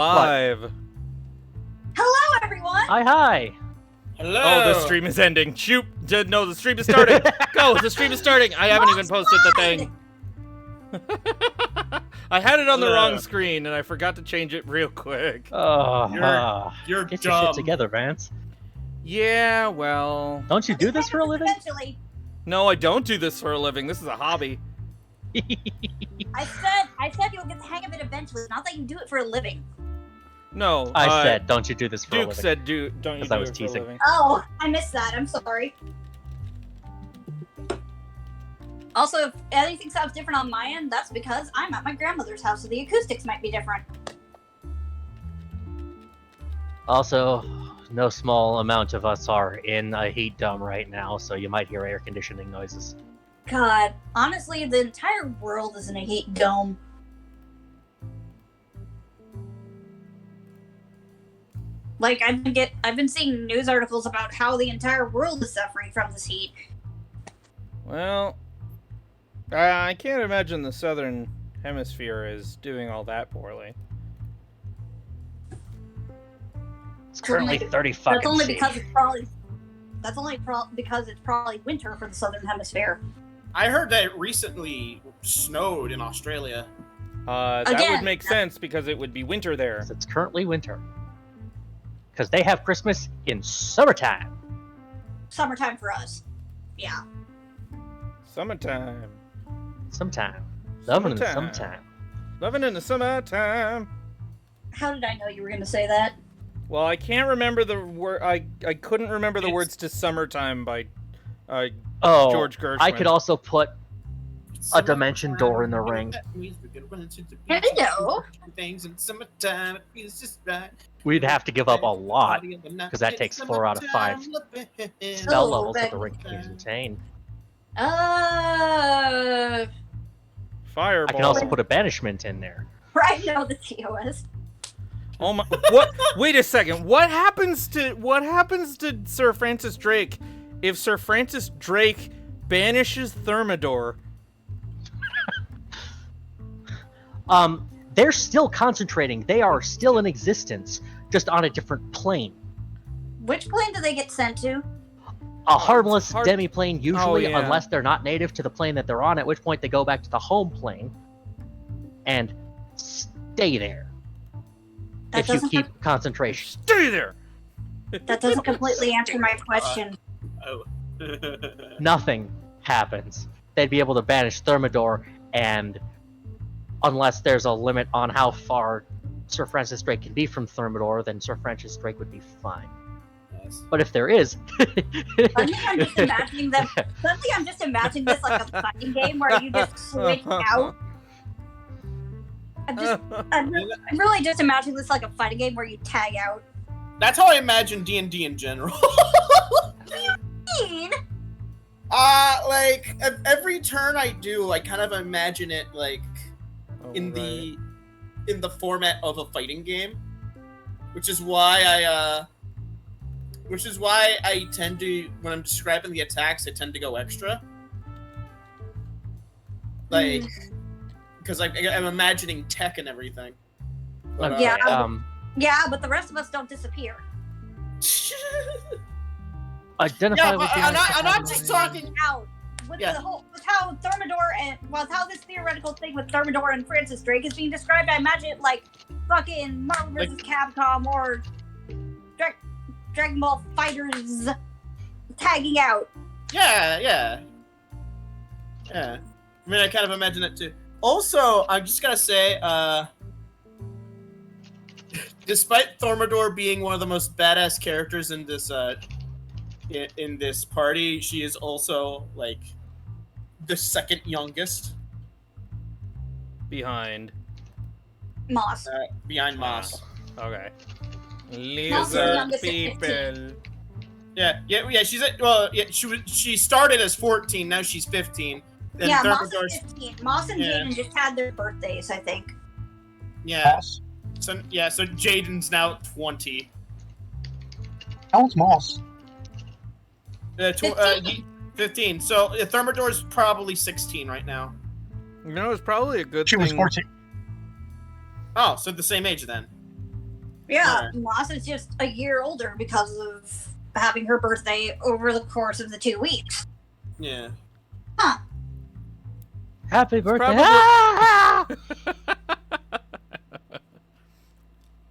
Live. Hello, everyone! Hi. Hello. Oh, the stream is ending. Shoot. No, the stream is starting. Go, the stream is starting. I haven't even posted the thing. I had it on the wrong screen, and I forgot to change it real quick. You're Get your shit together, Vance. Yeah, well... Don't you do this for a living? Eventually. No, I don't do this for a living. This is a hobby. I said you'll get the hang of it eventually, not that you do it for a living. No, I said, don't you do this for a living? Duke said, don't you do it for a living. Oh, I missed that. I'm sorry. Also, if anything sounds different on my end, that's because I'm at my grandmother's house, so the acoustics might be different. Also, no small amount of us are in a heat dome right now, so you might hear air conditioning noises. God, honestly, the entire world is in a heat dome. Like, I've been seeing news articles about how the entire world is suffering from this heat. Well, I can't imagine the southern hemisphere is doing all that poorly. It's currently 30 fucking That's only C. because it's probably winter for the southern hemisphere. I heard that it recently snowed in Australia. That would make sense because it would be winter there. It's currently winter. Because they have Christmas in summertime. Summertime for us. Yeah. Summertime. Sometime. Loving in the summertime. Loving in the summertime. How did I know you were going to say that? Well, I can't remember the word. I couldn't remember the words to "Summertime" by George Gershwin. I could also put a dimension door in the ring. Hello. We'd have to give up a lot, because that takes 4 out of 5 spell levels that the ring can contain. Fireball. I can also put a banishment in there. Right now, the TOS. Oh my! What? Wait a second. What happens to Sir Francis Drake if Sir Francis Drake banishes Thermidor? They're still concentrating. They are still in existence, just on a different plane. Which plane do they get sent to? A harmless demi-plane, usually, yeah. unless they're not native to the plane that they're on, at which point they go back to the home plane and stay there. If you keep concentration. Stay there! That doesn't completely answer my question. Nothing happens. They'd be able to banish Thermidor, and unless there's a limit on how far Sir Francis Drake can be from Thermidor, then Sir Francis Drake would be fine. Yes. But if there is... Suddenly I'm just imagining this like a fighting game where you just switch out. I'm really just imagining this like a fighting game where you tag out. That's how I imagine D&D in general. What do you mean? Like, every turn I do, I kind of imagine it, like, in the format of a fighting game. Which is why I tend to, when I'm describing the attacks, I tend to go extra. Like... Because I'm imagining tech and everything. But, yeah, but the rest of us don't disappear. Identify with I'm not just talking out with with how Thermidor and how this theoretical thing with Thermidor and Francis Drake is being described. I imagine it like fucking Marvel vs. Capcom or Dragon Ball Fighters tagging out. Yeah. I mean, I kind of imagine it too. Also, I'm just gonna say, despite Thermidor being one of the most badass characters in this party, she is also like the second youngest. Behind Moss. Behind Moss. Okay. Lizard people. Yeah. She started as 14. Now she's 15. And yeah, Moss is 15. Moss and Jaiden just had their birthdays, I think. Yeah. Moss. So Jaiden's now 20. How old's Moss? 15. So Thermidor's probably 16 right now. You know, it's probably a good thing. thing. She was 14. Oh, so the same age then. Yeah, Moss is just a year older because of having her birthday over the course of the 2 weeks. Yeah. Huh. Happy birthday! probably-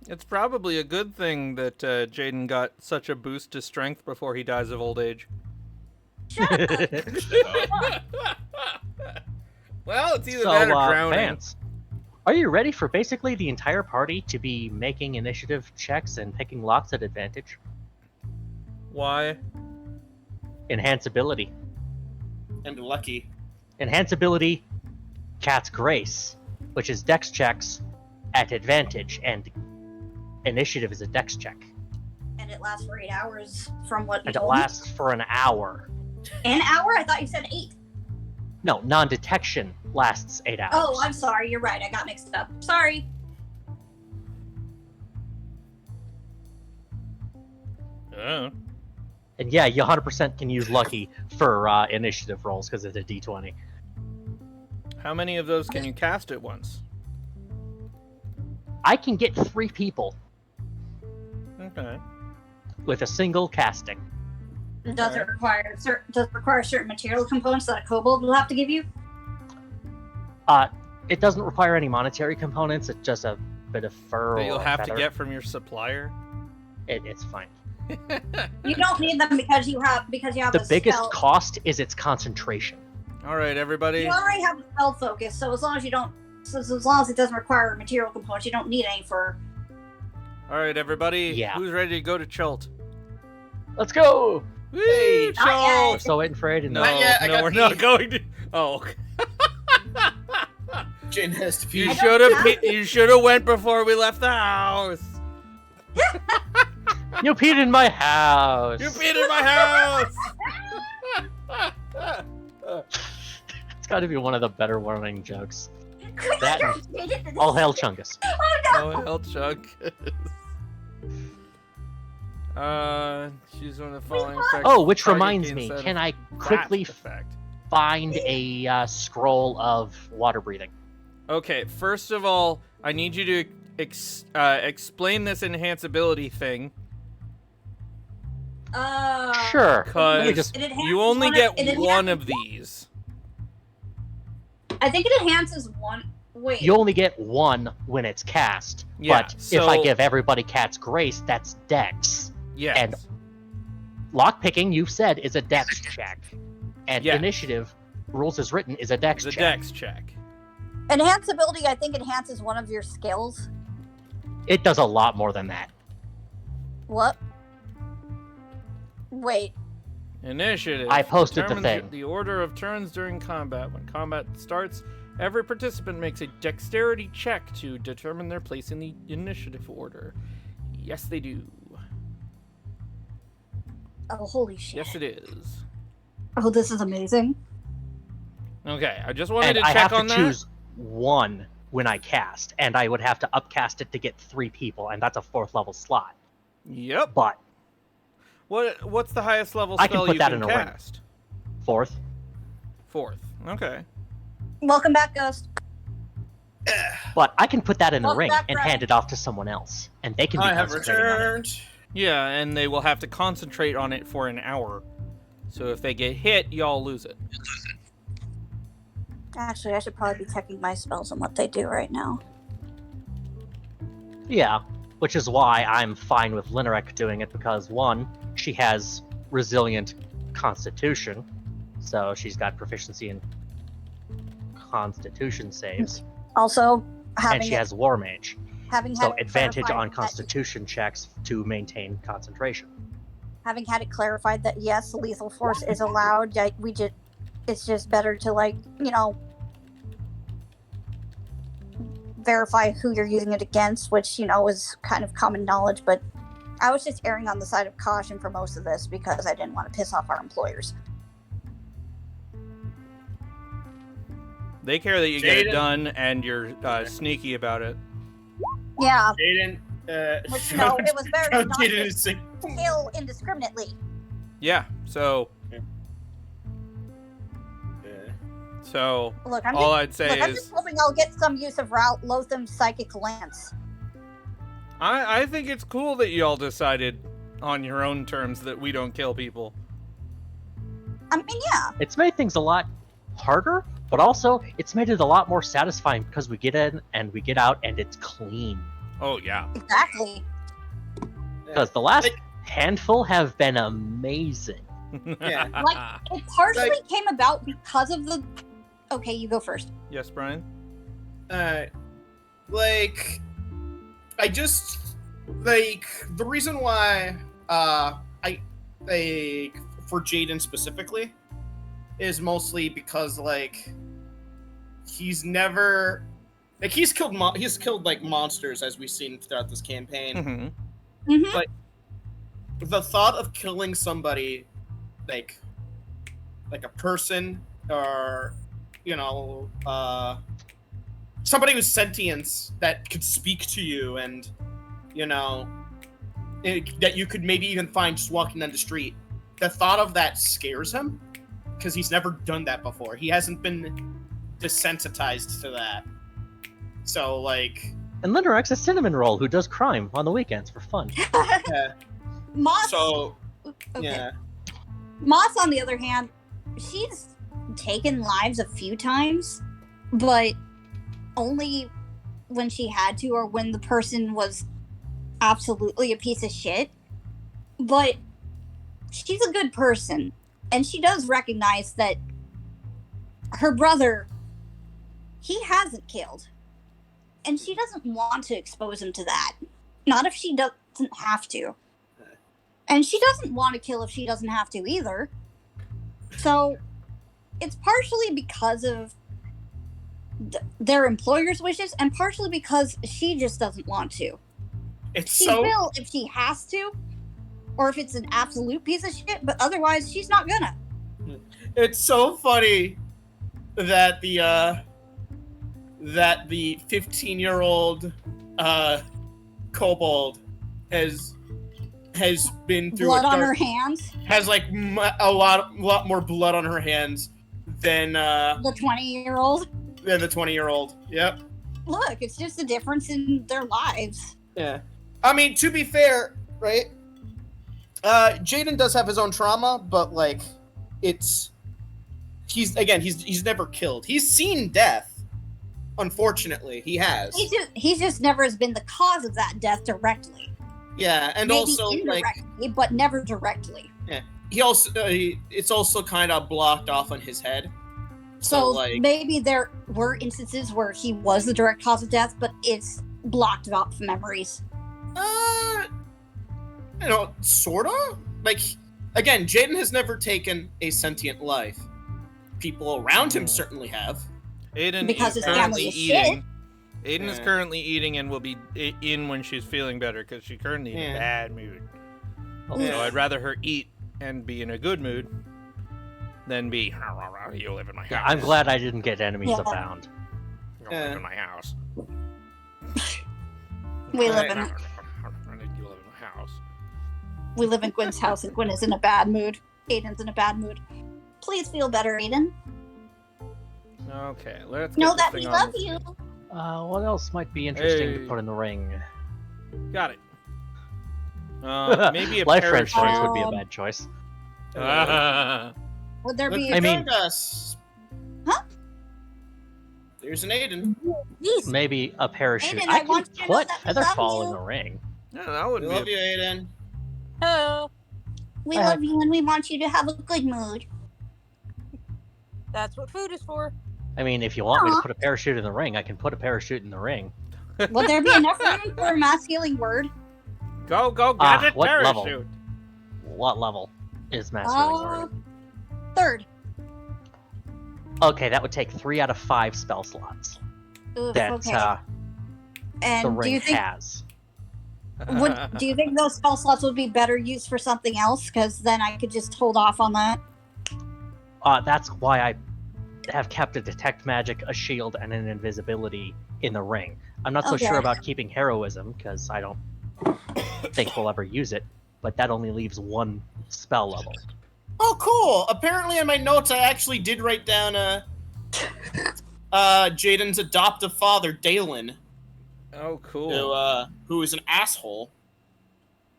It's probably a good thing that Jaiden got such a boost to strength before he dies of old age. Well, it's either that or drowning. Vance, are you ready for basically the entire party to be making initiative checks and picking locks at advantage? Why? Enhanceability. And lucky. Enhanceability, Cat's Grace, which is dex checks at advantage, and initiative is a dex check. And it lasts for 8 hours from what you And it told me. lasts for an hour. An hour? I thought you said 8. No, non-detection lasts 8 hours. Oh, I'm sorry. You're right. I got mixed up. Sorry. Oh. And yeah, you 100% can use lucky for initiative rolls because it's a d20. How many of those can you cast at once? I can get 3 people Okay. with a single casting. Does it require certain material components that a kobold will have to give you? It doesn't require any monetary components. It's just a bit of fur That or you'll have to feather. get from your supplier? It's fine. You don't need them because you have The a biggest spell. cost is its concentration. All right, everybody. You already have a spell focus, so as long as you don't, as long as it doesn't require material components, you don't need any for. All right, everybody. Yeah. Who's ready to go to Chult? Let's go! Woo, Hey, not Chult! We're still waiting for Aiden. No, Not yet, I no, got we're pee. not going to. Oh, Jane has to pee. you I should don't have. have to. You should have went before we left the house. You peed in my house! You peed in my house. It's gotta be one of the better warning jokes. That and Oh all hail Chungus. Oh, hell, Chuck. Choose one of the following effects. Oh, which Target reminds gains me, that can I that quickly effect. find a scroll of water breathing? Okay, first of all, I need you to explain this enhanceability thing. Sure. Let me Because just- It enhances you only one get of- it one enhances- of these. I think it enhances one. Wait. You only get one when it's cast. Yeah, but if I so- give everybody Cat's Grace, that's Dex. Yes. And lockpicking, you've said, is a Dex check. And Yeah. initiative, rules as written, is a Dex the check. dex check. Enhanceability, I think, enhances one of your skills. It does a lot more than that. What? Wait. Initiative. I posted the determines thing. The order of turns during combat. When combat starts, every participant makes a dexterity check to determine their place in the initiative order. Yes, they do. Oh, holy shit. Yes, it is. Oh, this is amazing. Okay, I just wanted And to I check have on to that. choose one when I cast, and I would have to upcast it to get 3 people, and that's a 4th level slot. Yep. But What's the highest level I can spell put you that can in a ring. cast? 4th, 4th. Okay. Welcome back, Ghost. but I can put that in a Welcome ring back, and Brian. hand it off to someone else, and they can be I have concentrating on it. returned. Yeah, and they will have to concentrate on it for an hour. So if they get hit, y'all lose it. Actually, I should probably be checking my spells and what they do right now. Yeah, which is why I'm fine with Linerek doing it, because 1, she has resilient constitution, so she's got proficiency in constitution saves, Also, and having she has War Mage, having so had it advantage clarified on that- constitution checks to maintain concentration. having had it clarified that yes, lethal force is allowed. It's just better to verify who you're using it against, which is kind of common knowledge. But I was just erring on the side of caution for most of this because I didn't want to piss off our employers. They care that you get it Jaiden. done, and you're sneaky about it. Yeah, Jaden, which it was better found not Jaden to is sick. kill indiscriminately. Yeah. So Look, I'm all just, I'd say look, I'm is just hoping I'll get some use of Lotham's psychic lance. I think it's cool that you all decided on your own terms that we don't kill people. I mean, yeah. It's made things a lot harder, but also it's made it a lot more satisfying because we get in and we get out and it's clean. Oh, yeah. Exactly. Because the last handful have been amazing. Yeah. Like, it partially came about because of the... Okay, you go first. Yes, Brian? Like, I just, like, the reason why, for Jaiden specifically, is mostly because, like, he's never, like, he's killed, like, monsters, as we've seen throughout this campaign. Mm-hmm. Mm-hmm. But the thought of killing somebody, like a person, or, you know, somebody with sentience that could speak to you and, you know, that you could maybe even find just walking down the street. The thought of that scares him because he's never done that before. He hasn't been desensitized to that. So, like... And Linderex a cinnamon roll who does crime on the weekends for fun. Yeah. Moss... So, Okay. yeah. Moss, on the other hand, she's taken lives a few times, but only when she had to or when the person was absolutely a piece of shit. But she's a good person, and she does recognize that her brother, he hasn't killed. And she doesn't want to expose him to that. Not if she doesn't have to. And she doesn't want to kill if she doesn't have to either. So it's partially because of their employer's wishes and partially because she just doesn't want to. She will if she has to, or if it's an absolute piece of shit, but otherwise she's not gonna. It's so funny that the 15-year-old kobold has been through blood on her hands. Has like a lot more blood on her hands than the 20-year-old. Than the 20-year-old. Yep. Look, it's just a difference in their lives. Yeah. I mean, to be fair, right? Jaiden does have his own trauma, but like, he's never killed. He's seen death. Unfortunately, he has. He just never has been the cause of that death directly. Yeah, and maybe also indirectly, but never directly. Yeah, it's also kind of blocked off on his head. So like, maybe there were instances where he was the direct cause of death, but it's blocked out from memories. Sorta. Like, again, Jaiden has never taken a sentient life. People around him certainly have. Aiden because is his currently family is eating. shit. Aiden is currently eating and will be in when she's feeling better because she's currently in a bad mood. So I'd rather her eat and be in a good mood than be, you live in my house. I'm glad I didn't get enemies abound. You live in my house. We live in You live in my house. We live in Gwen's house, and Gwen is in a bad mood. Aiden's in a bad mood. Please feel better, Aiden. Okay, let's know get that this we thing love on. you. What else might be interesting Hey. to put in the ring? Got it. Maybe a Life parachute. transference would be a bad choice. Would there be? I mean- Huh? There's an Aiden. Jeez. Maybe a parachute. Aiden, I I can want you to know put that we love Featherfall in you. the ring. Yeah, that would We be. love you, Aiden. Hello. We Hi. love you, and we want you to have a good mood. That's what food is for. I mean, if you want me to Aw. put a parachute in the ring, I can put a parachute in the ring. Will there be enough room for a mass healing word? Go, gadget what level? parachute. What level is Master Healing Word? Third. Okay, that would take 3 out of 5 spell slots Oof, that okay. the And ring do you think has. do you think those spell slots would be better used for something else? Because then I could just hold off on that. That's why I have kept a detect magic, a shield, and an invisibility in the ring. I'm not so Okay. sure about keeping heroism because I don't think we'll ever use it, but that only leaves 1 spell level. Oh, cool. Apparently in my notes, I actually did write down Jaiden's adoptive father, Dalen. Oh, cool. who is an asshole.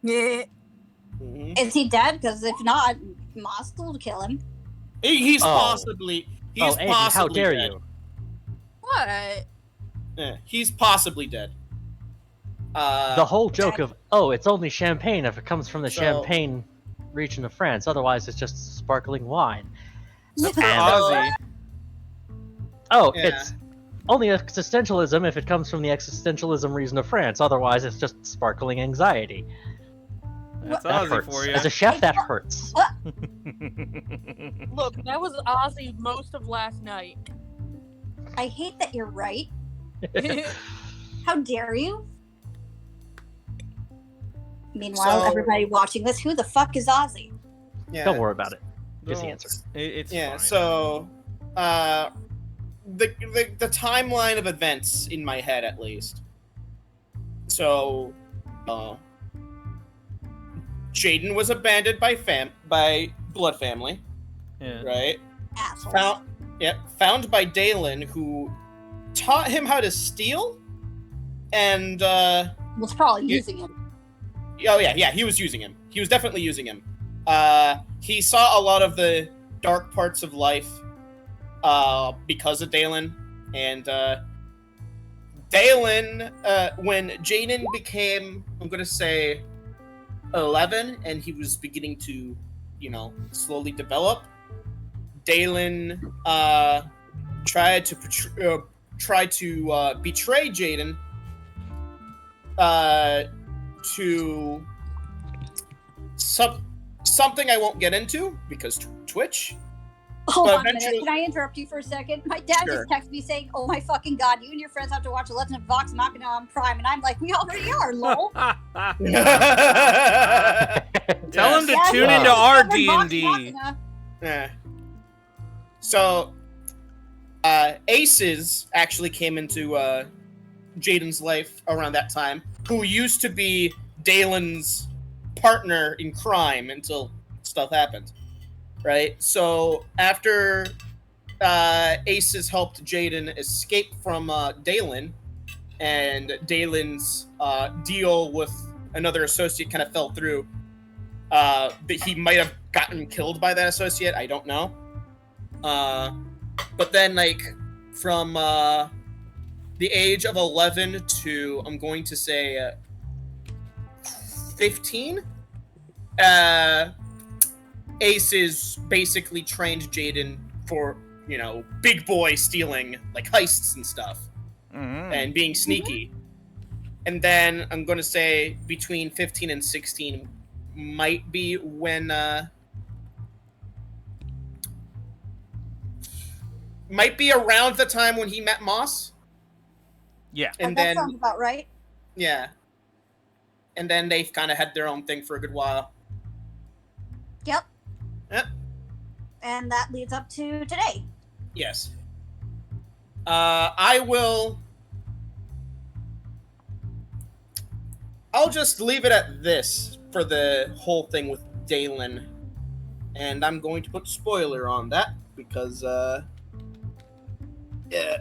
Yeah. Mhm. Is he dead? Because if not, Moss will kill him. He's Oh. possibly. He's Oh, Andy, possibly how dare dead. you? What? Yeah, he's possibly dead. The whole joke of, oh, it's only champagne if it comes from the So- Champagne region of France. Otherwise, it's just sparkling wine. That's for And- Ozzy. Oh, Yeah. it's only existentialism if it comes from the existentialism region of France. Otherwise, it's just sparkling anxiety. That's That Ozzy hurts. for you. As a chef, that hurts. Look, that was Ozzy most of last night. I hate that you're right. How dare you? Meanwhile, So- everybody watching this, who the fuck is Ozzy? Yeah. Don't worry about it. Here's the Don't- answer. It's Yeah. fine. So, the timeline of events in my head, at least. So, Jaiden was abandoned by Blood Family, Yeah. right? Asshole. Found by Dalen, who taught him how to steal, and Was probably Yeah. using him. oh yeah, he was using him. He was definitely using him. He saw a lot of the dark parts of life because of Dalen, and Dalen, when Jaden became, I'm gonna say, 11, and he was beginning to, slowly develop, Dalen tried to betray Jaden to something I won't get into because Twitch. Hold But on a minute. eventually- Can I interrupt you for a second? My dad Sure. just texted me saying, "Oh my fucking god, you and your friends have to watch The Legend of Vox Machina on Prime," and I'm like, "We already are, lol." Tell Yes. him to Yeah, tune yeah. into our Vox D&D. Machina. Yeah. So, Aces actually came into Jaden's life around that time, who used to be Dalen's partner in crime until stuff happened, right? So after Aces helped Jaden escape from Dalen, and Dalen's deal with another associate kind of fell through, that he might have gotten killed by that associate, I don't know. But then, from the age of 11 to, I'm going to say, 15, Aces basically trained Jaden for, big boy stealing, like heists and stuff, Mhm. and being sneaky. And then I'm going to say between 15 and 16 might be when, might be around the time when he met Moss. Yeah. And that then, sounds about right. yeah. And then they've kind of had their own thing for a good while. Yep. Yep. And that leads up to today. Yes. I'll just leave it at this for the whole thing with Dalen. And I'm going to put spoiler on that because, yeah.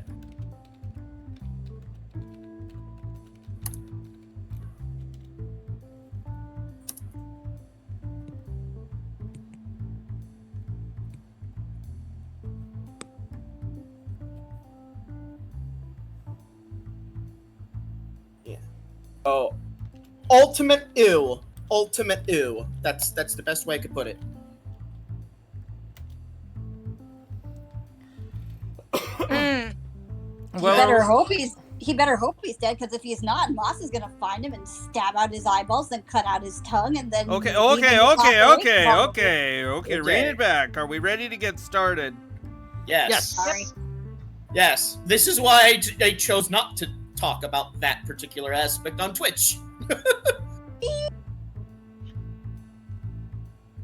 Oh, ultimate ew. Ultimate ew. That's the best way I could put it. Mm. He Well, better hope he's dead, because if he's not, Moss is gonna find him and stab out his eyeballs, then cut out his tongue, and then okay, leave him okay, to okay, pass okay, away. okay, Okay. rein it back. Are we ready to get started? Yes. Yes. Sorry. Yes. This is why I chose not to talk about that particular aspect on Twitch.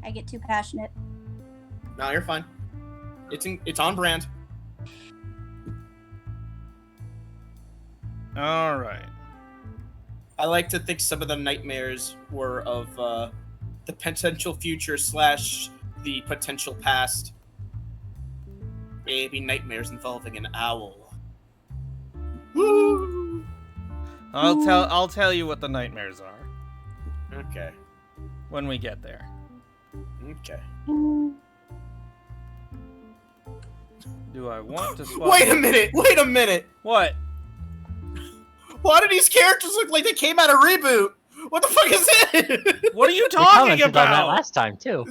I get too passionate. No, you're fine. It's on brand. All right. I like to think some of the nightmares were of the potential future / the potential past. Maybe nightmares involving an owl. Woo! I'll tell you what the nightmares are Okay. when we get there. Okay. Do I want to swap? Wait a minute! Wait a minute! What? Why do these characters look like they came out of reboot? What the fuck is it? What are you We talking commented on that about? last time too. The,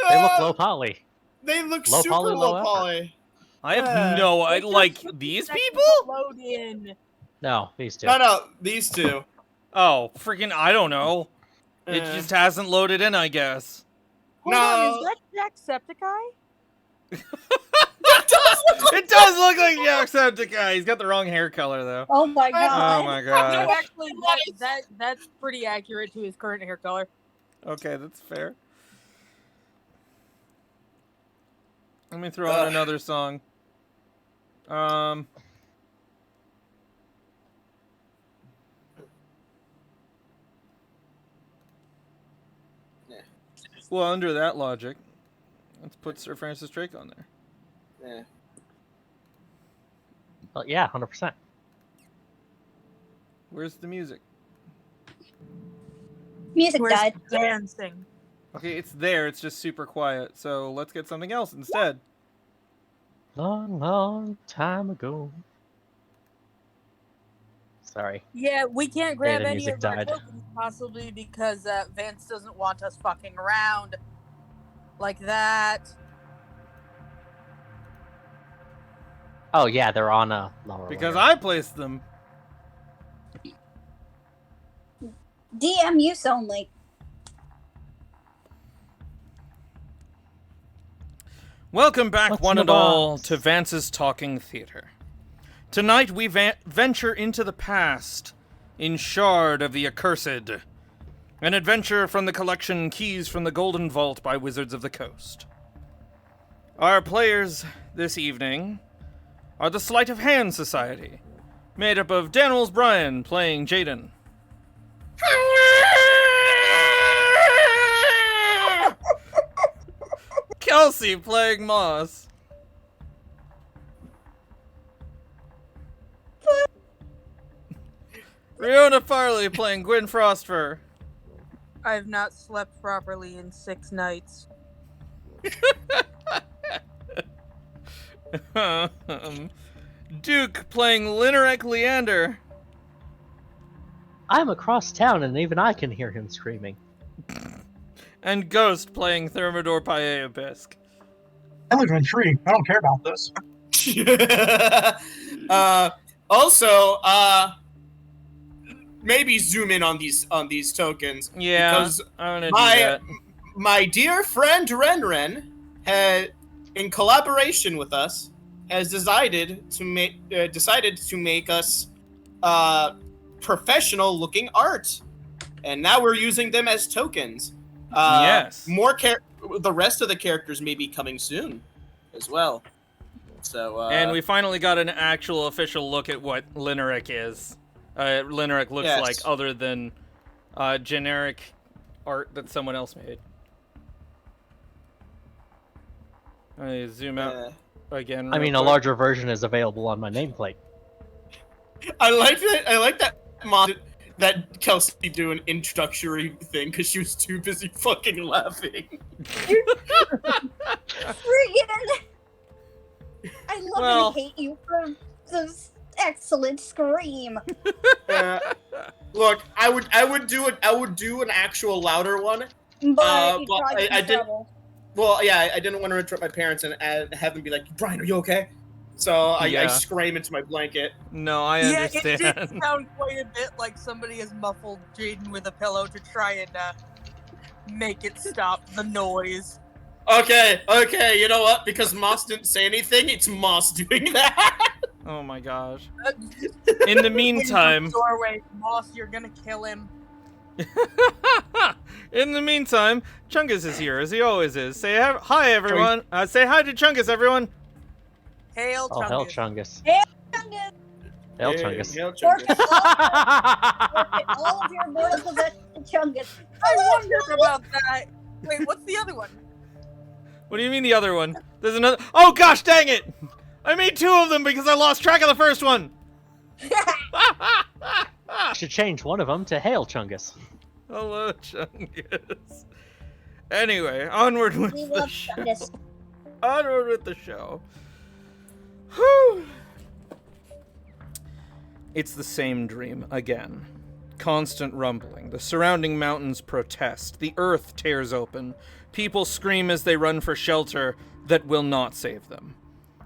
They look low poly. They look Low super poly, low low effort. poly. I have no. I like these people. Load in. No, these two. No, these two. Oh, freaking! I don't know. It Uh, just hasn't loaded in, I guess. Hold on, is that Jacksepticeye? It does look like Jacksepticeye. He's got the wrong hair color though. Oh my god. Oh my No, god. actually, that's pretty accurate to his current hair color. Okay, that's fair. Let me throw on another song. Well, under that logic, let's put Sir Francis Drake on there. Yeah. Well, yeah, 100%. Where's the music? Music Where's died. dancing? Okay, it's there. It's just super quiet. So let's get something else instead. Long, long time ago. Sorry. Yeah, we can't grab the any music of our died. tokens, possibly because Vance doesn't want us fucking around like that. Oh yeah, they're on a lower Because layer. I placed them. DM use only. Welcome back, What's one in and the all, box? to Vance's Talking Theater. Tonight we venture into the past in Shard of the Accursed, an adventure from the collection Keys from the Golden Vault by Wizards of the Coast. Our players this evening are the Sleight of Hand Society, made up of Daniels Bryan playing Jaiden. Kelsey playing Moss. Riona Farley playing Gwyn Frostfur. I have not slept properly in 6 nights. Duke playing Linerek Leander. I'm across town and even I can hear him screaming. And Ghost playing Thermidor Paeabisk. I live in a tree. I don't care about this. Also, maybe zoom in on these tokens. Yeah, Because I'm gonna do my that. my dear friend Renren had, in collaboration with us, has decided to make us professional looking art, and now we're using them as tokens. Yes. The rest of the characters may be coming soon, as well. So. And we finally got an actual official look at what Linerek is. Linerek looks Yes. like, other than generic art that someone else made. I zoom out again. I real mean, a quick. larger version is available on my nameplate. I like that Kelsey do an introductory thing because she was too busy fucking laughing. Friggin'! I love Well- and hate you for this excellent scream. Look, I would do an actual louder one. But you but probably I in did- trouble. Well, yeah, I didn't want to interrupt my parents and have them be like, "Brian, are you okay?" So I Yeah. scream into my blanket. No, I Yeah, it did understand. sound quite a bit like somebody has muffled Jaiden with a pillow to try and make it stop the noise. Okay, you know what? Because Moss didn't say anything, it's Moss doing that. Oh my gosh. In the meantime, Doorway, Moss, you're gonna kill him. in the meantime, Chungus is here as he always is. Say hi, everyone. Say hi to Chungus, everyone. Hail, Oh, hell, Chungus. Chungus. Hell, Chungus. Hail Forfeit Chungus. all of your mortal possessions to Chungus. I wondered about that. Wait, what's the other one? What do you mean the other one? There's another. Oh gosh, dang it! I made 2 of them because I lost track of the first one. Should change one of them to Hail Chungus. Hello, Chungus. Anyway, onward with We the love show. Chungus. Onward with the show. Whew. It's the same dream again. Constant rumbling. The surrounding mountains protest. The earth tears open. People scream as they run for shelter that will not save them.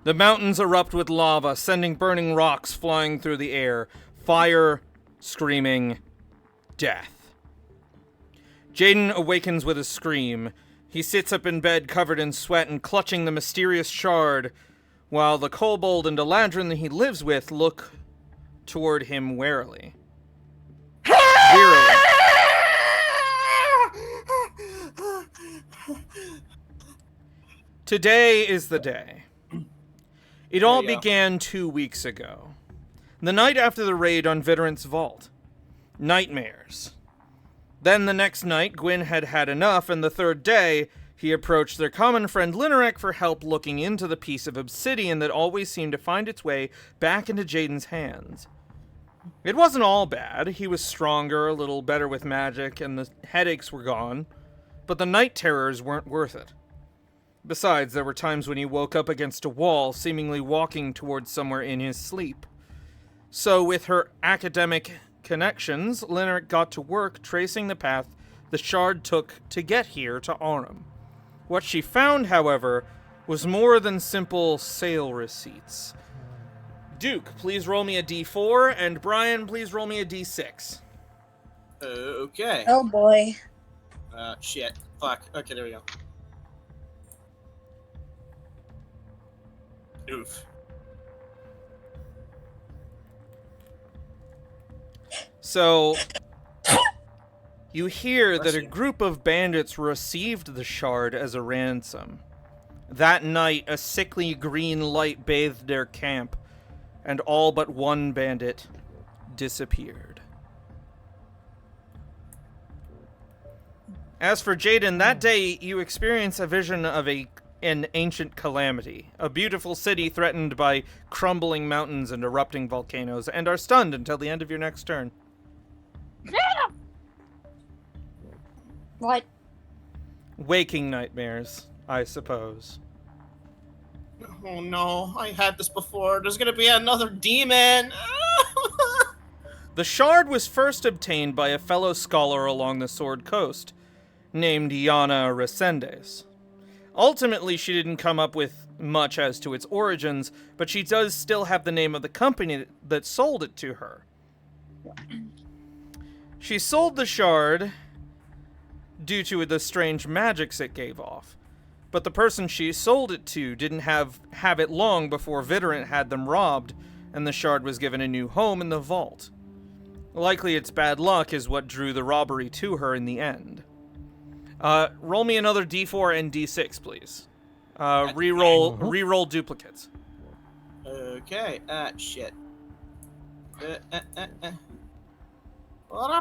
The mountains erupt with lava, sending burning rocks flying through the air. Fire, screaming, death. Jaiden awakens with a scream. He sits up in bed covered in sweat and clutching the mysterious shard, while the kobold and Eladrin that he lives with look toward him warily. Wearily. Today is the day. It all began 2 weeks ago. The night after the raid on Vidorant's vault. Nightmares. Then the next night, Gwyn had had enough, and the third day, he approached their common friend Linarek for help looking into the piece of obsidian that always seemed to find its way back into Jaiden's hands. It wasn't all bad. He was stronger, a little better with magic, and the headaches were gone. But the night terrors weren't worth it. Besides, there were times when he woke up against a wall, seemingly walking towards somewhere in his sleep. So with her academic connections, Linarek got to work tracing the path the shard took to get here to Aurum. What she found, however, was more than simple sale receipts. Duke, please roll me a d4, and Brian, please roll me a d6. Okay. Oh boy. Shit. Fuck. Okay, there we go. Oof. So, you hear that a group of bandits received the shard as a ransom. That night, a sickly green light bathed their camp, and all but one bandit disappeared. As for Jaiden, that day you experience a vision of an ancient calamity, a beautiful city threatened by crumbling mountains and erupting volcanoes, and are stunned until the end of your next turn. What? Waking nightmares, I suppose. Oh no, I had this before. There's gonna be another demon! The shard was first obtained by a fellow scholar along the Sword Coast, named Yana Resendes. Ultimately, she didn't come up with much as to its origins, but she does still have the name of the company that sold it to her. She sold the shard due to the strange magics it gave off, but the person she sold it to didn't have it long before Vidorant had them robbed, and the shard was given a new home in the vault. Likely its bad luck is what drew the robbery to her in the end. Roll me another d4 and d6, please. Reroll duplicates. Okay, shit. I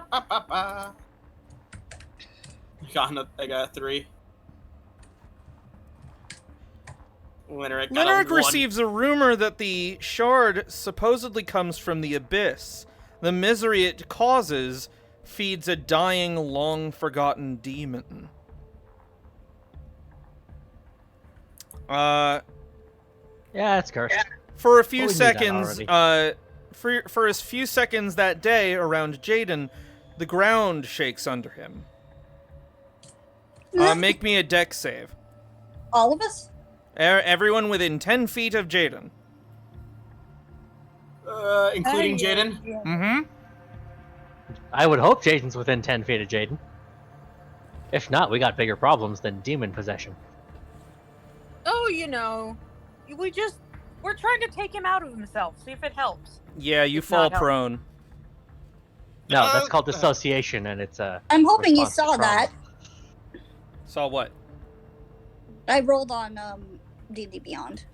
got a 3. Linarek receives a rumor that the shard supposedly comes from the abyss. The misery it causes feeds a dying, long-forgotten demon. Yeah, it's cursed. For a few We knew that seconds, already. for as few seconds that day around Jaiden, the ground shakes under him. Make me a dex save. All of us? Everyone within 10 feet of Jaiden. Including Jaiden? Mm-hmm. I would hope Jaiden's within 10 feet of Jaiden. If not, we got bigger problems than demon possession. Oh, you know, we're trying to take him out of himself, see if it helps. Yeah, you It's fall not helping. prone. No, that's called dissociation, and it's a. I'm hoping you response to saw trauma. that. Saw what? I rolled on D&D Beyond.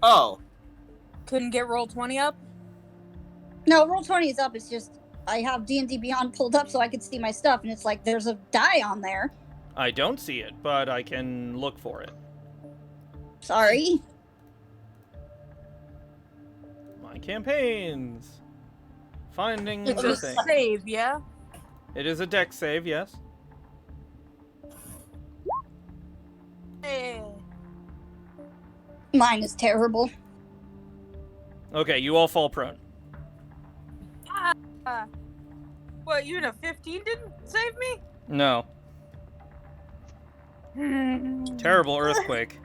Oh. Couldn't get roll 20 up? No, roll 20 is up. It's just I have D&D Beyond pulled up so I could see my stuff, and it's like there's a die on there. I don't see it, but I can look for it. Sorry. My campaigns. Finding It's the a thing. save, yeah? It is a dex save, yes. Eh. Mine is terrible. Okay, you all fall prone. What, even a 15 didn't save me? No. Terrible earthquake.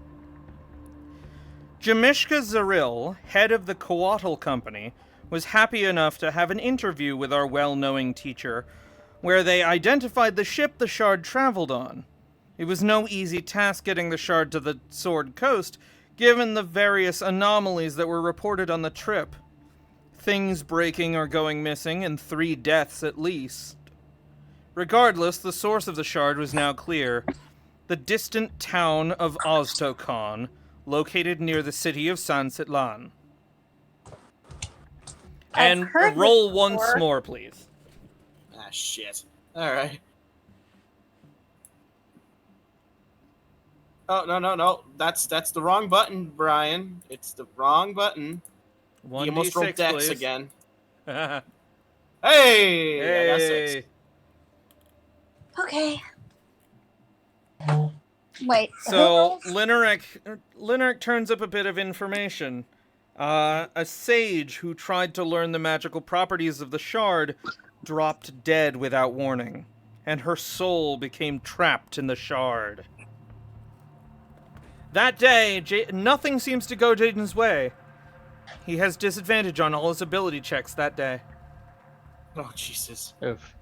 Jamishka Zaril, head of the Coatl Company, was happy enough to have an interview with our well-knowing teacher, where they identified the ship the shard traveled on. It was no easy task getting the shard to the Sword Coast, given the various anomalies that were reported on the trip. Things breaking or going missing, and 3 deaths at least. Regardless, the source of the shard was now clear. The distant town of Oztokon, located near the city of San Sitlan. I've And heard roll this once before. more, please. Ah, shit. Alright. Oh, no. That's the wrong button, Brian. It's the wrong button. You almost rolled 1d6, dex please. again. Hey! Hey! I got 6. Okay. Wait. So, who- Lineric turns up a bit of information. A sage who tried to learn the magical properties of the shard dropped dead without warning, and her soul became trapped in the shard. That day, nothing seems to go Jaiden's way. He has disadvantage on all his ability checks that day. Oh, Jesus. Oof.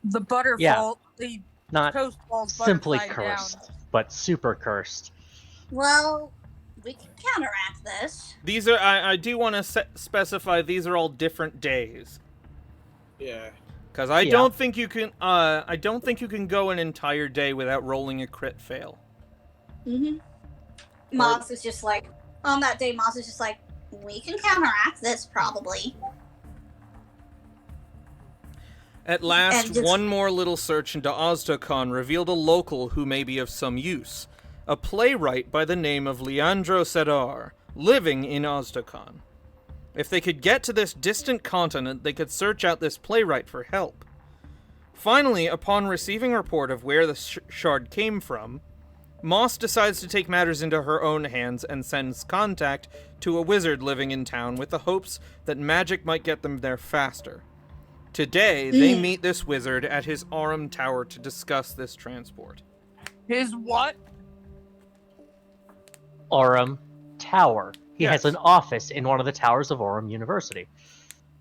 The butterfall, the Not toast falls simply butterside cursed, down. but super cursed. Well, we can counteract this. These are, I do want to specify, these are all different days. Yeah. Because I Yeah. don't think you can go an entire day without rolling a crit fail. Moss is just like, on that day, Moss is just like, we can counteract this probably. At last, And just- one more little search into Oztokon revealed a local who may be of some use. A playwright by the name of Leandro Sedar, living in Oztokon. If they could get to this distant continent, they could search out this playwright for help. Finally, upon receiving a report of where the shard came from, Moss decides to take matters into her own hands and sends contact to a wizard living in town with the hopes that magic might get them there faster. Today, they meet this wizard at his Aurum Tower to discuss this transport. His what? Aurum Tower. He Yes. has an office in one of the towers of Aurum University.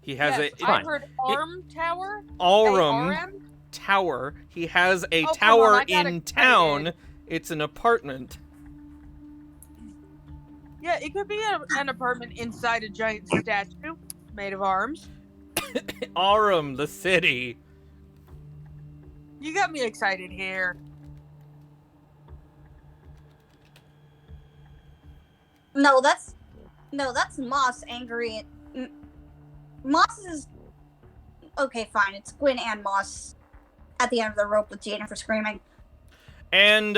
He has Yes, a I fine. heard Arm Tower. Aurum A-R-M? Tower. He has a Oh, come tower on, I got in town. excited. It's an apartment. Yeah, it could be an apartment inside a giant statue made of arms. Aurum, the city. You got me excited here. No, that's Moss angry. Moss is okay. Fine, it's Gwyn and Moss at the end of the rope with Jaiden for screaming. And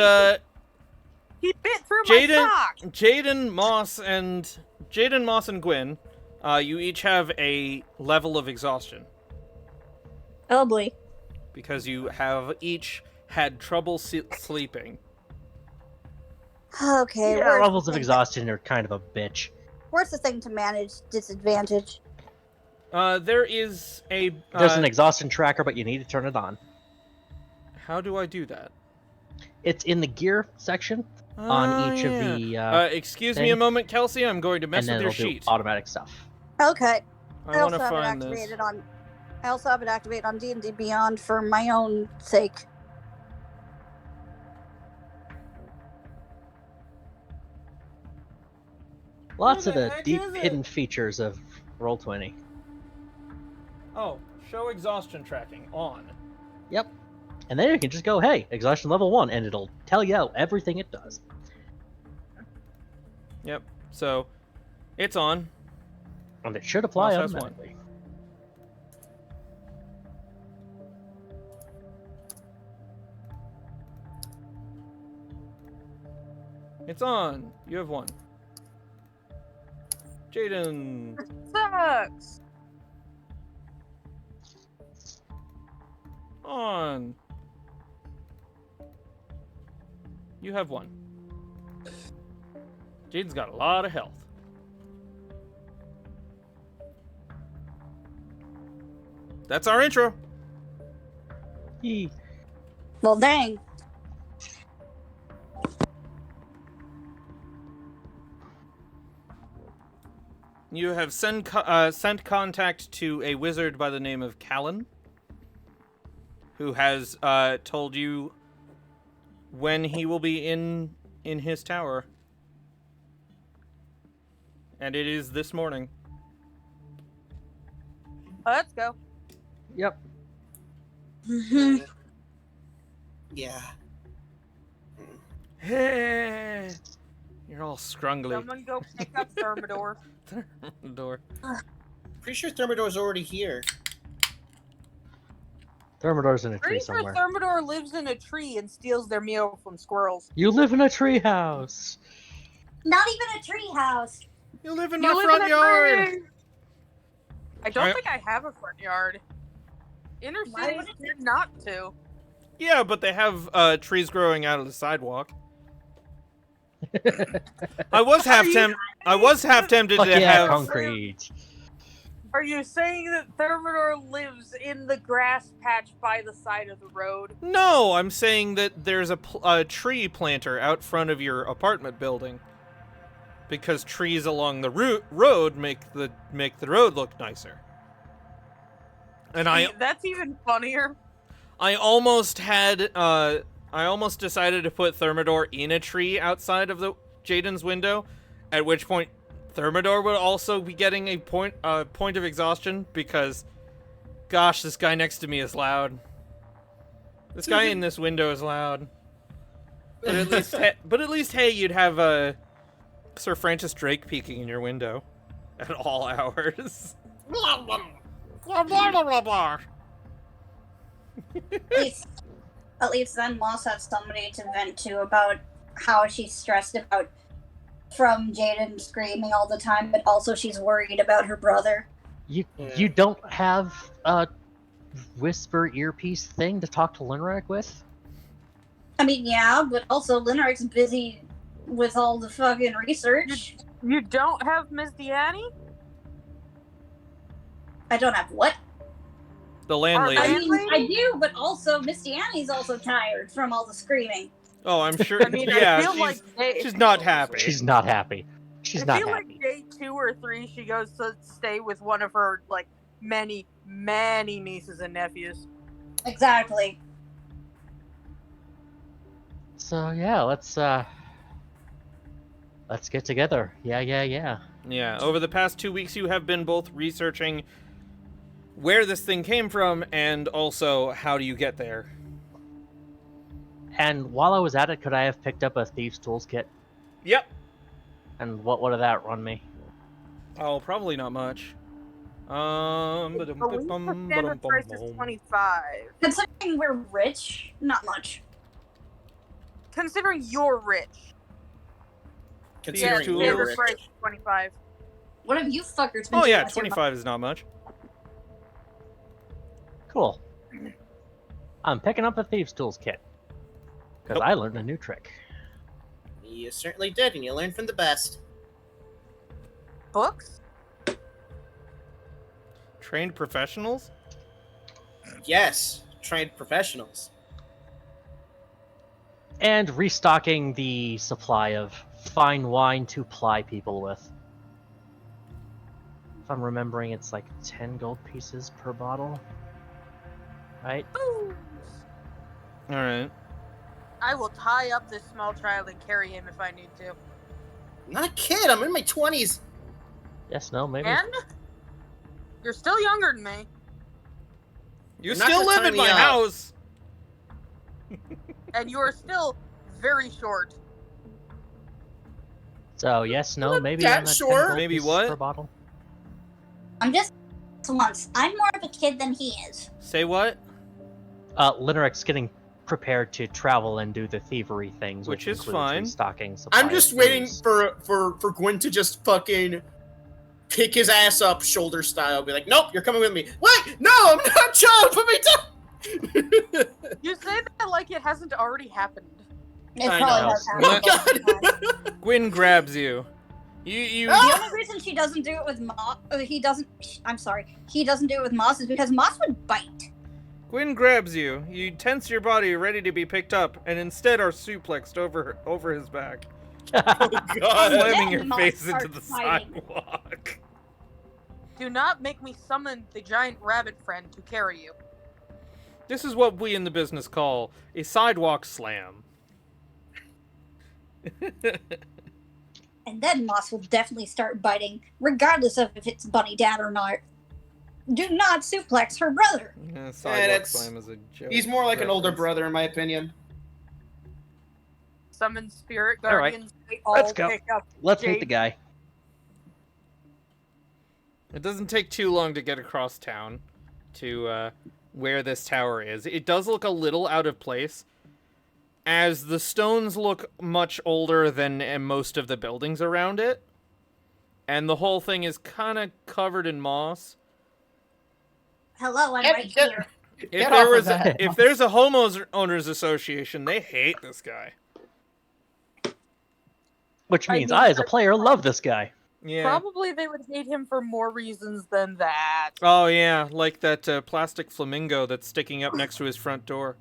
He bit through my sock. Jaiden, Moss, and Gwyn, you each have a level of exhaustion Oh boy. because you have each had trouble sleeping. Okay. Yeah, where's levels the of thing- exhaustion are kind of a bitch. Where's the thing to manage disadvantage? There is a. There's an exhaustion tracker, but you need to turn it on. How do I do that? It's in the gear section on each of the, excuse me a things. moment, Kelsey. I'm going to mess and then with your it'll sheet. do automatic stuff. Okay. I want to also have it find this. activated on. I also have it activated on D&D Beyond for my own sake. Lots of the the heck deep is it? hidden features of Roll20. Oh, show exhaustion tracking on. Yep. And then you can just go, hey, exhaustion level 1, and it'll tell you everything it does. Yep. So, it's on. And it should apply Moss has one. automatically. It's on. You have one. Jaiden. Sucks. on. You have 1. Jaiden's got a lot of health. That's our intro. Yee. Well, dang. You have sent contact to a wizard by the name of Callan, who has told you when he will be in his tower. And it is this morning. Let's go. Yep. Yeah. Hey, you're all scrungly. Someone go pick up Thermidor. Door. Pretty sure Thermidor's already here. Thermidor's in a tree Pretty sure somewhere. Thermidor lives in a tree and steals their meal from squirrels. You live in a tree house. Not even a tree house. You live in You my live front in a yard. tree! I don't I- think I have a front yard. Inner Why cities wouldn't did not to. Yeah, but they have trees growing out of the sidewalk. I was half tempted Fuck to yeah, have. concrete. Are you saying that Thermidor lives in the grass patch by the side of the road? No, I'm saying that there's a tree planter out front of your apartment building. Because trees along the road make the road look nicer. And That's even funnier. I almost decided to put Thermidor in a tree outside of the Jaiden's window, at which point Thermidor would also be getting a point of exhaustion because, gosh, this guy next to me is loud. This guy in this window is loud. But at least, hey, you'd have Sir Francis Drake peeking in your window at all hours. At least then Moss has somebody to vent to about how she's stressed about from Jaiden screaming all the time, but also she's worried about her brother. You don't have a whisper earpiece thing to talk to Linrek with? I mean, yeah, but also Linark's busy with all the fucking research. You don't have Miss Deanne? I don't have what? The landlady. I mean, I do, but also Misty Annie's also tired from all the screaming. Oh, I'm sure. I mean, yeah, I feel like she's not happy. She's not happy. She's I not feel happy. like day 2 or 3, she goes to stay with one of her like many nieces and nephews. Exactly. So yeah, let's get together. Yeah. Yeah, over the past 2 weeks, you have been both researching where this thing came from and also how do you get there. And while I was at it, could I have picked up a Thieves' Tools kit? Yep. And what would that run me? Oh, probably not much. I believe the standard price is 25. Considering we're rich, not much. Considering you're rich. Considering Tools. you're Standard rich. price is 25. What have you fuckers been Oh doing yeah, with your 25 is not much. Cool. I'm picking up the Thieves' Tools kit. Because I learned a new trick. You certainly did, and you learned from the best. Books? Trained professionals? Yes, trained professionals. And restocking the supply of fine wine to ply people with. If I'm remembering, it's like 10 gold pieces per bottle. Right? Alright. I will tie up this small child and carry him if I need to. I'm not a kid, I'm in my 20s. Yes, no, maybe. And? You're still younger than me. You You're not still gonna live tie in me my up. house! And you are still very short. So, yes, no, Not maybe. that I'm at 10 short. gold Maybe pieces what? Per bottle. I'm just once. I'm more of a kid than he is. Say what? Linerek's getting prepared to travel and do the thievery things, Which which is includes fine. restocking supply I'm just of waiting booze. for Gwen to just fucking pick his ass up shoulder style. Be like, nope, you're coming with me. Wait, no, I'm not child, put me down! You say that like it hasn't already happened. It I probably know. has happened. Gwyn grabs you. You The only reason she doesn't do it with Moss, he doesn't do it with Moss is because Moss would bite. Gwyn grabs you. You tense your body, ready to be picked up, and instead are suplexed over his back, Oh god. slamming then your Moss face into starts the fighting. sidewalk. Do not make me summon the giant rabbit friend to carry you. This is what we in the business call a sidewalk slam. And then Moss will definitely start biting, regardless of if it's Bunny Dad or not. Do not suplex her brother. Yeah, sidewalk that's- slam is a joke. He's more like an older reference. brother, in my opinion. Summon spirit All right. guardians. They all Let's go. pick up. Let's meet the guy. It doesn't take too long to get across town to where this tower is. It does look a little out of place, as the stones look much older than most of the buildings around it, and the whole thing is kind of covered in moss. Hello, I'm Get- right get- here. If there's a homeowners association, they hate this guy. Which I means mean, I, as a player, love this guy. Yeah. Probably they would hate him for more reasons than that. Oh yeah, like that plastic flamingo that's sticking up next to his front door,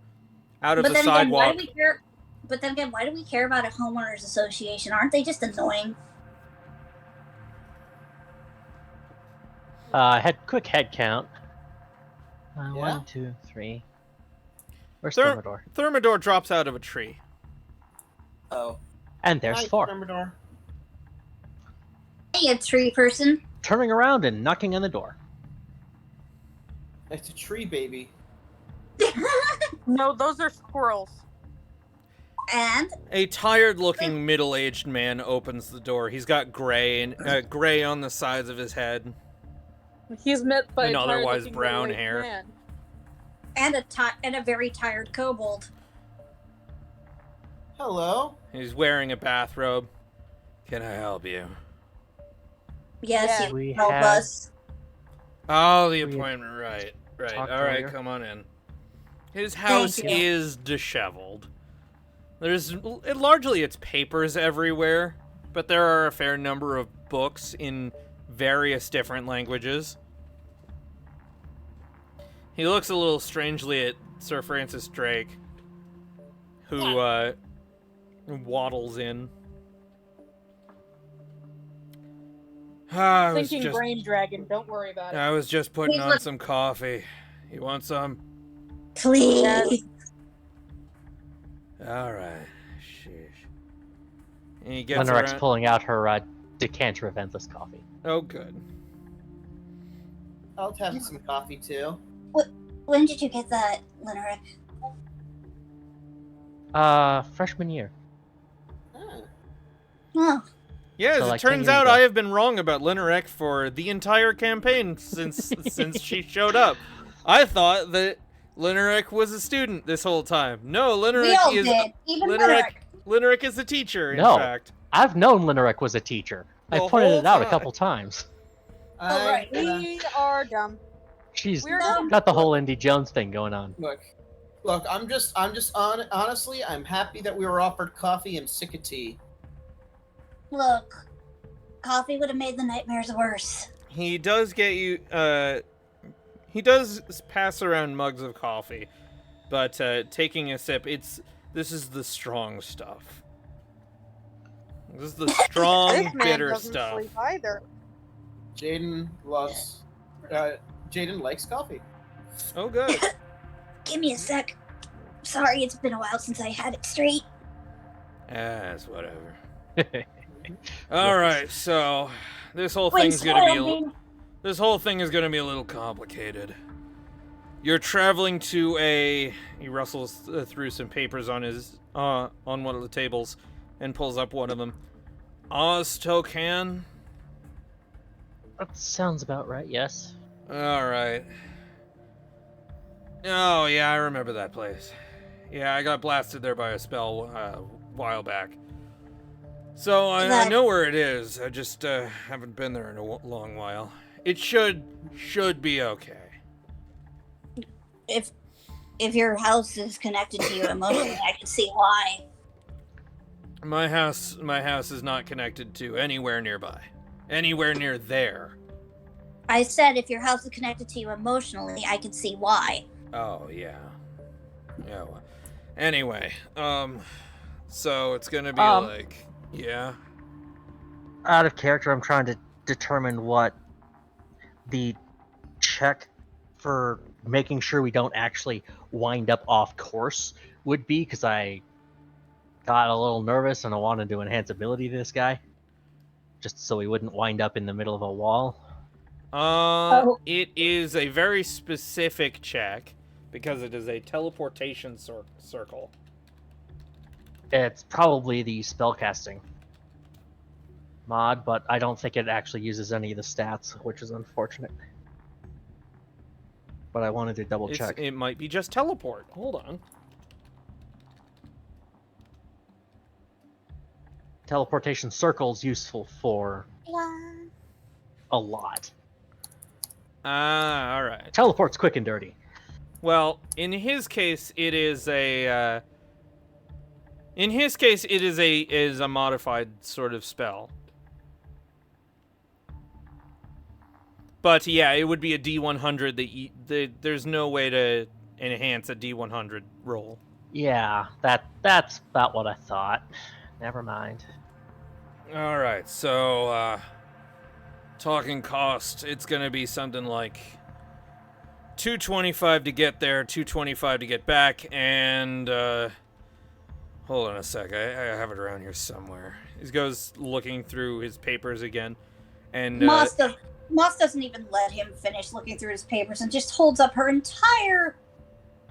out of the Again, why sidewalk. do we care? But then again, why do we care about a homeowners association? Aren't they just annoying? Quick head count. Yeah. 1, 2, 3. Where's Ther- Thermidor? Thermidor drops out of a tree. Oh. And there's Hi, 4. Thermidor. Hey, a tree person. Turning around and knocking on the door. It's a tree baby. No, those are squirrels. And A tired-looking middle-aged man opens the door. He's got gray on the sides of his head. He's met by And a otherwise tired-looking brown middle-aged hair. man. and a very tired kobold. Hello. He's wearing a bathrobe. Can I help you? Yes, Yeah. you We help had- us. Oh, the We appointment. Right. talked All right, earlier. come on in. His house you. is disheveled. There's largely it's papers everywhere, but there are a fair number of books in various different languages. He looks a little strangely at Sir Francis Drake, who waddles in. I was Thinking just brain dragon, don't worry about it. I was just putting He's on like- some coffee. You want some? Please. Yes. All right. Sheesh. And he gets Linerek's around. pulling out her decanter of endless coffee. Oh, good. I'll have some coffee too. When did you get that, Linerick? Freshman year. Ah. Oh, Yeah, as So, it like, 10 turns years out, ago. I have been wrong about Linerek for the entire campaign since she showed up. I thought that Linerek was a student this whole time. No, we Linerek all is did. Even Linerek. Linerick. Linerek is a teacher. In No. fact, I've known Linerek was a teacher. I The pointed whole it out a time. couple times. right. We are dumb. She's We're dumb. got the whole Indy Jones thing going on. Look. Honestly, I'm happy that we were offered coffee and sick of tea. Look, coffee would have made the nightmares worse. he does get you. He does pass around mugs of coffee, but taking a sip, this is the strong stuff. This is the strong, This man bitter doesn't stuff. sleep either. Jaiden loves. Jaiden likes coffee. Oh, good. Give me a sec. Sorry, it's been a while since I had it straight. It's whatever. All right, so this whole Wait, thing's gonna be spoiled me. this whole thing is gonna be a little complicated. You're traveling to a. He rustles through some papers on one of the tables, and pulls up one of them. Oztokan. That sounds about right, yes. All right. Oh yeah, I remember that place. Yeah, I got blasted there by a spell a while back. So I know where it is. I just haven't been there in a long while. It should be okay. If if your house is connected to you emotionally, I can see why. My house is not connected to anywhere nearby. Anywhere near there. I said if your house is connected to you emotionally, I can see why. Oh, yeah. Yeah, well. Anyway, so it's gonna be like, yeah. Out of character, I'm trying to determine what the check for making sure we don't actually wind up off course would be, because I got a little nervous and I wanted to enhance ability to this guy, just so he wouldn't wind up in the middle of a wall. It is a very specific check because it is a teleportation circle. It's probably the spellcasting mod, but I don't think it actually uses any of the stats, which is unfortunate. But I wanted to double check. It might be just teleport. Hold on. Teleportation circle's useful for a lot. All right. Teleport's quick and dirty. Well, in his case, it is a. In his case, it is a modified sort of spell. But yeah, it would be a D100 that there's no way to enhance a D100 roll. Yeah, that's about what I thought. Never mind. All right, so talking cost, it's gonna be something like $225 to get there, $225 to get back, and hold on a sec, I have it around here somewhere. He goes looking through his papers again, and Moss doesn't even let him finish looking through his papers and just holds up her entire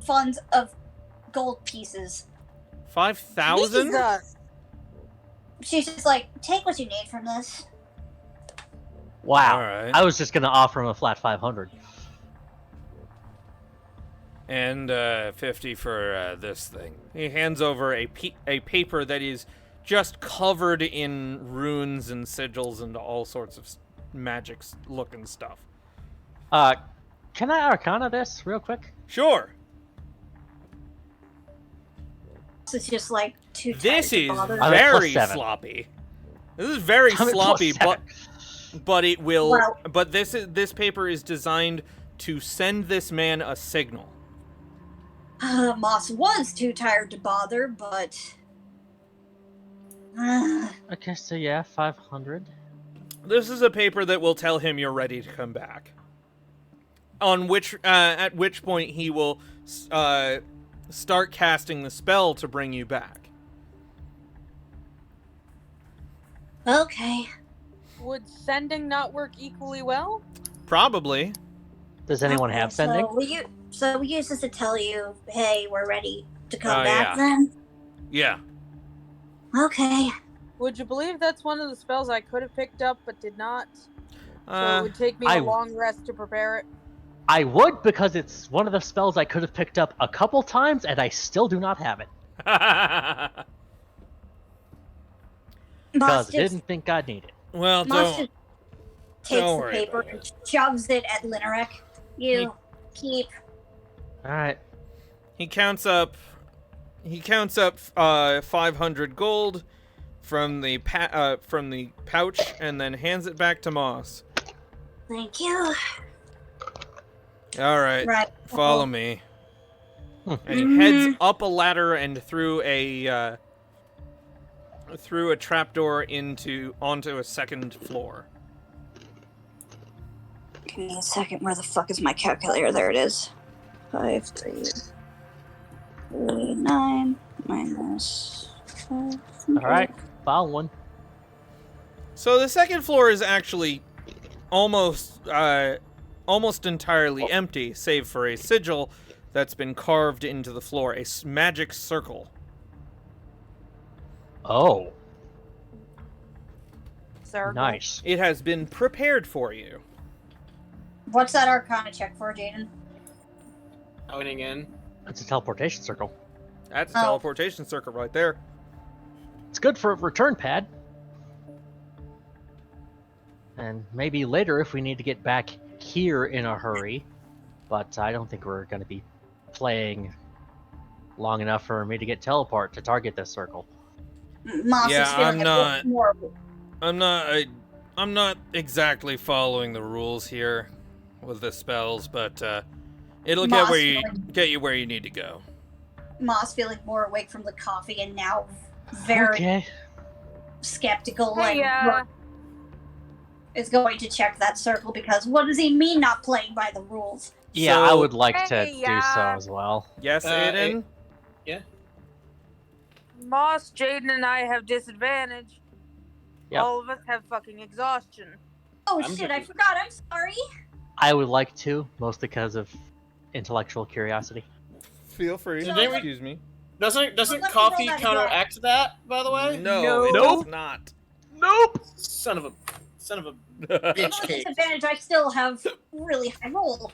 funds of gold pieces. 5,000? She's just like, take what you need from this. Wow. All right. I was just gonna offer him a flat 500. And 50 for this thing. He hands over a paper that is just covered in runes and sigils and all sorts of magic looking stuff. Can I Arcana this real quick? Sure. It's just like too tired This to is bother. very +7. sloppy. This is very I'm at sloppy, +7. but it will. Well- But this paper is designed to send this man a signal. Moss was too tired to bother, but Okay, so yeah, 500. This is a paper that will tell him you're ready to come back. At which point he will start casting the spell to bring you back. okay. Would sending not work equally well? Probably. Does anyone Okay, have sending? So we use this to tell you, hey, we're ready to come Oh, back yeah. then? Yeah. Okay. Would you believe that's one of the spells I could have picked up but did not? So it would take me I- a long rest to prepare it. I would, because it's one of the spells I could have picked up a couple times, and I still do not have it. Moss Because I didn't think I'd need it. Well, Moss don't. just takes don't the worry paper about and shoves it at Linarek. You keep. Alright. He counts up 500 gold from the pouch and then hands it back to Moss. Thank you. All right. Right. Follow me. And he Mm-hmm. heads up a ladder and through a trapdoor onto a second floor. Give me a second. Where the fuck is my calculator? There it is. 5, 3, 9 minus 5. Alright, following. So the second floor is actually almost entirely empty, save for a sigil that's been carved into the floor, a magic circle. Oh, Circle. nice. It has been prepared for you. What's that Arcana check for, Jaiden? Going in. It's a teleportation circle. That's a Oh. teleportation circle right there. It's good for a return pad. And maybe later if we need to get back here in a hurry. But I don't think we're going to be playing long enough for me to get teleport to target this circle. Moss Yeah, is feeling I'm a not- bit more. I'm not exactly following the rules here with the spells, but it'll Moss get you where you need to go. Moss feeling more awake from the coffee and now very Okay. skeptical Hey, and is going to check that circle because what does he mean not playing by the rules? Yeah, So- I would like to Hey, do so as well. Yes, Aiden? Moss, Jaiden, and I have disadvantage. Yep. All of us have fucking exhaustion. Oh I'm shit, good. I forgot, I'm sorry. I would like to, mostly because of intellectual curiosity. Feel free. So- Excuse me. Doesn't Let me coffee roll that counteract that, by the way? No, it Nope. does not. Nope. Son of a Even bitch with cake. disadvantage, I still have really high roll.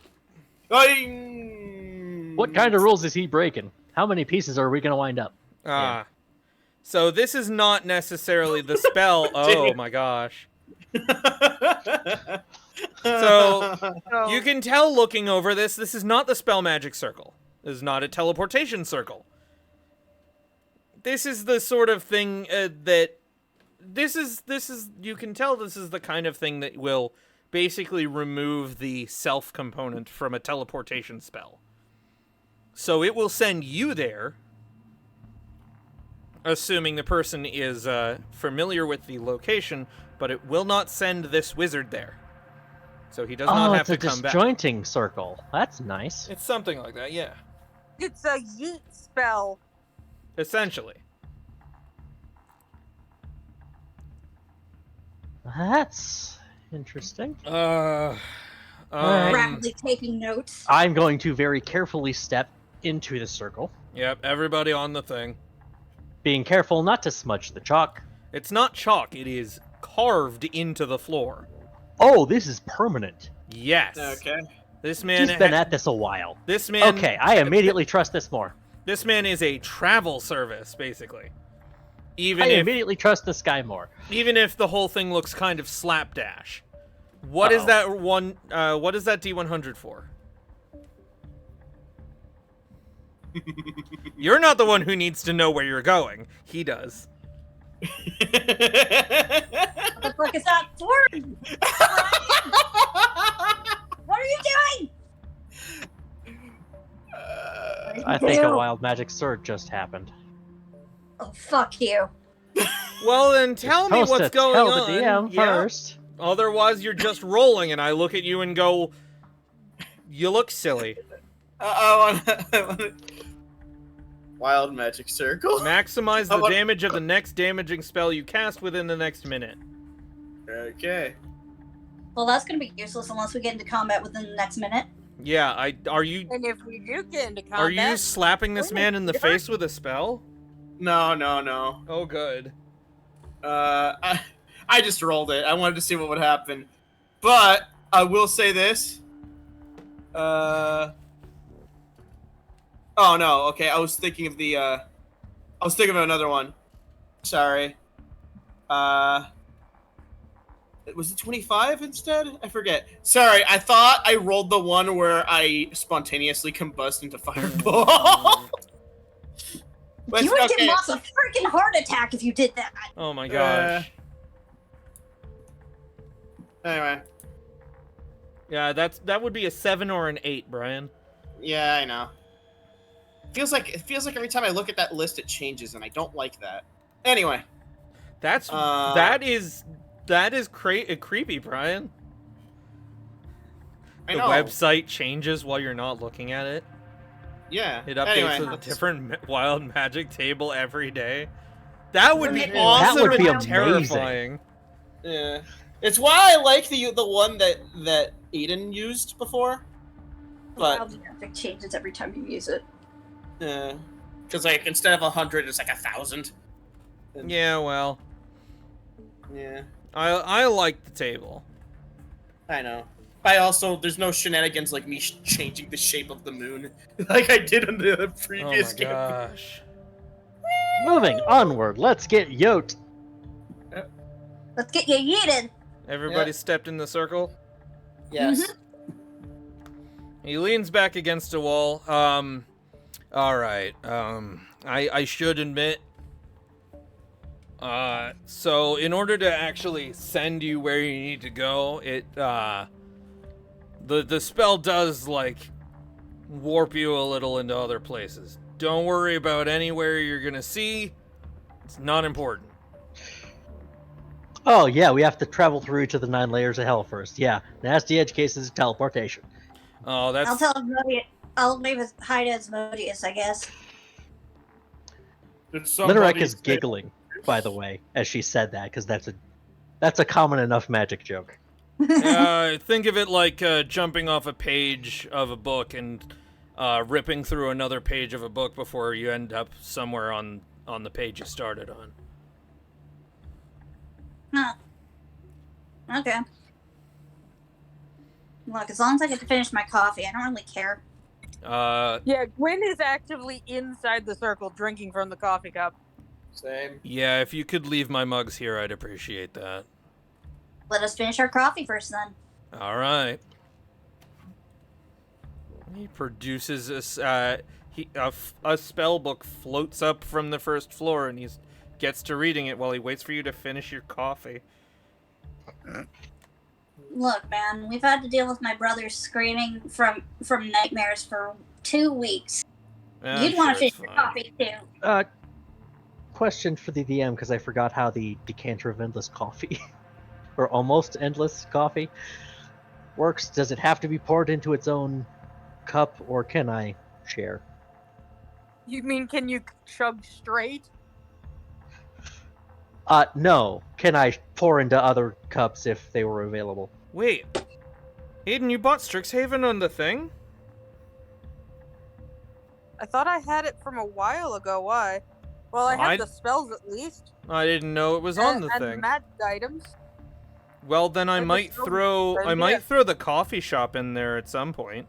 What kind of rules is he breaking? How many pieces are we gonna wind up? Ah. So this is not necessarily the spell. Oh my gosh. So, So, You can tell looking over this is not the spell magic circle. This is not a teleportation circle. This is the sort of thing that this is you can tell this is the kind of thing that will basically remove the self component from a teleportation spell. So it will send you there, assuming the person is familiar with the location, but it will not send this wizard there. So he does not have it's to a come back. disjointing circle. That's nice. It's something like that, yeah. it's a yeet spell. Essentially. That's interesting. Alright. Rapidly taking notes. I'm going to very carefully step into the circle, Yep, everybody on the thing. being careful not to smudge the chalk. It's not chalk, it is carved into the floor. Oh, this is permanent. Yes. Okay. This man He's been at this a while. this man Okay, I immediately trust this more. This man is a travel service, basically. I Even if immediately trust this guy more. the whole thing looks kind of slapdash. What is Uh-oh. that one what is that D100 for? You're not the one who needs to know where you're going. He does. What the fuck is that for? What are you doing? I think a wild magic sword just happened. Oh, fuck you. Well, then tell me Supposed what's to going tell on. the DM Yeah. first. Otherwise, you're just rolling, and I look at you and go, "You look silly." I want Wild magic circle. Maximize I the want- damage of the next damaging spell you cast within the next minute. Okay. Well, that's gonna be useless unless we get into combat within the next minute. Yeah, are you And if we do get into combat, are you slapping this man in the face with a spell? No. Oh, good. I just rolled it. I wanted to see what would happen, but I will say this. Oh no. Okay, I was thinking of the. I was thinking of another one. Sorry. Was it 25 instead? I forget. Sorry, I thought I rolled the one where I spontaneously combust into fireball. But You would okay. give Moss a freaking heart attack if you did that. Oh my gosh. Anyway, Yeah, that would be a 7 or an 8, Brian. yeah, I know. It feels like every time I look at that list, it changes, and I don't like that. Anyway, That's that is creepy, Brian. I The know. website changes while you're not looking at it. Yeah. It updates anyway, with a different wild magic table every day. That would be That awesome would be and amazing. terrifying. Yeah. It's why I like the one that Aiden used before. But Wild magic changes every time you use it. because like instead of 100, it's like 1,000. Yeah, well, Yeah. I like the table. I know. I also there's no shenanigans like me changing the shape of the moon like I did in the Oh previous my game. gosh. Moving onward, let's get Yote. Let's get you yeeted. Everybody Yeah. stepped in the circle. Yes. He leans back against a wall. All right. I should admit. So in order to actually send you where you need to go, the spell does like warp you a little into other places. Don't worry about anywhere you're gonna see. It's not important. Oh yeah, we have to travel through each of the 9 layers of hell first. Yeah, nasty edge cases teleportation. Oh, that's. I'll tell Asmodeus. I'll leave it hide Asmodeus, I guess. Linarek is giggling, by the way, as she said that, because that's a common enough magic joke. Think of it like jumping off a page of a book and ripping through another page of a book before you end up somewhere on the page you started on. Huh. Okay. Look, as long as I get to finish my coffee, I don't really care. Yeah, Gwen is actively inside the circle drinking from the coffee cup. Same. Yeah, if you could leave my mugs here, I'd appreciate that. Let us finish our coffee first, then. All right. He produces a spell book floats up from the first floor, and he gets to reading it while he waits for you to finish your coffee. Look, man, we've had to deal with my brother screaming from nightmares for 2 weeks. You'd want to finish your coffee, too. Question for the DM, because I forgot how the decanter of endless coffee, or almost endless coffee, works. Does it have to be poured into its own cup, or can I share? You mean, can you chug straight? No. Can I pour into other cups if they were available? Wait. Aiden, you bought Strixhaven on the thing? I thought I had it from a while ago. Why? Well, I have the spells at least. I didn't know it was on the and thing. magic items. Well, then I I might just don't throw understand. throw the coffee shop in there at some point,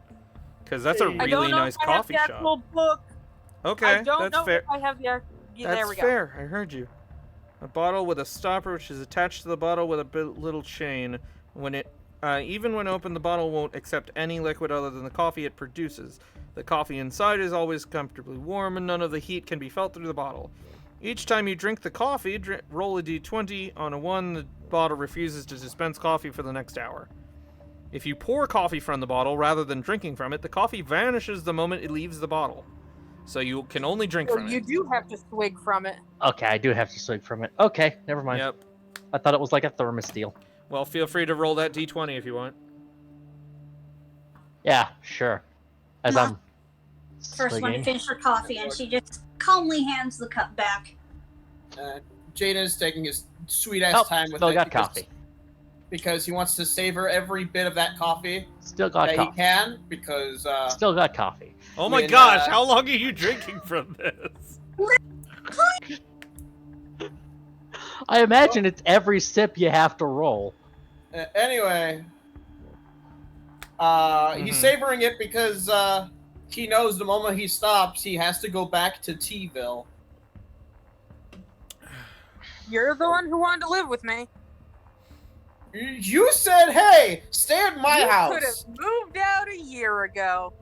because that's a I really don't know nice if I have coffee the shop. actual book. Okay, I don't that's know fair. if I have the. Yeah, there That's we go. fair. I heard you. A bottle with a stopper, which is attached to the bottle with a little chain. Even when open, the bottle won't accept any liquid other than the coffee it produces. The coffee inside is always comfortably warm, and none of the heat can be felt through the bottle. Each time you drink the coffee, roll a d20. On a 1, the bottle refuses to dispense coffee for the next hour. If you pour coffee from the bottle rather than drinking from it, the coffee vanishes the moment it leaves the bottle. So you can only drink So from you it. do have to swig from it. Okay, I do have to swig from it. Okay, never mind. Yep. I thought it was like a thermos deal. Well, feel free to roll that d20 if you want. Yeah, sure. As No. I'm First one to swigging. finish her coffee, and she just calmly hands the cup back. Jaiden is taking his sweet ass Oh, time with still it got because, coffee. because he wants to savor every bit of that coffee Still got that he coffee. can. Because Still got coffee. Oh my When, gosh, how long are you drinking from this? I imagine it's every sip you have to roll. Anyway, he's Mhm. savoring it because he knows the moment he stops, he has to go back to T-ville. You're the one who wanted to live with me. You said, "Hey, stay at my you could house." have moved out a year ago.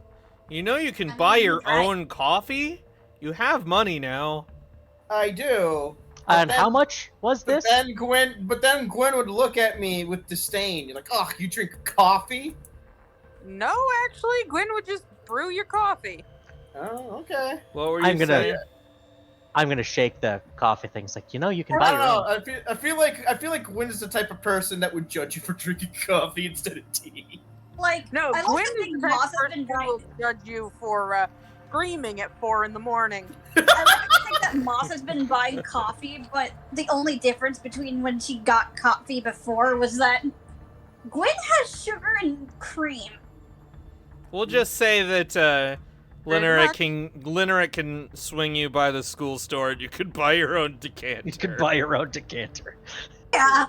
You know you can I buy mean, your right. own coffee? You have money now. I do. But And then- how much was But this? then Gwen would look at me with disdain. You're like, "Oh, you drink coffee?" No, actually, Gwen would just brew your coffee. Oh, okay. What were you I'm gonna- saying? I'm gonna shake the coffee things like, you know, you can I buy don't your know. own. I feel like Gwen is the type of person that would judge you for drinking coffee instead of tea. Like, No, I Gwen like to is think the type Moss of has person been who will buying. judge you for screaming at 4 in the morning. I like to think that Moss has been buying coffee, but the only difference between when she got coffee before was that Gwen has sugar and cream. We'll just say that Pretty Lineric can swing you by the school store and you could buy your own decanter. You can buy your own decanter. Yeah.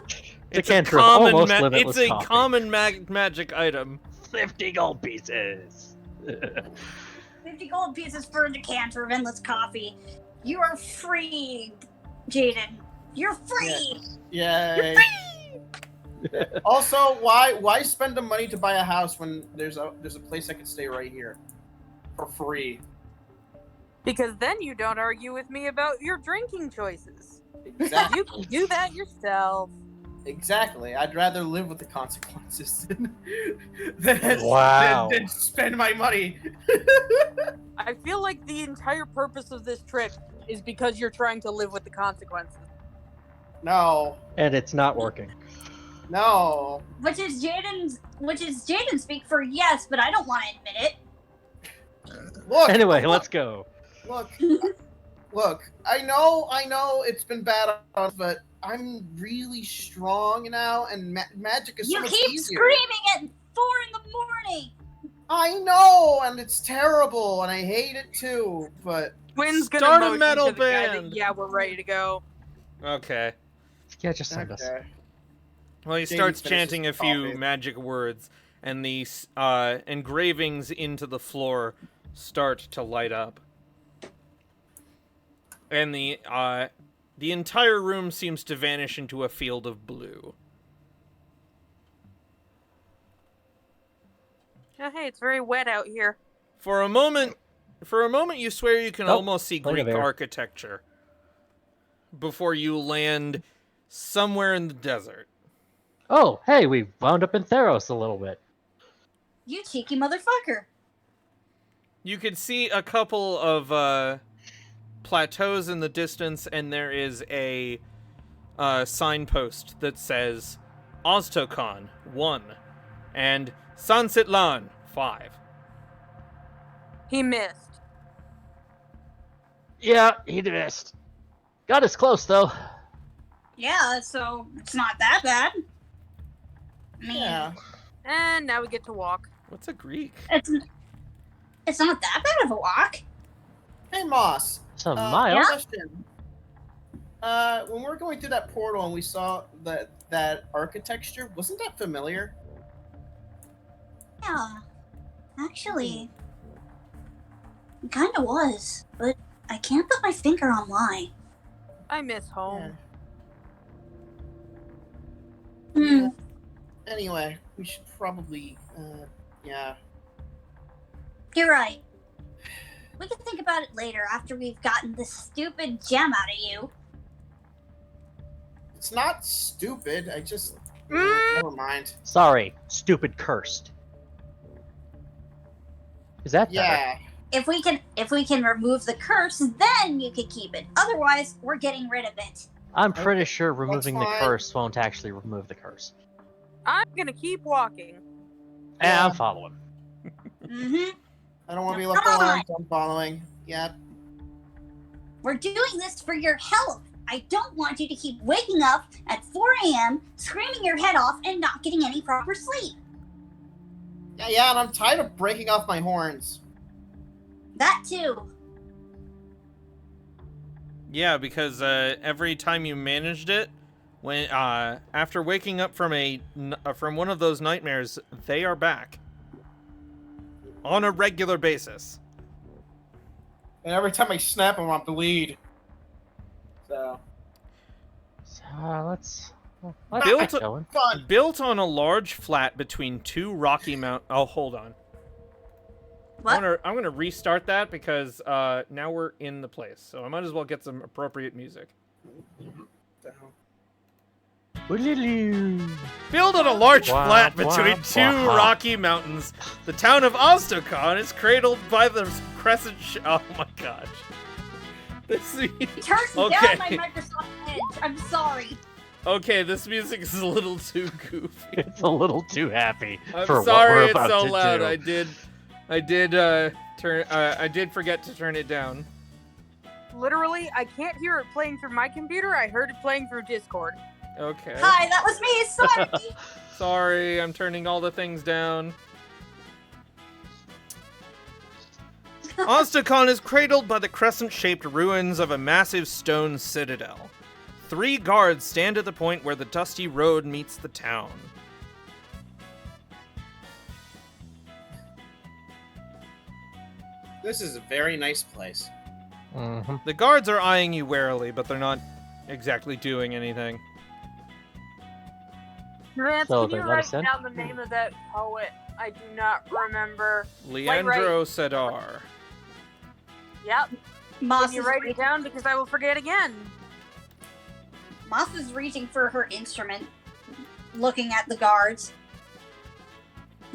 It's decanter a of common almost it's limitless a coffee. common magic item. 50 gold pieces. 50 gold pieces for a decanter of endless coffee. You are free, Jaiden. You're free. Yay. Also, why spend the money to buy a house when there's a place I could stay right here for free? Because then you don't argue with me about your drinking choices. Exactly. You can do that yourself. Exactly. I'd rather live with the consequences than, Wow. than spend my money. I feel like the entire purpose of this trip is because you're trying to live with the consequences. No. And it's not working. No. Which is Jaiden speak for yes, but I don't want to admit it. Look. Anyway, look, let's go. Look. I know it's been bad on us, but I'm really strong now, and magic is so You much keep easier. screaming at 4 in the morning. I know, and it's terrible, and I hate it too, but... Quinn's gonna Start a motion metal to the guy that, band. yeah, we're ready to go. Okay. Yeah, just send us. Okay. Well, he Jaiden starts finishes chanting a few coffee. magic words, and the engravings into the floor start to light up. And the entire room seems to vanish into a field of blue. Oh, hey, it's very wet out here. For a moment, you swear you can Oh, almost see look at Greek there. architecture before you land somewhere in the desert. Oh, hey, we wound up in Theros a little bit. You cheeky motherfucker. You could see a couple of plateaus in the distance, and there is a signpost that says Oztokon 1 and Sansitlan 5. He missed. Yeah, he missed. Got us close, though. Yeah, so it's not that bad. I mean, Yeah. And now we get to walk. What's a Greek? it's not that bad of a walk. Hey, Moss. Some miles. Question. When we were going through that portal and we saw that architecture, wasn't that familiar? Yeah, actually, it kind of was, but I can't put my finger on why. I miss home. Hmm. Anyway, we should probably, yeah. You're right. We can think about it later after we've gotten this stupid gem out of you. It's not stupid. I just never mind. Sorry, stupid cursed. Is that better? Yeah. If we can remove the curse, then you can keep it. Otherwise, we're getting rid of it. I'm pretty sure removing the fine. curse won't actually remove the curse. I'm gonna keep walking. And Yeah. I'm following. Mm-hmm. I don't want to be left Come on. alone, so I'm following. Yep. We're doing this for your health. I don't want you to keep waking up at 4 a.m., screaming your head off, and not getting any proper sleep. Yeah, and I'm tired of breaking off my horns. That too. Yeah, because every time you managed it, when after waking up from one of those nightmares, they are back on a regular basis. And every time I snap them, I bleed. So, So let's Built- get going. fun. Built on a large flat between two rocky mountains. Oh, hold on. What? I'm gonna restart that because now we're in the place, so I might as well get some appropriate music. Built on a large Wah, flat wah, between two wah. rocky mountains, the town of Oztokon is cradled by the crescent. Oh my gosh! This Turn Okay. down my Microsoft Edge. I'm sorry. okay. This music is a little too goofy. It's a little too happy I'm for what sorry we're it's about so to loud. do. I did forget to turn it down. Literally, I can't hear it playing through my computer. I heard it playing through Discord. Okay. Hi, that was me. Sorry. Sorry, I'm turning all the things down. Oztokon is cradled by the crescent-shaped ruins of a massive stone citadel. 3 guards stand at the point where the dusty road meets the town. This is a very nice place. Mhm. The guards are eyeing you warily, but they're not exactly doing anything. Vance, So can they you let write us in? down the name of that poet? I do not remember. Leandro Sedar. Yep. Moss Can you is, write it down because I will forget again. Moss is reaching for her instrument, looking at the guards.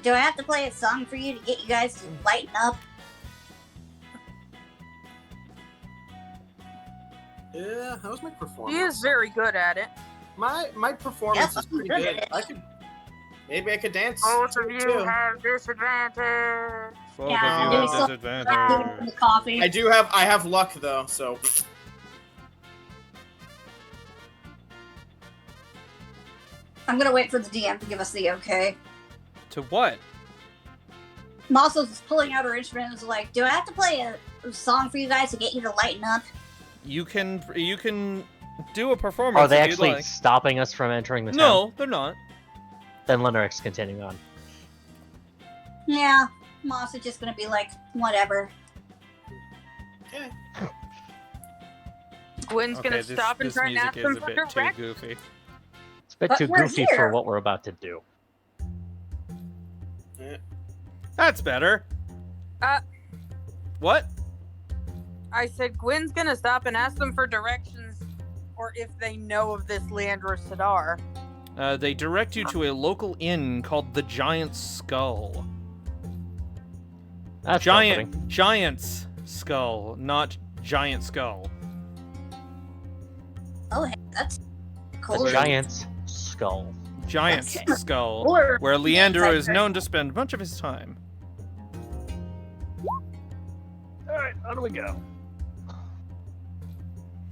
Do I have to play a song for you to get you guys to lighten up? Yeah, how was my performance? He is very good at it. My performance Yes, is pretty I'm good good. at it. Maybe I could dance. Both to of it, you too. have disadvantage. Both Yeah, of do you we have still- disadvantage. The coffee. I have luck though, so I'm gonna wait for the DM to give us the okay. To what? Moss is pulling out her instrument and is like, do I have to play a song for you guys to get you to lighten up? You can do a performance. Are they if you'd actually like. stopping us from entering the town? No, they're not. Then Lennox continuing on. Yeah, Moss is just gonna be like, whatever. okay. Gwen's Okay, gonna stop and this try and music ask is them a for bit too direct. goofy. It's a bit But too we're goofy here. for what we're about to do. That's better. Uh. What? I said Gwen's gonna stop and ask them for directions, or if they know of this Leandro Sidar. They direct you to a local inn called the Giant Skull. That's comforting. Giant's Skull, not Giant Skull. Oh, hey, that's A cool. giant's skull. Giant's Okay. Skull, Or- where Leandro Yes, is known to spend much of his time. Alright, how do we go?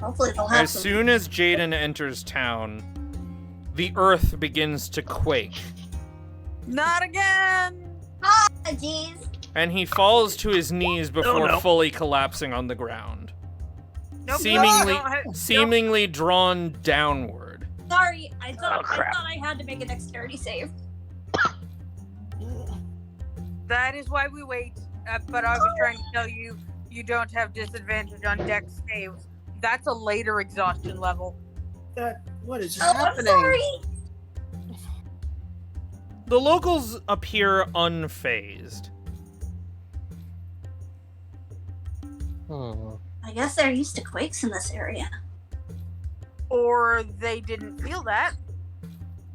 Hopefully they'll have As some. soon as Jaiden enters town, the earth begins to quake, Not again! Ah, jeez. and he falls to his knees before no. fully collapsing on the ground, Nope, seemingly don't seemingly drawn downward. Sorry, I Oh, thought crap. I had to make a dexterity save. That is why we wait. But I was trying to tell you, you don't have disadvantage on dex saves. That's a later exhaustion level. What is Oh, happening? I'm sorry. The locals appear unfazed. I guess they're used to quakes in this area. Or they didn't feel that.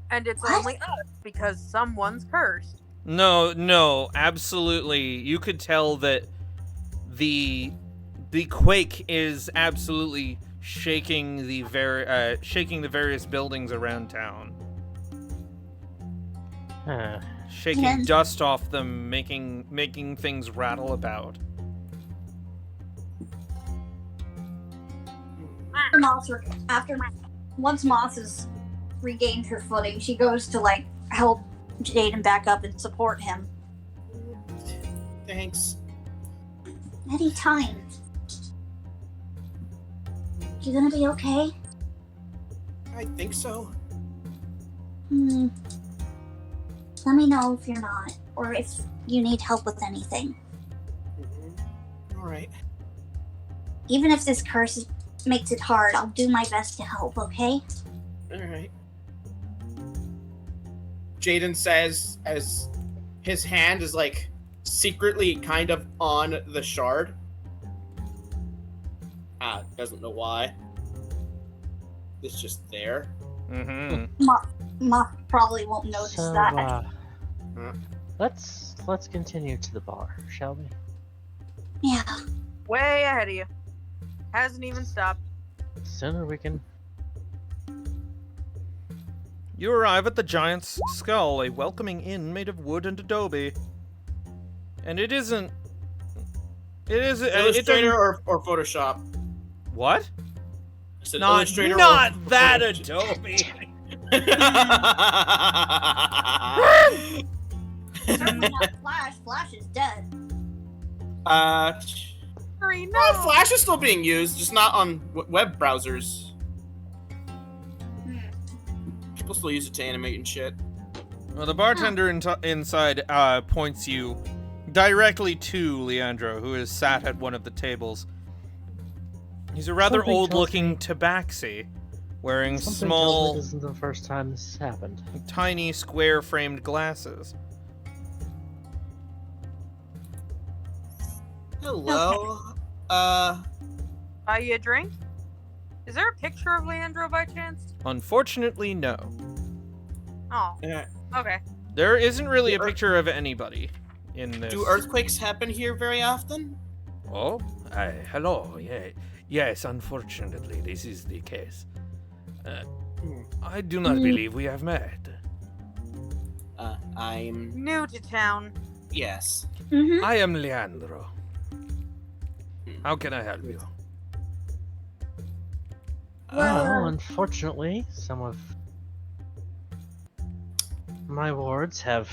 And it's What? only us because someone's cursed. No, absolutely. You could tell that the quake is absolutely shaking the various buildings around town, Huh. shaking Yeah. dust off them, making things rattle about. Once Moss has regained her footing, she goes to like help Jaiden back up and support him. Thanks. Anytime. You gonna be okay? I think so. Let me know if you're not, or if you need help with anything. All right. Even if this curse makes it hard, I'll do my best to help, okay? All right. Jaiden says as his hand is like secretly kind of on the shard. Doesn't know why. It's just there. Mm-hmm. Moss probably won't notice So, that. let's continue to the bar, shall we? Yeah. Way ahead of you. Hasn't even stopped. Sooner we can. You arrive at the Giant's Skull, a welcoming inn made of wood and adobe. And it isn't. It is. It Illustrator doesn't. or Photoshop? What? I said Not Illustrator not or that Photoshop. adobe. Certainly not Flash. Flash is dead. Hurry, Well, no! Flash is still being used, just not on web browsers. People still use it to animate and shit. Well, the bartender inside points you directly to Leandro, who is sat at one of the tables. He's a rather Something old-looking tabaxi, wearing Something small, tells me this isn't the first time this has happened. tiny, square-framed glasses. Hello. Buy you a drink? Is there a picture of Leandro by chance? Unfortunately, no. Oh, Yeah. okay. There isn't really a The earth- picture of anybody in this. Do earthquakes happen here very often? Oh, hello. Yeah, yes. Unfortunately, this is the case. I do not believe we have met. I'm... New to town. Yes. Mm-hmm. I am Leandro. How can I help you? Well, unfortunately, some of my wards have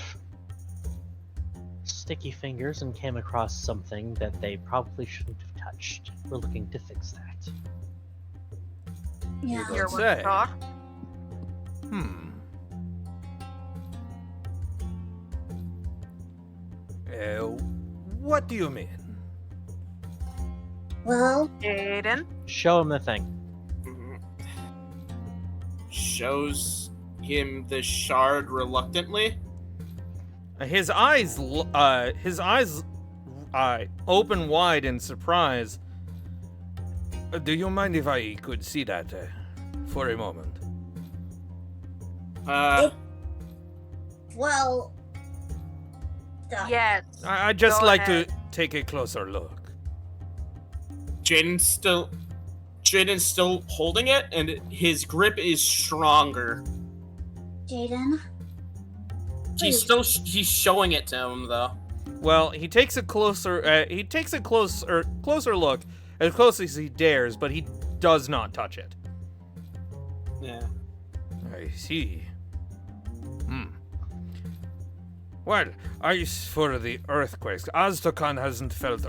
sticky fingers and came across something that they probably shouldn't have touched. We're looking to fix that. Yeah. You're Say. worth to talk. What do you mean? Well, Jaiden. Show him the thing. Shows him the shard reluctantly. His eyes open wide in surprise. Do you mind if I could see that for a moment? well. Stop. Yes. I'd just Go like ahead. to take a closer look. Jaiden's still holding it, and his grip is stronger. Jaiden. He's showing it to him though. Well, he takes a closer look, as close as he dares, but he does not touch it. Yeah. I see. Well, as for the earthquakes, Aztokan hasn't felt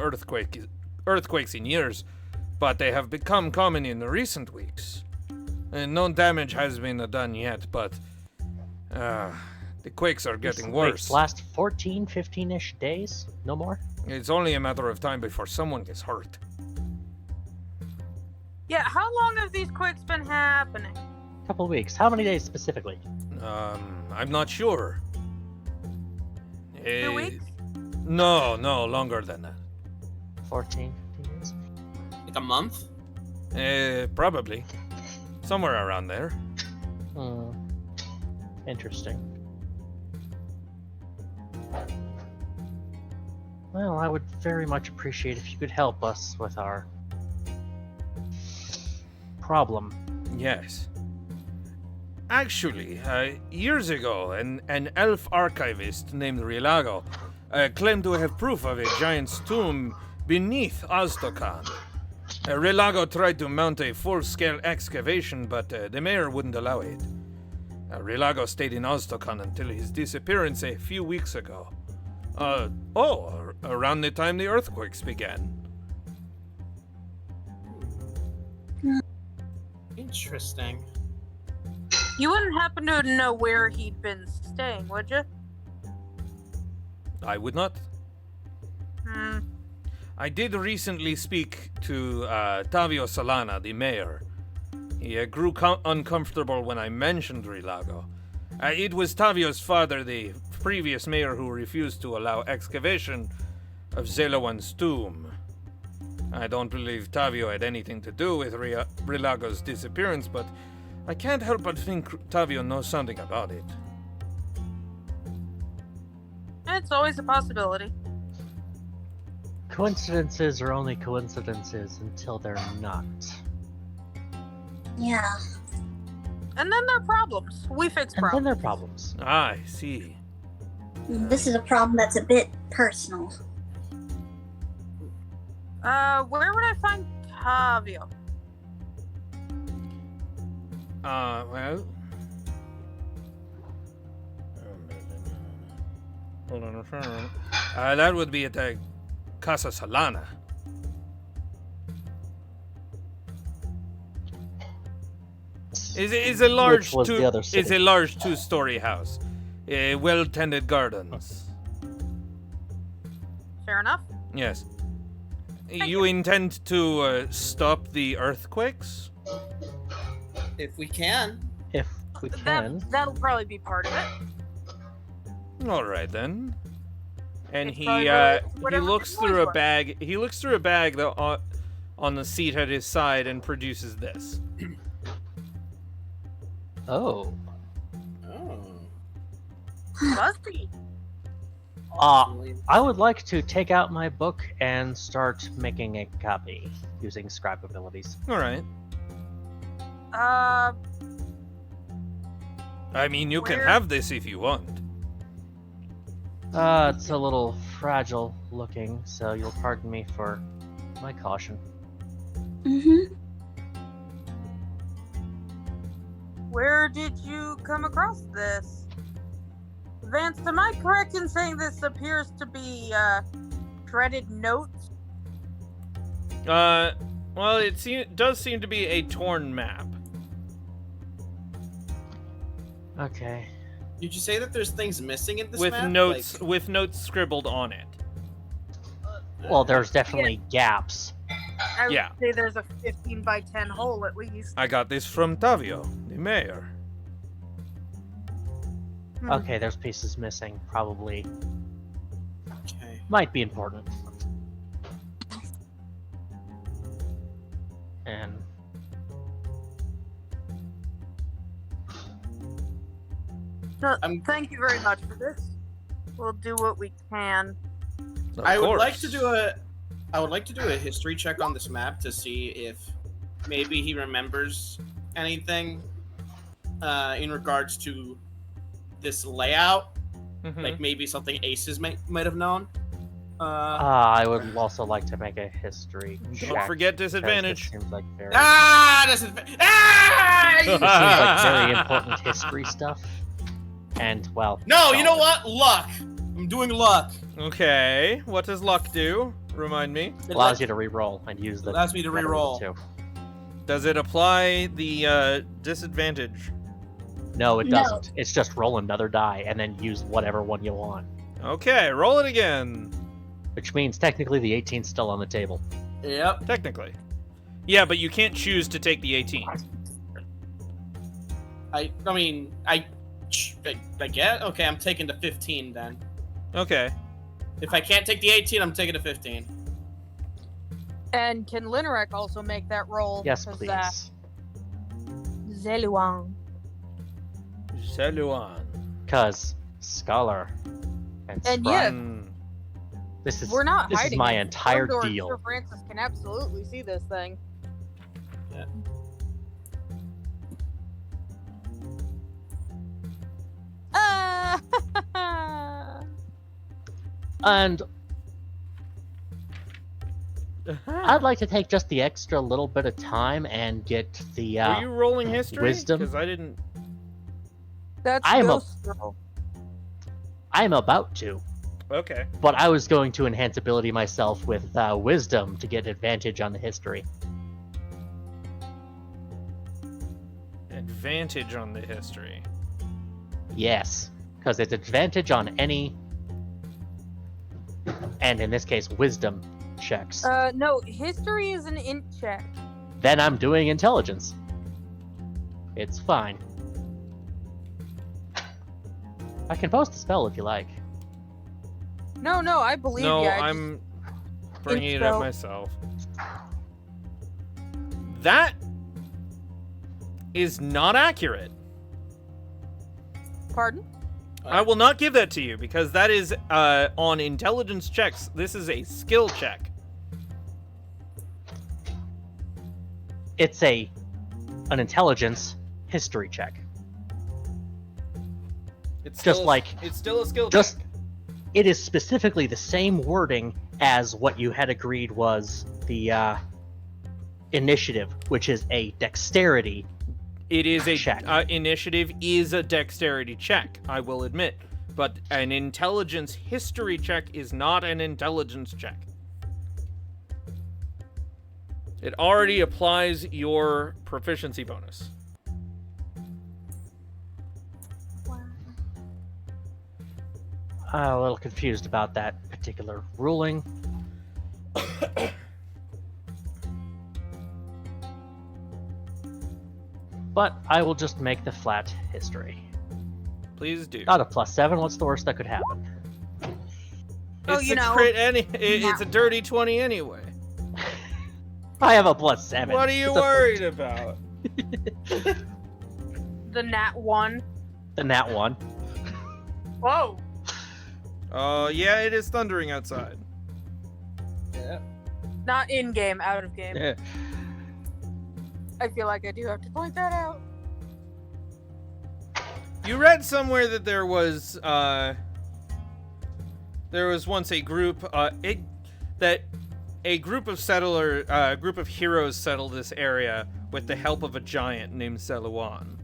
earthquakes in years, but they have become common in the recent weeks. And no damage has been done yet, but the quakes are getting worse. Last 14, 15-ish days? No more? It's only a matter of time before someone gets hurt. Yeah, how long have these quakes been happening? Couple weeks. How many days specifically? I'm not sure. 2 weeks? No, longer than that. 14, 15 days? Like a month? Probably. Somewhere around there. Interesting. Well, I would very much appreciate if you could help us with our problem. Yes. Actually, years ago, an elf archivist named Rilago claimed to have proof of a giant's tomb beneath Aztokan. Rilago tried to mount a full-scale excavation, but the mayor wouldn't allow it. Rilago stayed in Aztokan until his disappearance a few weeks ago. Around the time the earthquakes began. Interesting. You wouldn't happen to know where he'd been staying, would you? I would not. I did recently speak to Tavio Solana, the mayor. He grew uncomfortable when I mentioned Rilago. It was Tavio's father, the previous mayor, who refused to allow excavation of Zelawan's tomb. I don't believe Tavio had anything to do with Rilago's disappearance, but I can't help but think Tavio knows something about it. It's always a possibility. Coincidences are only coincidences until they're not. Yeah. And then there are problems. We fix And then problems. there are problems. I see. This is a problem that's a bit personal. Where would I find Tavio? Well... Hold on a second. That would be at the Casa Solana. It's a large Which was the other city. It's a large two-story house. Well-tended gardens. Fair enough. Yes. You intend to stop the earthquakes? If we can. If we can. That'll probably be part of it. All right then. And It's he probably he whatever looks his through boys a were. bag. He looks through a bag that on the seat at his side and produces this. Oh. Oh. Must be. I would like to take out my book and start making a copy using scribe abilities. All right. Uh, I mean, you can Where- have this if you want. It's a little fragile looking, so you'll pardon me for my caution. Mm-hmm. where did you come across this? Vance, am I correct in saying this appears to be shredded notes? Well, it does seem to be a torn map. Okay. Did you say that there's things missing in this With map? notes Like, with notes scribbled on it. Well, there's definitely gaps. I would Yeah. say there's a 15 by 10 hole at least. I got this from Tavio, the mayor. Okay, there's pieces missing. Probably okay. might be important. And So, I'm- thank you very much for this. We'll do what we can. Of I would like course. to do a history check on this map to see if maybe he remembers anything in regards to this layout. Mhm. Like maybe something Aces might have known. I would also like to make a history check. Don't forget 'cause disadvantage. This seems like very, This is this seems like very important history stuff. And well, No, you know what? Luck. I'm doing luck. Okay, what does luck do? Remind me. It allows lets- you to re-roll and use the. allows me to better re-roll. too. Does it apply the disadvantage? No, it No. doesn't. It's just roll another die and then use whatever one you want. Okay, roll it again. Which means technically the 18's still on the table. Yep. Technically. Yeah, but you can't choose to take the 18. I mean, I get. Okay, I'm taking the 15 then. Okay. If I can't take the 18, I'm taking the 15. And can Linerek also make that roll? Yes, 'Cause, please. Zeluang. Saluan. Because scholar and And scribe. yeah, This is we're not this is hiding my it. entire Sir deal. Francis can absolutely see this thing. And I'd like to take just the extra little bit of time and get the Were you rolling history? wisdom. Because I didn't. That's I am a- ghost roll. I'm about to, Okay. but I was going to enhance ability myself with wisdom to get advantage on the history. Advantage on the history. Yes, because it's advantage on any, and in this case, wisdom checks. No, history is an int check. Then I'm doing intelligence. It's fine. I can post a spell if you like. No, I believe No, you. I'm bringing it up so. myself. That is not accurate. Pardon? I will not give that to you because that is on intelligence checks. This is a skill check. It's an intelligence history check. It's Just still, like- it's still a skill just- check. It is specifically the same wording as what you had agreed was the initiative, which is a dexterity. It is a check. Initiative is a dexterity check. I will admit, but an intelligence history check is not an intelligence check. It already applies your proficiency bonus. A little confused about that particular ruling. But I will just make the flat history. Please do. Not a +7, what's the worst that could happen? Oh, It's you a know, crit it's a dirty 20 anyway. I have a +7. What are you It's a worried about? The nat 1. The nat 1. Whoa. Oh, yeah, it is thundering outside. Yeah. Not in game, out of game. Yeah. I feel like I do have to point that out. You read somewhere that there was once a group, that a group of heroes settled this area with the help of a giant named Zeluan.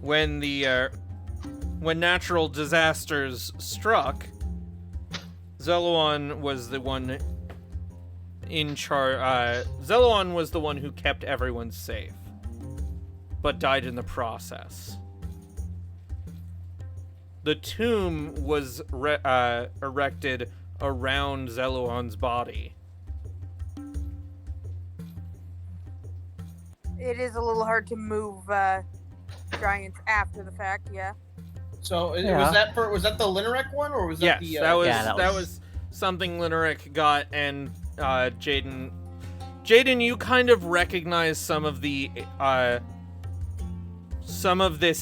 When natural disasters struck, Zeluan was the one in charge. Zeluan was the one who kept everyone safe, but died in the process. The tomb was erected around Zeluan's body. It is a little hard to move giants after the fact, yeah. So Yeah. was that the Linarek one, or was Yes, that the? that was something Linarek got, and Jaiden. Jaiden, you kind of recognize some of this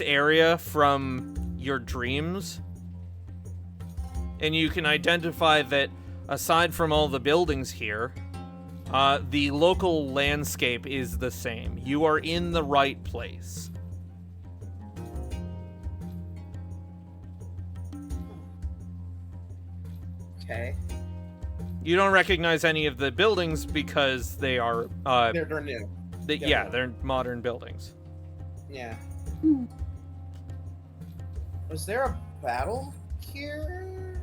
area from your dreams, and you can identify that aside from all the buildings here, the local landscape is the same. You are in the right place. Okay. You don't recognize any of the buildings because they are They're new. they're modern buildings. Yeah. Hmm. Was there a battle here?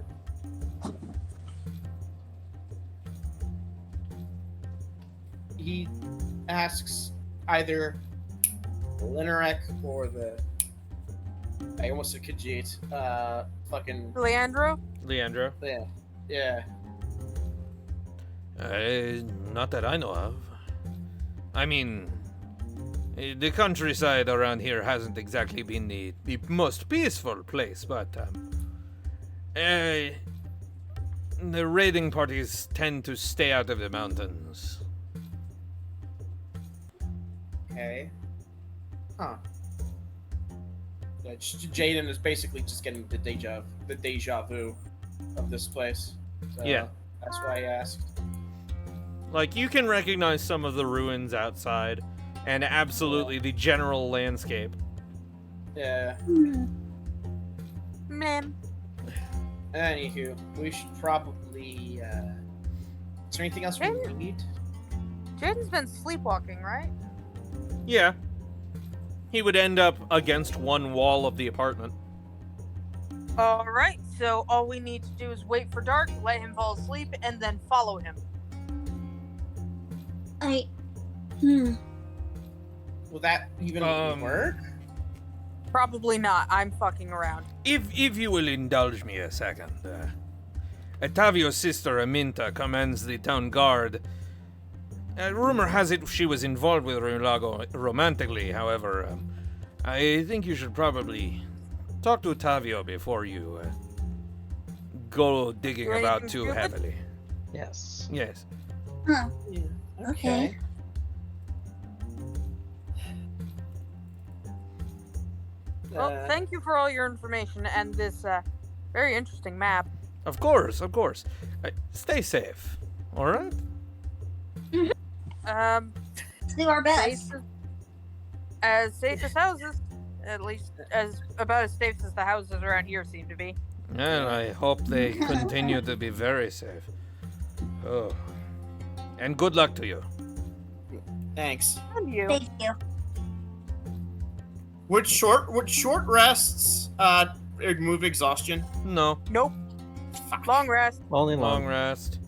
He asks either the Linarek or the. I almost said Khajiit. Fucking. Leandro? Leandro? Yeah. Yeah. Not that I know of. I mean, the countryside around here hasn't exactly been the most peaceful place, but the raiding parties tend to stay out of the mountains. Okay. Huh. Yeah, Jaiden is basically just getting the deja vu of this place. So Yeah. That's why I asked. Like, you can recognize some of the ruins outside, and absolutely the general landscape. Yeah. Man. Anywho, we should probably. Is there anything else we need? Jaiden's been sleepwalking, right? Yeah. He would end up against one wall of the apartment. Alright, so all we need to do is wait for dark, let him fall asleep, and then follow him. Will that even work? Probably not. I'm fucking around. If you will indulge me a second, Tavio's sister Aminta commands the town guard. Rumor has it she was involved with Rulago romantically, however, I think you should probably talk to Tavio before you go digging Do about anything too stupid? heavily. Yes. Yes. Huh. Yeah. Okay. Well, thank you for all your information and this very interesting map. Of course. Stay safe. All right? Let's do our best. As safe as houses. At least about as safe as the houses around here seem to be. And I hope they continue to be very safe. Oh. And good luck to you. Thanks. And you. Thank you. Would short rests remove exhaustion? No. Nope. Fuck. Long rest. Only Long long. rest.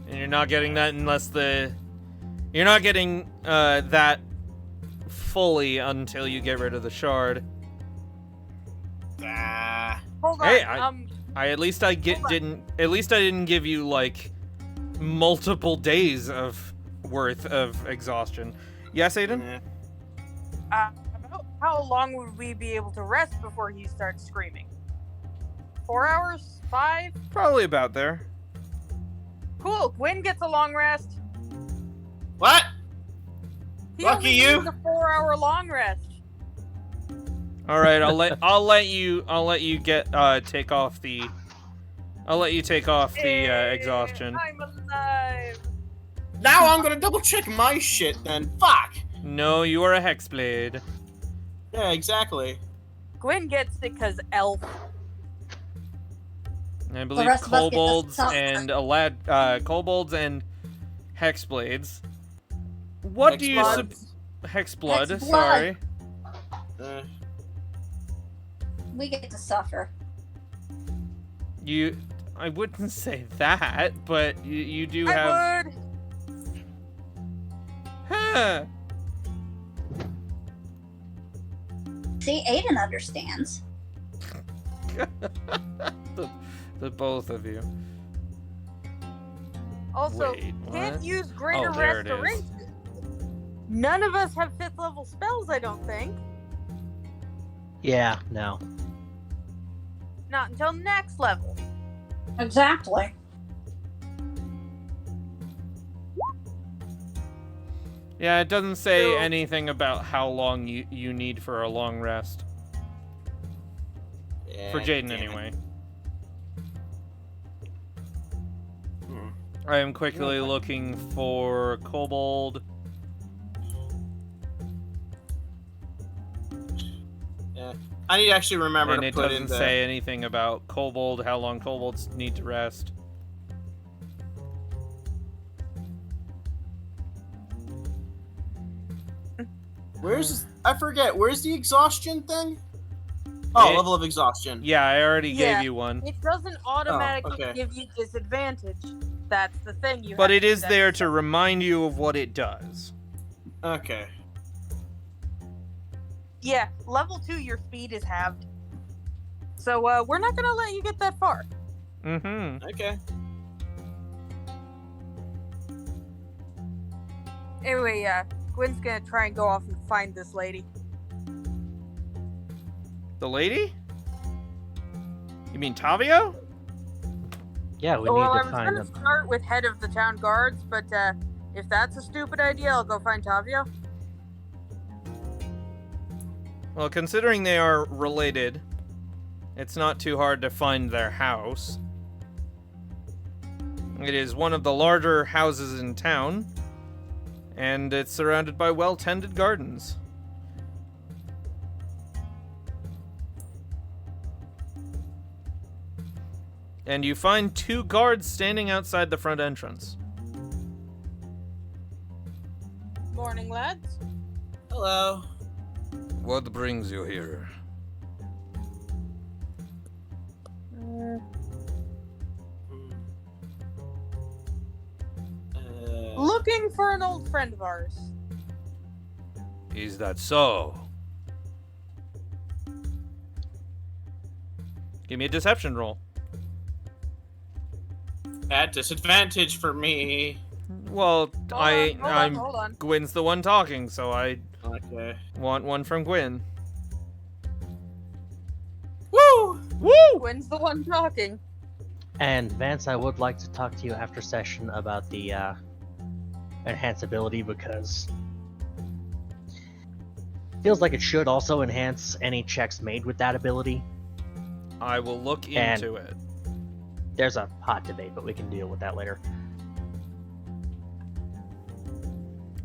And you're not getting that unless you're not getting that fully until you get rid of the shard. Hold on. Hey, I didn't give you like multiple days of worth of exhaustion. Yes, Aiden? Yeah. About how long would we be able to rest before he starts screaming? 4 hours? 5? Probably about there. Cool. Gwyn gets a long rest. What? He Lucky only you. needs a 4-hour long rest. All right, I'll let you get take off the exhaustion. I'm alive. Now I'm gonna double check my shit then. Fuck. No, you are a hexblade. Yeah, exactly. Gwyn gets it because elf. I believe rest of us get to kobolds suffer. and kobolds and hexblades. What do you hexblood? Hexblood. Sorry. Uh, We get to suffer. I wouldn't say that, but you do have. I would. Huh. See, Aiden understands. the both of you. Also, Wait, can't what? use greater Oh, there it is. restoration. None of us have 5th level spells, I don't think. Yeah, no. Not until next level. Exactly. Yeah, it doesn't say So- anything about how long you need for a long rest. yeah, For Jaiden, damn it. anyway. Hmm. I am quickly looking for kobold. I need to actually remember And to it put doesn't in the. say anything about kobold, how long kobolds need to rest. Where's I forget? Where's the exhaustion thing? Oh, It- level of exhaustion. Yeah, I already Yeah. gave you one. It doesn't automatically okay. give you disadvantage. That's the thing. You But have it to is do that there yourself. to remind you of what it does. Okay. Yeah, level 2, your speed is halved. So we're not gonna let you get that far. Mm-hmm. Okay. Anyway, Gwyn's gonna try and go off and find this lady. The lady? You mean Tavio? Yeah, we Well, I need to was find gonna them. start with head of the town guards, but if that's a stupid idea, I'll go find Tavio. Well, considering they are related, it's not too hard to find their house. It is one of the larger houses in town, and it's surrounded by well-tended gardens. And you find 2 guards standing outside the front entrance. Morning, lads. Hello. What brings you here? Hmm. Looking for an old friend of ours. Is that so? Give me a deception roll. At disadvantage for me. Well, I'm Hold on. Gwyn's the one talking, so I Okay. want one from Gwyn. Woo! Woo! Gwyn's the one talking. And Vance, I would like to talk to you after session about the enhance ability because feels like it should also enhance any checks made with that ability. I will look And- into it. There's a hot debate, but we can deal with that later.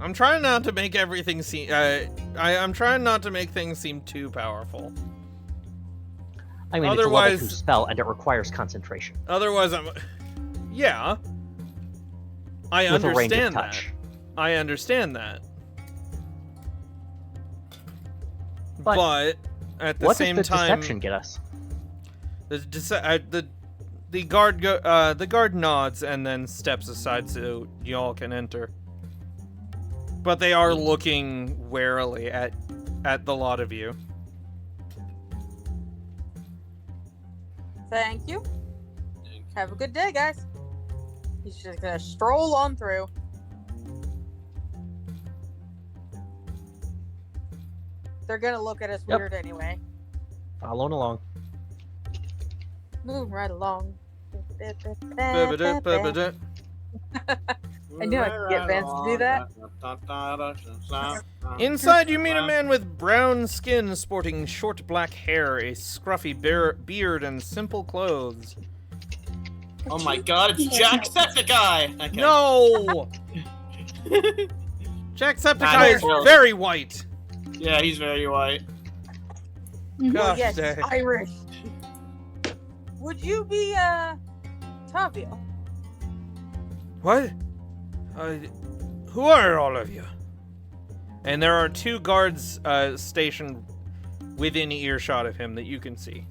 I'm trying not to make everything seem. I'm trying not to make things seem too powerful. I mean, Otherwise- it's a level 2 spell and it requires concentration. Otherwise, yeah. I With a range of understand that. touch. I understand that. But But at the what same does the time, deception get us? the guard nods and then steps aside so y'all can enter. But they are looking warily at the lot of you. Thank you. Have a good day, guys. He's just gonna stroll on through. They're gonna look at us Yep. weird anyway. Following along. Moving right along. I knew I could get Vance to do that. Inside, you meet a man with brown skin, sporting short black hair, a scruffy beard, and simple clothes. Oh my god, it's Jacksepticeye! Okay. No! Jacksepticeye is very white. Yeah, he's very white. Gosh Yes, dang. Irish. Would you be, Tavio? What? Who are all of you? And there are 2 guards stationed within earshot of him that you can see.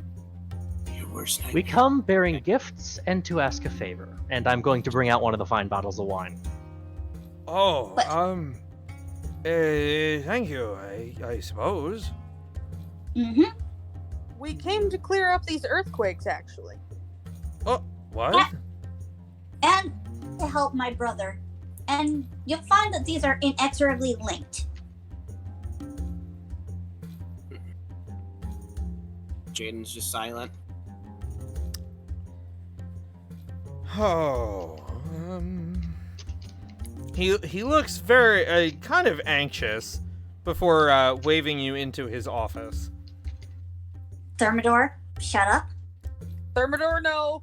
Your worst We come bearing gifts and to ask a favor, and I'm going to bring out one of the fine bottles of wine. Oh, What? thank you, I suppose. Mm-hmm. We came to clear up these earthquakes, actually. Oh, what? And to help my brother. And you'll find that these are inexorably linked. Jaiden's just silent. Oh, he looks very, kind of anxious before, waving you into his office. Thermidor, shut up. Thermidor, no.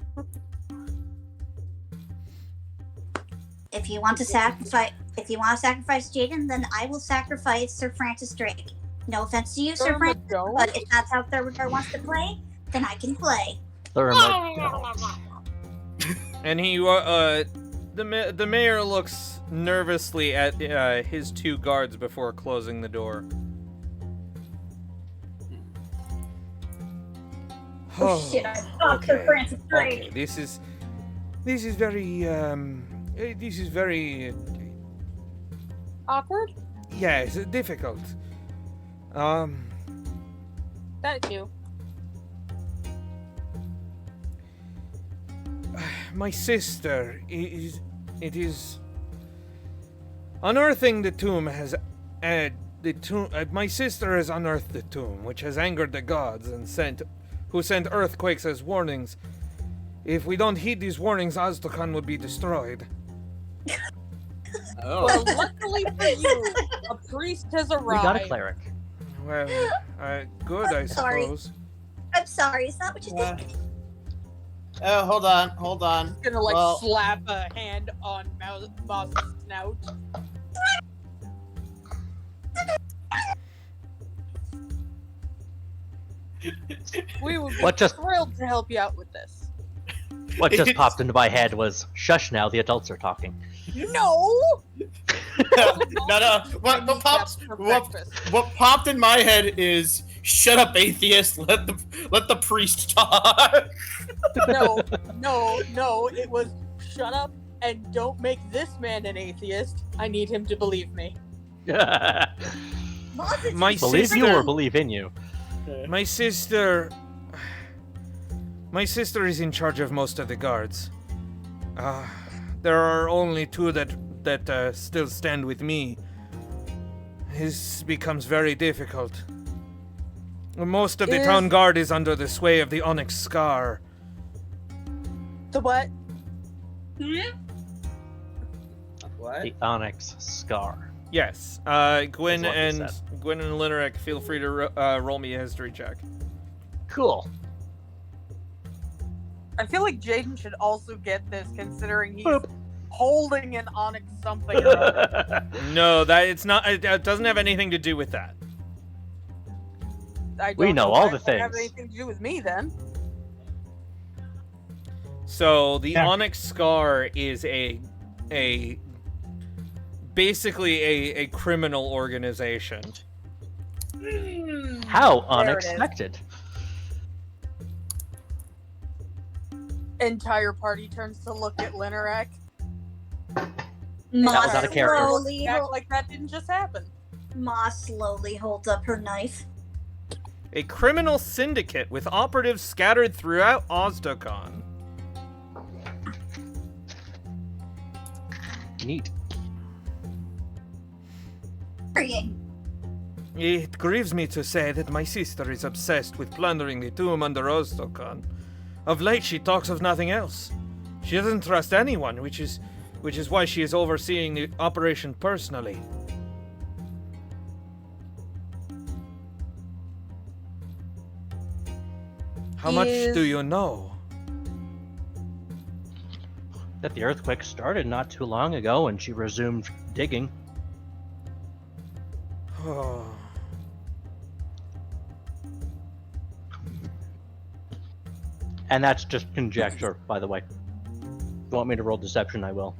If you want to sacrifice Jaiden, then I will sacrifice Sir Francis Drake. No offense to you, Sir Francis, Thermidor? but if that's how Thermidor wants to play, then I can play. And he, the mayor looks nervously at, his 2 guards before closing the door. Oh shit, I thought Sir Francis Drake. Okay, this is very, this is very, Awkward? yes, difficult. That too. My sister is unearthing the tomb has, my sister has unearthed the tomb, which has angered the gods and sent earthquakes as warnings. If we don't heed these warnings, Aztokan will be destroyed. Oh. Well, luckily for you, a priest has We arrived. got a cleric. Well, good, I Sorry. suppose. I'm sorry, it's not what you think. Oh, hold on. Gonna like Well- slap a hand on Moss's snout. We would be What just- thrilled to help you out with this. What just popped into my head was, shush now, the adults are talking. No! No. What popped in my head is, shut up, atheist. Let the priest talk. No, it was shut up and don't make this man an atheist. I need him to believe me. Moss is My just Believe you sister- or believe in you? My sister is in charge of most of the guards. There are only 2 that still stand with me. This becomes very difficult. Most of the Is- town guard is under the sway of the Onyx Scar. The what? What? The Onyx Scar. Yes. Gwen That's what and they said. Linnerick, feel free to roll me a history check. Cool. I feel like Jaiden should also get this, considering he's Boop. holding an onyx something. or other. No, that it's not. It doesn't have anything to do with that. I We don't know why all it the would have things. anything to do with me then. So the Yeah. Onyx Scar is basically a criminal organization. How There it is. unexpected. Entire party turns to look at Linnerick. Moss was out of character. slowly, Act like that didn't just happen. Moss slowly holds up her knife. A criminal syndicate with operatives scattered throughout Ozdokon. Neat. Freaking. It grieves me to say that my sister is obsessed with plundering the tomb under Ozdokon. Of late, she talks of nothing else. She doesn't trust anyone, which is which is why she is overseeing the operation personally. How much do you know? That the earthquake started not too long ago and she resumed digging. Oh. And that's just conjecture, by the way. If you want me to roll deception, I will.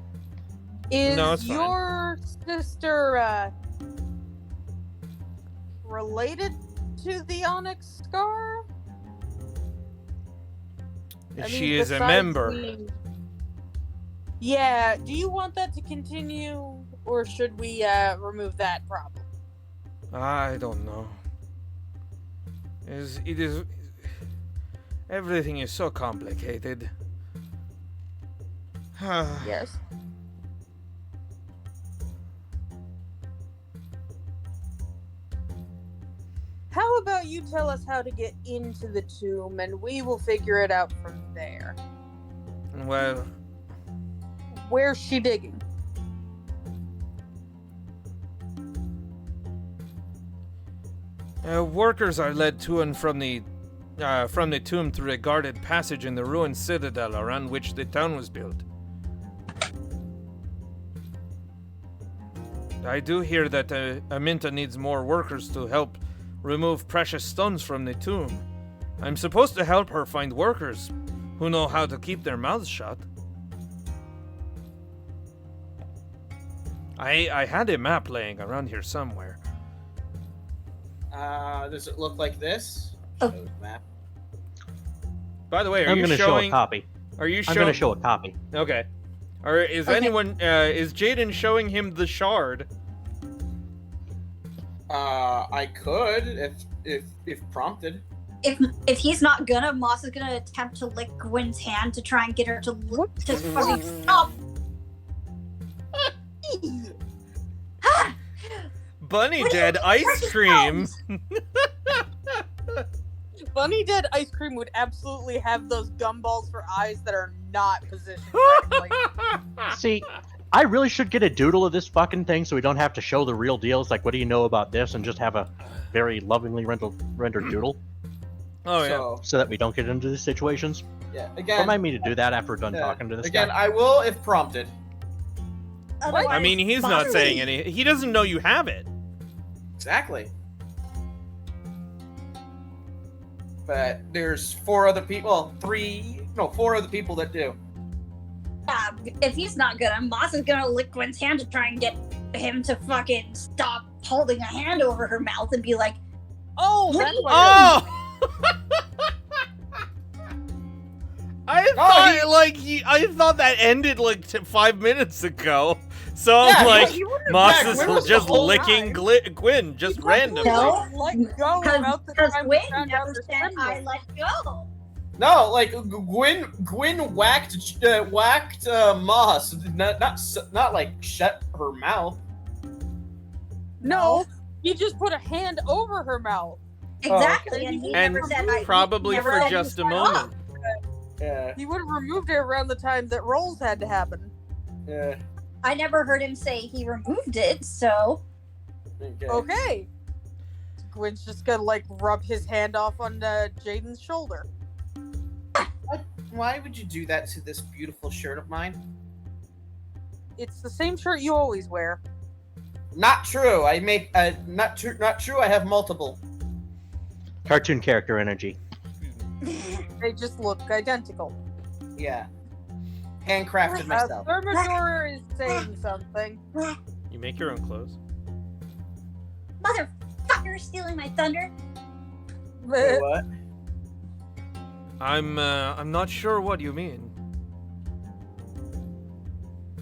Is No, it's fine. your sister related to the Onyx Scar? She is a besides member. Yeah, do you want that to continue, or should we remove that problem? I don't know. It is. Everything is so complicated. Yes. How about you tell us how to get into the tomb, and we will figure it out from there. Well, Where's she digging? workers are led to and from the tomb through a guarded passage in the ruined citadel around which the town was built. I do hear that Aminta needs more workers to help remove precious stones from the tomb. I'm supposed to help her find workers who know how to keep their mouths shut. I had a map laying around here somewhere. Does it look like this? Oh. Show the map. By the way, I'm going to show a copy. Are you I'm showing? going to show a copy. Okay. Or is Okay. anyone? Is Jaiden showing him the shard? I could if prompted. If he's not gonna, Moss is gonna attempt to lick Gwen's hand to try and get her to fucking stop. Bunny What do you dead mean, ice precious cream. Bunny Dead ice cream would absolutely have those gumballs for eyes that are not positioned correctly. See, I really should get a doodle of this fucking thing so we don't have to show the real deal. It's like, what do you know about this? And just have a very lovingly rendered doodle Oh yeah. so that we don't get into these situations. Yeah. Again. Remind me to do that after we're done yeah, talking to this again, guy. I will if prompted. Otherwise, I mean, he's not Moss- saying any. He doesn't know you have it. Exactly. But there's four other people that do. If he's not gonna, Moss is gonna lick Gwen's hand to try and get him to fucking stop holding a hand over her mouth and be like, Oh, that's why. Oh! I thought that ended like 5 minutes ago. So I'm like, you wouldn't Moss have is Gwen was the just whole licking Gwyn, just You random. No. Let go about the because time Gwen we found out never the said I symbol. let go. No, like Gwyn whacked Moss, not like shut her mouth. No, he just put a hand over her mouth. Exactly, and he And never said I. probably never for said just a you shut moment. up. Yeah, He would have removed it around the time that rolls had to happen. yeah. I never heard him say he removed it, so Okay. Okay. Gwen's just gonna like rub his hand off on Jaiden's shoulder. Why would you do that to this beautiful shirt of mine? It's the same shirt you always wear. Not true. I make not true. Not true. I have multiple. Cartoon character energy. They just look identical. Yeah. Handcrafted myself. Thermidor is saying something. You make your own clothes. motherfucker stealing my thunder. Wait, what? I'm not sure what you mean.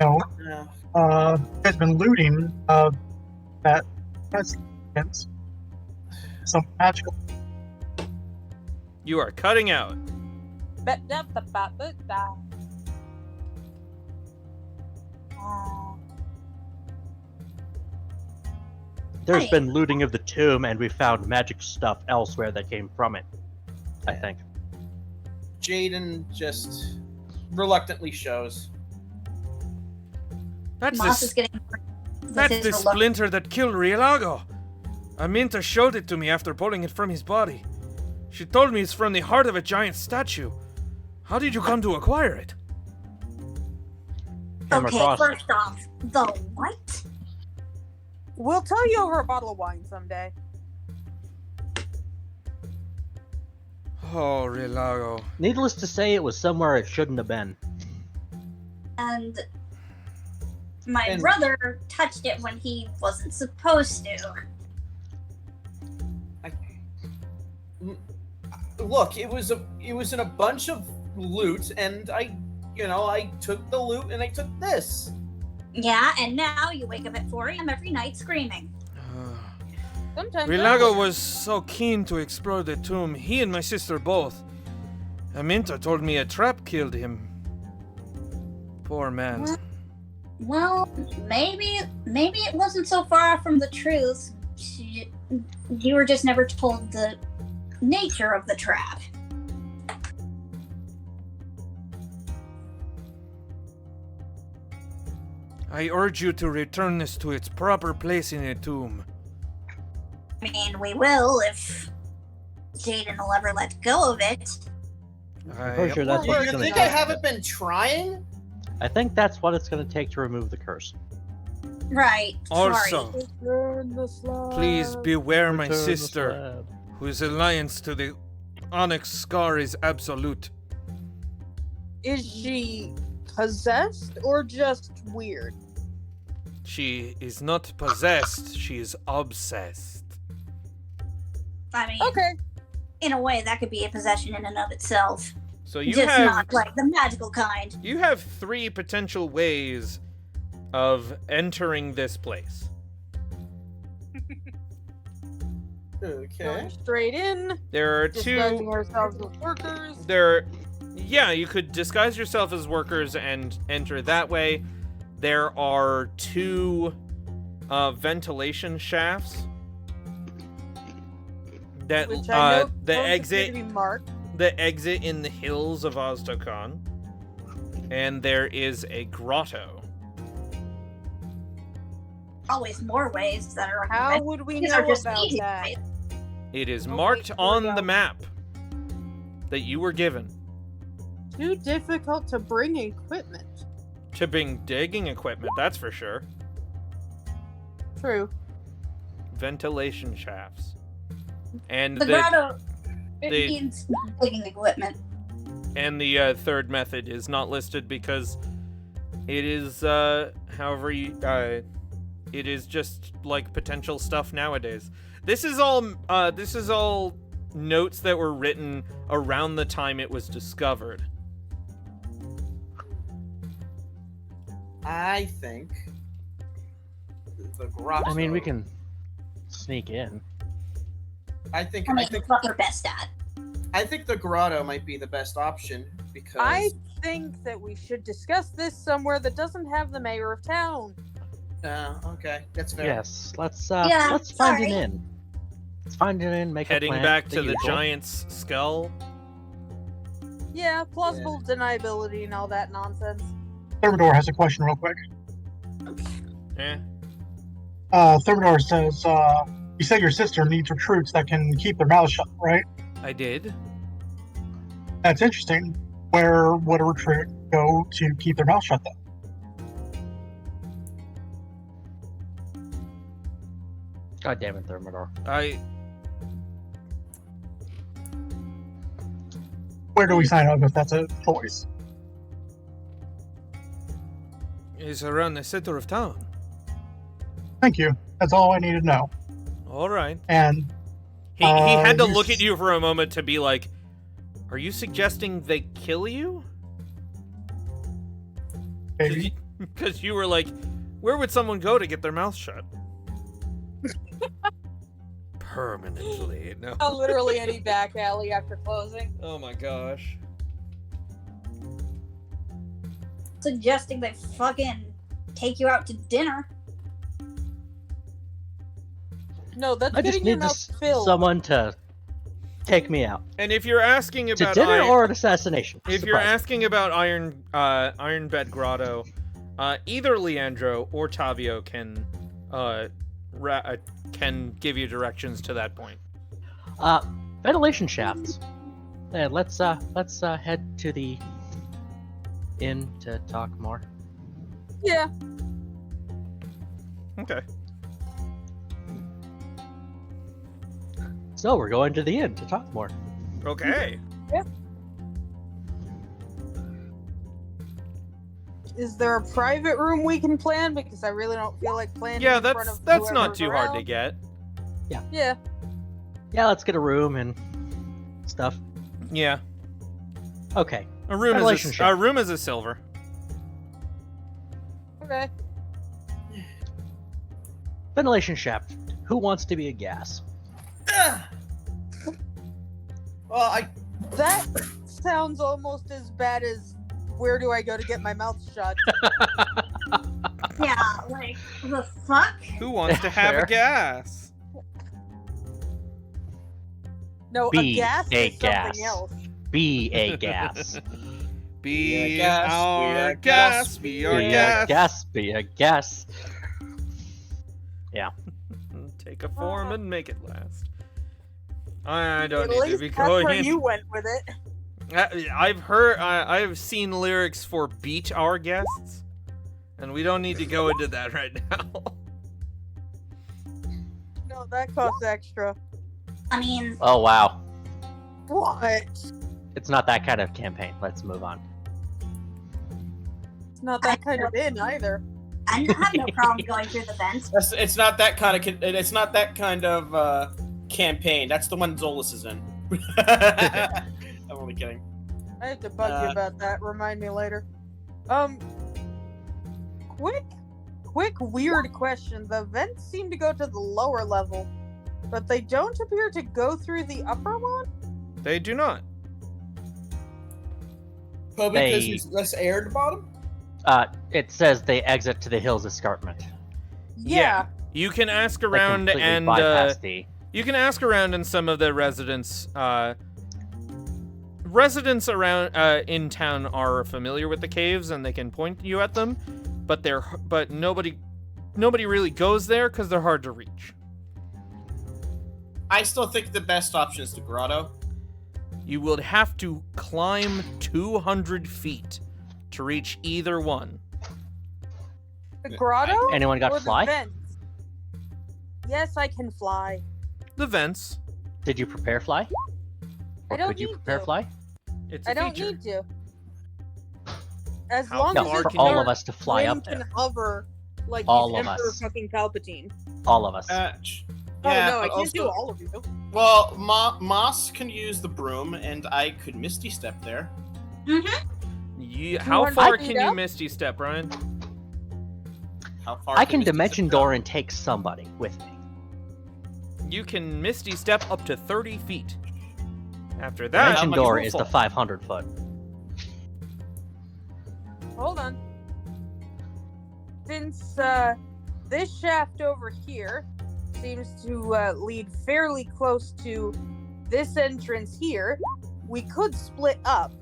No, No. has been looting that residence. Some magical. You are cutting out. There's Right. been looting of the tomb, and we found magic stuff elsewhere that came from it. I think. Jaiden just reluctantly shows. Moss is getting. That's the splinter that killed Rielago. Aminta showed it to me after pulling it from his body. She told me it's from the heart of a giant statue. How did you come to acquire it? Came Okay, across it. first off, the what? We'll tell you over a bottle of wine someday. Oh, Rielago. Needless to say, it was somewhere it shouldn't have been. And my brother touched it when he wasn't supposed to. Look, it was in a bunch of loot, and I took the loot and I took this. Yeah, and now you wake up at 4 a.m. every night screaming. Sometimes. Rielago was so keen to explore the tomb, he and my sister both. Aminta told me a trap killed him. Poor man. Well, maybe it wasn't so far off from the truth. You were just never told the nature of the trap. I urge you to return this to its proper place in a tomb. I mean, we will if Jaiden will ever let go of it. I'm pretty sure that's Do what it's you going to think take. I haven't been trying? I think that's what it's going to take to remove the curse. Right. Also, Sorry. Return the slab. please beware my Return the sister, slab. whose alliance to the Onyx Scar is absolute. Is she possessed or just weird? She is not possessed, she is obsessed. I mean, Okay. in a way, that could be a possession in and of itself. So you just have not like the magical kind. you have 3 potential ways of entering this place. Okay. Going straight in. There are Disguising 2 ourselves as workers. Yeah, you could disguise yourself as workers and enter that way. There are 2 ventilation shafts that Which I know the both appear exit to be marked. the exit in the hills of Ozdokon, and there is a grotto. Always more ways that are. How would we These know are just about easy that? ways. It is Okay, marked here we on go. the map that you were given Too difficult to bring equipment. to bring digging equipment, that's for sure. True. Ventilation shafts. And The grotto. It they- needs digging equipment. And the third method is not listed because it is, it is just like potential stuff nowadays. This is all notes that were written around the time it was discovered. I think the grotto. I mean, we can sneak in. I think I mean, it's what we're best at. the grotto might be the best option because I think that we should discuss this somewhere that doesn't have the mayor of town. Okay, that's fair. Yes, let's Yeah, let's find an sorry. inn. Let's find an inn, make Heading a plan. back to the usual. giant's skull. Yeah, plausible deniability and all that nonsense. Thermidor has a question real quick. Eh? Thermidor says, you said your sister needs recruits that can keep their mouths shut, right? I did. That's interesting. Where would a recruit go to keep their mouth shut then? God damn it, Thermidor. Where do we sign up if that's a choice? Is around the center of town. Thank you. That's all I needed to know. All right. And He had to you look at you for a moment to be like, "Are you suggesting they kill you?" maybe Because you were like, "Where would someone go to get their mouth shut?" Permanently. No. Literally any back alley after closing. Oh my gosh. Suggesting they fucking take you out to dinner. No, that's I just getting your need mouth filled. someone to take me out And if you're asking to about dinner or an assassination. if you're Surprise. asking about Iron Bed Grotto, Either Leandro or Tavio can give you directions to that point. Ventilation shafts. Let's head to the inn to talk more. Yeah. Okay. So we're going to the inn to talk more. Okay. Yeah. Is there a private room we can plan? Because I really don't feel like planning. Yeah, in front of that's not whoever's too hard to around. get. Yeah. Yeah, let's get a room and stuff. Yeah. Okay. A room Relationship. is a silver. Okay. Ventilation shaft. Who wants to be a gas? Well, That sounds almost as bad as where do I go to get my mouth shut? Yeah, like, the fuck? Who wants to have Fair. a gas? No, Be a gas a is gas. something else. Be a gas. Be Be a gas, our be a gas, gas, be Be our a gas. gas. Be a gas. Take a form and make it last. I don't At need to least be that's where going. you went with it. I've seen lyrics for beat our guests, and we don't need to go into that right now. No, that costs extra. I mean, Oh wow. What? It's not that kind of campaign. Let's move on. It's not that kind of in either. I have no problem going through the vents. it's not that kind of. It's not that kind of campaign. That's the one Zolas is in. I'm only kidding. I have to bug you about that. Remind me later. Quick weird question. The vents seem to go to the lower level, but they don't appear to go through the upper one? They do not. Well, because They- there's less air at the bottom. It says they exit to the hills escarpment. Yeah. You can ask They around completely and bypass the. you can ask around, and some of the residents around in town are familiar with the caves, and they can point you at them, but nobody really goes there because they're hard to reach. I still think the best option is the grotto. You would have to climb 200 feet to reach either one. The grotto? Anyone got or fly? The vents? Yes, I can fly. The vents. Did you prepare fly? I Or don't could you need prepare to. fly? It's a I don't feature. need to. As How long No, as far it's for can all you- of us to fly Wind up can there. hover like All he's of Emperor us. fucking Palpatine. All of us. Yeah, Oh no, I but can't do also- all of you. Well, Moss can use the broom, and I could Misty Step there. How 200 far feet can you up? Misty Step, Brian? How far? I can Misty dimension Step door go? and take somebody with me. You can Misty Step up to 30 feet. After that, Dimension much door will is fall? the 500 foot. Hold on. Since this shaft over here seems to lead fairly close to this entrance here, we could split up,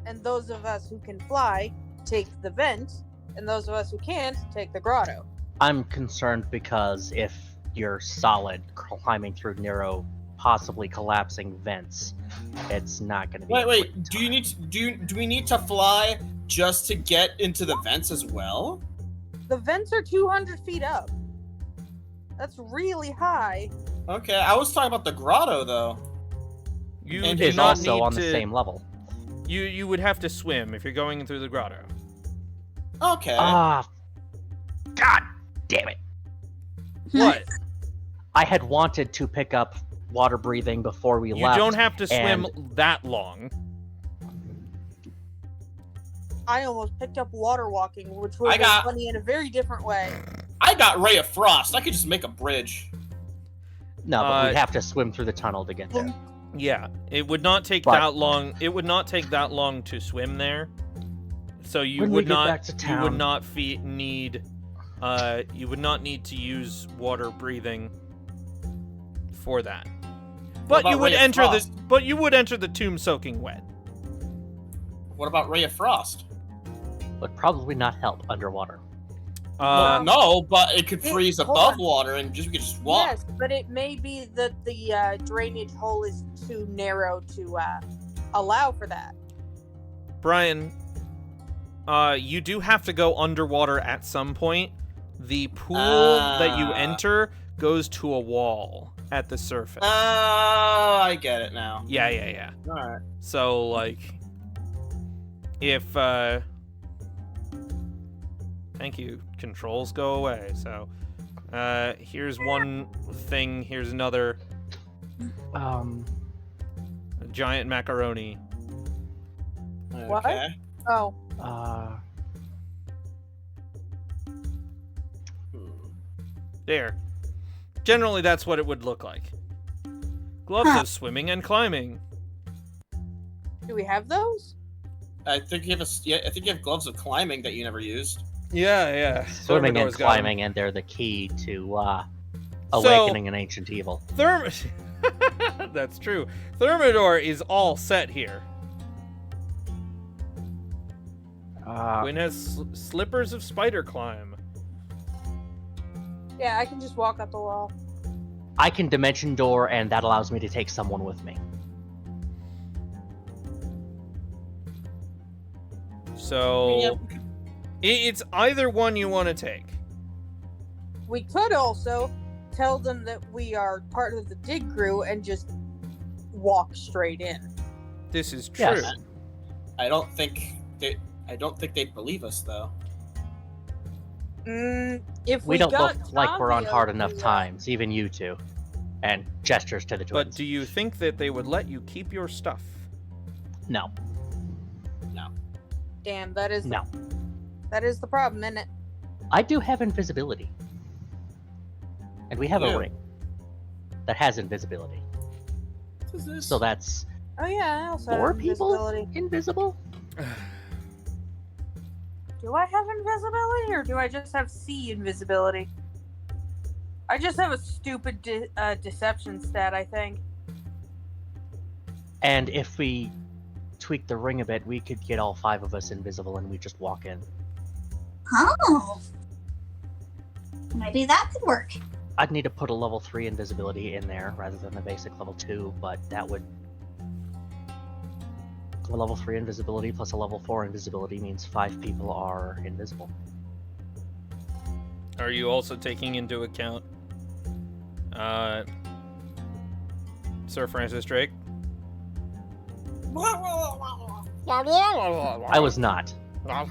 and those of us who can fly take the vent, and those of us who can't take the grotto. I'm concerned because if you're solid climbing through narrow, possibly collapsing vents, it's not going to be. a Wait. quick Do you time. need? Do we need to fly just to get into the vents as well? The vents are 200 feet up. That's really high. Okay, I was talking about the grotto though. you And do Is not also need on to. the same level. You would have to swim if you're going through the grotto. Okay. Ah, God damn it! What? I had wanted to pick up water breathing before we You left. don't have to swim and- that long. I almost picked up water walking, which would I have been got- funny in a very different way. I got Ray of Frost. I could just make a bridge. No, but we'd Uh, have to swim through the tunnel to get there. Yeah, it would not take But- that long. It would not take that long to swim there. So you When we would get not. back to You would town- not need. You would not need to use water breathing for that. But about you would Ray of enter the. Frost? But you would enter the tomb soaking wet. What about Ray of Frost? Would probably not help underwater. Well, no, but it could freeze hold above on. water and we could just walk. Yes, but it may be that the drainage hole is too narrow to allow for that. Brian, you do have to go underwater at some point. The pool that you enter goes to a wall at the surface. I get it now. Yeah. All right. So, like, if, thank you, controls go away. So, here's one thing, here's another. A giant macaroni. What? Okay. Oh, There. Generally, that's what it would look like. Gloves of swimming and climbing. do we have those? I think you have gloves of climbing that you never used. Yeah. Swimming and Thermidor's got 'em. climbing, and they're the key to awakening an ancient evil. That's true. Thermidor is all set here. Gwyn has slippers of spider climb. Yeah, I can just walk up the wall. I can dimension door, and that allows me to take someone with me. So it's either one you want to take. We could also tell them that we are part of the dig crew and just walk straight in. This is true. Yes. I don't think they'd believe us though. If We don't got look like we're on Tavia hard to, enough times, even you two. And gestures to the twins. But do you think that they would let you keep your stuff? No. Damn, that is No. that is the problem, isn't it? I do have invisibility. And we have Yeah. a ring that has invisibility. What is this? So that's Oh yeah, I also 4 have people invisibility. invisible? Do I have invisibility or do I just have C invisibility? I just have a stupid deception stat, I think. And if we tweak the ring a bit, we could get all 5 of us invisible and we just walk in. Oh. Maybe that could work. I'd need to put a level 3 invisibility in there rather than the basic level 2, but that would... A level 3 invisibility plus a level 4 invisibility means 5 people are invisible. Are you also taking into account Sir Francis Drake? I was not. I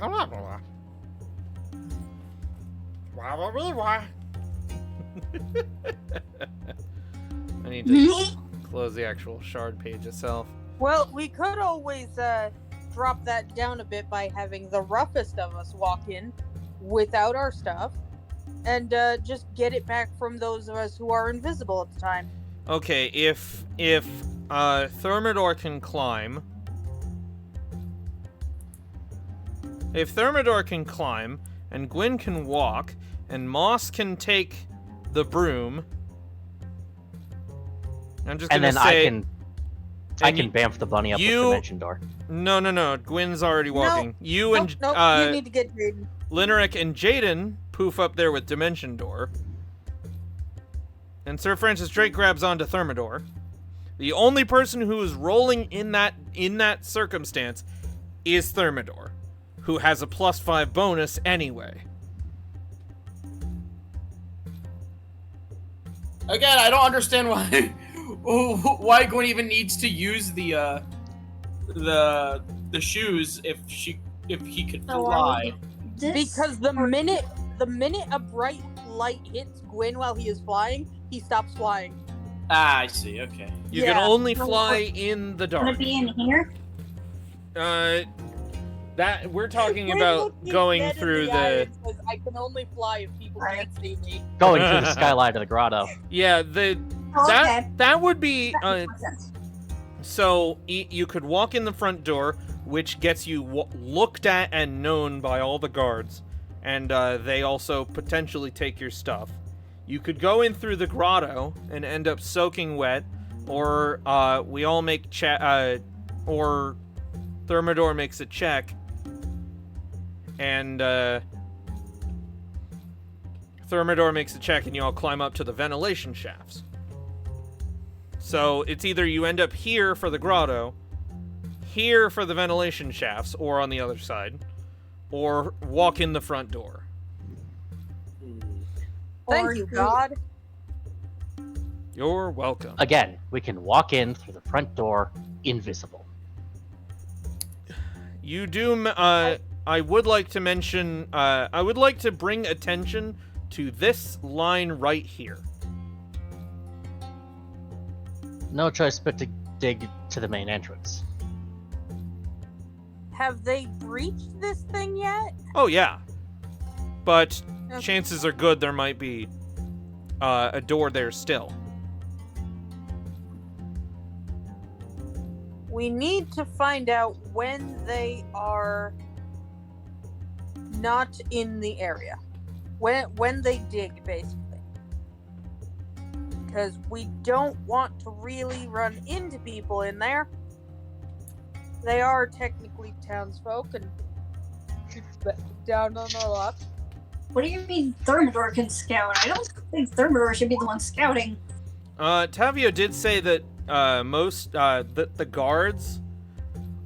need to close the actual shard page itself. Well, we could always drop that down a bit by having the roughest of us walk in without our stuff and just get it back from those of us who are invisible at the time. Okay, if Thermidor can climb, and Gwyn can walk, and Moss can take the broom, I'm just And gonna then say, I can bamf the bunny up with Dimension Door. No. Gwyn's already walking. You and Nope, you need to get Jaiden. Lineric and Jaiden poof up there with Dimension Door. And Sir Francis Drake grabs onto Thermidor. The only person who is rolling in that circumstance is Thermidor, who has a +5 bonus anyway. Again, I don't understand why Gwen even needs to use the shoes if he could fly. Because the minute a bright light hits Gwyn while he is flying, he stops flying. Ah, I see. Okay. You can only fly in the dark. Gonna be in here? That we're talking Gwyn about looked me going dead in through the eye the. and says, I can only fly if people can't see me. Going through the skylight of the grotto. Yeah, Oh, okay. that would be That makes more sense. so you could walk in the front door, which gets you looked at and known by all the guards, and they also potentially take your stuff. You could go in through the grotto and end up soaking wet, or we all make or Thermidor makes a check, and Thermidor makes a check and you all climb up to the ventilation shafts. So it's either you end up here for the grotto, here for the ventilation shafts, or on the other side, or walk in the front door. Thank you, God. You're welcome. Again, we can walk in through the front door, invisible. You do. I would like to mention. I would like to bring attention to this line right here. No choice but to dig to the main entrance. Have they breached this thing yet? Oh yeah, but Okay. chances are good there might be a door there still. We need to find out when they are not in the area. When they dig, basically. Because we don't want to really run into people in there. They are technically townsfolk and keep down on their luck. What do you mean Thermidor can scout? I don't think Thermidor should be the one scouting. Tavio did say that the guards,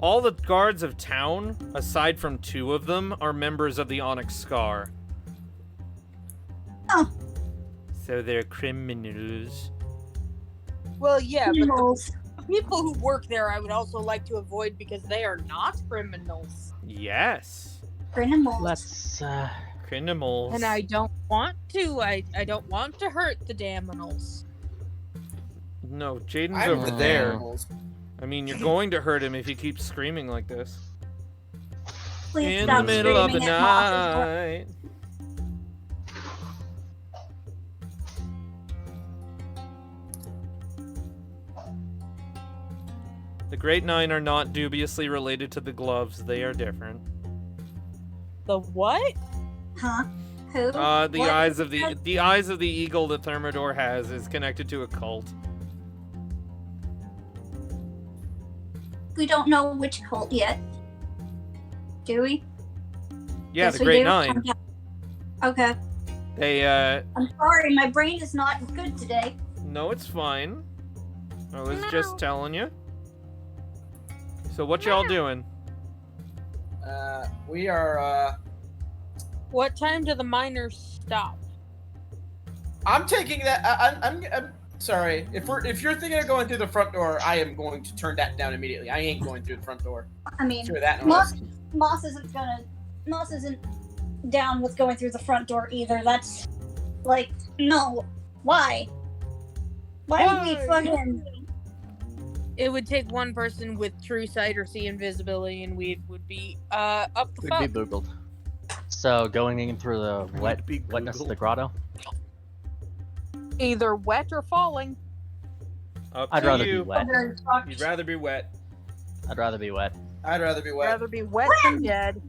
all the guards of town, aside from 2 of them, are members of the Onyx Scar. Oh. So they're criminals. Well, yeah, but Criminals. the people who work there I would also like to avoid because they are not criminals. Yes. Criminals. Let's, Criminals. And I don't want to. I don't want to hurt the damnals. No, Jaiden's I'm over the there. animals. I mean, you're going to hurt him if he keeps screaming like this. Please In the stop middle of the screaming at Moss's night. The Great Nine are not dubiously related to the gloves. They are different. The what? Huh? Who? The What? eyes of the eyes of the eagle that Thermidor has is connected to a cult. We don't know which cult yet. Do we? Yeah, Yes, the we Great do? Nine. Okay. They I'm sorry, my brain is not good today. no, it's fine. I was just telling you. So what y'all doing? We are. What time do the miners stop? I'm taking that. I'm sorry. If you're thinking of going through the front door, I am going to turn that down immediately. I ain't going through the front door. I mean, Sure that Moss, noise. Moss isn't down with going through the front door either. That's like, no. Why? Why would we fucking? It would take one person with true sight or see invisibility, and we would be up the Would fuck. be boogled. So going in through the wetness of the grotto? Either wet or falling. Up I'd to rather you. be wet. You'd rather be wet. I'd rather be wet. I'd rather be wet. Rather be wet than dead.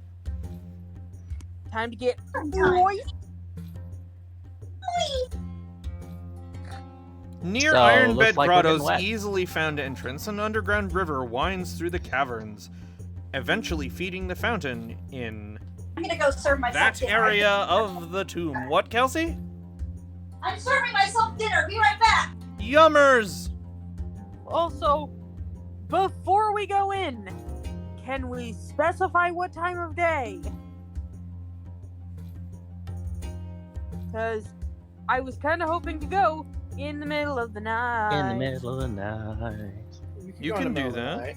Time to get Time. moist. Near So, Iron looks Bed like we're getting Grotto's wet. easily found entrance, an underground river winds through the caverns, eventually feeding the fountain in I'm gonna go serve myself that dinner. area of the tomb. What, Kelsey? I'm serving myself dinner. Be right back. Yummers! Also, before we go in, can we specify what time of day? Because I was kind of hoping to go in the middle of the night. In the middle of the night. You go in can the do middle of the that. night.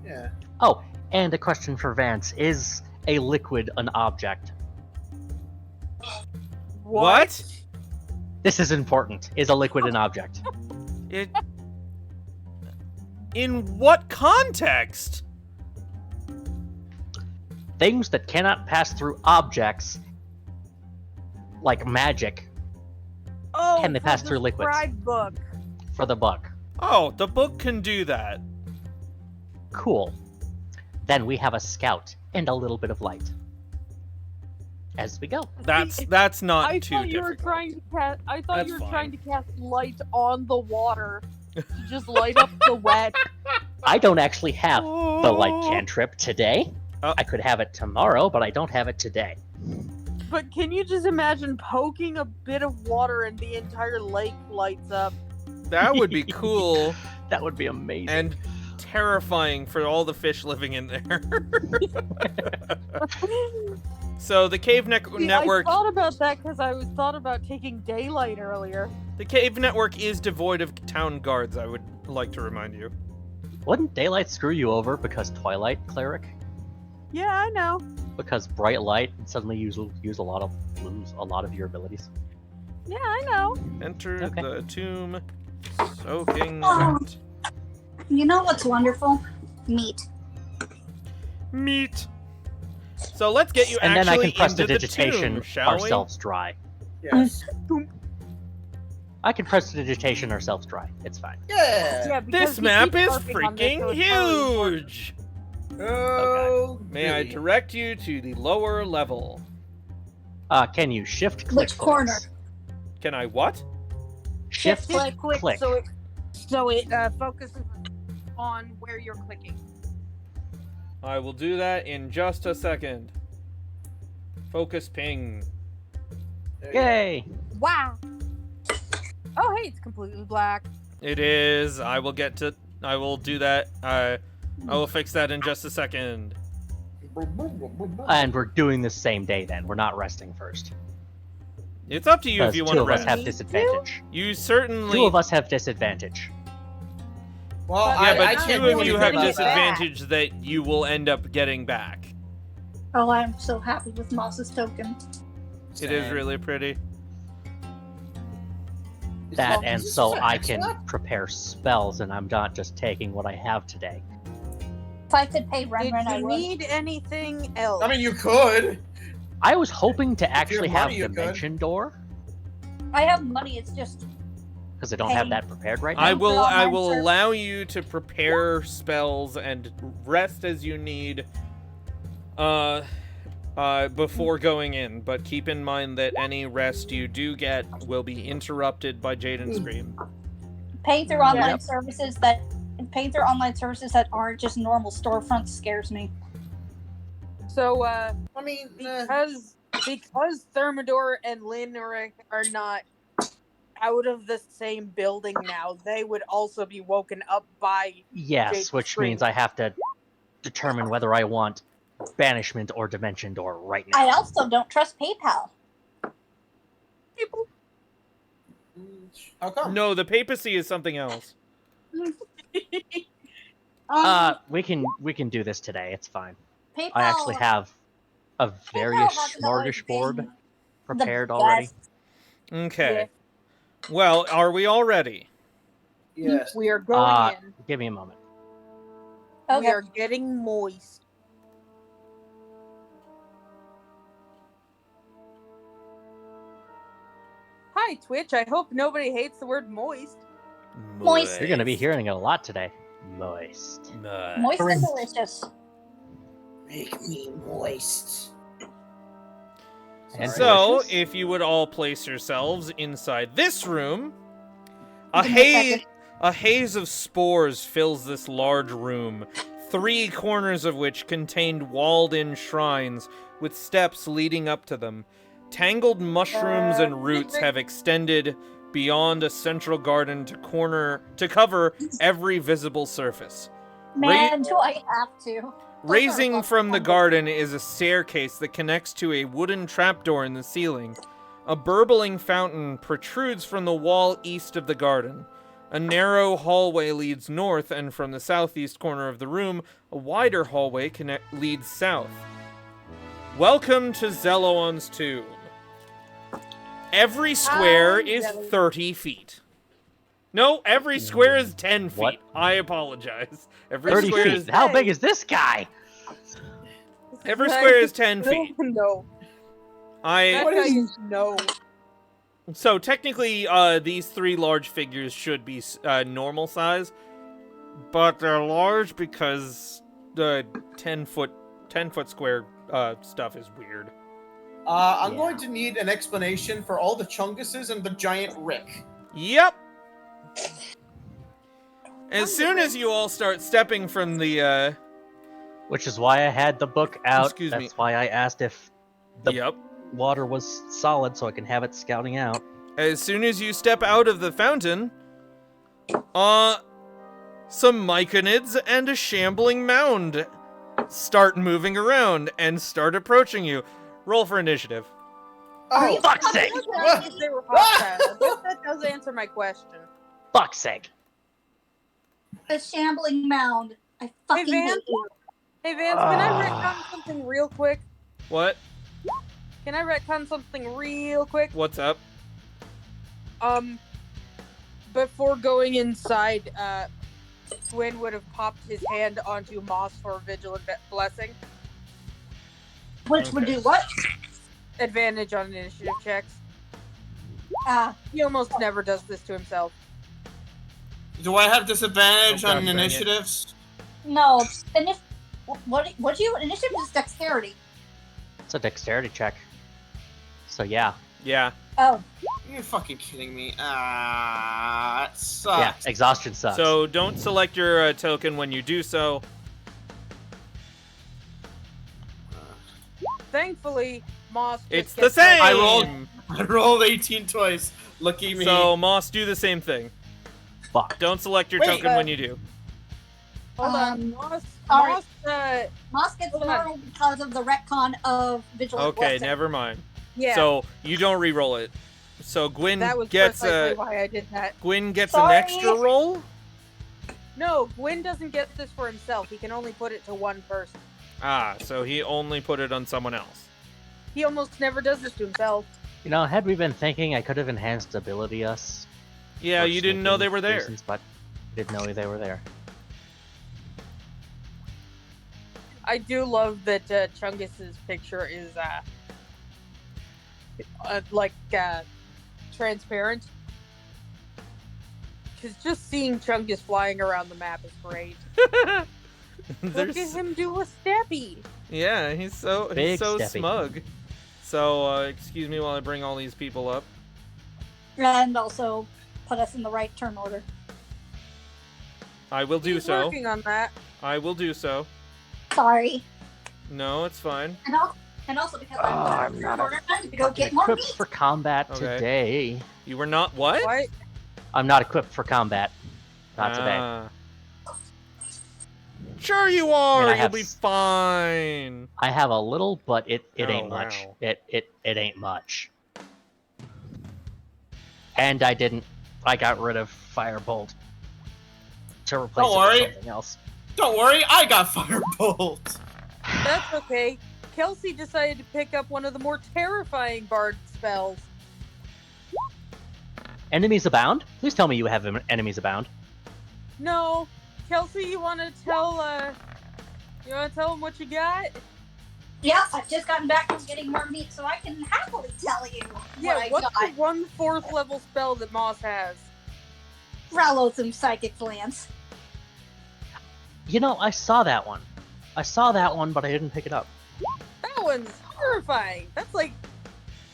Yeah. Oh, and a question for Vance. Is a liquid an object? What? This is important. Is a liquid an object? It... In what context? Things that cannot pass through objects, like magic, Oh, Can they for pass the through liquids? scribe book. for the buck. Oh, the book can do that. Cool. Then we have a scout and a little bit of light. As we go. That's not I too thought you were difficult. trying to cast. I thought That's you were fine. trying to cast light on the water to just light up the wet. I don't actually have the light cantrip today. Oh. I could have it tomorrow, but I don't have it today. But can you just imagine poking a bit of water and the entire lake lights up? That would be cool That would be amazing. and terrifying for all the fish living in there. So the cave network. I thought about that because I thought about taking daylight earlier. The cave network is devoid of town guards. I would like to remind you. Wouldn't daylight screw you over because twilight cleric? Yeah, I know. Because bright light suddenly lose a lot of your abilities. Yeah, I know. Enter Okay. the tomb. Soaking Oh. wet. You know what's wonderful? Meat. Meat. So let's get you And then I actually can press into the the digitation tomb, shall ourselves dry. Yes. I can press the digitation ourselves dry. It's fine. Yeah. Yeah, we? because This we map keep is harping on this, freaking so it's really important. huge. Oh. May I goody. direct you to the lower level? Can you shift click? Which corner? please? Can I what? Shift click. So it focuses on where you're clicking. I will do that in just a second. Focus ping. There you go. Yay! Wow. Oh, hey, it's completely black. It is. I will do that. I will fix that in just a second. And we're doing the same day then. We're not resting first. It's up to you if Because you two want to of us rest. have disadvantage. You certainly. Two of us have disadvantage. Well, Yeah, but I two can't of do you anything have about that. disadvantage that you will end up getting back. Oh, I'm so happy with Moss's token. It is really pretty. That and so I Facts, can what? prepare spells and I'm not just taking what I have today. If I could pay Did Ren, I you would. need anything else? I mean, you could. I was hoping to you have actually have money, you could. Dimension Door, I have money, it's just because I don't have that prepared right now. I will online search. allow you to prepare spells and rest as you need before going in, but keep in mind that any rest you do get will be interrupted by Jaiden Scream. paying through online services that aren't just normal storefronts scares me. So, I mean, because Thermidor and Lineric are not out of the same building now, they would also be woken up by Yes, Jade's which scream. means I have to determine whether I want Banishment or Dimension Door right now. I also don't trust PayPal. people. how come? No, the papacy is something else. We can do this today. It's fine. PayPal, I actually have a various hasn't always smorgasbord been prepared the already. best. Okay. Well, are we all ready? Yes. We are going in. Give me a moment. We Okay. are getting moist. Hi, Twitch. I hope nobody hates the word moist. Moist. You're going to be hearing it a lot today. Moist. Moist and Correct. delicious. Make me moist. And So, delicious. if you would all place yourselves inside this room, Give me a second. a haze of spores fills this large room, 3 corners of which contained walled-in shrines with steps leading up to them. Tangled mushrooms and roots have extended beyond a central garden to cover every visible surface. Man, do I have to? Raising from the garden is a staircase that connects to a wooden trapdoor in the ceiling. A burbling fountain protrudes from the wall east of the garden. A narrow hallway leads north, and from the southeast corner of the room, a wider hallway leads south. Welcome to Zeloon's tomb. Every square is 30 feet. No, every square is 10 feet. What? I apologize. Every 30 square feet. is How big is this guy? Every square is 10 feet. No. I What is- No. So technically, these 3 large figures should be normal size, but they're large because the 10 foot square stuff is weird. I'm Yeah. going to need an explanation for all the Chunguses and the giant Rick. Yep. As soon as you all start stepping from the Which is why I had the book out. Excuse me. That's why I asked if the yep. water was solid, so I can have it scouting out. As soon as you step out of the fountain, some myconids and a shambling mound start moving around and start approaching you. Roll for initiative. Are you fuck's sake! If they were hostile. I guess that does answer my question. Fuck's sake. a shambling mound? I fucking Vance? hate you. Hey Vance, can I retcon something real quick? What? Can I retcon something real quick? What's up? Before going inside, Gwyn would have popped his hand onto Moss for a vigilant blessing. Which would Okay. do what? Advantage on initiative checks. Ah, He almost never does this to himself. Do I have disadvantage Oh, God on dang it. initiatives? no. What do you? Initiative is dexterity. It's a dexterity check. So yeah. Yeah. Oh, You're fucking kidding me. That Yeah, sucks. exhaustion sucks. So don't select your token when you do so. Thankfully, Moss just It's the gets same! I rolled 18 twice. Lucky me. So, Moss, do the same thing. Fuck. Don't select your Wait, token when you do. Hold on, Moss. alright. Moss. Moss gets Hold on. normal because of the retcon of vigilant Okay, blessing. never mind. Yeah. So, you don't re-roll it. So, Gwyn that was gets precisely a why I did that. Gwyn gets Sorry. an extra roll? No, Gwyn doesn't get this for himself. He can only put it to one person. Ah, so he only put it on someone else. He almost never does this to himself. You know, had we been thinking, I could have enhanced ability us. Yeah, for you didn't know sneaking they were there. reasons, but didn't know they were there. I do love that Chungus's picture is transparent. Because just seeing Chungus flying around the map is great. Look at There's, him do a steppy. yeah, he's so Big steppy. smug. So, excuse me while I bring all these people up. And also put us in the right turn order. I will do He's so. working on that. I will do so. Sorry. No, it's fine. And also because I'm I'm not order to go get more Equipped meat. for combat Okay. today. You were not what? What? I'm not equipped for combat. Not today. Ah. Sure you are. I mean, I You'll have be fine. I have a little, but it Oh, ain't much. wow. It ain't much. And I got rid of Firebolt to replace Don't it worry. with something else. Don't worry, I got Firebolt. That's okay. Kelsey decided to pick up one of the more terrifying bard spells. Enemies abound? Please tell me you have enemies abound. No, Kelsey, you want to tell him what you got? Yeah, I've just gotten back from getting more meat, so I can happily tell you Yeah, what I what's got. the 1/4 level spell that Moss has? Rallotham Psychic Lance. You know, I saw that one. But I didn't pick it up. That one's horrifying. That's like,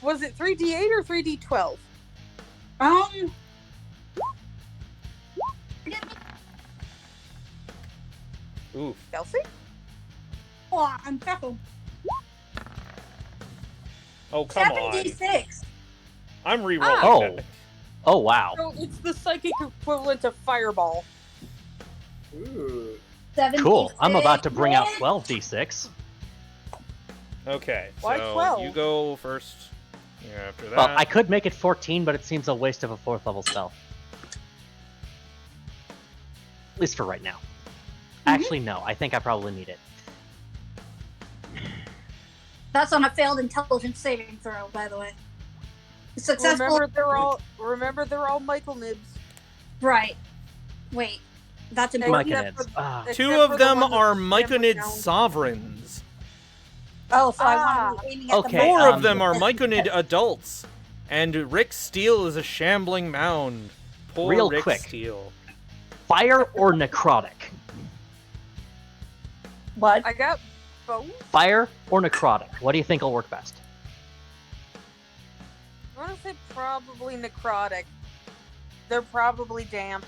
was it 3d8 or 3d12? Oof. Kelsey? Oh, I'm careful. Oh, come on. 7d6. I'm re-rolling Oh. that. Oh wow. So it's the psychic equivalent of Fireball. Ooh. 7d6. Cool. I'm about to bring out 12d6. Okay, Why so 12? you go first. Yeah, after that. Well, I could make it 14, but it seems a waste of a 4th level spell. At least for right now. Actually, no. I think I probably need it. That's on a failed intelligence saving throw, by the way. Successful. Remember they're all Michael nibs. Right. Wait. That's Okay. important. Myconids. Except Ah. Except Two for of the them one that's are shambling Myconid down. sovereigns. Oh, so I want to be aiming at Okay, the Four middle. of them are This- Myconid adults. And Rick Steele is a shambling mound. Poor Real Rick quick. Steele. Fire or necrotic? What? I got both. Fire or necrotic? What do you think will work best? I want to say probably necrotic. They're probably damp.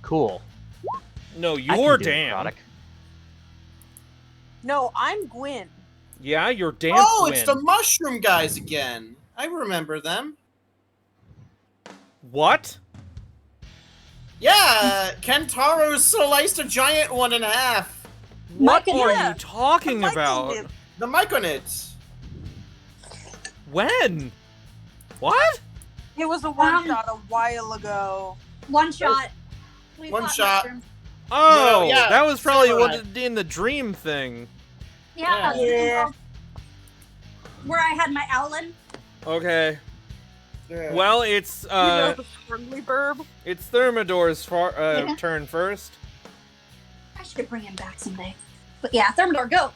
Cool. No, I can you're do damn. necrotic. No, I'm Gwyn. Yeah, your dance Oh, it's the twin. mushroom guys again. I remember them. What? Yeah, Kentaro sliced a giant one in half. What Micah, are yeah. you talking Michael about? did. The Myconids. When? What? It was a one shot a while ago. One shot. We One fought shot. mushrooms. Oh, No, yeah, that was probably samurai. what in the dream thing. Yeah. Yeah. Where I had my Owlin. Okay. Yeah. Well, it's You know the friendly burb. it's Thermidor's Yeah. turn first. I should bring him back someday. But yeah, Thermidor, go.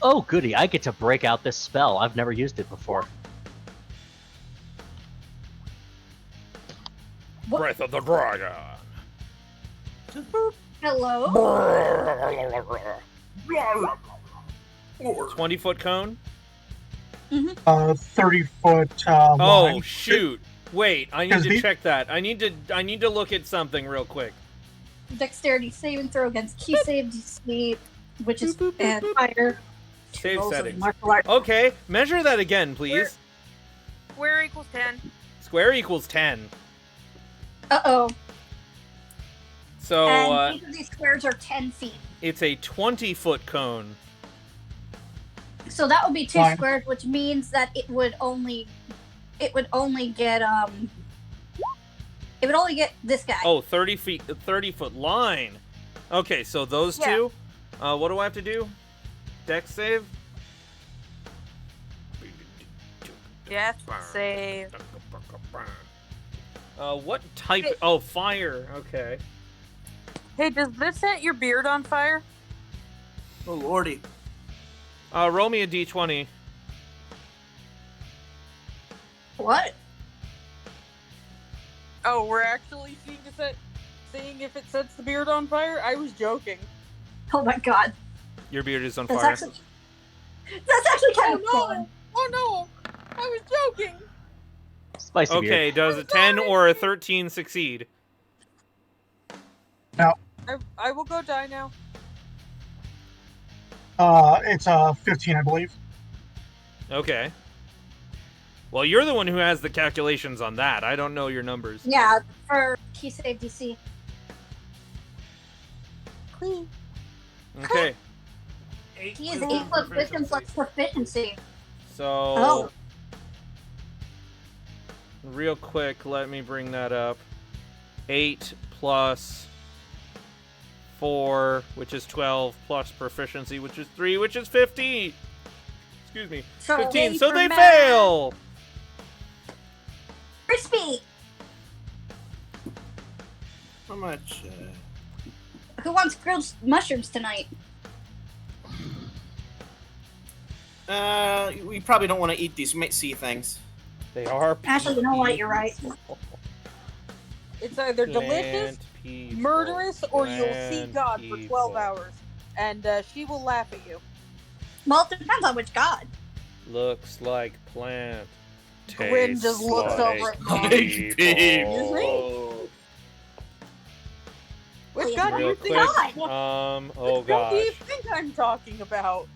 Oh, goody! I get to break out this spell. I've never used it before. What? Breath of the Dragon. Hello. 20-foot cone. 30-foot Oh line. shoot! Wait, I need Is to the- check that. I need to look at something real quick. Dexterity saving throw against key save DC, which is and fire. Save Rolls of settings. martial art. Okay, measure that again, please. Square equals 10. Square equals 10. Uh-oh. So And each of these squares are 10 feet. it's a 20-foot cone. So that would be 2 Fine. squares, which means that it would only get this guy. Oh, 30-foot line. Okay, so those Yeah. two. What do I have to do? Dex save? Death save. What type? Oh, fire. Okay. Hey, does this set your beard on fire? Oh lordy. Roll me a d20. What? Oh, we're actually seeing if it sets the beard on fire? I was joking. Oh my god. Your beard is on That's fire. actually kind of fun. Oh no! I was joking! Spicy beard. Okay, does a 10 or a 13 succeed? I will go die now. It's 15, I believe. Okay. Well, you're the one who has the calculations on that. I don't know your numbers. Yeah, for key save DC. Clean. Okay. He is 8 plus wisdom plus proficiency. So, Oh. real quick, let me bring that up. 8 plus 4, which is 12, plus proficiency, which is 3, which is 15. Excuse me. So 15. wait So for they math. fail. Crispy! How much? Who wants grilled mushrooms tonight? We probably don't want to eat these. We might see things. They are. Actually, you know what? You're right. It's either delicious, Plant people, murderous, or you'll see plant God for 12 people. hours. And she will laugh at you. Well, it depends on which god. Looks like plant. Gwyn just tastes looks like over at Mom. people. Which Please, God do Real you quick. think? Oh Which God do gosh. you think I'm talking about?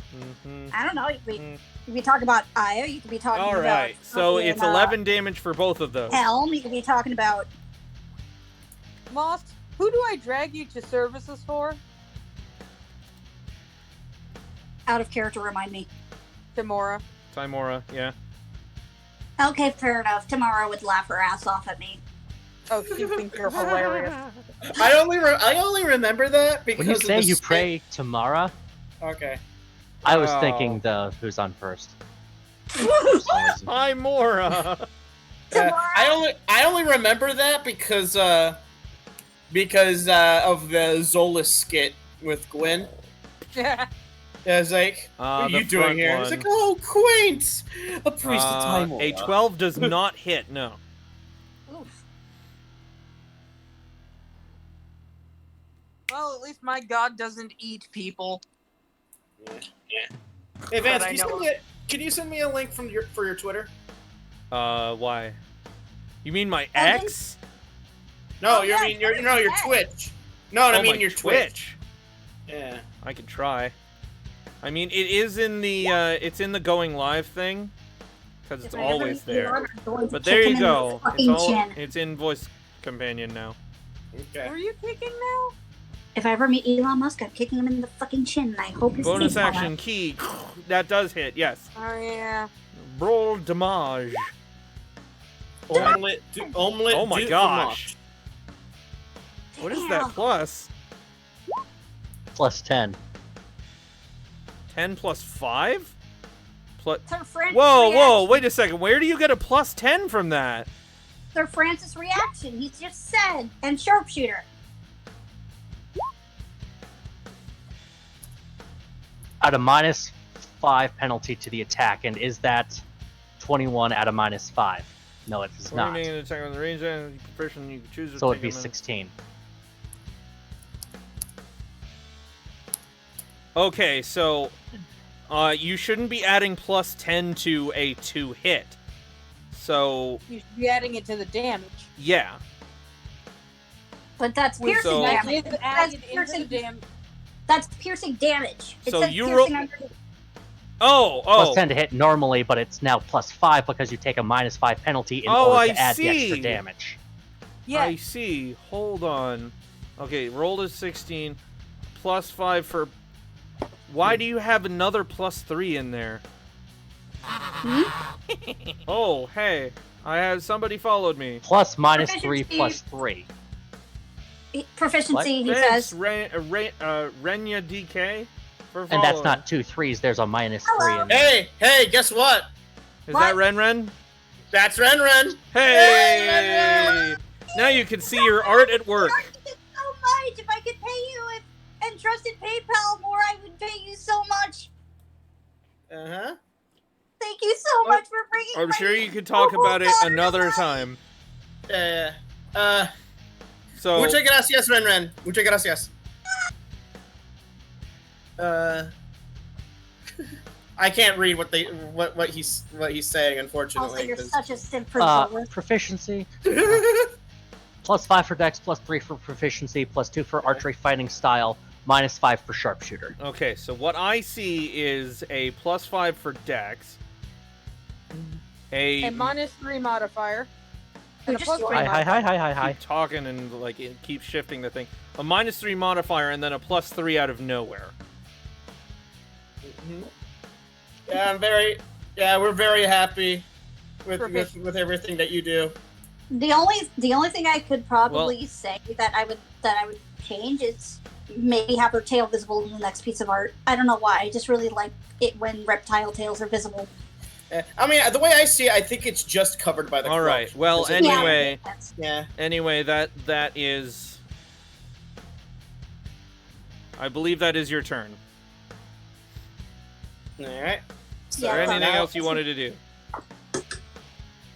Mhm. I don't know. You could Mm. be talking about Io. You could be talking All about. right. So fucking, it's 11 damage for both of those. Helm. You could be talking about. Moss, who do I drag you to services for? Out of character, remind me. Timora. Timora, yeah. Okay, fair enough. Tomorrow would laugh her ass off at me. Oh, she thinks you're hilarious. I only remember that because When you of say the you skit. pray to Mara, Okay. I was Oh. thinking the who's on first. For some reason. Timora. I only remember that because of the Zola skit with Gwen. Yeah. Yeah, it's like, what are The you doing front here? one. It's like, oh, quaint! A priest of time. A 12 does not hit, no. Oof. Well, at least my God doesn't eat people. Hey Vance, But I know- can you send me a link for your Twitter? Why? You mean my Oh, ex? No, Oh, yeah, your Twitter's Twitch. No, I Oh, mean my your Twitch. Yeah. I can try. I mean, it is in the it's in the going live thing, because it's If I ever always meet Elon, there. I'm going to But kick there him you in the go. fucking chin. It's in voice companion now. Okay. Were you kicking now? If I ever meet Elon Musk, I'm kicking him in the fucking chin, and I hope his Bonus teeth fall action out. key. That does hit. Yes. Oh yeah. Roll damage. Omelet. Oh my du gosh. What is that Damn. plus? Plus 10. 10 plus 5? Plus. Sir Francis Whoa, reaction. whoa, wait a second. Where do you get a plus 10 from that? Sir Francis reaction. He just said, and sharpshooter. At a -5 penalty to the attack, and is that 21 at a -5? No, it is not. Making an attack on the range and proficient, you can choose to So it'd take be a 16. Okay, so you shouldn't be adding plus 10 to a 2 hit. So, You should be adding it to the damage. yeah. But that's Well, piercing so- That damage. is That's added into the piercing, damage. that's piercing damage. It So says you piercing roll- underneath. Oh, Plus 10 to hit normally, but it's now +5 because you take a -5 penalty in Oh, order I to add the extra see. damage. Yeah. I see. Hold on. Okay, rolled a 16. Plus 5 for... Why do you have another plus 3 in there? Oh, hey. I had somebody followed me. Plus -3 Proficiency. plus 3. Proficiency, he Thanks, says. Renya DK for And that's following. not 2 3s, there's a -3 Hello. in there. Hey, guess what? Is What? that Ren? That's Ren. Hey! Now you can see your art at work. Thank you so much. If I could pay you and trusted PayPal more, I would pay you so much. Uh-huh. Thank you so much for bringing I'm my sure you could talk noble about it daughter another to life. time. Yeah. So, Muchas gracias, Ren. Muchas gracias. I can't read what he's saying, Also, unfortunately. you're 'cause- such a simp for Zola. Proficiency. +5 for dex, +3 for proficiency, +2 for archery fighting style, -5 for sharpshooter. okay, so what I see is a plus 5 for Dex. A -3 modifier. And a just plus your- 3 Hi, modifier. hi. Keep talking and like it keeps shifting the thing. A -3 modifier and then a plus 3 out of nowhere. Mhm. Yeah, we're very happy with everything that you do. The only thing I could probably say that I would change is maybe have her tail visible in the next piece of art. I don't know why. I just really like it when reptile tails are visible. I mean, the way I see it, I think it's just covered by the All cloak. right. Well, Is it- anyway, Yeah. anyway, that is. I believe that is your turn. All right. Is Yeah, there well, anything now- else you wanted to do?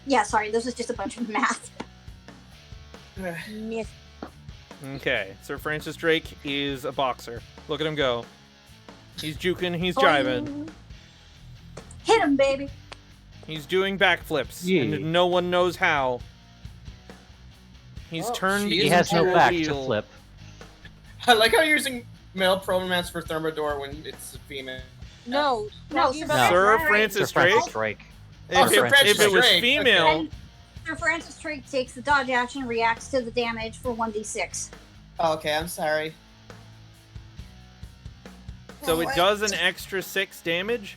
Yeah, sorry, this was just a bunch of math. Yes. Okay, Sir Francis Drake is a boxer. Look at him go. He's juking, he's jiving, Hit him, baby. he's doing backflips, Yeah. and no one knows how. He's Oh, turned she He is has no into a back to wheel. flip. I like how you're using male pronouns for Thermidor when it's a female. No. No, talking Sir about Sir Right. Francis Sir Francis Drake? Drake. Oh, If, Sir it, Francis if it was Drake, female, And Sir Francis Drake takes the dodge action, reacts to the damage for 1d6. Oh, okay, I'm sorry. so it does an extra 6 damage.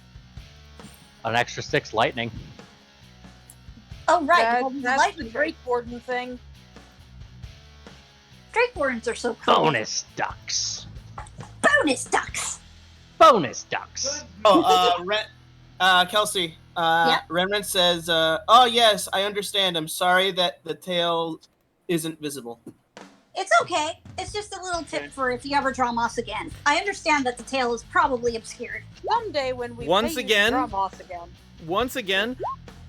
An extra 6 lightning. Oh right, well, the That's the lightning Drake Warden thing. Drake Wardens are so cool. Bonus ducks. Bonus ducks. Bonus ducks. Oh, Kelsey. Yeah? Ren says, "Oh yes, I understand. I'm sorry that the tail isn't visible." It's okay. It's just a little tip for if you ever draw moss again. I understand that the tail is probably obscured. Someday when we Once pay again- you to draw moss again. Once again,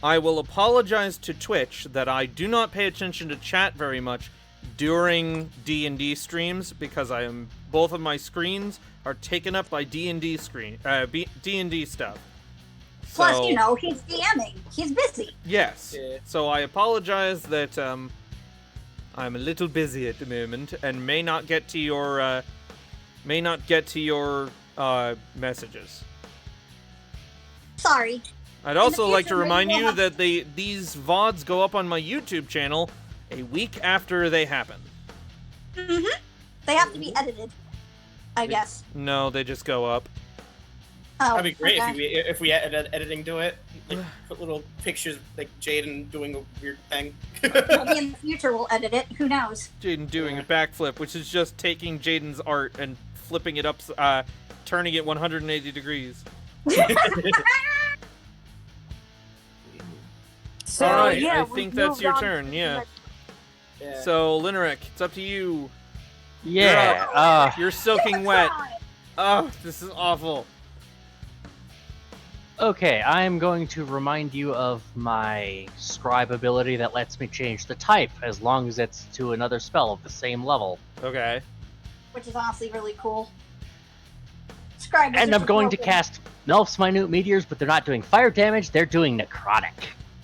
I will apologize to Twitch that I do not pay attention to chat very much during D&D streams because both of my screens are taken up by D&D D&D stuff. Plus, So, you know, he's DMing. He's busy. yes. Yeah. So I apologize that I'm a little busy at the moment and may not get to your messages. Sorry. I'd also like to future, maybe remind we'll you have- that these VODs go up on my YouTube channel a week after they happen. Mm-hmm. They have to be edited, I guess. No, they just go up. Oh, That'd be great okay. if we added editing to it. Like, put little pictures, like Jaiden doing a weird thing. Maybe in the future we'll edit it. Who knows? Jaiden doing a backflip, which is just taking Jaiden's art and flipping it up, turning it 180 degrees. So All right, yeah, I we've think that's moved your on turn, to the yeah. next- Yeah. So, Lineric, it's up to you. Yeah. You're soaking wet. Oh, this is awful. Okay, I'm going to remind you of my scribe ability that lets me change the type as long as it's to another spell of the same level. Okay. Which is honestly really cool. Scribe is And just I'm going to broken. cast Melf's Minute Meteors, but they're not doing fire damage, they're doing necrotic.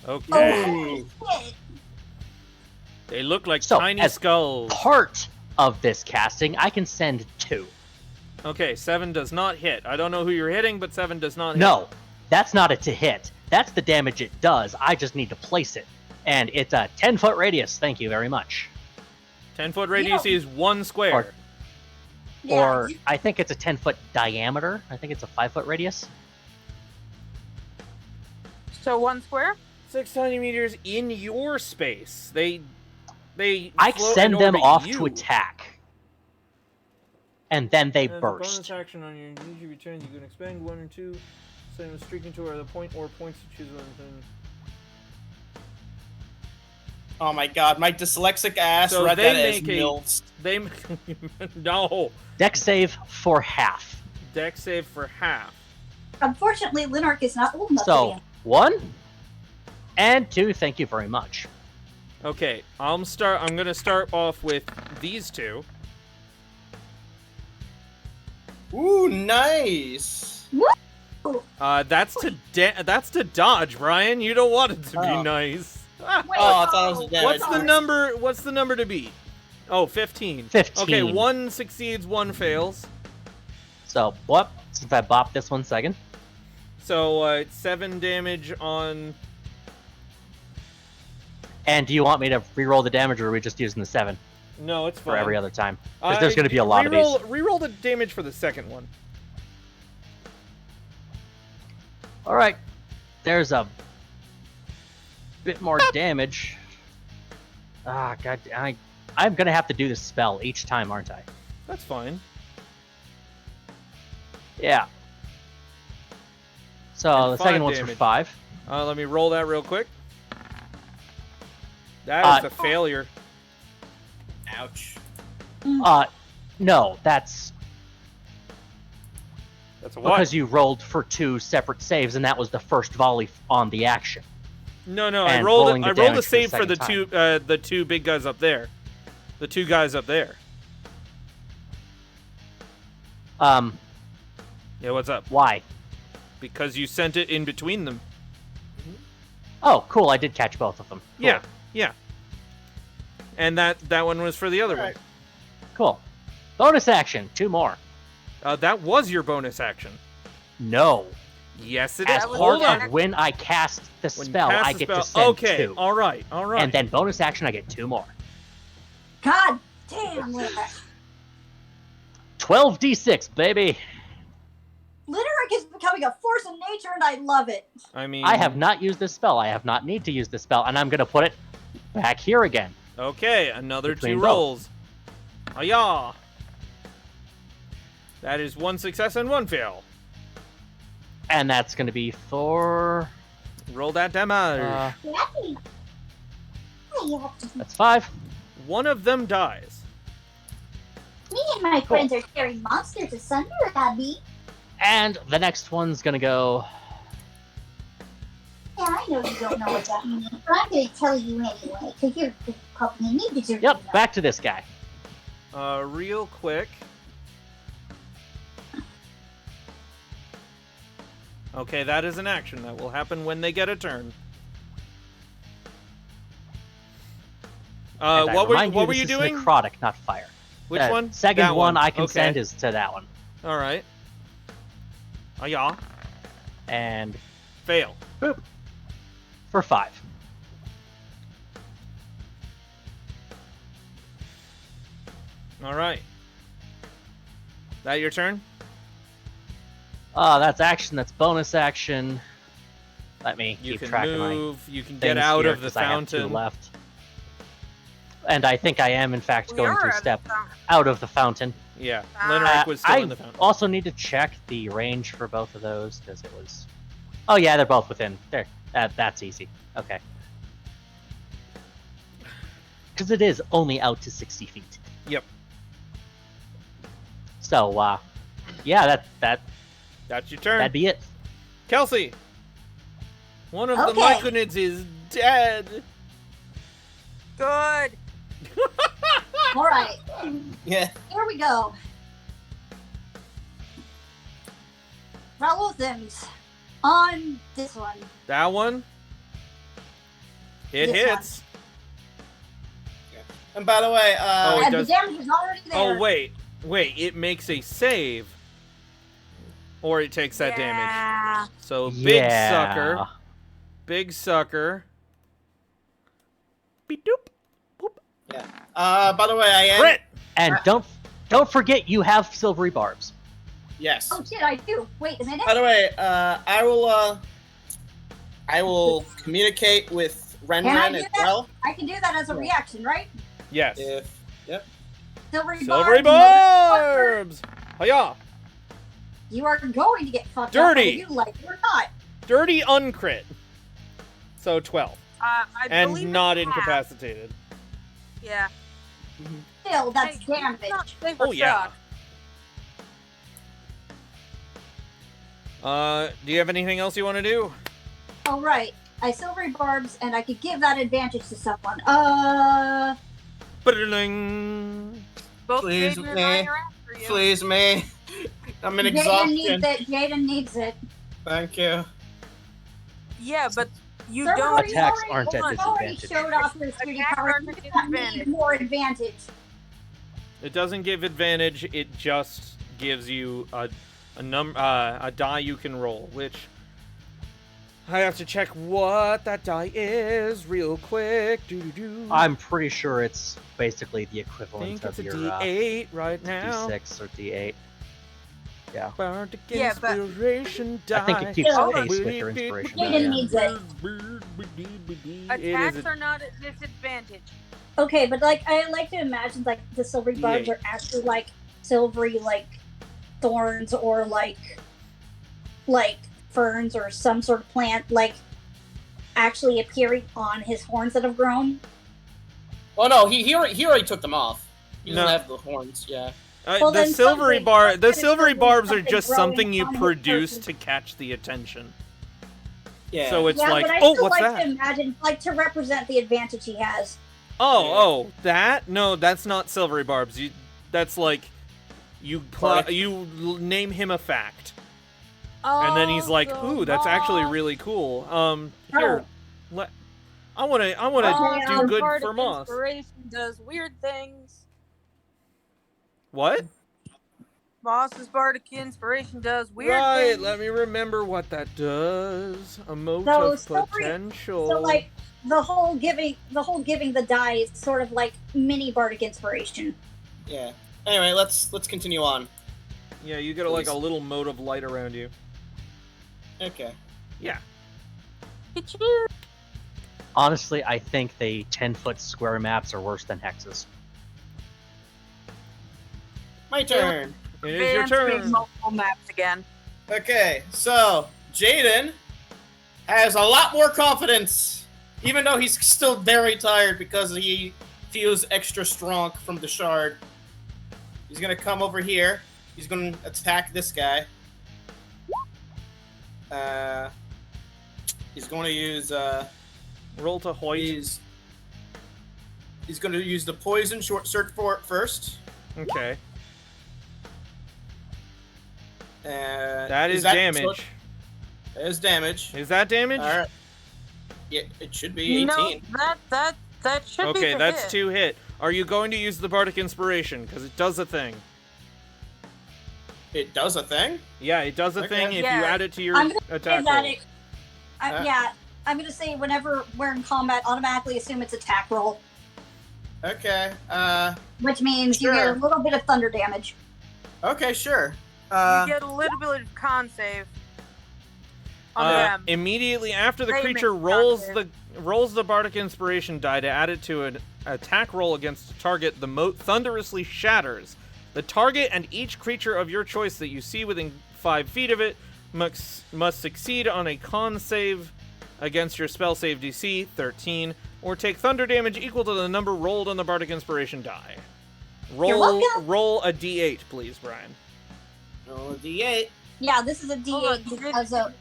Okay. Oh, shit. They look like So, tiny as skulls. Part of this casting, I can send 2. Okay, 7 does not hit. I don't know who you're hitting, but 7 does not hit. No, that's not a to hit. That's the damage it does. I just need to place it. And it's a 10-foot radius. Thank you very much. 10-foot radius is 1 square. Or- Yeah, Or I think it's a 10-foot diameter. I think it's a 5-foot radius. So 1 square. 6 tiny meters in your space. They I float send in them orbit off you. to attack. And then they As a bonus burst. action on your energy returns, you can expend 1 or 2. Send a streak into the point or points to choose one thing. Oh my god, my dyslexic ass So read they that as make a- milfs. They no Dex save for half. deck save for half. Unfortunately, Linark is not old enough to So, be 1 and 2, thank you very much. Okay, I'm gonna start off with these two. Ooh, nice. That's to dodge, Brian. You don't want it to be Oh. nice. Wait, Oh, I thought it was a damage. What's the number? What's the number to beat? Oh, 15. 15. Okay, 1 succeeds, 1 fails. So, what? Since I bopped this 1 second. So, 7 damage on... And do you want me to reroll the damage, or are we just using the 7 No, it's fine. for every other time? Because there's going to be a lot of these. Reroll the damage for the second one. Alright. There's a bit more damage. Ah, god, I'm going to have to do this spell each time, aren't I? That's fine. Yeah. So, And the second 5 one's for damage. 5. Let me roll that real quick. That is a failure. Ouch. No, that's That's a what? because you rolled for 2 separate saves, and that was the first volley on the action. No, I and rolled rolling the I rolled a damage for the save for the second the two big guys up there. The 2 guys up there. Yeah, what's up? Why? Because you sent it in between them. Oh, cool, I did catch both of them. Cool. Yeah. And that one was for the other Alright. Cool. Bonus action, 2 more. one. That was your bonus action. No. Yes, it As is. was part Hold bonus on. of when I cast the When you spell, cast I the get spell- to send okay, 2. all right. And then bonus action, I get 2 more. God damn, Linark. 12d6, baby. Linark is becoming a force of nature, and I love it. I mean, I have not used this spell. I have not need to use this spell, and I'm going to put it back here again. Okay, another Between 2 both. rolls. Ayah! That is 1 success and 1 fail. And that's going to be for... Roll that damage. Daddy. That's 5. One of them dies. Me and my friends are scaring monsters asunder, Abby. And the next one's going to go... Yeah, I know you don't know what that means, but I'm going to tell you anyway, because you're a good puppy and you deserve to Yep, know. back to this guy. Real quick. Okay, that is an action. That will happen when they get a turn. And I what remind were this you is doing? Necrotic, not fire. Which The one? Second That one I can Okay. send is to that one. All right. Yeah. And Fail. Boop. For 5. All right. That your turn? That's action. That's bonus action. Let me You keep can track of my move. You can get things out here, of the 'cause I have 2 fountain. left. And I think I am, in fact, We going are to at a step fountain. out of the fountain. Yeah, Ah. Lenric was still I in the fountain. also need to check the range for both of those, because it was... Oh yeah, they're both within. There. That's easy. Okay. Because it is only out to 60 feet. Yep. So, yeah, That's your turn. that'd be it. Kelsey. One of the Okay. Myconids is dead. Good. All right, Yeah. here we go. Ralothams on this one. That one. It This hits. And by the way, Oh, it And the does- damage is already there. Oh wait. It makes a save. Or it takes that damage. Yeah. So big Yeah. sucker. Big sucker. Beep doop. Boop. by the way, I am. Crit! And don't forget you have silvery barbs. Yes. Oh shit, I do. Wait a minute. By the way, I will communicate with Can I Ren do as that? well. I can do that as a reaction, right? Yes. Yep. Silvery Silvery motherfucker. barbs! Hiya! You are going to get fucked Dirty. up whether you like it or not. Dirty uncrit. So 12. I And believe not it's half. incapacitated. Yeah. Still, that's Hey, it's damage. not safe or Oh, yeah. shock. Do you have anything else you want to do? All right. I silvery barbs, and I could give that advantage to someone. Ba-da-ding. Both Please, Jaiden and man. I are after you. Please, me. I'm in Jaiden exhaustion. needs it. Jaiden needs it. Thank you. Yeah, but you Sir, don't. you Attacks already- aren't at you already disadvantage. showed off your security Attacks powers. aren't You at do not need disadvantage. more advantage. It doesn't give advantage. It just gives you a die you can roll, which I have to check what that die is real quick. Doo-doo-doo. I'm pretty sure it's basically the I equivalent think it's of a your D8 right now. D6 or D8. Yeah. Bardic Yeah, but- inspiration die. I think it keeps Yeah. pace with your inspiration. Jaiden die, yeah. needs it. It is Attacks are not at disadvantage. Okay, but like I like to imagine like the silvery barbs Yeah. are actually like silvery like thorns or like ferns or some sort of plant like actually appearing on his horns that have grown. Oh no, he already took them off. He doesn't No. have the horns. Yeah. Well, the then silvery something- the something silvery barbs are something just growing something you on his produce person. to catch the attention. Yeah. So it's yeah, like, but I oh, still what's like that? to imagine like to represent the advantage he has. Oh, that? No, that's not silvery barbs. That's like you Bardic. name him a fact, and then he's like, "Ooh, that's actually really cool." Here, I want to do good for Moss. Inspiration does weird things. What? Moss's bardic inspiration does weird Right. things. Let me remember what that does. A mote So of silvery- potential. So like the whole giving the die is sort of like mini bardic inspiration. Yeah. Anyway, let's continue on. Yeah, you get like a Please. little mote of light around you. Okay. Yeah. Honestly, I think the 10-foot square maps are worse than hexes. My turn. It is your Vance made turn. multiple maps again. Okay, so Jaiden has a lot more confidence, even though he's still very tired because he feels extra strong from the shard. He's gonna come over here. He's gonna attack this guy. He's going to use Roll to hoist. he's going to use the poison short search for it first. Okay. That That is damage. That is damage. Is that damage? All right. Yeah, it should be 18. No, that should be Okay, the that's hit. 2 hit. Are you going to use the Bardic Inspiration? Because it does a thing. It does a thing? Yeah, it does a Okay. thing if Yeah. you add it to your I'm gonna attack Give that roll. Yeah, I'm gonna say whenever we're in combat, automatically assume it's attack roll, Okay. which means you Sure. get a little bit of thunder damage. Okay, sure. You get a little bit of con save on them. Immediately after the They creature make rolls the bardic inspiration die to add it to an attack roll against a target, the moat thunderously shatters. The target and each creature of your choice that you see within 5 feet of it must succeed on a con save against your spell save DC 13, or take thunder damage equal to the number rolled on the bardic inspiration die. You're welcome. Roll a D8, please, Brian. Roll a D8. Yeah, this is a D8 Hold on, because of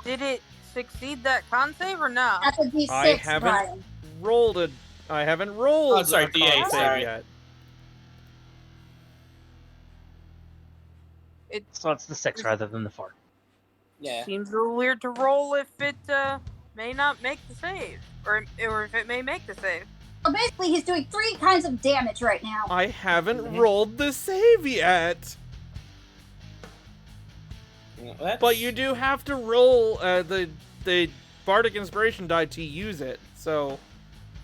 Did it succeed that con save or no? that's a D6. I haven't Brian. I haven't rolled Oh, sorry, a con D8, save sorry. yet. So it's the 6 rather than the 4. Yeah. Seems a little weird to roll if it may not make the save, or if it may make the save. So basically, he's doing 3 kinds of damage right now. I haven't rolled the save yet. But you do have to roll the bardic inspiration die to use it. So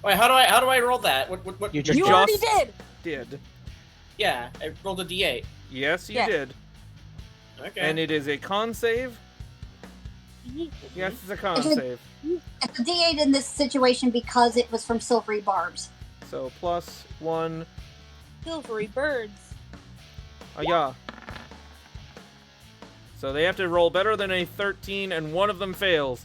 Wait, how do I roll that? What? You just You already did. did. Yeah, I rolled a D8. Yes, you Yes. did. Okay. And it is a con save. Yes, it's a con It's a- save. It's a D8 in this situation because it was from silvery barbs. So +1. Silvery birds. Yeah. So they have to roll better than a 13, and one of them fails.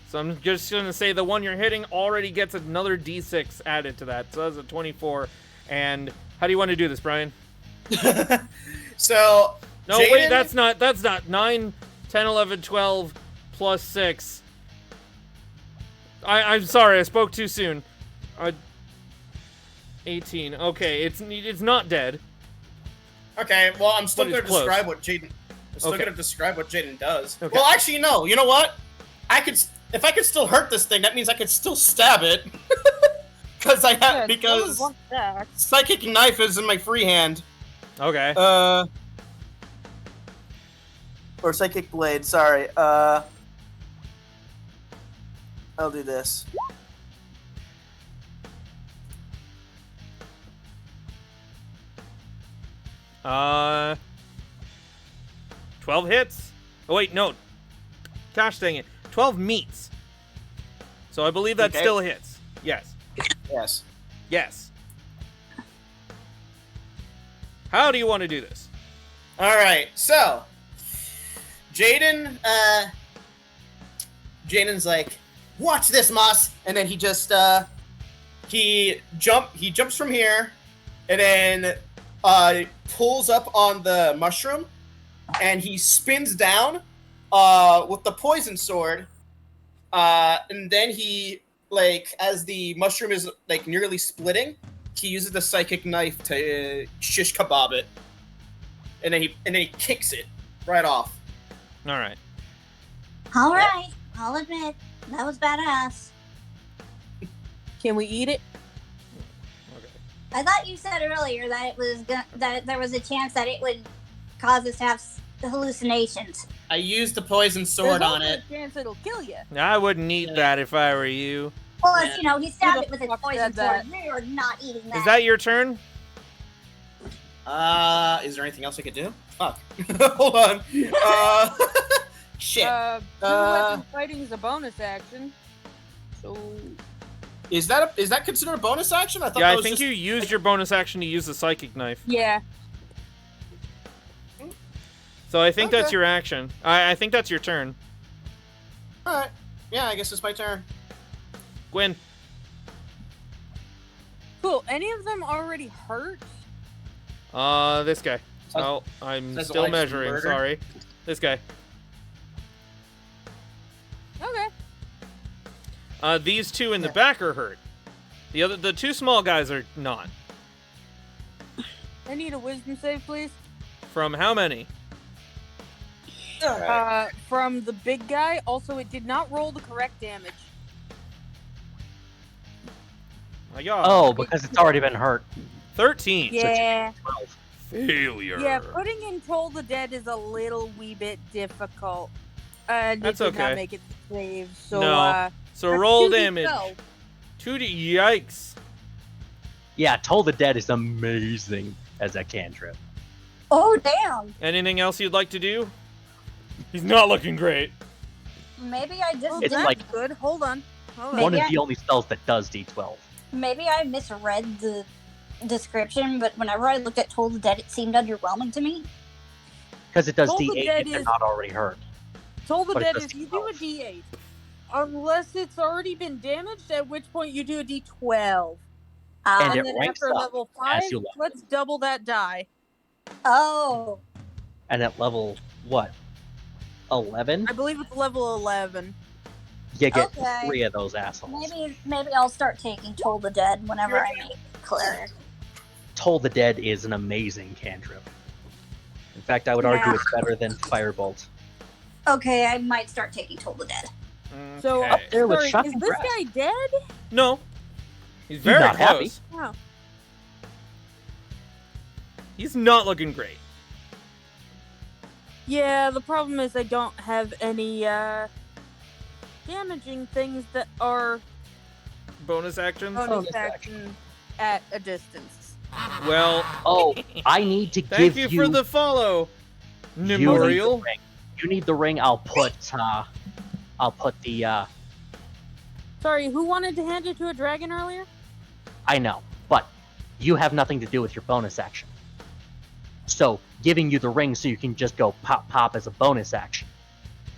So I'm just going to say the one you're hitting already gets another D6 added to that. So that's a 24. And how do you want to do this, Brian? So. No, Jaiden? wait, that's not. 9, 10, 11, 12, plus 6. I'm sorry, I spoke too soon. 18. Okay, it's not dead. Okay, well, I'm still But going it's to close. describe what Jaiden. I'm still Okay. going to describe what Jaiden does. Okay. Well, actually, no. You know what? If I could still hurt this thing, that means I could still stab it. Because because psychic knife is in my free hand. Okay. Or psychic blade. Sorry. I'll do this. Uh, 12 hits. Oh wait, no. Gosh dang it. 12 meets. So I believe that Okay. still hits. Yes. Yes. Yes. How do you want to do this? All right. So, Jaiden's like, "Watch this, Moss," and then he just he jumps from here, and then pulls up on the mushroom, and he spins down with the poison sword, and then he, like, as the mushroom is like nearly splitting, he uses the psychic knife to shish kebab it, and then he kicks it right off. All right. All right, I'll admit that was badass. Can we eat it? Okay. I thought you said earlier that it was that there was a chance that it would cause us to have hallucinations. I used the poison sword There's on also it. a chance it'll kill you. I wouldn't eat that if I were you. Plus, Yeah. he stabbed Who it with the his fuck poison said that? sword. We are not eating that. Is that your turn? Is there anything else I could do? Fuck. Hold on. Shit. Two-weapon fighting is a bonus action. So Is that considered a bonus action? I thought Yeah, that I was think just... you used your bonus action to use the psychic knife. yeah. So I think that's Okay. your action. I think that's your turn. Alright. Yeah, I guess it's my turn. Gwen. Cool. Any of them already hurt? This guy. Oh, I'm Says still Alex measuring, Murder. sorry. This guy. Okay. These two in the back are hurt. The two small guys are not. I need a wisdom save, please. From how many? Alright. From the big guy. Also, it did not roll the correct damage. My God. Oh, because it's already been hurt. 13. Yeah. 12. Failure. Yeah, putting in Toll the Dead is a little wee bit difficult. It That's did okay. not make it to save, so No. So that's roll 2d12. damage. 2D. Yikes. Yeah, Toll the Dead is amazing as a cantrip. Oh damn! Anything else you'd like to do? He's not looking great. Maybe I just Oh, It's that's like- good. Hold on. Maybe One of I- the only spells that does D12. maybe I misread the description, but whenever I looked at Toll the Dead, it seemed underwhelming to me. Because it does Toll the D8 Dead if they're is- not already hurt. Toll the But it Dead does is you do a 12. D8. Unless it's already been damaged, at which point you do a D12. And And it then ranks after up level as 5, you level. let's double that die. Oh, And at level, what? 11? I believe it's level 11. You get Okay. 3 of those assholes. maybe I'll start taking Toll the Dead whenever I make cleric. Toll the Dead is an amazing cantrip. In fact, I would argue Yeah. it's better than Firebolt. Okay, I might start taking Toll the Dead. So, Okay. there with sorry, shocking is this breath. guy dead? No. He's very not happy. close. Wow. He's not looking great. Yeah, the problem is I don't have any damaging things that are Bonus actions? bonus action. action at a distance. Well, Oh, I need to thank give you for the follow, Memorial. You need the ring. I'll put the. Sorry, who wanted to hand it to a dragon earlier? I know, but you have nothing to do with your bonus action. So giving you the ring so you can just go pop pop as a bonus action.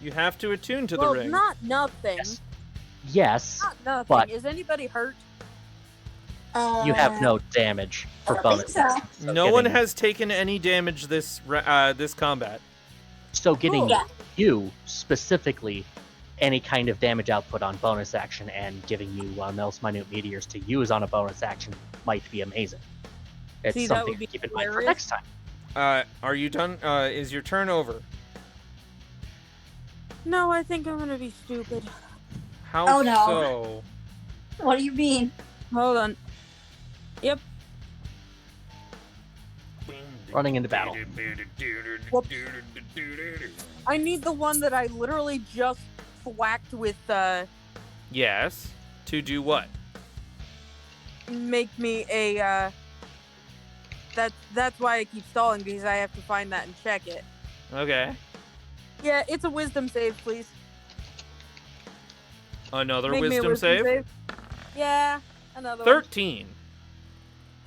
You have to attune to Well, the ring. not nothing. Yes. Yes, Not nothing. but- Is anybody hurt? you have no damage for I don't bonus. think so. action, so No one getting- has taken any damage this this combat. So giving Cool. Yeah. you specifically any kind of damage output on bonus action and giving you Mel's Minute Meteors to use on a bonus action might be amazing. It's See, that something would be to keep in mind for hilarious. next time. Are you done? Is your turn over? No, I think I'm gonna be stupid. How Oh, no. so? What do you mean? Hold on. Yep. Running into battle. Whoops. I need the one that I literally just whacked with Yes. To do what? make me a that's why I keep stalling, because I have to find that and check it. Okay. Yeah, it's a wisdom save, please. Another Make me a wisdom save. Yeah, another one. 13.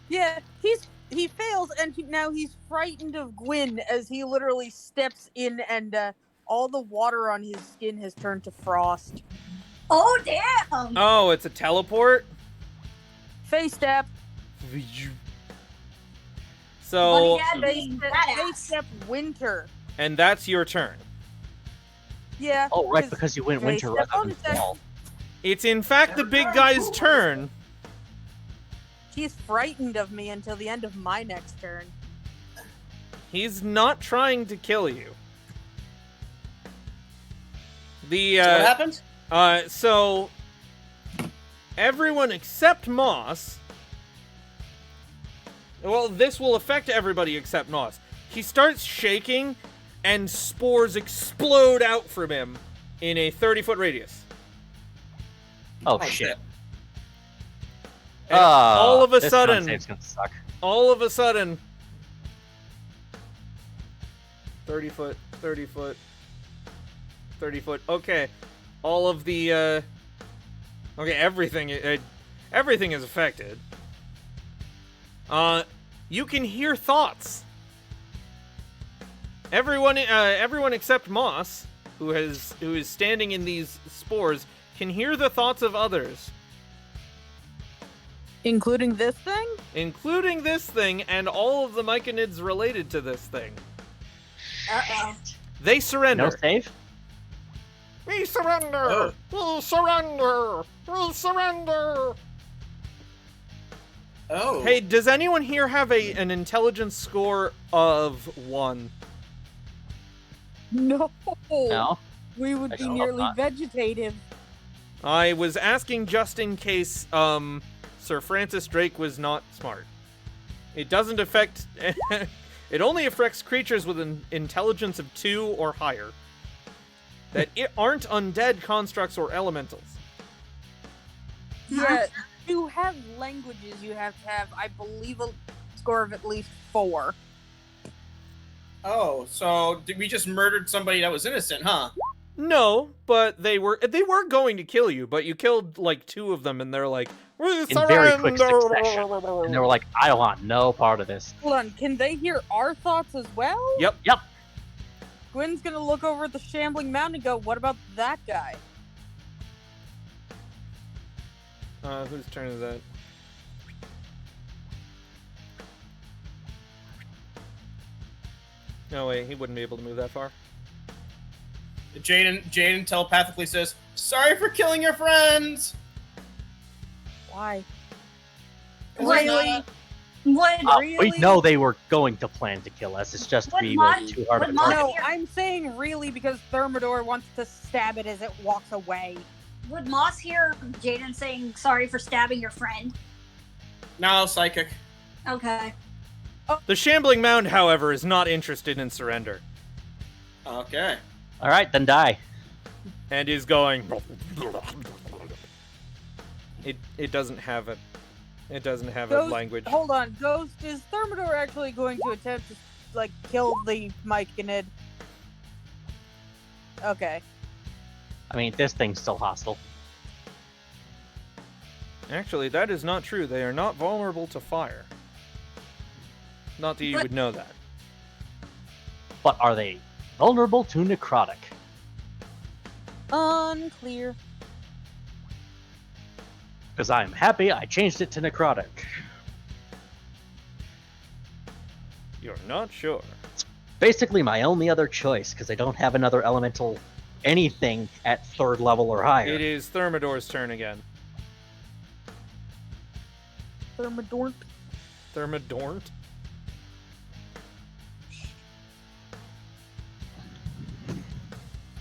Yeah, he fails, and now he's frightened of Gwyn as he literally steps in, and all the water on his skin has turned to frost. Oh damn! Oh, it's a teleport? Face step. So, What do you Face mean, step, badass? face step winter. and that's your turn. Yeah. Oh, right, because you went face winter step rather than bonus action. fall. It's in fact the big guy's turn. He's frightened of me until the end of my next turn. He's not trying to kill you. The So what happens? So everyone except Moss. Well, this will affect everybody except Moss. He starts shaking, and spores explode out from him in a 30-foot radius. Oh, Oh, shit. shit. And all of a this sudden, con save's gonna suck. all of a sudden, 30 foot, 30 foot, 30 foot. Okay, all of the okay, everything is affected. You can hear thoughts. Everyone except Moss, who is standing in these spores, can hear the thoughts of others, Including this thing? including this thing and all of the myconids related to this thing. Uh-oh. They surrender. No save? We surrender! Oh. We surrender! We surrender! Oh. Hey, does anyone here have an intelligence score of 1? No. No? We would I be hope nearly not. vegetative. I was asking just in case Sir Francis Drake was not smart. It doesn't affect... it only affects creatures with an intelligence of 2 or higher. that aren't undead constructs or elementals. Yeah, to have languages, you have to have, I believe, a score of at least 4. Oh, so we just murdered somebody that was innocent, huh? No, but they were going to kill you, but you killed like 2 of them, and they're like, "We In very quick surrender." succession. And they were like, I want no part of this. Hold on, can they hear our thoughts as well? Yep. Gwen's gonna look over at the shambling mound and go, what about that guy? Whose turn is that? No, wait, he wouldn't be able to move that far. Jaiden telepathically says, "Sorry for killing your friends." Why? Really? Would Really? We know they were going to plan to kill us. It's just Would we Mon- were too hard would to Mon- target. No, I'm saying really because Thermidor wants to stab it as it walks away. Would Moss hear Jaiden saying sorry for stabbing your friend? No, psychic. Okay. The shambling mound, however, is not interested in surrender, Okay. All right, then die. and is going. It doesn't have a. It doesn't have a Ghost, language. Hold on, Ghost, is Thermidor actually going to attempt to, like, kill the Myconid? Okay. I mean, this thing's still hostile. Actually, that is not true. They are not vulnerable to fire. Not that you But- would know that. But are they vulnerable to necrotic? Unclear. Because I'm happy I changed it to necrotic. You're not sure. Basically my only other choice, because I don't have another elemental anything at 3rd level or higher. It is Thermidor's turn again. Thermidor. Thermidornt?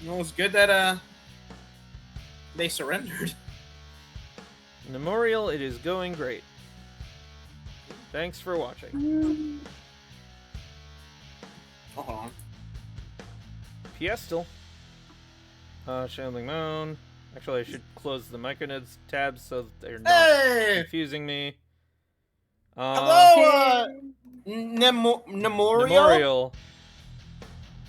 Well, it's good that they surrendered. Memorial, it is going great. Thanks for watching. Hold on. PS still. Shambling Mound. Actually, I should close the Myconids tabs so that they're not Hey! confusing me. Hello, Memorial. Memorial.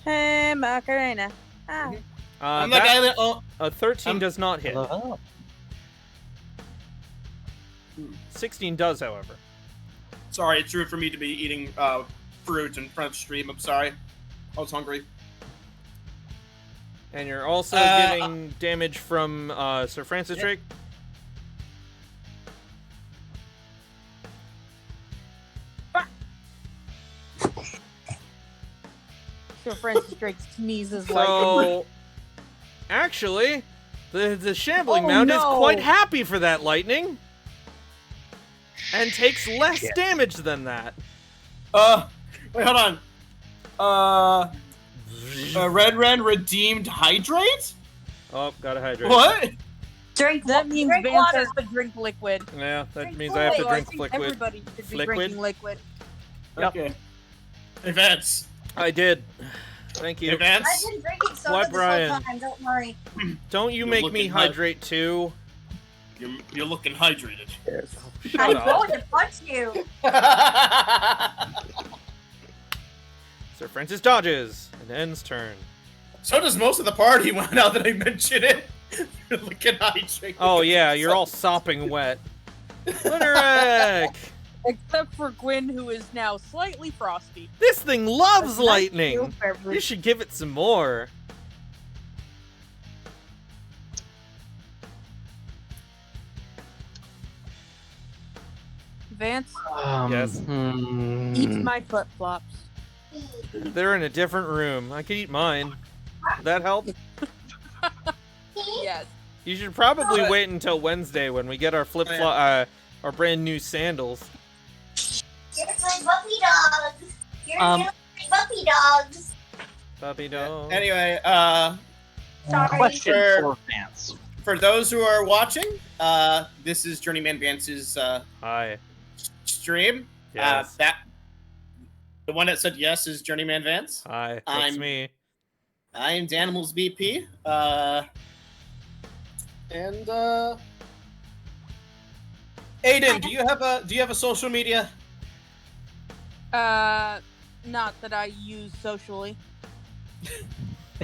Hey, Macarena. Ah. I'm the guy that. Oh, A 13 does not hit. Oh. 16 does, however. sorry, it's rude for me to be eating fruit in front of stream. I'm sorry. I was hungry. And you're also getting damage from Sir Francis Drake. Sir Francis Drake sneezes like. So, actually, the Shambling Oh, Mound is no. quite happy for that lightning. And takes less Shit. damage than that. Wait, hold on. Red Ren redeemed hydrate? Oh, gotta hydrate. What? Drink. That means drink Vance water. has to drink liquid. Yeah, that Drink means I have to So I drink think liquid. Everybody should be Fliquid? drinking liquid. Yep. Okay. Hey, Vance. I did. Thank Hey, you. Vance. I've been drinking soda What, this Brian? whole time. Don't worry. Don't you You're make me looking hot. hydrate too. You're looking hydrated. Shut I'm up. going to punch you. Sir Francis dodges and ends turn. So does most of the party now that I mention it. You're looking hydrated. Oh yeah, you're all sopping wet. Litterack! Except for Gwyn, who is now slightly frosty. This thing loves A nice lightning. chill beverage. You should give it some more. Vance Yes. eats my flip flops. They're in a different room. I could eat mine. Would that help? Yes. You should probably wait until Wednesday when we get our our brand new sandals. Here's my puppy dogs. Here's Um, my puppy dogs. Puppy dog. Anyway, Sorry. Question For- for Vance. for those who are watching, this is Journeyman Vance's Hi. stream. Yes. The one that said yes is Journeyman Vance. Hi. That's I'm- me. I am Danimal's VP. Aiden, do you have a social media? Not that I use socially.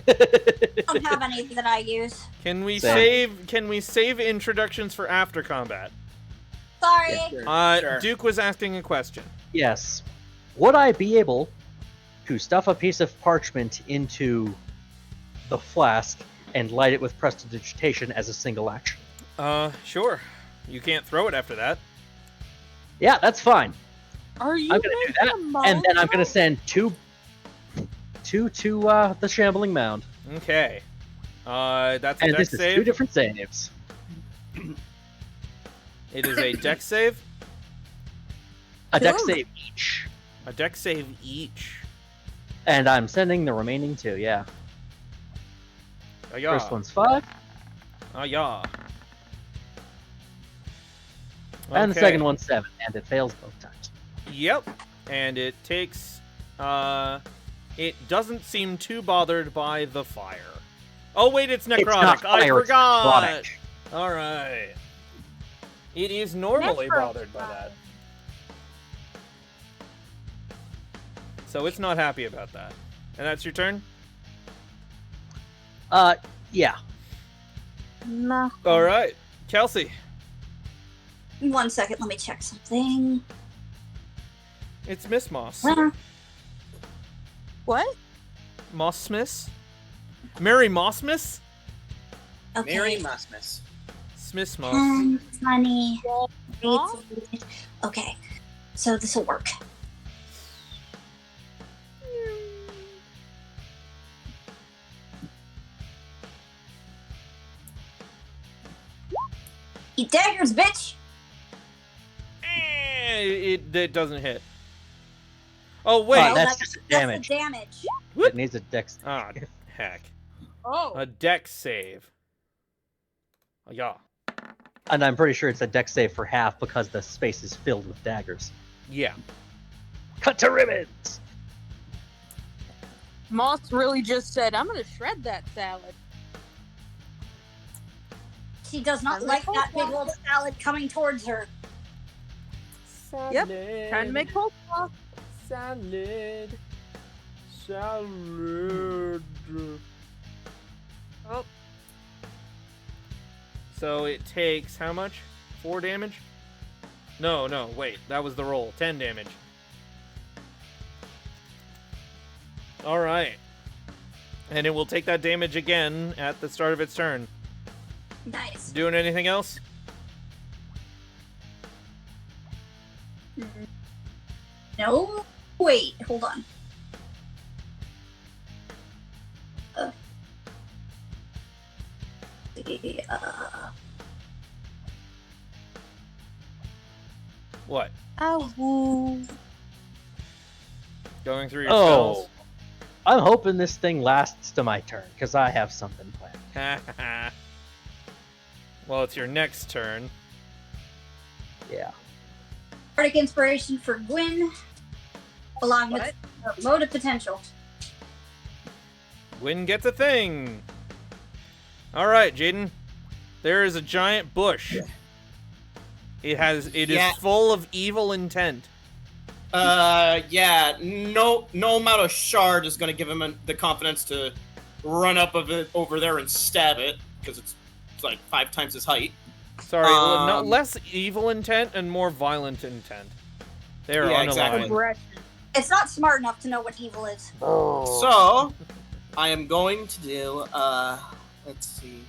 I don't have any that I use. Can we Same. save introductions for after combat? Sorry. Yeah, Sure. Duke was asking a question. Yes. Would I be able to stuff a piece of parchment into the flask and light it with prestidigitation as a single action? Sure. You can't throw it after that. Yeah, that's fine. Are you I'm gonna do that, and then I'm gonna send two to the shambling mound. Okay. That's a And dex this is save. 2 different saves. It is a dex save. A dex Cool. save each. A dex save each. And I'm sending the remaining 2, yeah. Yeah. First one's 5, Yeah. and the Okay. second one's 7, and it fails both times. Yep. And it takes. It doesn't seem too bothered by the fire. Oh wait, it's necrotic. It's not I fire, it's forgot. necrotic. All right. It is normally Necro- bothered by that. So it's not happy about that. And that's your turn? Yeah. Nah. All right. Kelsey, 1 second, let me check something. it's Miss Moss. What? Moss Smith? Mary Mossmas? Okay. Mary Masmus. Smith Moss. Honey. Huh? Okay, so this will work. Eat daggers, bitch! It doesn't hit. Oh, wait. Well, that's just damage. That's the damage. It needs a dex. Ah, heck. Oh. A dex save. Yeah. And I'm pretty sure it's a dex save for half because the space is filled with daggers. Yeah. Cut to ribbons! Moss really just said, I'm gonna shred that salad. She does not Salad. like that big old salad coming towards her. Yep. Trying to make coleslaw. Salad. Salad. Oh. So it takes how much? 4 damage? No, wait. That was the roll. 10 damage. Alright. And it will take that damage again at the start of its turn. Nice. Doing anything else? No? Wait, hold on. What? Oh. Going through your Oh. I'm hoping this thing lasts to my turn, because I have something planned. spells? Well, it's your next turn. Yeah. Bardic inspiration for Gwyn, along with motive potential. Gwyn gets a thing. All right, Jaiden. There is a giant bush. It is full of evil intent. Yeah. No amount of shard is gonna give him the confidence to run up of it over there and stab it because it's like 5 times his height. Sorry, not less evil intent and more violent intent. They are unaligned. exactly. Aggression. It's not smart enough to know what evil is. So, I am going to do. Let's see.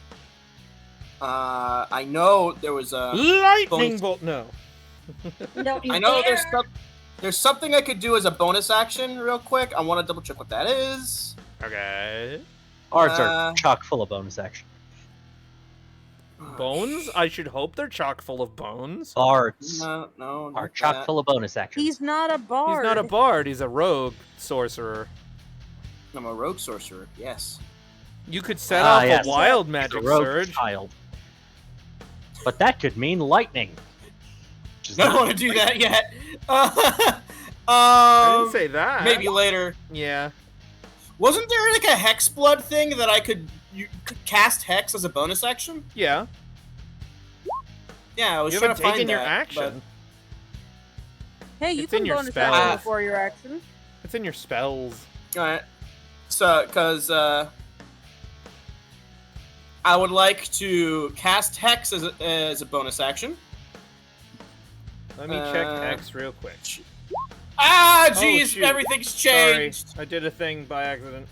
I know there was a. Lightning bolt. No. Don't you I know dare. there's something I could do as a bonus action, real quick. I want to double check what that is. Okay. Arts are chock full of bonus action. Bones? I should hope they're chock full of bones. Arts No, are not chock that. full of bonus action. He's not a bard. He's not a bard. He's a rogue sorcerer. I'm a rogue sorcerer. Yes. You could set off yes. a wild He's magic a rogue surge. child. But that could mean lightning. Which is I don't not want to do that yet. I didn't say that. Maybe later. Yeah. Wasn't there like a hex blood thing that I could cast hex as a bonus action? Yeah. Yeah, I was You trying haven't to find taken your that, action. Hey, you It's in can your bonus spells. action before your action. It's in your spells. All right. So, because I would like to cast hex as a bonus action. Let me check X real quick. Ah, Oh, jeez, shoot. everything's Sorry, changed. I did a thing by accident.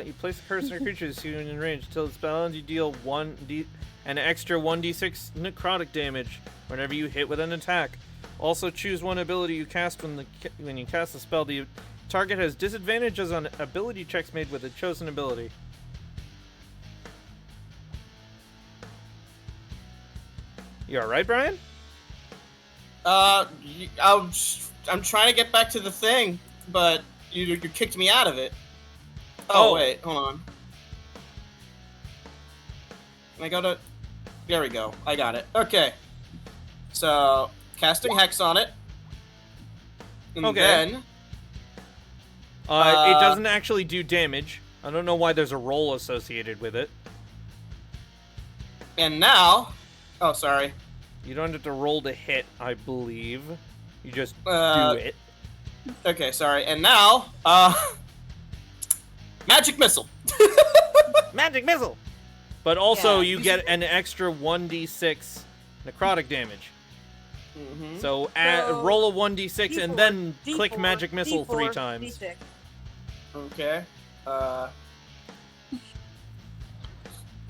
You place a cursor on a creature that's in range. Until the spell ends, you deal an extra 1d6 necrotic damage whenever you hit with an attack. Also, choose one ability you cast when you cast the spell. The target has disadvantages on ability checks made with a chosen ability. You alright, Brian? I'm trying to get back to the thing, but you kicked me out of it. Oh, wait, hold on. I gotta... There we go. I got it. Okay. So, casting Hex on it. And Okay. then... It doesn't actually do damage. I don't know why there's a roll associated with it. And now... Oh, sorry. You don't have to roll to hit, I believe. You just do it. Okay, sorry. And now, Magic Missile. Magic Missile! But also, Yeah. you get an extra 1d6 necrotic damage. Mm-hmm. So, So, roll a 1d6 and then D4, click Magic Missile 3 D4, times. D6. Okay.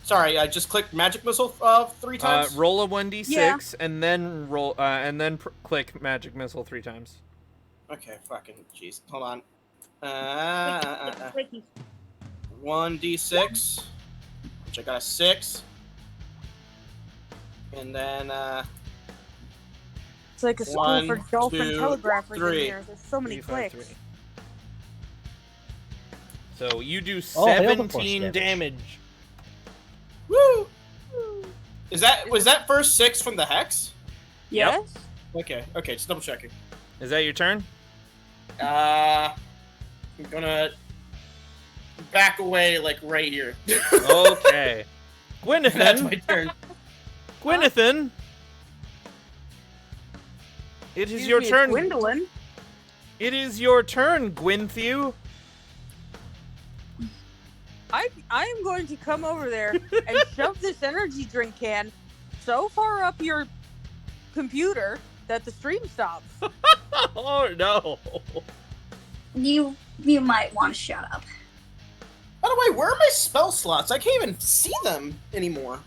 Sorry, I just clicked Magic Missile 3 times? Roll a 1d6 Yeah. and then roll, click Magic Missile 3 times. Okay, fucking jeez. Hold on. Wiki. 1d6, which I got a 6. And then, It's like a school 1, for dolphin 2, telegraphers 3. in here. There's so many 3, 5, clicks. 3. So, you do Oh, hail the force 17 damage. damage. Woo! Was that first 6 from the Hex? Yes? Okay, just double checking. Is that your turn? I'm gonna back away, like, right here. Okay. That's my Gwynethan! turn. Gwynethan! It is Excuse your me, it's turn. Gwendolyn. It is your turn, Gwynthew. I am going to come over there and shove this energy drink can so far up your computer that the stream stops. Oh no. You might want to shut up. By the way, where are my spell slots? I can't even see them anymore.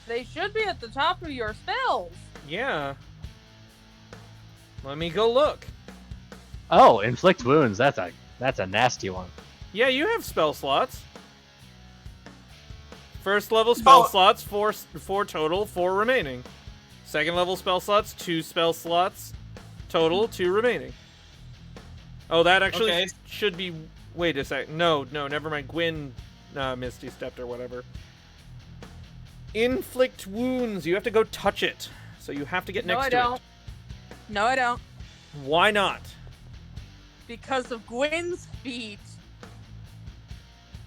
They should be at the top of your spells. Yeah. Let me go look. Oh, inflict wounds. That's a nasty one. Yeah, you have spell slots. First level spell Oh. slots, 4 total, 4 remaining. Second level spell slots, 2 spell slots total, 2 remaining. Oh, that actually Okay. should be. Wait a sec. No, never mind. Gwyn Misty stepped or whatever. Inflict wounds. You have to go touch it. So you have to get No, next I to don't. it. No, I don't. Why not? Because of Gwen's feet.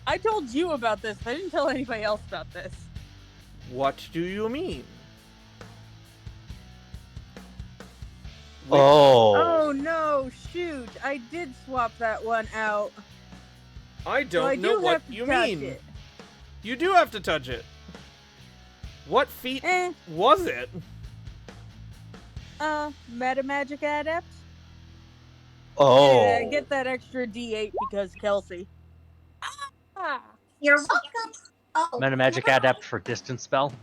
I told you about this. I didn't tell anybody else about this. What do you mean? Oh. Oh no, shoot. I did swap that one out. I So don't I know do what have to you touch mean. it. You do have to touch it. What feat Eh, was it? Meta Magic Adept. Oh. Yeah, get that extra D8 because Kelsey. Ah. You're welcome. Oh, Meta Magic Adept for distance spell.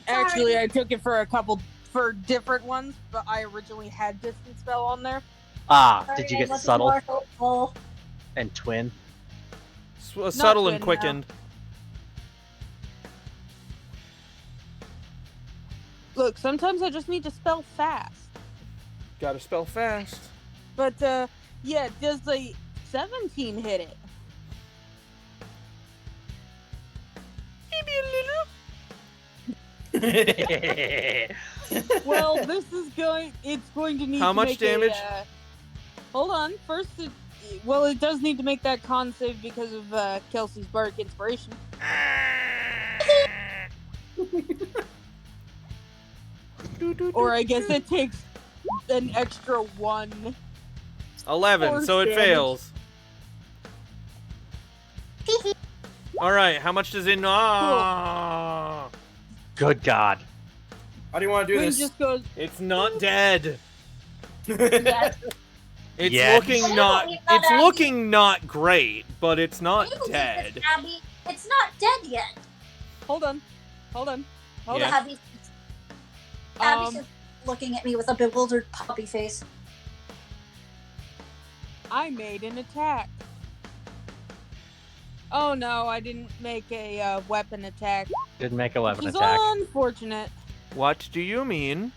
Actually, I took it for a couple for different ones, but I originally had distance spell on there. Ah, sorry, did you I get wasn't subtle more hopeful. and twin? Subtle and twin, no. quickened. Look, sometimes I just need to spell fast. Gotta spell fast. But yeah, does the 17 hit it? Well, this is going. It's going to need. How to much make damage? hold on. First, Well, it does need to make that con save because of Kelsey's bardic inspiration. Or I guess it takes an extra 1. 11, Force so it damage. fails. All right, how much does it? Good God. How do you want to do Quinn this? just goes, It's not dead. Yes. It's Yes. looking not. It's looking not great, but it's not dead. Abby, it's not dead yet. hold on. Yeah. Abby's just looking at me with a bewildered puppy face. I made an attack. Oh no, I didn't make a weapon attack. Didn't make a weapon Which is attack. unfortunate. What do you mean?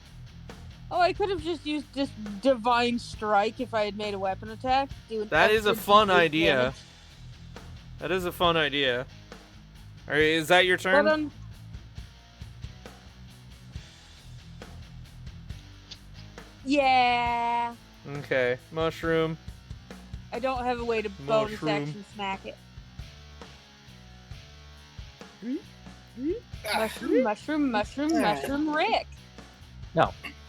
Oh, I could have just used this divine strike if I had made a weapon attack. That is a extra fun D8 idea. damage. That is a fun idea. All right, is that your But, turn? yeah. Okay, mushroom. I don't have a way to bonus Mushroom. action smack it. Mushroom, Rick.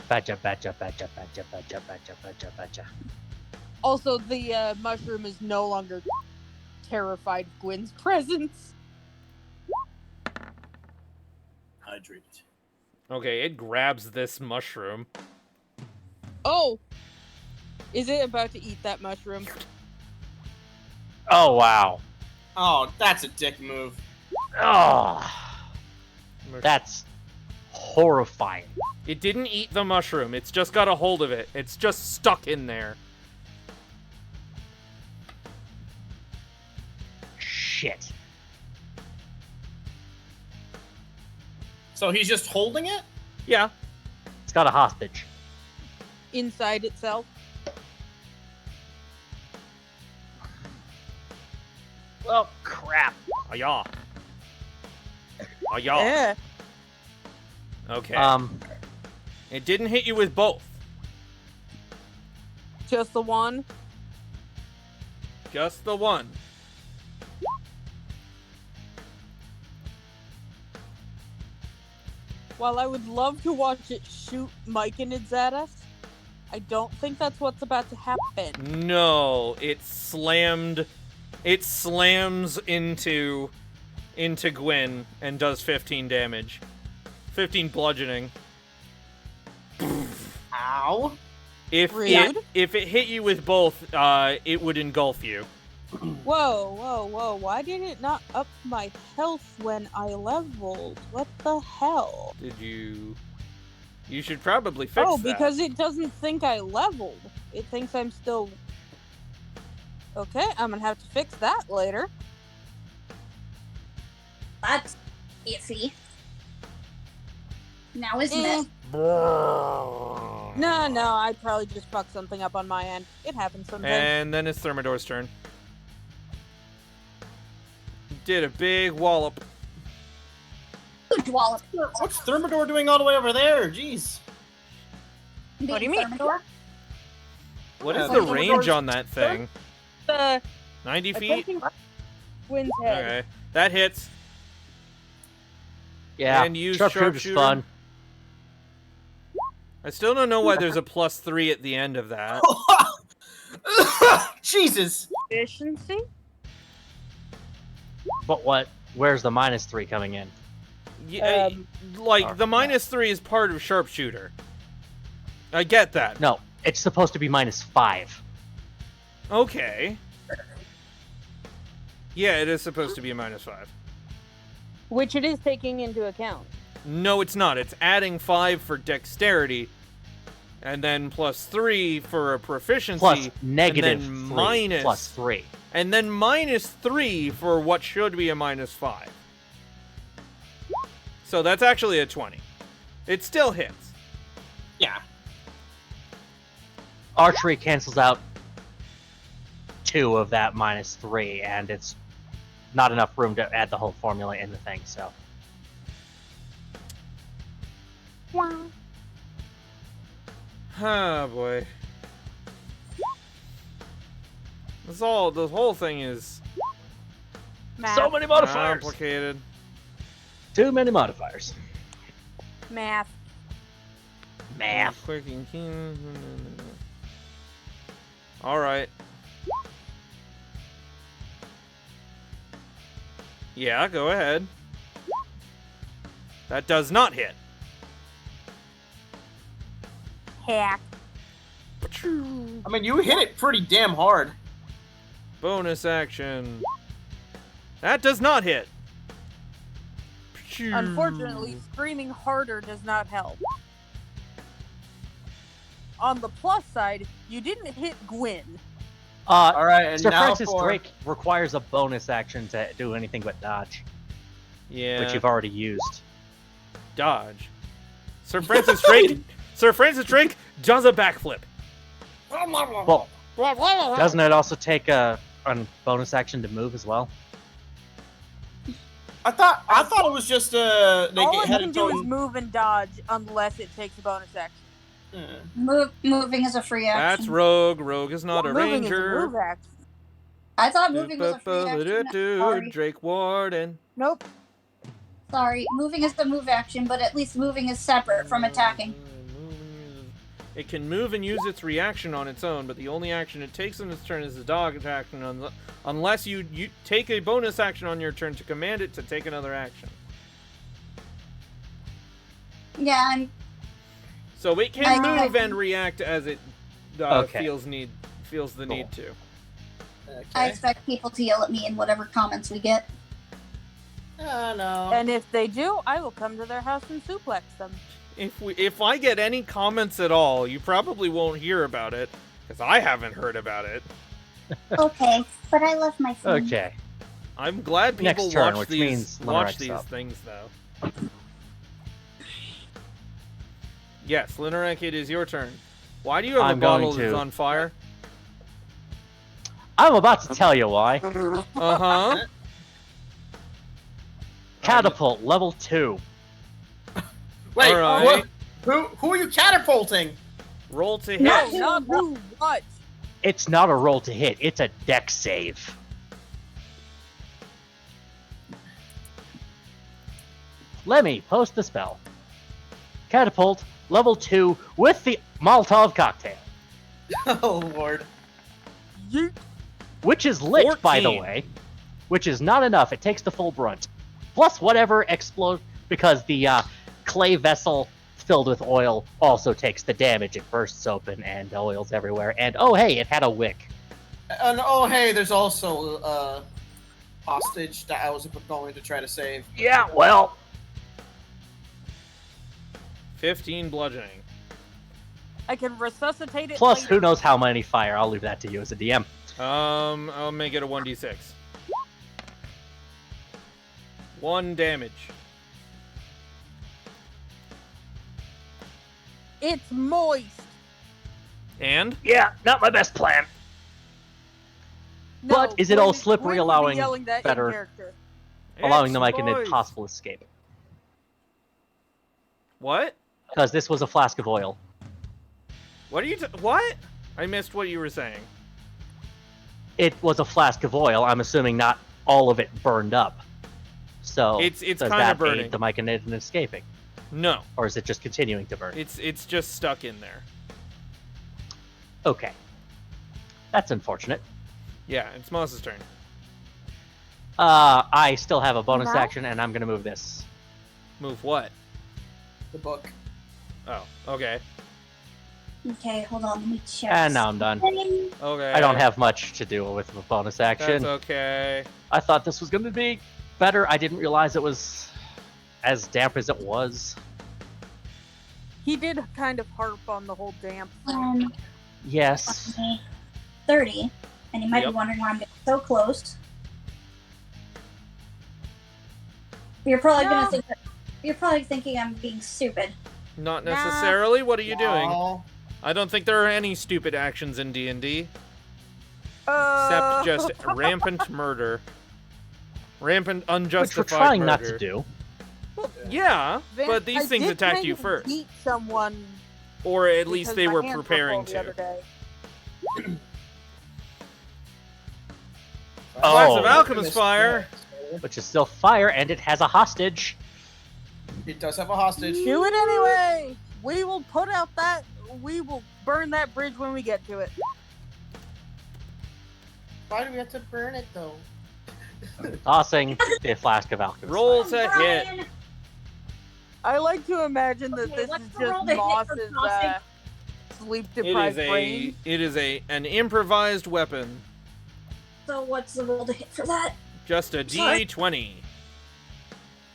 Badger. Also, the mushroom is no longer terrified of Gwen's presence. Hydrate. Okay, it grabs this mushroom. Oh! Is it about to eat that mushroom? Oh, wow. Oh, that's a dick move. Oh, that's horrifying. It didn't eat the mushroom. It's just got a hold of it. It's just stuck in there. Shit. So he's just holding it? Yeah. It's got a hostage. Inside itself? Well, crap. Oh, yeah. Oh, yeah. Yeah. Okay. It didn't hit you with both. Just the one? Just the one. While I would love to watch it shoot Myconids at us, I don't think that's what's about to happen. No, it slammed. It slams into Gwen and does 15 damage. 15 bludgeoning. Ow. If Rude. it hit you with both, it would engulf you. Whoa. Why did it not up my health when I leveled? What the hell? Did you? You should probably fix Oh, that. because it doesn't think I leveled. It thinks I'm still... Okay, I'm gonna have to fix that later. That's iffy. Now isn't Eh. it? No, I'd probably just fuck something up on my end. It happens sometimes. And then it's Thermidor's turn. Did a big wallop. Huge wallop. What's Thermidor doing all the way over there? Jeez. What do you mean? Thermidor? What Yeah, is the Thermidor's range on that thing? 90 feet? Attempting Gwen's head. Okay. That hits. Yeah, And use sharpshooter's sharpshooter. fun. I still don't know why there's a +3 at the end of that. Jesus. Efficiency? But what? Where's the -3 coming in? Yeah, like, Oh, the -3 is part of sharpshooter. I get that. No, it's supposed to be -5. Okay. Yeah, it is supposed to be a -5. Which it is taking into account. No, it's not. It's adding 5 for dexterity, and then +3 for a proficiency, Plus negative and then 3 minus, plus 3. and then -3 for what should be a -5. So that's actually a 20. It still hits. Yeah. Archery cancels out 2 of that -3, and it's not enough room to add the whole formula in the thing, so. Oh boy. This all. The whole thing is Math. So many modifiers. complicated. Too many modifiers. Math. Math. Quick and keen. All right. Yeah, go ahead. That does not hit. Hack. I mean, you hit it pretty damn hard. Bonus action. That does not hit. Unfortunately, screaming harder does not help. On the plus side, you didn't hit Gwyn. All right, and Sir now Francis for... Drake requires a bonus action to do anything but dodge, Yeah. which you've already used. Dodge. Sir Francis Drake. Sir Francis Drake does a backflip. Well, doesn't it also take a bonus action to move as well? I thought it was just All it had can its do is own. move and dodge unless it takes a bonus action. Moving is a free action. That's Rogue. Rogue is not a Moving is a ranger. move action. I thought moving was a free action. Sorry. Drake Warden. Nope. Sorry, moving is the move action, but at least moving is separate from attacking. It can move and use its reaction on its own, but the only action it takes in its turn is the dog action, unless you take a bonus action on your turn to command it to take another action. Yeah, So it can move and react as it Okay. feels the need to. I expect people to yell at me in whatever comments we get. No. And if they do, I will come to their house and suplex them. If I get any comments at all, you probably won't hear about it, because I haven't heard about it. Okay, but I love my phone. Okay. I'm glad people Next turn, watch which means Linerek's up. things, though. Yes, Linerek, it is your turn. Why do you have I'm a bottle going that's to- on fire? I'm about to tell you why. Uh-huh. Catapult, level 2. Wait, Alright. who are you catapulting? Roll to hit. No, not who, what? It's not a roll to hit, it's a dex save. Lemmy, post the spell. Catapult, level 2, with the Molotov cocktail. Oh lord. Yeet. Which is lit, by the 14. way. Which is not enough, it takes the full brunt. Plus whatever explode, because the clay vessel filled with oil also takes the damage. It bursts open and oil's everywhere. And oh hey, it had a wick. And oh hey, there's also a hostage that I was going to try to save. Yeah, well, 15 bludgeoning. I can resuscitate it. plus later. who knows how many fire. I'll leave that to you as a DM. I'll make it a 1d6. 1 damage. It's moist. And? Yeah, not my best plan. No, But is it all Gwyn- slippery, Gwyn would be allowing yelling that in better- character. Allowing them like an Exploit. impossible escape. What? Because this was a flask of oil. What are you what? I missed what you were saying. It was a flask of oil. I'm assuming not all of it burned up. So It's does kind that of burning. aid the Myconid in escaping? No. Or is it just continuing to burn? It's just stuck in there. Okay. That's unfortunate. Yeah, it's Moss's turn. I still have a bonus No? action, and I'm going to move this. Move what? The book. Oh, okay. Okay, hold on, let me check. And now I'm done. Okay. I don't have much to do with the bonus action. That's okay. I thought this was going to be better. I didn't realize it was as damp as it was. He did kind of harp on the whole damp thing. Yes. 30, and you might Yep. be wondering why I'm getting so close. You're probably No. you're probably thinking I'm being stupid. Not Nah. necessarily. What are you doing? Oh, I don't think there are any stupid actions in D&D. Uh, Except just rampant murder. Rampant Which we're unjustified trying murder. not to do. Well, yeah, Vance, but these I things did attacked kind you of first. beat someone Or at least because they my were hands preparing full the other to. day. Flash of Oh. Alchemist Fire. Which is still fire, and it has a hostage. It does have a hostage. Do it anyway. We will put out that. We will burn that bridge when we get to it. Why do we have to burn it though? Tossing the flask of alchemist. Roll fire. to hit. Brian, I like to imagine that Okay, this what's is the roll just to hit for Moss's tossing? sleep It deprived is brain. an improvised weapon. so what's the roll to hit for that? Just a Sorry. D20.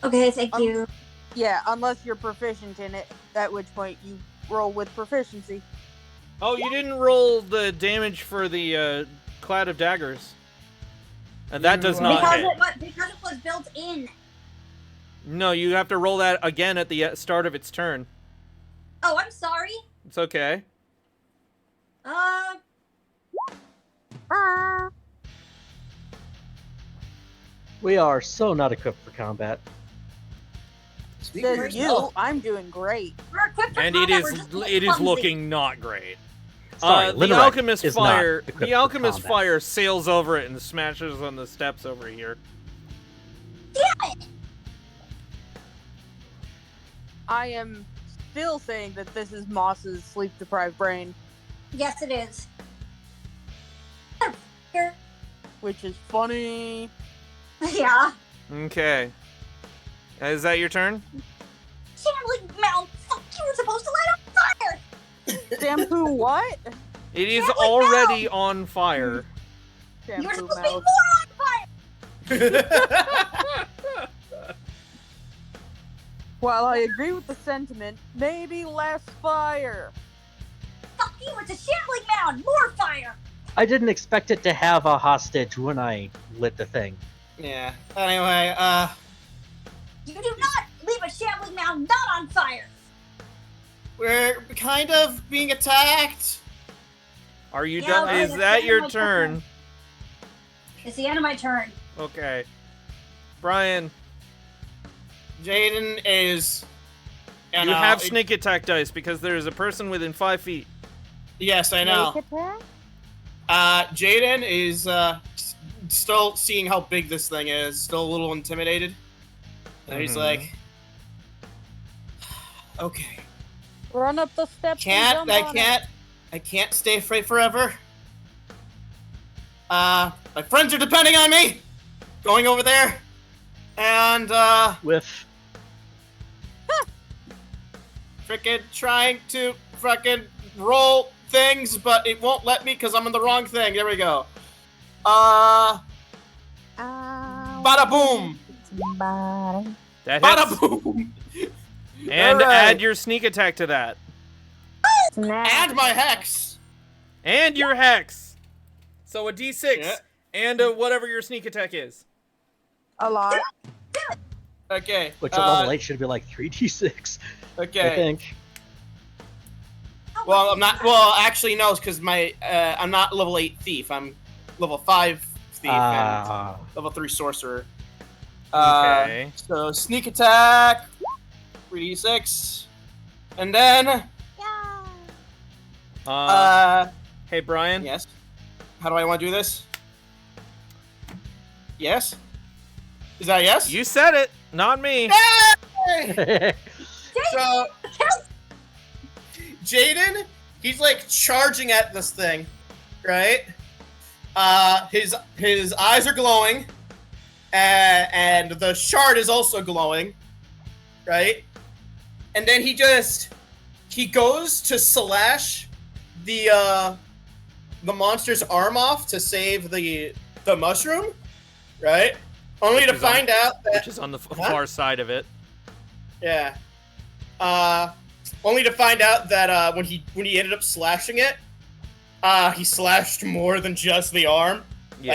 Okay, thank you. Yeah, unless you're proficient in it, at which point you roll with proficiency. Oh, you didn't roll the damage for the Cloud of Daggers. And that does not Because hit. because it was built in. No, you have to roll that again at the start of its turn. Oh, I'm sorry. It's okay. We are so not equipped for combat. Says you, I'm doing great. We're equipped for And combat, we're just it is clumsy. looking not great. Sorry, The Linarek alchemist is not fire. equipped The for alchemist combat. fire sails over it and smashes on the steps over here. I am still saying that this is Moss's sleep deprived brain, Yes, it is. which is funny. Yeah. Okay. Is that your turn? Shambling mound. Fuck, you were supposed to light on fire. Shampoo what? It is Shambling already on fire. You were Shampoo supposed to be more mouth. on fire. While I agree with the sentiment, maybe less fire. Fuck you, it's a shambling mound. More fire. I didn't expect it to have a hostage when I lit the thing. Yeah. Anyway, You do not leave a shambling mound not on fire. we're kind of being attacked. Are you Yeah, done? okay, Is that's that the your end of my turn. turn? It's the end of my turn. Okay. Brian, Jaiden is. you have sneak attack dice because there is a person within 5 feet. Yes, I know. Jaiden is still seeing how big this thing is, still a little intimidated. And he's Mhm. like, okay, Run up the steps. and jump on it. I can't stay afraid forever. My friends are depending on me. Going over there, and With frickin' trying to frickin' roll things, but it won't let me because I'm on the wrong thing. There we go. Bada boom. That hits. Bada boom. And Alright. add your sneak attack to that. And my hex. And your hex. So a d6 Yeah. and whatever your sneak attack is. A lot. Okay. which at level 8 should be like 3d6, I Okay. think. Oh, Well, I'm not. Well, actually, no, because my I'm not level 8 thief. I'm level 5 thief and Ah, level 3 sorcerer. Okay. So sneak attack, 3d6, and then Hey, Brian. yes. How do I want to do this? Yes. Is that a yes? You said it, not me. Yay! So Jaiden, he's like charging at this thing, right? His eyes are glowing, and the shard is also glowing, right? And then he goes to slash the monster's arm off to save the mushroom, right? Only to Which is on- find out that Which is on the far side of it. yeah. Only to find out that when he ended up slashing it, he slashed more than just the arm. Yeah.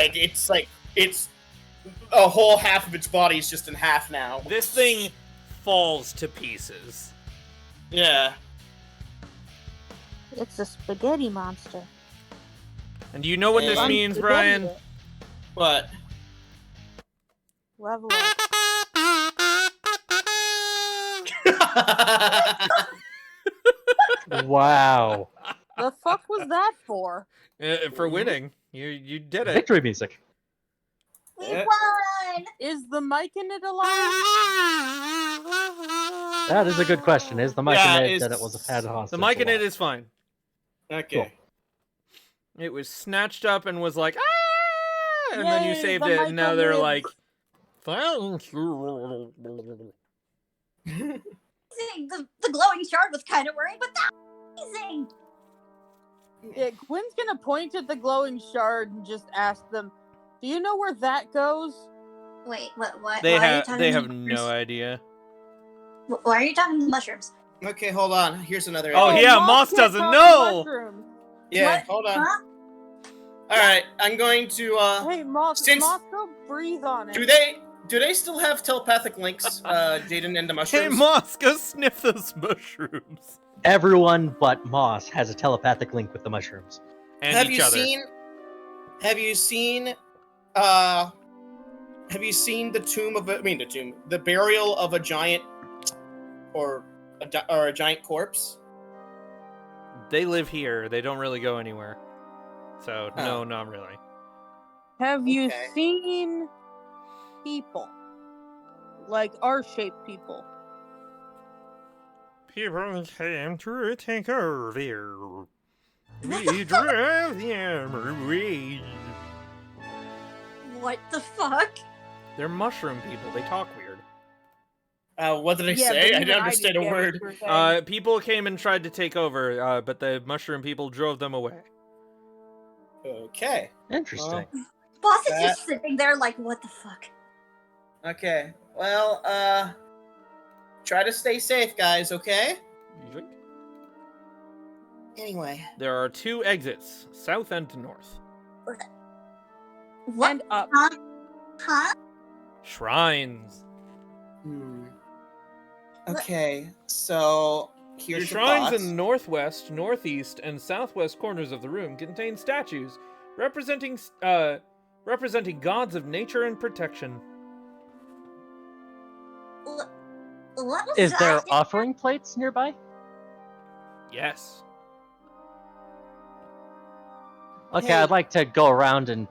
Like it's a whole half of its body is just in half now. This thing falls to pieces. Yeah. It's a spaghetti monster. And do you know what this And- means, Brian? What? Level up. wow. The fuck was that for? For winning. You did it. Victory music. We Yeah. won! Is the mic in it alive? That is a good question. Is the mic Yeah, in it is- that it was a had hostage? The mic in it alive? is fine. Okay. It was snatched up and was like, ah! And then you Yay, saved the it, and now they're micro-lives. like, thank you. The glowing shard was kind of worrying, but that was amazing! Yeah, Quinn's gonna point at the glowing shard and just ask them, "Do you know where that goes?" Wait, what? They why are you have talking they to have mushrooms? no idea. Why are you talking to mushrooms? Okay, hold on. Here's another. Oh, idea. yeah, Moss can't doesn't talk know. mushrooms. Yeah, What? hold on. Huh? All right, I'm going to. Hey, Moss, Since- go breathe on it. Do they still have telepathic links, Jaiden and the Hey, mushrooms? Moss, go sniff those mushrooms. Everyone but Moss has a telepathic link with the mushrooms. And have each you other. Have you seen the burial of a giant, or a giant corpse? They live here. They don't really go anywhere. So, no, Oh. not really. Have you Okay. seen people? Like R-shaped people? People came to take over. We drove them away. What the fuck? They're mushroom people. They talk weird. What did I Yeah, say? but I even didn't understand a get what word. you were saying. People came and tried to take over, but the mushroom people drove them away. Okay. Interesting. Boss is That- just sitting there like, what the fuck? Okay. Well, try to stay safe, guys. Okay. Anyway. There are 2 exits, south and north. What? And up. Huh? Shrines. Okay. So The here's shrines the in the northwest, northeast, and southwest corners of the room contain statues representing gods of nature and protection. What was Is there that? offering plates nearby? Yes. Okay, Hey. I'd like to go around and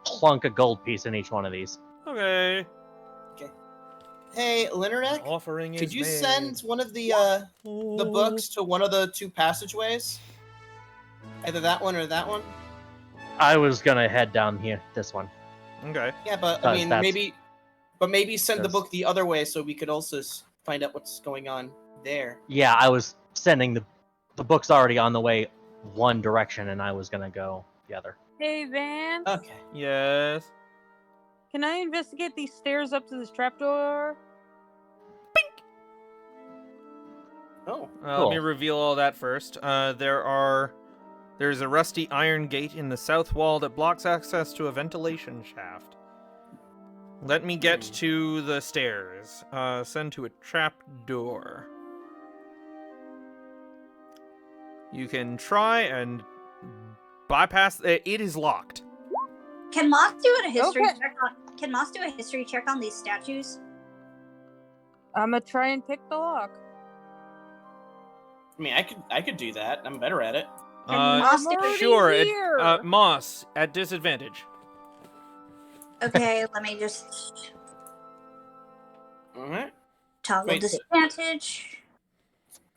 plunk a gold piece in each one of these. Okay. Hey, Linerek, Offering could is you made. send one of the books to one of the 2 passageways? Either that one or that one? I was gonna head down here, this one. Okay. Yeah, but I mean, That's- maybe send the Yes. book the other way so we could also find out what's going on there. Yeah, I was sending the book's already on the way one direction, and I was gonna go the other. Hey, Vance. Okay. Yes. Can I investigate these stairs up to this trapdoor? Oh. Let me Cool. reveal all that first. There's a rusty iron gate in the south wall that blocks access to a ventilation shaft. Let me get to the stairs. Send to a trap door. You can try and bypass. It is locked. Can Moss do a history Okay. check on? Can Moss do a history check on these statues? I'm gonna try and pick the lock. I mean, I could do that. I'm better at it. Can Moss do already Sure. here. Moss at disadvantage. Okay, let me just All right. toggle Wait, disadvantage.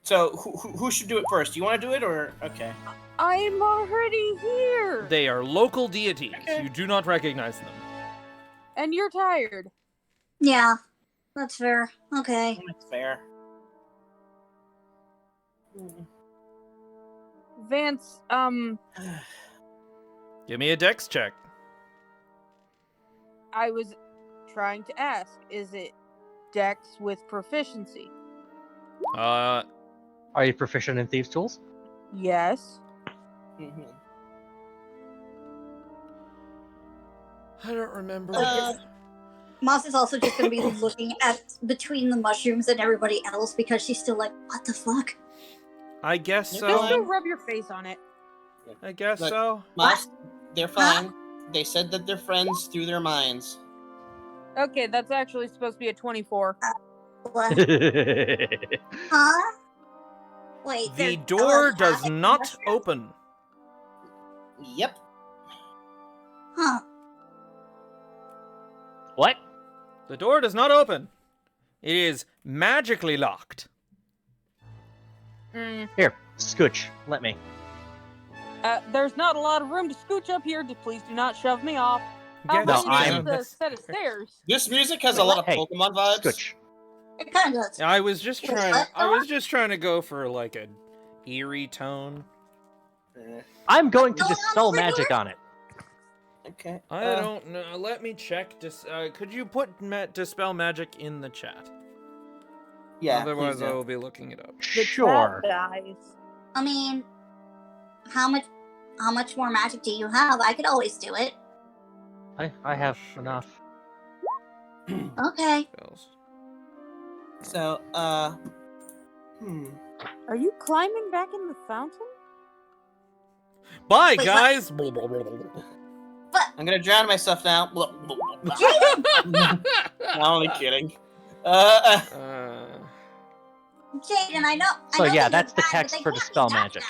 So who should do it first? Do you want to do it or okay? I'm already here. They are local deities. Okay. You do not recognize them. And you're tired. Yeah, that's fair. Okay. That's fair. Vance, Give me a dex check. I was trying to ask, is it Dex with proficiency? Uh, Are you proficient in thieves' tools? Yes. Mhm. I don't remember. Moss is also just gonna be looking at between the mushrooms and everybody else because she's still like, what the fuck? I guess Just so. go rub your face on it. I guess Look. so. Moss, they're fine. They said that they're friends through their minds. Okay, that's actually supposed to be a 24. What? Huh? Wait. The they're door does telepathic not mushrooms? open. Yep. Huh. What? The door does not open. It is magically locked. Here, scooch. Let me. There's not a lot of room to scooch up here. Please do not shove me off. How Get about No, you I'm- use the set of stairs? This music has Wait, a lot of hey, Pokemon vibes. Scooch. It kind of does. I was just Wait, trying. what? I was just trying to go for like a eerie tone. I'm going to Going on dispel over here? magic on it. Okay. I don't know. Let me check. Could you put dispel magic in the chat? Yeah. Otherwise, please do. I will be looking it up. The Sure. cat dies. I mean, how much more magic do you have? I could always do it. I have enough. Okay. Spells. So, Are you climbing back in the fountain? Bye, Wait, guys. I'm gonna drown myself now. Jaiden! I'm only kidding. Jaiden, I know. So, I know yeah, that that's you're the bad, text but they for can't be dispel that magic.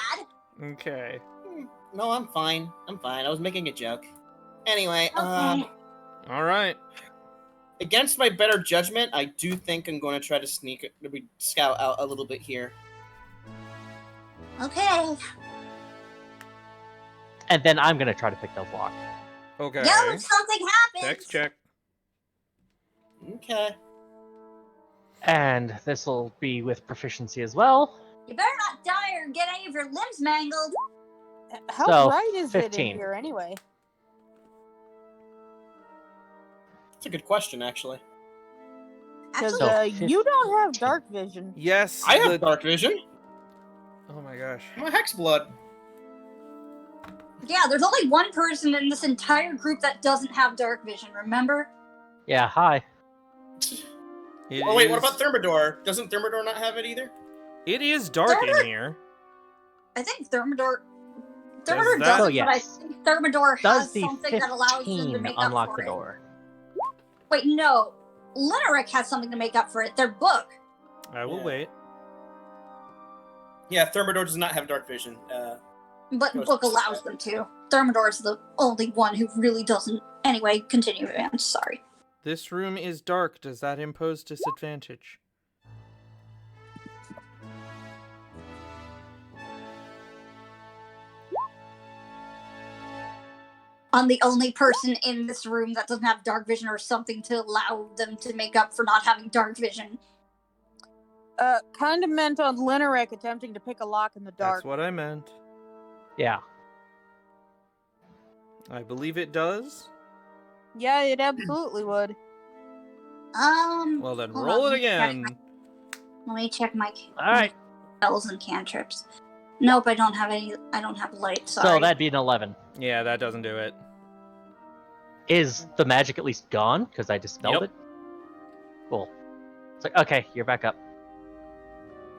bad. Okay. No, I'm fine. I'm fine. I was making a joke. Anyway, Okay. All right. against my better judgment, I do think I'm going to try to scout out a little bit here. Okay. And then I'm gonna try to pick those locks. Okay. Yo, if something happens. Text check. Okay. And this will be with proficiency as well. You better not die or get any of your limbs mangled. How So, bright is it 15. in here anyway? That's a good question, actually. Because Actually, So, you don't have dark vision. Yes. I have dark vision. Oh my gosh. I'm a hex blood. yeah, there's only one person in this entire group that doesn't have dark vision, remember? Yeah, hi. It Oh wait, what is- about Thermidor? Doesn't Thermidor not have it either? It is dark in Thermidor- here. I think Thermidor that- doesn't, Oh, but I yes. think Thermidor Does has the something that allows them to 15 make unlock up for the door? it. Wait, no. Lineric has something to make up for it. Their book. I will Yeah. wait. Yeah, Thermidor does not have dark vision. But Most book allows them to. Thermidor is the only one who really doesn't. Anyway, continue, Vance. Sorry. This room is dark. Does that impose disadvantage? I'm the only person in this room that doesn't have dark vision or something to allow them to make up for not having dark vision. Kind of meant on Lineric attempting to pick a lock in the dark. That's what I meant. Yeah. I believe it does. Yeah, it absolutely would. Well, then hold roll on, it again. Let me check my Alright. spells and cantrips. Nope, I don't have any. I don't have light. Sorry. So that'd be an 11. Yeah, that doesn't do it. Is the magic at least gone? Because I dispelled Yep. it? Cool. It's like, okay, you're back up.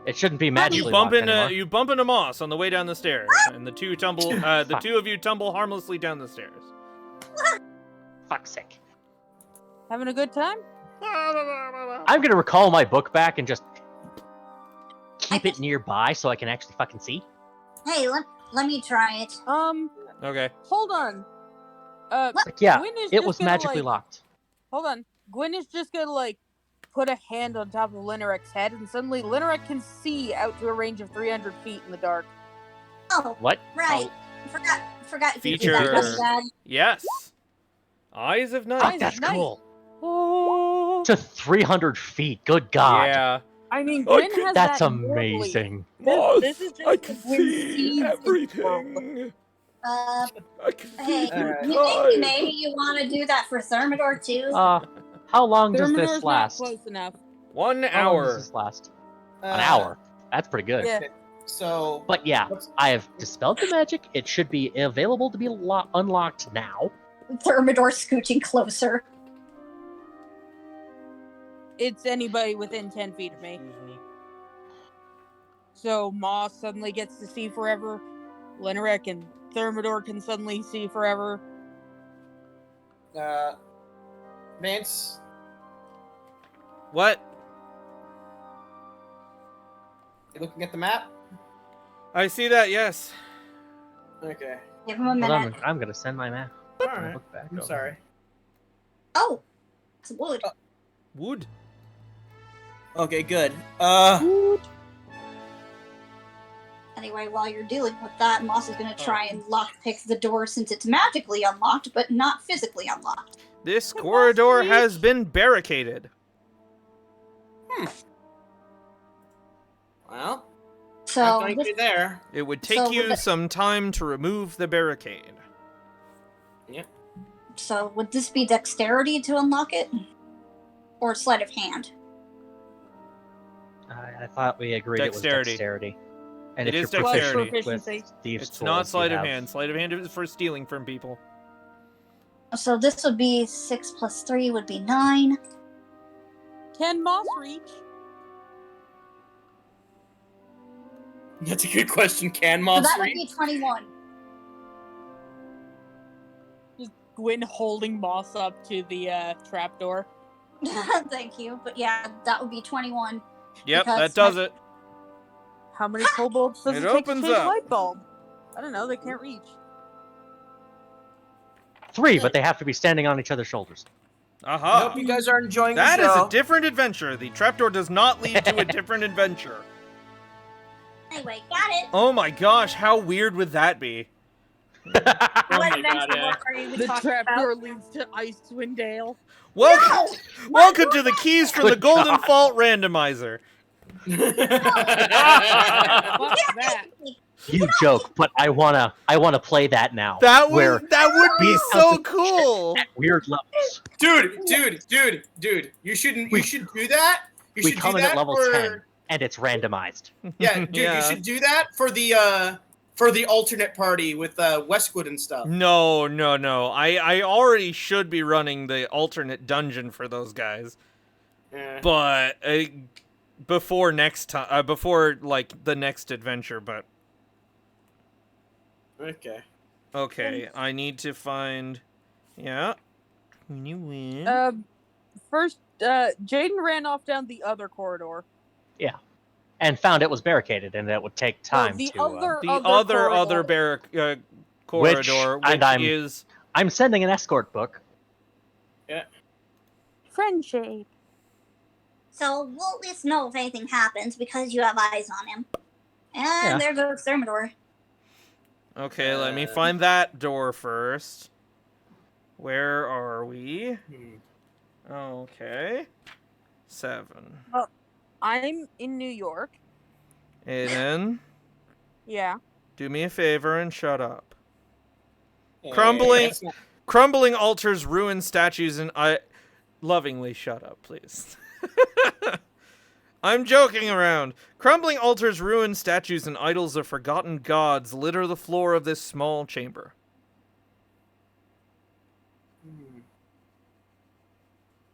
It shouldn't be magically You bump locked into anymore. you bump into Moss on the way down the stairs, and the two tumble. The two of you tumble harmlessly down the stairs. Fuck's sake. Having a good time? I'm gonna recall my book back and just keep it nearby so I can actually fucking see. Hey, let me try it. Okay. Hold on. Like, yeah, Gwyn is it just was gonna, magically like- locked. Hold on. Gwyn is just gonna, like, put a hand on top of Lineric's head, and suddenly Lineric can see out to a range of 300 feet in the dark. Oh, What? right. Forgot. you did Feature. that, really bad. Yes. Eyes of Night. Oh, Eyes that's of night. cool. Oh. To 300 feet. Good God. Yeah. I mean, I Gwyn can- has That's that normally. amazing. This is just the Gwyn sees in the world. I can Hey, Alright. you think maybe you want to do that for Thermidor too? How long does Thermidor's this not last? close enough. 1 How long does hour. this last? An hour. That's pretty good. Yeah. So, But yeah, I have dispelled the magic. It should be available to be unlocked now. Thermidor scooching closer. It's anybody within 10 feet of me. So Moss suddenly gets to see forever. Lineric and Thermidor can suddenly see forever. Vance, What? you looking at the map? I see that. Yes. Okay. Give him a Hold minute. on, I'm gonna send my map. Alright. Look back I'm over. sorry. Oh, It's wood. Wood. Okay, good. Anyway, while you're dealing with that, Moss is going to try and lockpick the door since it's magically unlocked, but not physically unlocked. This corridor has been barricaded. Well, So, not going through there. It would take you some time to remove the barricade. So would this be dexterity to unlock it? Or sleight of hand? I thought we agreed Dexterity. it was dexterity. And It if is you're dexterity. proficient Proficiency. with thieves' It's tools, not you sleight of have- hand. Sleight of hand is for stealing from people. So this would be 6 plus 3 would be 9. Can Moss reach? That's a good question. Can So Moss that would reach? be 21. Just Gwyn holding Moss up to the trapdoor. Thank you. But yeah, that would be 21. Yep, Because that does it. How many kobolds does It it take to opens change a up. light bulb? I don't know, they can't reach. 3, but they have to be standing on each other's shoulders. I Aha. hope you guys are enjoying That the is show. a different adventure. The trapdoor does not lead to a different adventure. Anyway, got it. Oh my gosh, how weird would that be? What my adventure God, yeah. are you The talking trapdoor about? leads to Icewind Dale. Welcome, welcome to the keys from the Good Golden God. Fault randomizer. Fuck that. You joke, but I wanna play that now. That where would be we so have to cool. at weird levels. dude. You should do that. You We should come do in that at level for, 10, and it's randomized. Yeah, dude, you should do that for the alternate party with Westwood and stuff. No. I already should be running the alternate dungeon for those guys. Yeah. But before next time, before like the next adventure. But Okay. I need to find. Yeah. When you win. First, Jaiden ran off down the other corridor. And found it was barricaded, and it would take time the to... other- the other corridor. corridor, which and is. I'm sending an escort book. Friendship. So we'll at least know if anything happens because you have eyes on him. And Yeah. there goes Thermidor. Okay, let me find that door first. Where are we? Okay. 7. I'm in New York. Aiden, Yeah. do me a favor and shut up. Hey, Crumbling- that's not- Crumbling altars, ruined statues, and I... Lovingly shut up, please. I'm joking around. Crumbling altars, ruined statues, and idols of forgotten gods litter the floor of this small chamber.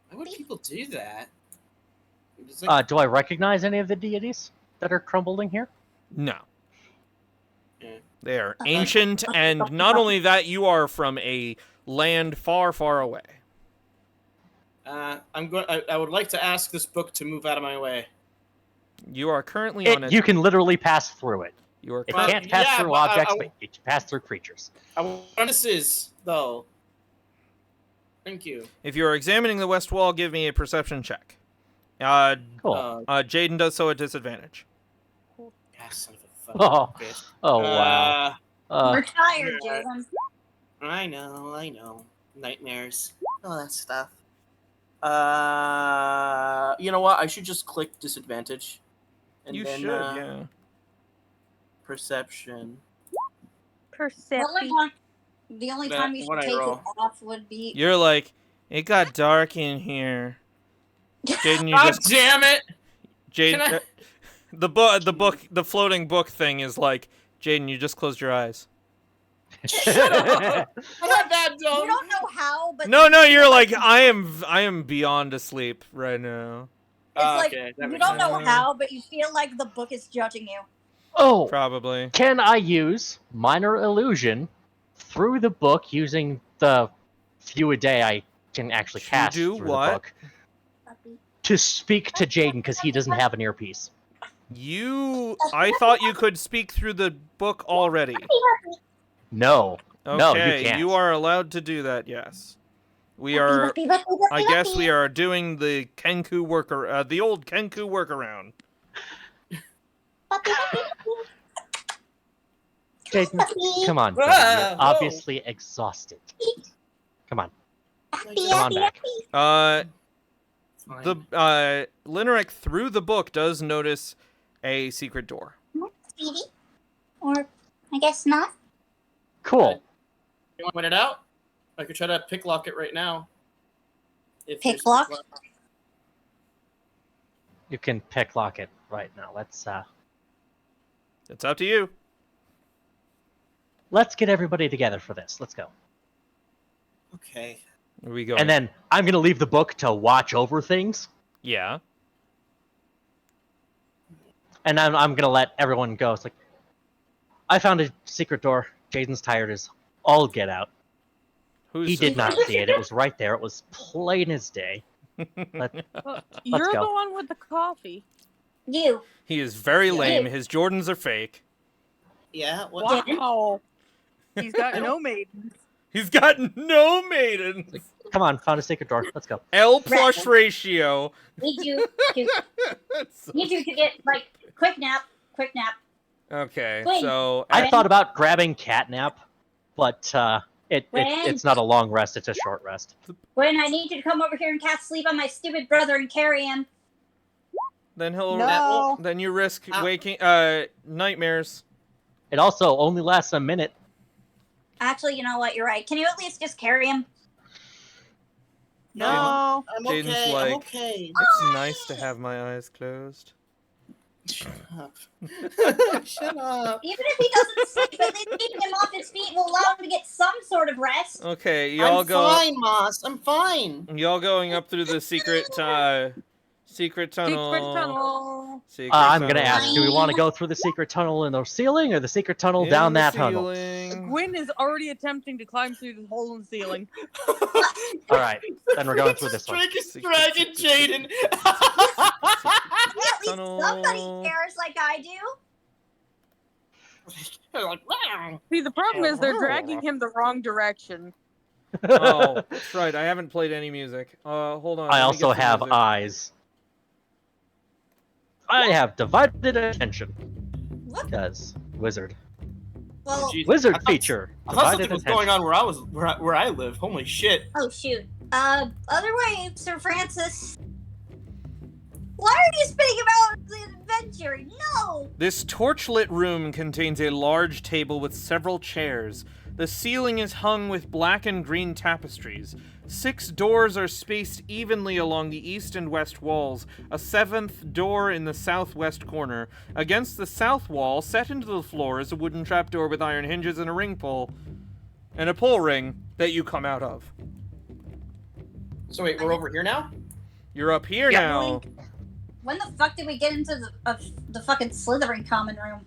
Why would people do that? It's like- Do I recognize any of the deities that are crumbling here? No. Yeah. They are ancient, and not only that, you are from a land far, far away. I would like to ask this book to move out of my way. You are currently on a... You can literally pass through it. You are It Well, can't pass yeah, through but objects, but it can pass through creatures. What this is, though. Thank you. If you are examining the west wall, give me a perception check. Jaiden does so at disadvantage. Yeah, son of a Oh, fucking bitch. oh wow. We're tired, yeah. Jaden. I know. Nightmares. All that stuff. You know what? I should just click disadvantage. And You then, should, yeah. Perception. The only That- time you should when I take roll. it off would be... You're like, it got dark in here. Jaiden, you God just... damn it! Jaiden, Can I- the floating book thing is like, Jaiden, you just closed your eyes. Shut up! I'm not that You dumb. don't know how, but... No, you're like, I am beyond asleep right now. It's like, Okay, that you makes don't know sense. how, but you feel like the book is judging you. Oh, Probably. can I use minor illusion through the book using the few a day I can actually To cast do through what? the book to speak to Jaiden because he doesn't have an earpiece? I thought you could speak through the book already. No. Okay, No, you can't. you are allowed to do that, yes. We are. I guess we are doing the Kenku the old Kenku workaround. Jaiden, come on. Buddy. You're obviously exhausted. Come on. Come on back. Lineric through the book does notice a secret door. Speedy? Or I guess not. Cool. You want to point it out? I could try to picklock it right now. Picklock? You can picklock it right now. It's up to you. Let's get everybody together for this. Let's go. Okay. Where we go? And then I'm gonna leave the book to watch over things. Yeah. And I'm gonna let everyone go. It's like, I found a secret door. Jaiden's tired as all get out. He did not see it. It was right there. It was plain as day. You're go. the one with the coffee. You. He is very lame. His Jordans are fake. Yeah. What? Wow. He's got no maidens. He's got no maidens. Come on, found a secret door. Let's go. L plus ratio. Need you to get like quick nap. Okay, Wait. so I thought about grabbing catnap, but it's not a long rest. It's a short rest. When I need you to come over here and cast sleep on my stupid brother and carry him. then he'll No. then you risk waking nightmares. It also only lasts a minute. Actually, you know what? You're right. Can you at least just carry him? No. I'm Jaiden's okay. like- I'm okay. It's nice to have my eyes closed. Shut up. Shut up. Even if he doesn't sleep, at least keeping him off his feet will allow him to get some sort of rest. Okay, y'all I'm go. fine, Moss. I'm fine. Y'all going up through the secret tunnel. Secret tunnel. Secret I'm gonna tunnel. ask: do we want to go through the secret tunnel in the ceiling, or the secret tunnel In down the that tunnel? ceiling. Gwen is already attempting to climb through the hole in the ceiling. All right, then we're going through this one. Dragon Jaiden. At least Tunnel. somebody cares like I do. See, the problem is they're dragging him the wrong direction. Oh, that's right. I haven't played any music. Hold on. I let me also get some have music. eyes. I have divided attention. What? Because wizard. Well, Wizard I thought- feature. I thought something Divided was attention. going on where I live. Holy shit. oh shoot. Other way, Sir Francis. Why are you spitting about the adventure? No! This torchlit room contains a large table with several chairs. The ceiling is hung with black and green tapestries. 6 doors are spaced evenly along the east and west walls, a 7th door in the southwest corner. Against the south wall, set into the floor, is a wooden trapdoor with iron hinges and a ring pull. And a pull ring that you come out of. So wait, we're over here now? You're up here now. When the fuck did we get into the fucking Slytherin common room?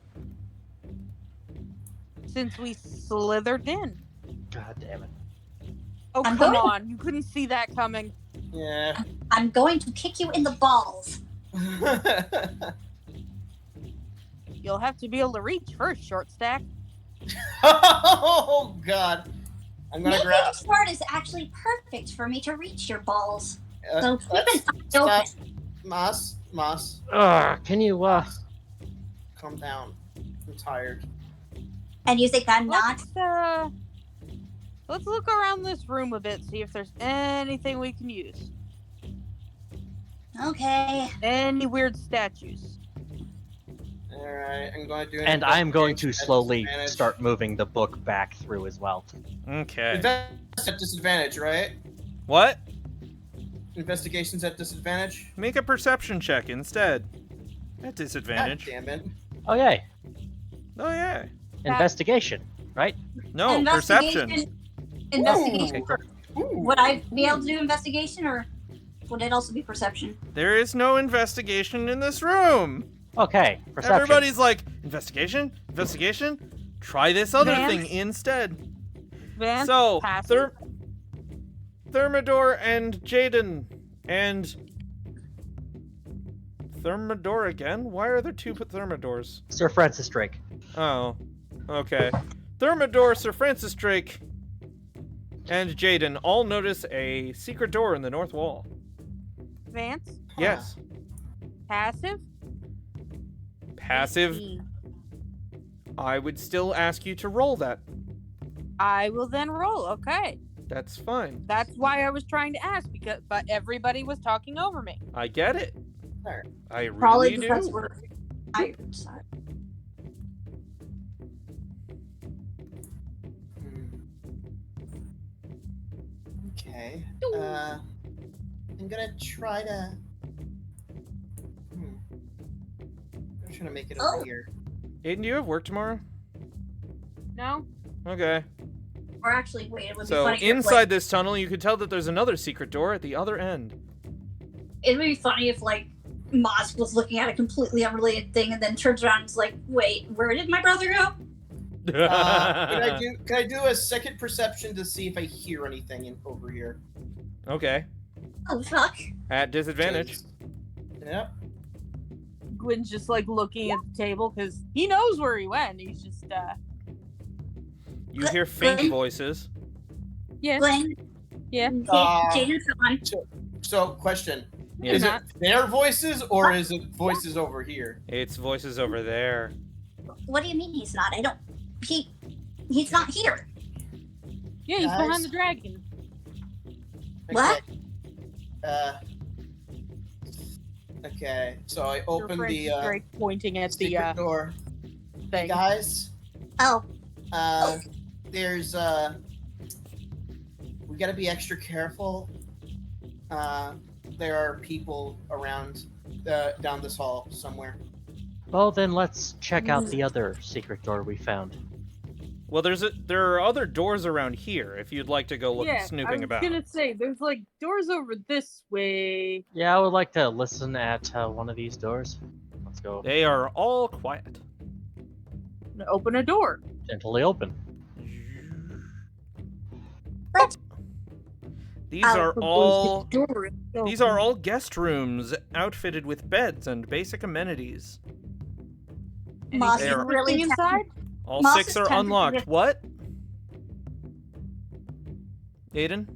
Since we slithered in. God damn it. Oh, I'm come going- on. You couldn't see that coming. Yeah. I'm going to kick you in the balls. You'll have to be able to reach first, short stack. Oh god. I'm gonna Maybe grab. this part is actually perfect for me to reach your balls. So keep let's an eye open. Moss. Can you, Calm down. I'm tired. And you think I'm not? Let's look around this room a bit, see if there's anything we can use. Okay. Any weird statues. Alright, I'm going to do. and I'm going to investigation at slowly disadvantage. start moving the book back through as well. Okay. Invest at disadvantage, right? What? Investigations at disadvantage. Make a perception check instead. At God disadvantage. damn it. Oh, yay. Oh, yeah. Investigation, right? No, perception. Investigation. Ooh. Would I be able to do investigation, or would it also be perception? There is no investigation in this room. Okay, perception. Everybody's like, investigation? Investigation? Try this other Vance? thing instead. Vance, So, passive. Thermidor and Jaiden. And... Thermidor again? Why are there 2 Thermidors? Sir Francis Drake. Oh, okay. Thermidor, Sir Francis Drake. and Jaiden all notice a secret door in the north wall. Vance, Yes. passive. Passive. 18. I would still ask you to roll that. I will then roll. Okay, That's fine. that's why I was trying to ask but everybody was talking over me. I get it. Alright. I really Probably do. because we're tired. So. Okay. I'm gonna try to. I'm trying to make it over here. Aiden, do you have work tomorrow? No. Okay. Or actually, wait, it would be So funny. if, inside this tunnel, you could tell that there's another secret door at the other end. it would be funny if like Moss was looking at a completely unrelated thing and then turns around and is like, "Wait, where did my brother go?" Can I do a second perception to see if I hear anything over here? Okay. Oh fuck! At disadvantage. Yep. Gwen's just like looking at the table because he knows where he went. He's just You hear faint Glenn? voices. yeah. Glenn, Yeah. Jaiden's gone. So, question: Yeah. Is it Not- their voices or is it voices over here? It's voices over there. What do you mean he's not? I don't. He's not here. Yeah, he's Guys? behind the dragon. What? Okay. Okay. So I Your open friend the is very pointing at the secret door. Hey thing. guys, Oh, there's we gotta be extra careful. There are people around down this hall somewhere. Well, then let's check out the other secret door we found. Well, there are other doors around here if you'd like to go look yeah, snooping about. I was gonna say there's like doors over this way. Yeah, I would like to listen at one of these doors. Let's go. They are all quiet. Open a door. Gently open. These are all these are open. all guest rooms outfitted with beds and basic amenities. Moss They is are- really Anything inside. All Moss 6 is are tempted to unlocked. get- What? Aiden?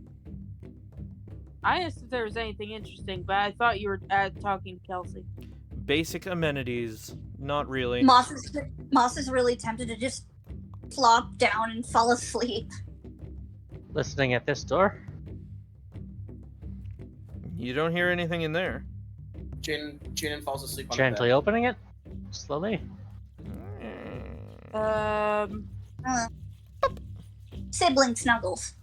I asked if there was anything interesting, but I thought you were talking to Kelsey. Basic amenities. Not really. Moss is really tempted to just flop down and fall asleep. Listening at this door. You don't hear anything in there. Jaiden falls asleep on Gently opening it. Slowly. Sibling snuggles.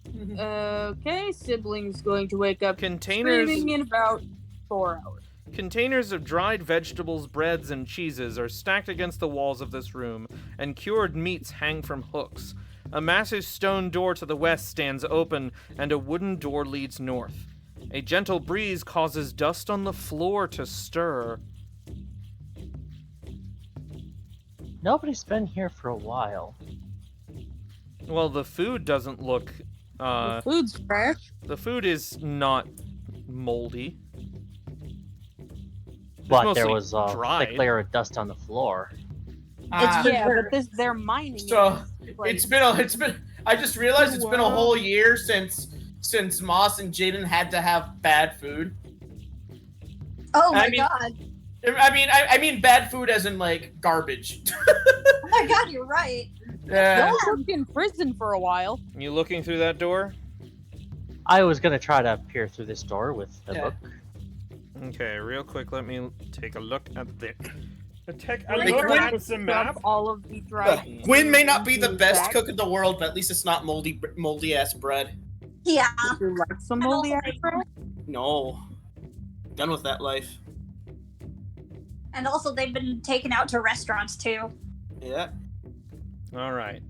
the bed. Okay, sibling's going to wake up Containers screaming in about 4 hours. Containers of dried vegetables, breads, and cheeses are stacked against the walls of this room, and cured meats hang from hooks. A massive stone door to the west stands open, and a wooden door leads north. A gentle breeze causes dust on the floor to stir. Nobody's been here for a while. Well, the food doesn't look... The food's fresh. the food is not moldy. But there mostly was a dried. thick layer of dust on the floor. Ah, Yeah, but they're mining. So, it. Like, it's been. I just realized it's been a whole year since Moss and Jaiden had to have bad food. Oh my I mean- god. I mean bad food as in like garbage. Oh my god, you're right. Yeah. Y'all worked in prison for a while. You looking through that door? I was gonna try to peer through this door with the Yeah. book. Okay, real quick, let me take a look at the... Take a We're look going at to the dump map. all of the dried. Gwen may not be the food best back. cook in the world, but at least it's not moldy ass bread. Yeah. Would you like some moldy ass bread? No, done with that life. And also, they've been taken out to restaurants too. Yeah. All right.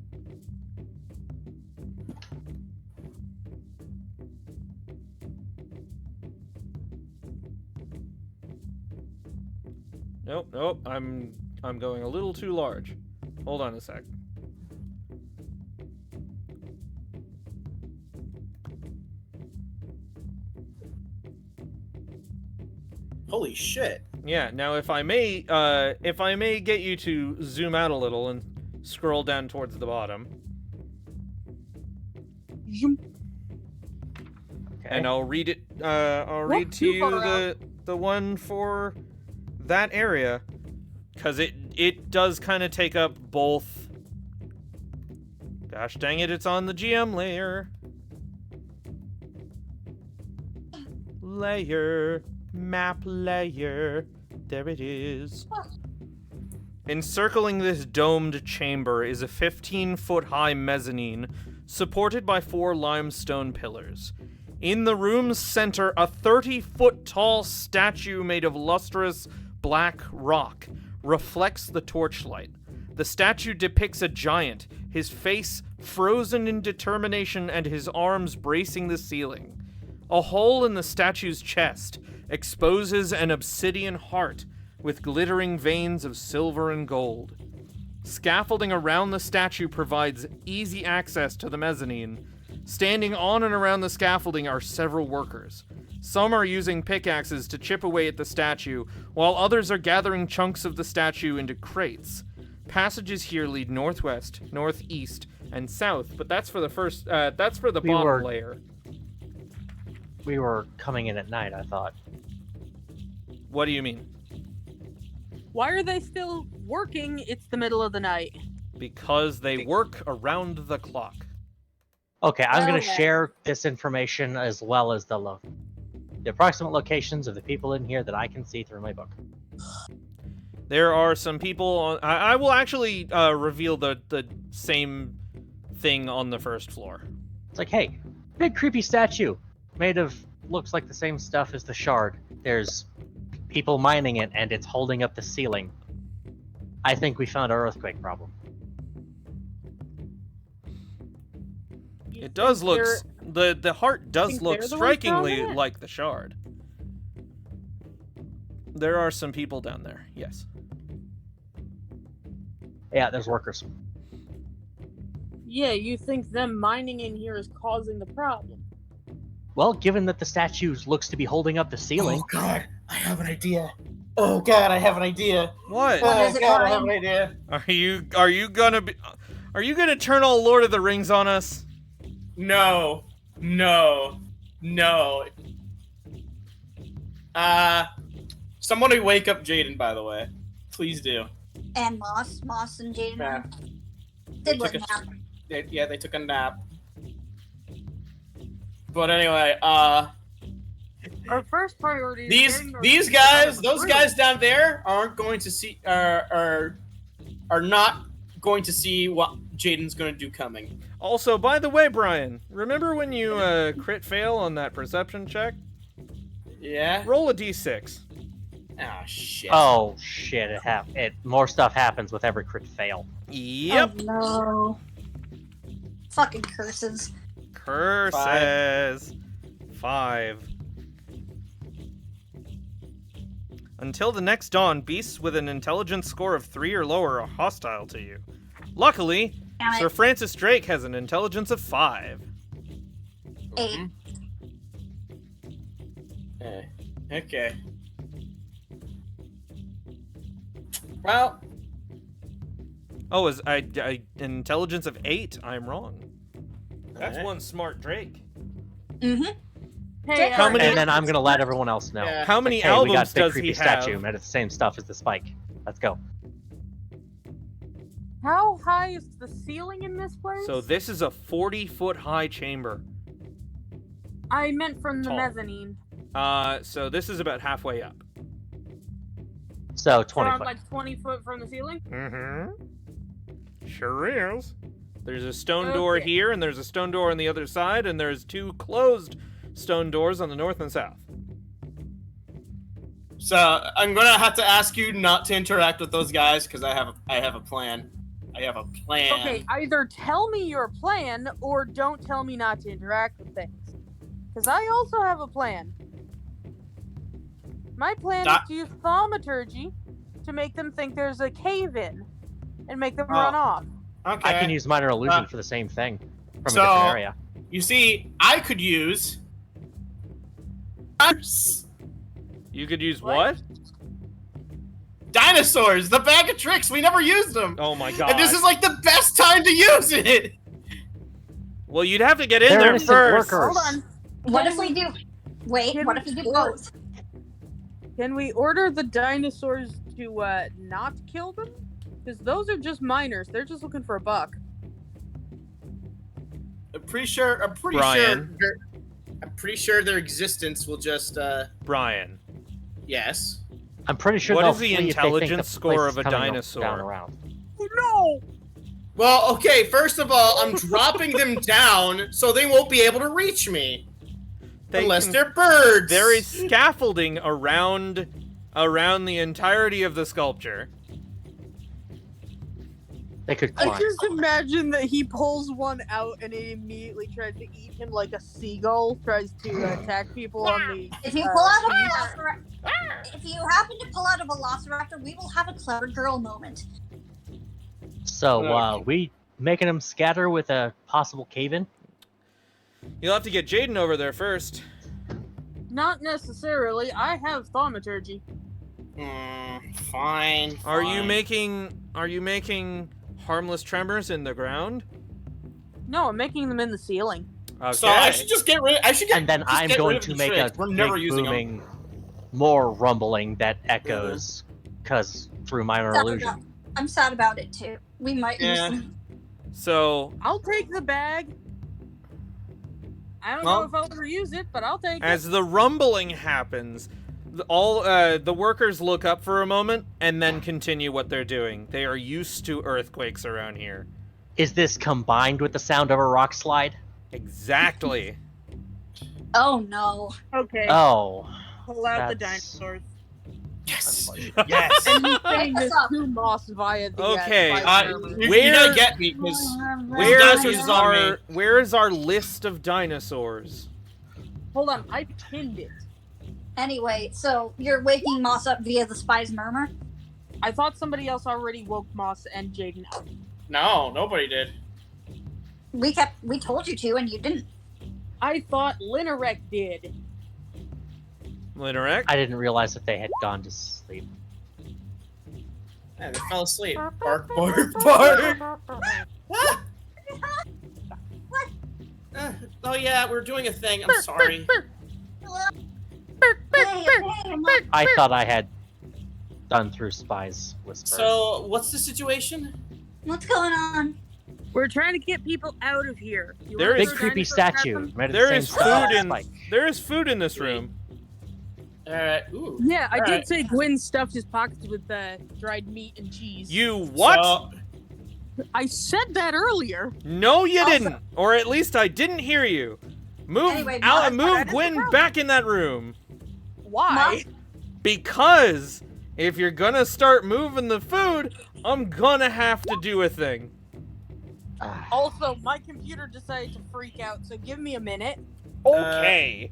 Nope. I'm going a little too large. Hold on a sec. Holy shit. Yeah. Now, if I may get you to zoom out a little and scroll down towards the bottom. And I'll read it. I'll read to you the one for that area, because it does kind of take up both. Gosh dang it! It's on the GM layer. Map layer. There it is. Encircling this domed chamber is a 15-foot-high mezzanine supported by 4 limestone pillars. In the room's center, a 30-foot-tall statue made of lustrous black rock reflects the torchlight. The statue depicts a giant, his face frozen in determination and his arms bracing the ceiling. A hole in the statue's chest exposes an obsidian heart with glittering veins of silver and gold. Scaffolding around the statue provides easy access to the mezzanine. Standing on and around the scaffolding are several workers. Some are using pickaxes to chip away at the statue, while others are gathering chunks of the statue into crates. Passages here lead northwest, northeast, and south, but that's for the first. That's for the bottom layer. We were coming in at night, I thought. What do you mean? Why are they still working? It's the middle of the night. Because they work around the clock. Okay, I'm going to Okay. share this information as well as the approximate locations of the people in here that I can see through my book. There are some people on... I will actually reveal the same thing on the first floor. It's like, hey, big creepy statue made of looks like the same stuff as the shard. There's people mining it, and it's holding up the ceiling. I think we found our earthquake problem. It does look... The heart does think look they're the ones strikingly founding it? like the shard. There are some people down there, yes. Yeah, there's workers. Yeah, you think them mining in here is causing the problem? Well, given that the statue looks to be holding up the ceiling, Oh God, I have an idea. Oh God, I have an idea. What? What Oh is it, God, I Brian? have an idea. Are you gonna turn all Lord of the Rings on us? No. Somebody wake up Jaiden, by the way. Please do. And Moss and Jaiden Yeah. did They what took a- happened. They took a nap. But anyway, Our first priority is these guys, those guys down there aren't going to see are not going to see what Jaiden's going to do coming. Also, by the way, Brian, remember when you crit fail on that perception check? Yeah. Roll a d6. Oh shit. oh shit, more stuff happens with every crit fail. Yep. Oh, no. Fucking curses. Curses. 5. Until the next dawn, beasts with an intelligence score of 3 or lower are hostile to you. Luckily, Damn Sir it. Francis Drake has an intelligence of 5. 8. Okay. Well, Oh, is I an intelligence of 8? I'm wrong. That's Alright. one smart Drake. Mm-hmm. Hey, How many- And then I'm gonna let everyone else know. Yeah. How many Hey, we got albums big does creepy he statue have? made of the same stuff as the spike. Let's go. how high is the ceiling in this place? So this is a 40-foot high chamber. I meant from the Tall. mezzanine. So this is about halfway up. So 20 Around foot. like 20 foot from the ceiling? Mm-hmm. Sure is. There's a stone door Okay. here, and there's a stone door on the other side, and there's 2 closed stone doors on the north and south. so I'm gonna have to ask you not to interact with those guys because I have a plan. I have a plan. Okay, either tell me your plan or don't tell me not to interact with things. Because I also have a plan. My plan is to use thaumaturgy to make them think there's a cave in and make them run off. Okay. I can use minor illusion for the same thing from a so- different area. You see, I could use. You could use What? what? Dinosaurs, the bag of tricks. We never used them. Oh my god. And this is like the best time to use it. Well, you'd have to get in They're there innocent first. workers. Hold on. What if we do? Wait. Can What if we do both? Can we order the dinosaurs to not kill them? Because those are just minors. They're just looking for a buck. I'm pretty sure their existence will just Brian, yes. I'm pretty sure what they'll is the flee if they think intelligence the score place of is a coming dinosaur? down around. No! Well, okay, first of all, I'm dropping them down so they won't be able to reach me. Unless they're birds. There is scaffolding around the entirety of the sculpture. They could I climb. just imagine that he pulls one out and it immediately tries to eat him like a seagull tries to attack people on the. If you pull out a velociraptor, if you happen to pull out a velociraptor, we will have a clever girl moment. So, we making them scatter with a possible cave-in? You'll have to get Jaiden over there first. Not necessarily. I have thaumaturgy. Fine. Are you making harmless tremors in the ground? No, I'm making them in the ceiling. Okay. So I should just get rid. And then I'm going to make a We're never big using booming, more rumbling that echoes, cause through minor illusion. I'm sad about it too. We might use them. So I'll take the bag. I don't know if I'll ever use it, but I'll take as it. the rumbling happens, the workers look up for a moment and then continue what they're doing. They are used to earthquakes around here. Is this combined with the sound of a rock slide? Exactly. Oh no. Okay. Oh. Pull out the that's- dinosaurs. Yes. unfortunate. Yes. And you saying That's this up. to Moss via the Okay, spider You, armor. you gotta get me because Where is our list of dinosaurs? Hold on, I pinned it. Anyway, so you're waking Moss up via the spy's murmur? I thought somebody else already woke Moss and Jaiden up. no, nobody did. We told you to, and you didn't. I thought Linarek did. Linarek? I didn't realize that they had gone to sleep. Yeah, they fell asleep. Bark, bark, bark. Oh yeah, we're doing a thing. I'm sorry. I thought I had done through Spy's Whisper. So, what's the situation? What's going on? We're trying to get people out of here. You There wanna is- Big throw creepy dinosaurs at statue. them? Right at the There same is spot. food in Spike. there is food in this room. Alright, ooh. Yeah, I did Alright. say Gwyn stuffed his pockets with dried meat and cheese. You what? So, I said that earlier. No, you Also- didn't. Or at least I didn't hear you. Move Anyway, out. Moss, Move that is Gwen the problem. back in that room. Why? Because if you're gonna start moving the food, I'm gonna have to do a thing. Ah. Also, my computer decided to freak out, so give me a minute. Okay.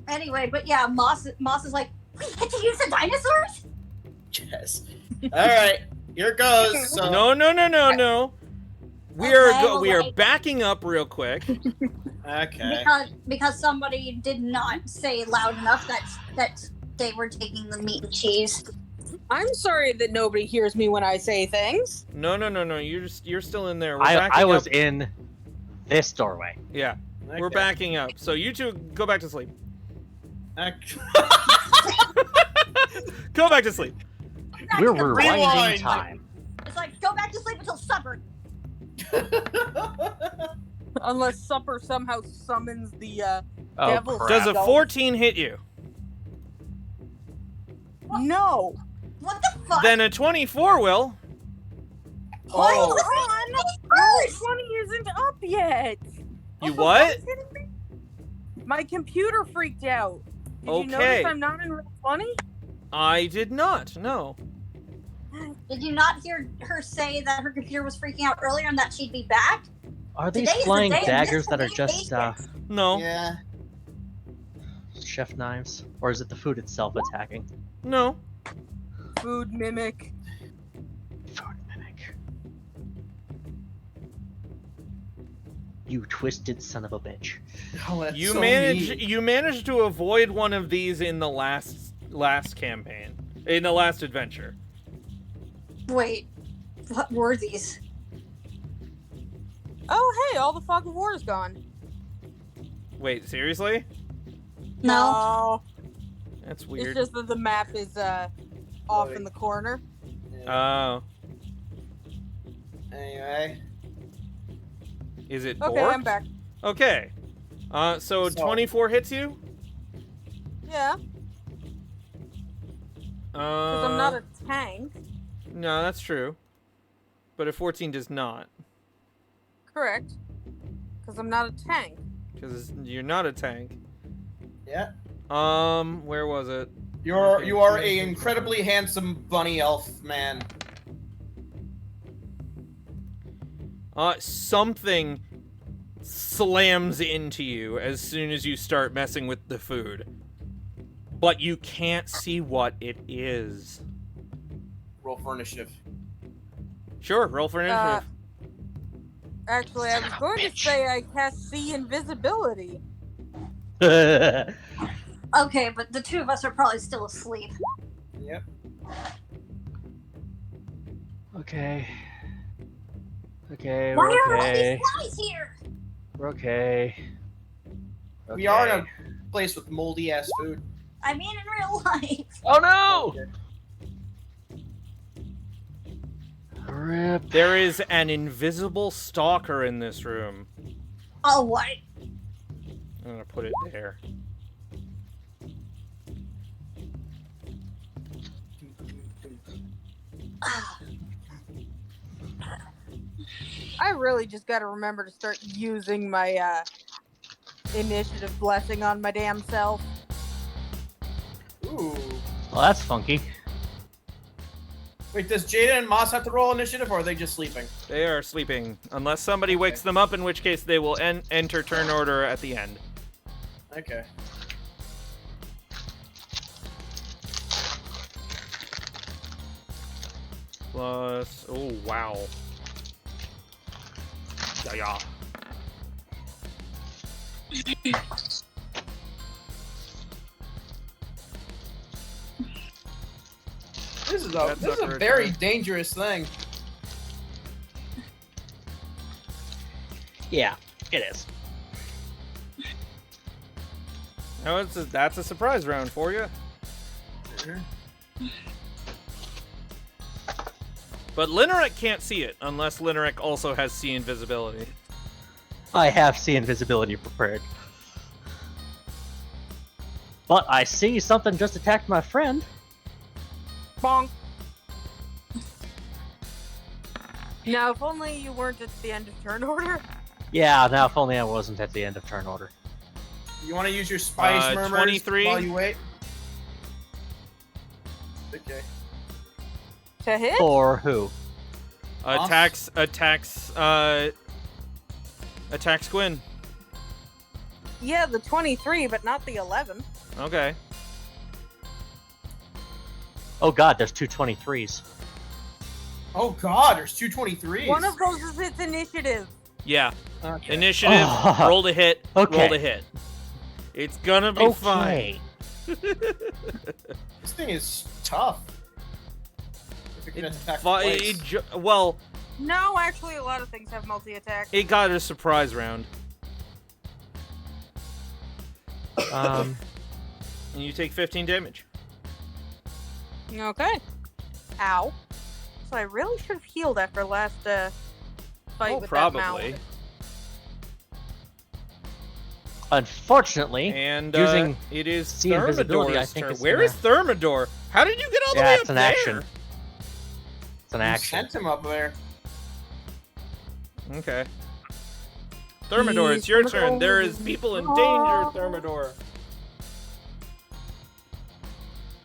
Anyway, but yeah, Moss is like, we get to use the dinosaurs? yes. Alright, here goes. So, No. We are Okay. backing up real quick. Okay. Because somebody did not say loud enough that they were taking the meat and cheese. I'm sorry that nobody hears me when I say things. No. You're still in there. We're backing I was up. in this doorway. Yeah, we're Okay. backing up. So you two go back to sleep. Okay. Go back to sleep. We're Rewind. rewinding time. It's like, go back to sleep until supper. Unless Supper somehow summons the Oh, Devil crap. Does a Crap. 14 hit you? No. What the fuck? Then a 24 will. Hold on. first! 20 isn't up yet. You the what? fuck's hitting me? My computer freaked out. Did you Okay. notice I'm not in roll 20? I did not. No. Did you not hear her say that her computer was freaking out earlier and that she'd be back? Are these Today is the flying day of daggers that are mystical just No. Yeah. chef knives? Or is it the food itself attacking? No. Food mimic. Food mimic. You twisted son of a bitch. Oh, that's You so managed. mean. You managed to avoid one of these in the last campaign, in the last adventure. Wait, what were these? Oh, hey, all the fog of war is gone. Wait, seriously? No. That's weird. It's just that the map is off in the corner. Oh. Anyway. Is it Okay, borked? I'm back. Okay. So 24 hits you? Yeah, because I'm not a tank. No, that's true. But a 14 does not. Correct. Because I'm not a tank. Because you're not a tank. Yeah. Where was it? You are a incredibly handsome bunny elf man. Something slams into you as soon as you start messing with the food. But you can't see what it is. Roll for initiative. Sure, roll for initiative. Actually, I was going to say I cast see invisibility. Okay, but the two of us are probably still asleep. Yep. Okay. Okay, Why we're are all okay. these flies here? We're okay. We are in a place with moldy ass food. I mean, in real life. Oh no! Okay. Rip. There is an invisible stalker in this room. Oh, what? I'm gonna put it there. I really just got to remember to start using my initiative blessing on my damn self. Ooh. Well, that's funky. Wait, does Jaiden and Moss have to roll initiative, or are they just sleeping? They are sleeping. Unless somebody wakes them up, in which case they will enter turn order at the end. Okay. Plus... Oh, wow. Yeah. This is a very dangerous thing. Yeah, it is. No, that's a surprise round for you. But Linnerick can't see it, unless Linnerick also has see invisibility. I have see invisibility prepared. But I see something just attacked my friend. Bonk. Now, if only you weren't at the end of turn order. Yeah, now if only I wasn't at the end of turn order. You want to use your spice murmurs 23. while you wait? Okay. To hit? For who? Attacks Gwyn. Yeah, the 23, but not the 11. Okay. Oh god, there's two 23s. Oh god, there's 223s. One of those is its initiative. Yeah. Okay. Initiative, Oh. roll to hit, Okay. roll to hit. It's gonna be fine. This thing is tough. If it can attack twice. Well, No, actually, a lot of things have multi-attack. it got a surprise round. Um, And you take 15 damage. Okay. Ow. So I really should have healed after last fight with that probably. mound. unfortunately, And using it is see invisibility, I Thermidor's think turn. it's Where gonna- is Thermidor? How did you get all the Yeah, way it's up an there? action. It's an You action. sent him up there. Okay. Thermidor, it's your turn. There is people in danger, Thermidor.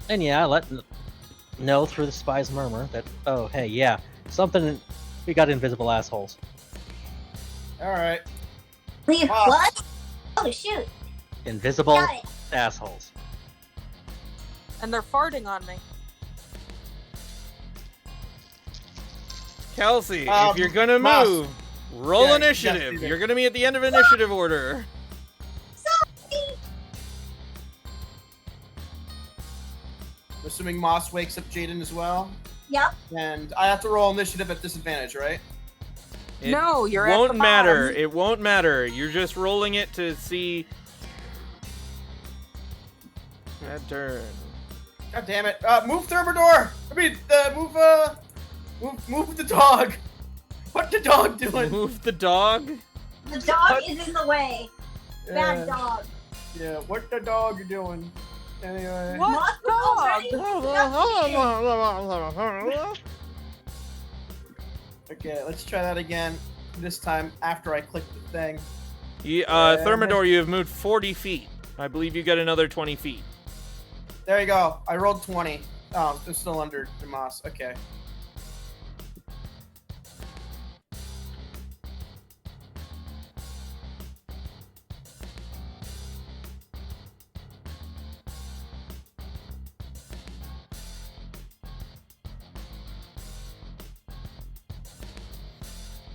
And yeah, let know through the spy's murmur that, oh, hey, yeah, something, we got invisible assholes. Alright. Leave Wow. what? Oh shoot! Invisible Got it. assholes. And they're farting on me. Kelsey, if you're gonna Moss. move, roll Yeah, initiative. yes, you do. You're gonna be at the end of initiative order. I'm assuming Moss wakes up Jaiden as well. Yep. And I have to roll initiative at disadvantage, right? It No, you're at won't the matter. bottom. It won't matter. You're just rolling it to see. Bad turn. God damn it! Move Thermidor. I mean, move the dog. What the dog doing? Move the dog. The dog is in the way. Bad dog. Yeah, what the dog doing? Anyway. What Moth dog? already- Okay, let's try that again. This time after I click the thing. Thermidor, you have moved 40 feet. I believe you get another 20 feet. There you go. I rolled 20. Oh, they're still under the moss. Okay.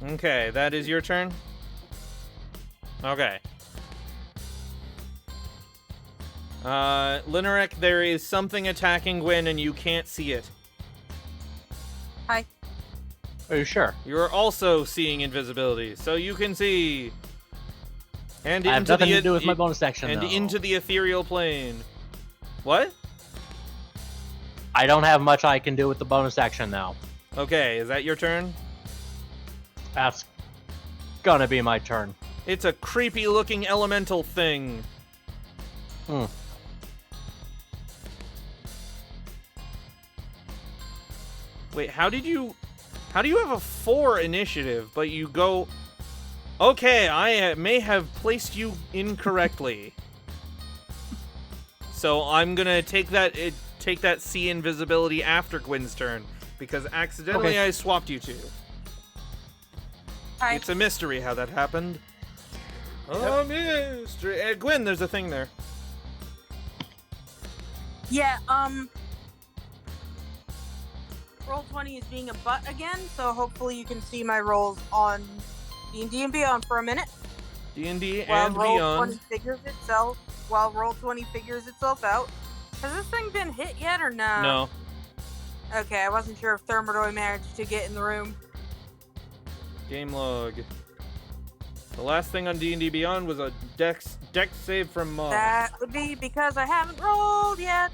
Okay, that is your turn? Okay. Linarek, there is something attacking Gwen and you can't see it. Hi. Are you sure? You're also seeing invisibility, so you can see. And I have into nothing the to do with my bonus action, and though. into the ethereal plane. What? I don't have much I can do with the bonus action now. Okay, is that your turn? That's gonna be my turn. It's a creepy looking elemental thing. Hmm. Wait, how do you have a 4 initiative, but you go... Okay, I may have placed you incorrectly. So I'm gonna take that C invisibility after Gwen's turn, because accidentally Okay. I swapped you two. Hi. It's a mystery how that happened. A mystery. Gwen, there's a thing there. Yeah, Roll20 is being a butt again, so hopefully you can see my rolls on D&D and Beyond for a minute. D&D While and Roll20 beyond. figures itself, while Roll20 figures itself out. Has this thing been hit yet or no? No. Okay, I wasn't sure if Thermidor managed to get in the room. Game log. The last thing on D&D Beyond was a dex save from Mom. That would be because I haven't rolled yet.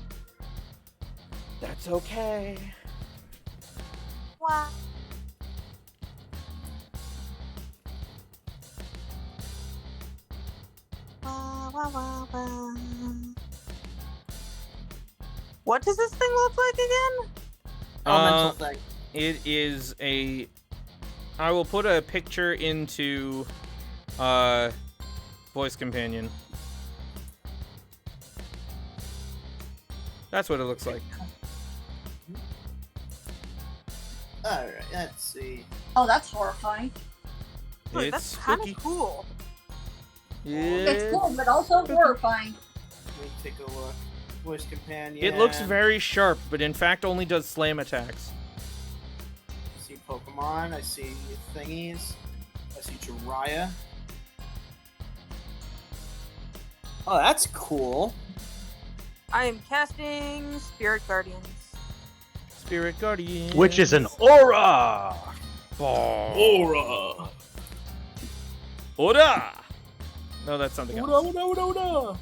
That's okay. Wow. What does this thing look like again? Elemental thing. It is a... I will put a picture into voice companion. That's what it looks like. Alright, let's see. Oh, that's horrifying. Look, It's that's kind spooky. of cool. It's cool, but also horrifying. Let me take a look. Voice companion. It looks very sharp, but in fact only does slam attacks. I see Pokemon. I see thingies. I see Jiraiya. Oh, that's cool. I am casting Spirit Guardians. Spirit Guardian. Which is an aura! Aura. Ora! No, that's something else.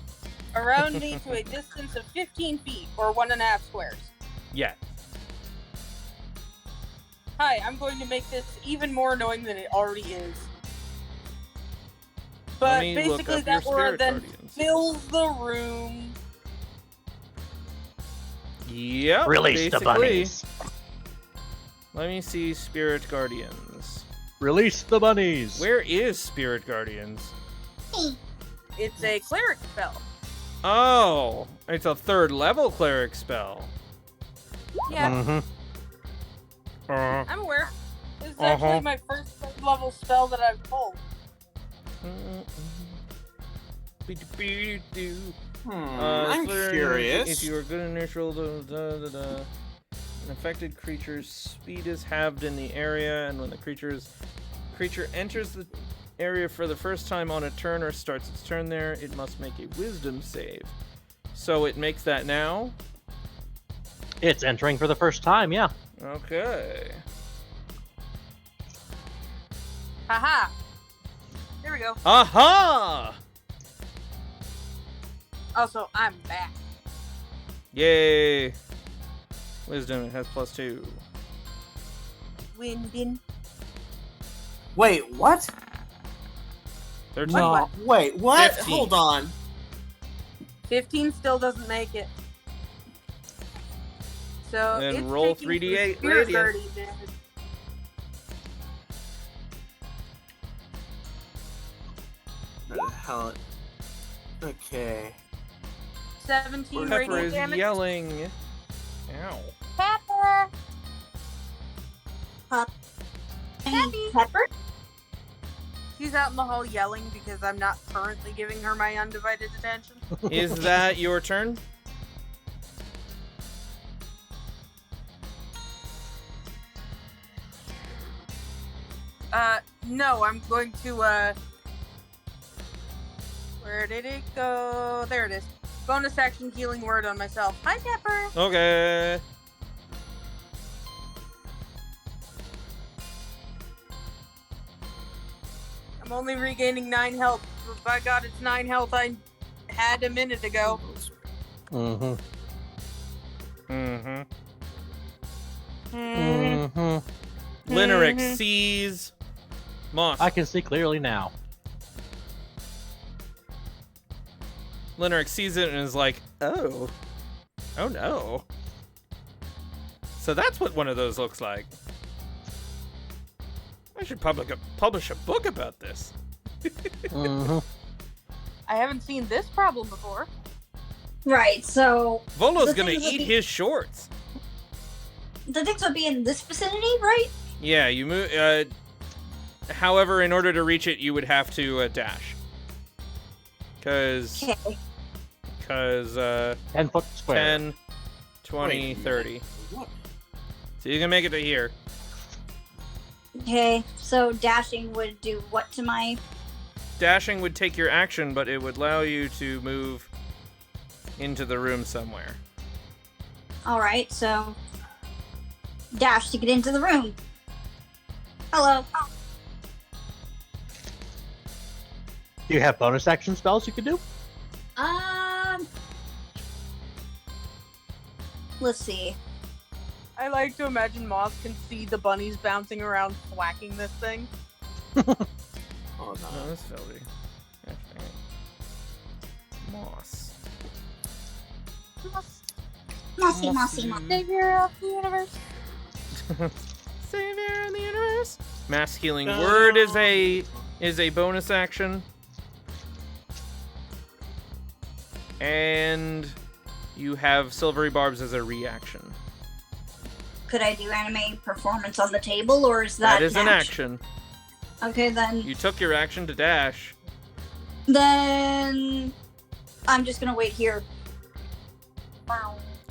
Around me to a distance of 15 feet, or 1.5 squares. Yeah. Hi, I'm going to make this even more annoying than it already is. But me look basically up your that aura Spirit then Guardians. fills the room. Yep. Release the basically. bunnies! Let me see Spirit Guardians. Release the bunnies! Where is Spirit Guardians? It's a cleric spell. Oh, it's a 3rd level cleric spell. Yeah, Mm-hmm. I'm aware. This is actually my first third level spell that I've pulled. I'm curious. If you are good in neutral, an affected creature's speed is halved in the area, and when the creature enters the area for the first time on a turn or starts its turn there, it must make a wisdom save. So it makes that now? It's entering for the first time, yeah. Okay. Haha. There we go. Aha! Also, I'm back. Yay! Wisdom, it has +2. Win. Wait, what? 13. No, wait, what? 15. Hold on. 15 still doesn't make it. So Then it's roll taking 3d8 some spirit radiant. guardian damage. Hell. Okay. 17 Pepper radiant is damage. yelling. Ow. Pepper. Pepper? She's out in the hall yelling because I'm not currently giving her my undivided attention. Is that your turn? No, I'm going to, where did it go? There it is. Bonus action healing word on myself. Hi, Pepper. Okay. I'm only regaining 9 health. But by God, it's 9 health I had a minute ago. Mm-hmm. Mm-hmm. Mm-hmm. Lineric sees Moss. I can see clearly now. Lineric sees it and is like, oh. Oh no. So that's what one of those looks like. I should publish a book about this. Mm-hmm. I haven't seen this problem before. Right, so Volo's The gonna things would eat be- his shorts. the things would be in this vicinity, right? Yeah, you move. However, in order to reach it, you would have to dash. Cause, Okay. 10 foot square. 10, 20, Wait. 30. What? So you can make it to here. Okay, so dashing would do what to my... Dashing would take your action, but it would allow you to move into the room somewhere. Alright, so... Dash to get into the room. Hello. Do you have bonus action spells you could do? Let's see. I like to imagine Moss can see the bunnies bouncing around thwacking this thing. Oh No, no. that's Feldy. Gosh dang it. Moss. Mossy, Mossy. mossy, mossy. Savior of the universe. Savior in the universe. Mass healing word is a bonus action. And you have silvery barbs as a reaction. Could I do anime performance on the table, or is that That is an dash? action. Okay, then... You took your action to dash. Then... I'm just gonna wait here.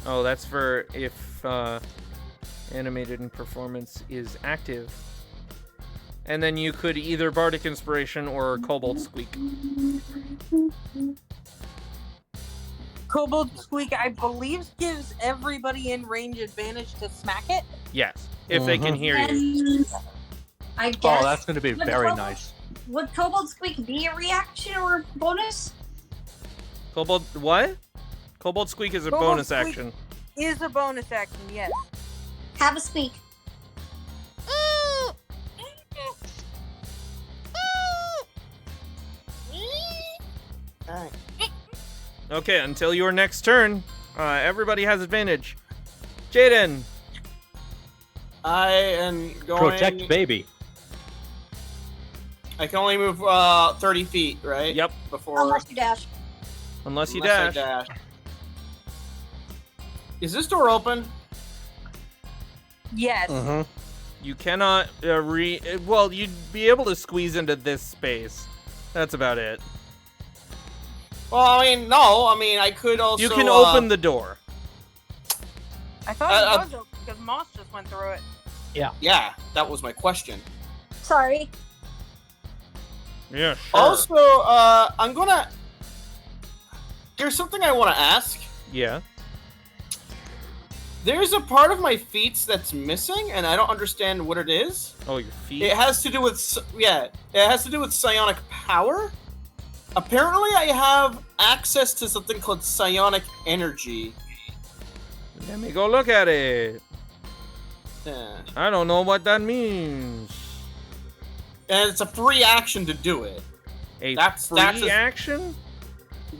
Oh, that's for if animated and performance is active. And then you could either Bardic Inspiration or Cobalt Squeak. Kobold Squeak, I believe, gives everybody in range advantage to smack it. Yes, if they can hear you. Then... I guess... Oh, that's going to be Would very Kobold- nice. Would Kobold Squeak be a reaction or bonus? Kobold, what? Cobalt Squeak is a Kobold bonus Squeak. action. Is a bonus action, yes. Have a squeak. Alright. Okay, until your next turn, everybody has advantage. Jaiden, I am going. Protect baby. I can only move 30 feet, right? Yep. Before. Unless you dash. unless you unless I dash. Is this door open? Yes. Mm-hmm. You cannot well, you'd be able to squeeze into this space. That's about it. Well, I mean, no. I mean, I could also. You can open the door. I thought it was open because Moss just went through it. Yeah, that was my question. Sorry. Yeah, sure. Also, I'm gonna. There's something I want to ask. Yeah. There's a part of my feet that's missing, and I don't understand what it is. Oh, your feet. It has to do with it has to do with psionic power. Apparently, I have access to something called psionic energy. Let me go look at it. Yeah. I don't know what that means. And it's a free action to do it. That's Free a- action?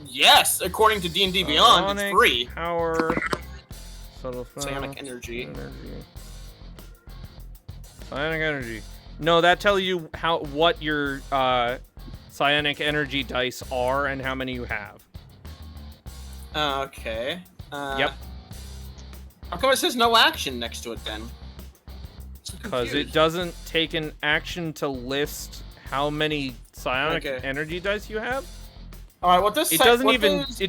Yes, according to D&D Beyond, it's Psionic free. Power. Subtle Psionic energy. Psionic energy. No, that tells you what your psionic energy dice are and how many you have. Okay. Yep. How come it says no action next to it then? Because it doesn't take an action to list how many psionic Okay. energy dice you have. All right. What this? It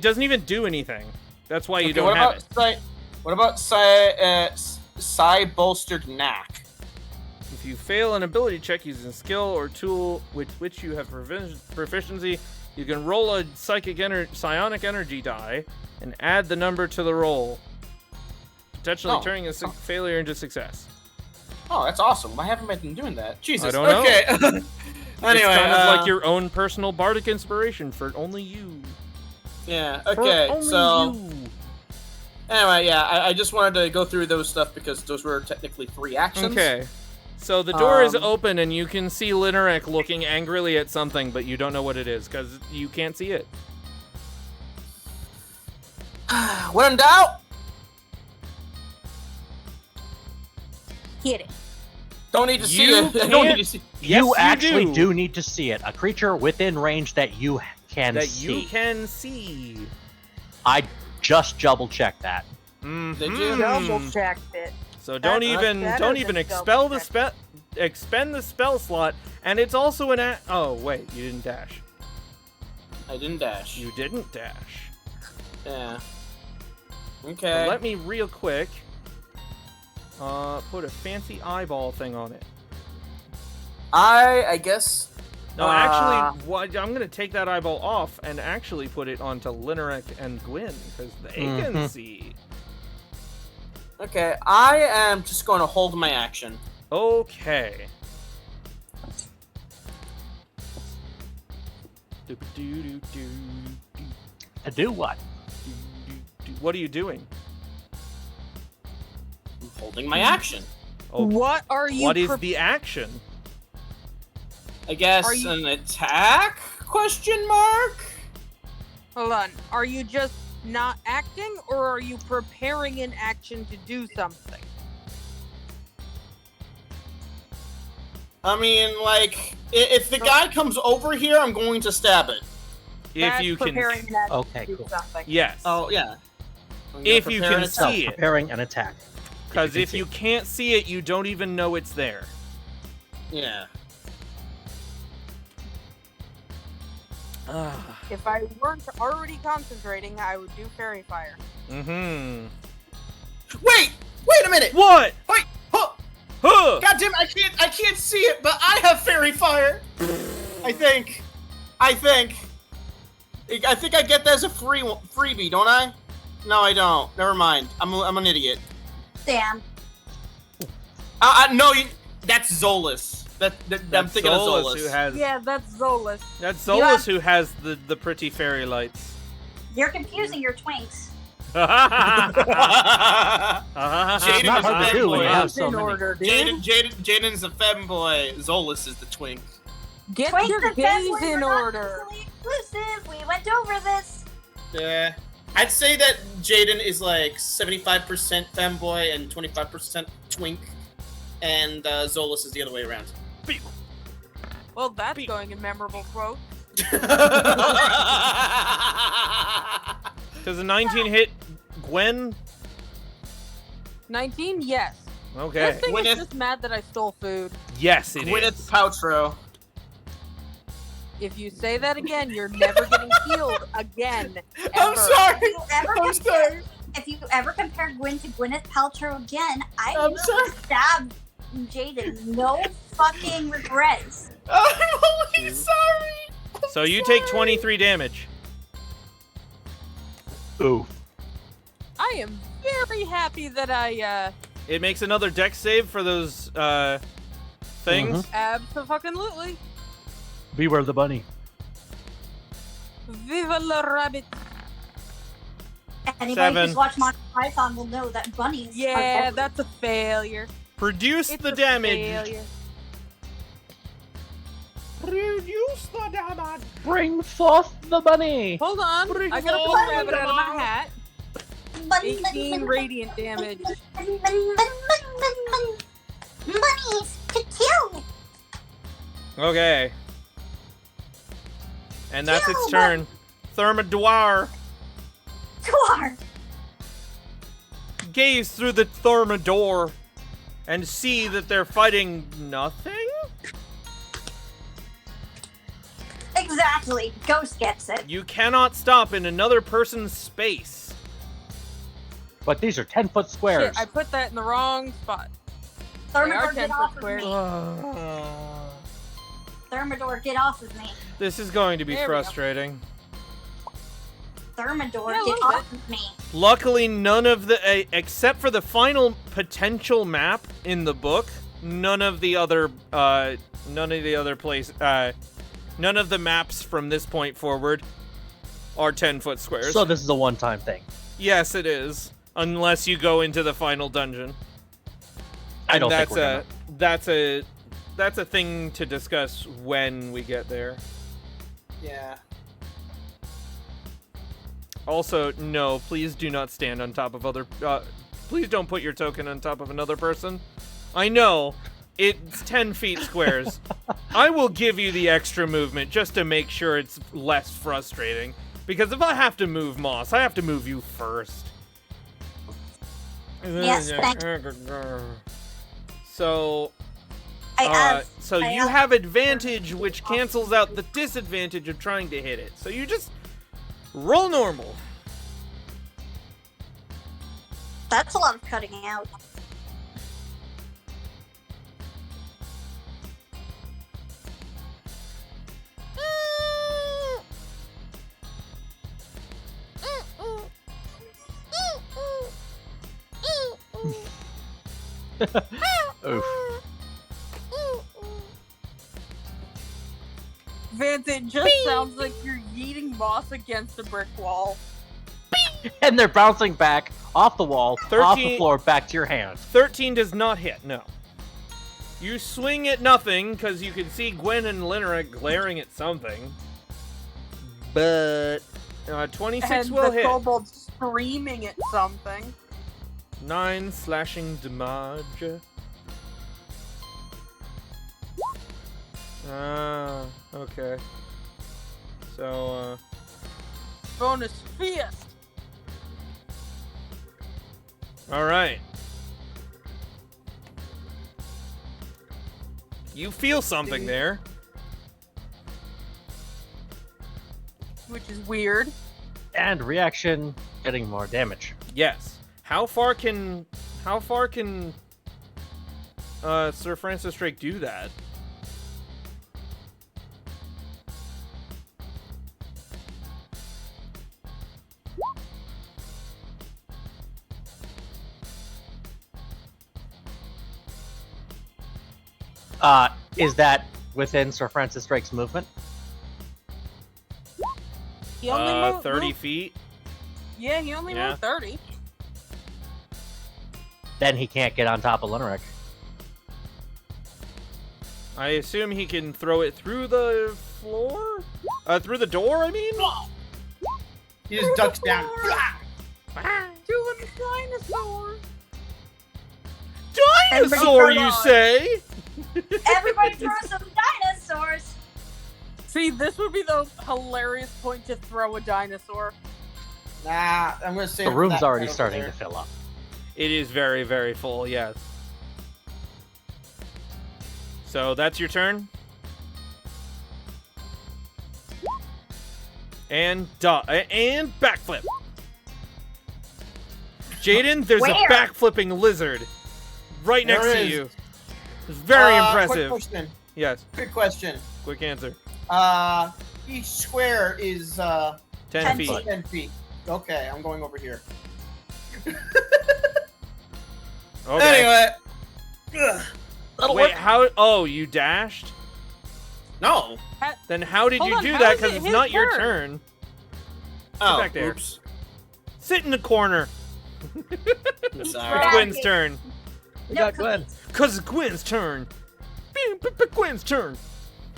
doesn't even do anything. That's why you don't have it. What about psi bolstered knack? If you fail an ability check using a skill or tool with which you have proficiency, you can roll a psionic energy die and add the number to the roll, potentially turning a failure into success. Oh, that's awesome. Why haven't I been doing that? Jesus. I don't know. Okay. Anyway, it's kind of like your own personal bardic inspiration for only you. Yeah. For Okay. only So. you. Anyway, yeah, I just wanted to go through those stuff because those were technically free actions. Okay. So the door is open and you can see Linarek looking angrily at something, but you don't know what it is because you can't see it. When in doubt, Hit it. don't need to see You it. I don't need can't- to see. Yes, You you actually do. do need to see it. A creature within range that you can That see. you can see. I just double checked that. Did you? Double checked it. So don't That's even better don't than even double expend the spell slot, and it's also an oh wait, you didn't dash. I didn't dash. You didn't dash. Yeah. So Okay. let me real quick put a fancy eyeball thing on it. I guess. No, actually, I'm gonna take that eyeball off and actually put it onto Linarek and Gwyn because they can Mhm. see. Okay, I am just going to hold my action. Okay. To do what? What are you doing? I'm holding my action. Oh, What are you? what is the action? I guess Are you- an attack? Question mark? Hold on. Are you just not acting, or are you preparing an action to do something? I mean, like, if the guy comes over here, I'm going to stab it. If That's you can, preparing an action Okay, to do cool. something. yes. Oh, yeah. I'm gonna If you prepare can an attack. see it. Preparing an attack. Because if see you can't see it, you don't even know it's there. Yeah. Ah. If I weren't already concentrating, I would do fairy fire. Mm-hmm. Wait a minute! What? Wait! Huh. Huh! God damn, I can't see it, but I have fairy fire. I think I get that as a freebie, don't I? No, I don't. Never mind. I'm an idiot. Damn. No, that's Zolas. I'm That's thinking of Zolas Zolas. who has. Yeah, that's Zolas. That's You Zolas have- who has the pretty fairy lights. You're confusing your twinks. Jaden Not is a hard to do when you femboy. have so In many. order, dude. Jaden's a femboy. Zolas is the twink. Get Twinks your and gaze femboys in are not order. mutually exclusive. We went over this. Yeah. I'd say that Jaden is like 75% femboy and 25% twink, and Zolas is the other way around. Well, that's going in memorable quote. Does a 19 hit Gwen? 19, yes. Okay. This thing Gwyneth- is just mad that I stole food. Yes, it Gwyneth is. Paltrow. If you say that again, you're never getting healed again. I'm ever. sorry. If you ever I'm compare, sorry. if you ever compare Gwyn to Gwyneth Paltrow again, I I'm will sorry. stab Jaden. No fucking regrets. I'm only sorry. So you take 23 damage. Ooh. I am very very happy that I It makes another dex save for those things. abso-fucking-lutely. Beware the bunny. Viva la rabbit. Anybody 7. who's watched Monty Python will know that bunnies. Yeah, are that's a failure. Produce It's the a damage. failure. Reduce the damage. Bring forth the bunny. Hold on, Bring I gotta pull forth a rabbit out of my the- hat. 18 radiant damage. Bunnies to kill. Okay. And that's its Kill, turn. Thermidor. Dwarf. Gaze through the Thermidor and see that they're fighting nothing? Exactly. Ghost gets it. You cannot stop in another person's space. But these are 10-foot squares. Shit, I put that in the wrong spot. Thermidor, are get 10-foot off of squares. me. Thermidor, get off of me. This is going to be There we go. frustrating. Thermidor, Yeah, a get little off of me. Luckily, none of the except for the final potential map in the book, none of the other none of the maps from this point forward are 10-foot squares. So this is a one-time thing. Yes, it is, unless you go into the final dungeon. I don't that's think we're gonna. that's a thing to discuss when we get there. Yeah. Also, no, please do not stand on top of other. Please don't put your token on top of another person. I know it's 10 feet squares. I will give you the extra movement just to make sure it's less frustrating. Because if I have to move Moss, I have to move you first. Yes, thank So, so I you have advantage, which cancels out the disadvantage of trying to hit it. So you just roll normal. That's a lot of cutting out. Oof. Vance, it just sounds like you're yeeting moss against a brick wall. And they're bouncing back off the wall, off the 13 floor, back to your hand. 13 does not hit, no. You swing at nothing, because you can see Gwen and Linnerick glaring at something. But 26 And will the hit. kobold screaming at something. 9 slashing damage. Ah, okay. So, Bonus fist. alright. You feel something there. Which is weird. And reaction, getting more damage. Yes. How far can Sir Francis Drake do that? Is that within Sir Francis Drake's movement? He only moved 30 feet. Yeah, he only Yeah. moved 30. Then he can't get on top of Linnerick. I assume he can throw it through the floor? Through the door, I mean? He just ducks down. To a dinosaur. Dinosaur, you Everybody say? Everybody throw some dinosaurs. See, this would be the hilarious point to throw a dinosaur. Nah, I'm gonna say The room's already starting to fill up. It is very, very full, yes. So that's your turn. And backflip. Jaiden, there's Where? a backflipping lizard right There next to is. you. It's very impressive. Quick question. Yes, Quick question. quick answer. Each square is 10 feet. 10 feet. Okay, I'm going over here. Okay. Anyway. Ugh. That'll Wait, work. how? Oh, you dashed? No. Then how did Hold you on, do how that? is Because it it's his not your turn? turn. Oh, back there. oops. Sit in the corner. Sorry. It's Gwen's turn. We got Gwen. Cause it's Gwen's turn. Gwen's turn.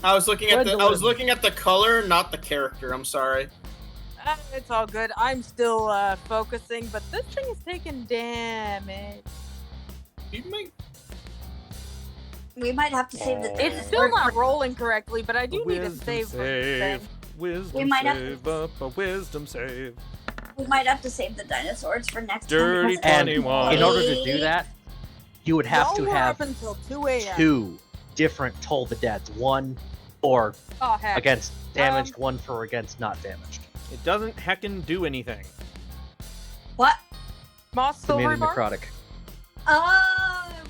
I was looking at Gwendolyn. the color, not the character. I'm sorry. It's all good. I'm still focusing, but this thing is taking damage. You might. We might have to save the. It's still not rolling correctly, but I do need a save for this thing. Wisdom We might have save. Up a wisdom save. We might have to save the dinosaurs for next Dirty time. And 21. in order to do that, you would have Y'all to were have up until 2 a.m. 2 different Toll the Deads. One for Oh, heck. against damaged, one for against not damaged. It doesn't heckin' do anything. What? Moss The Silver meaning Bar? necrotic.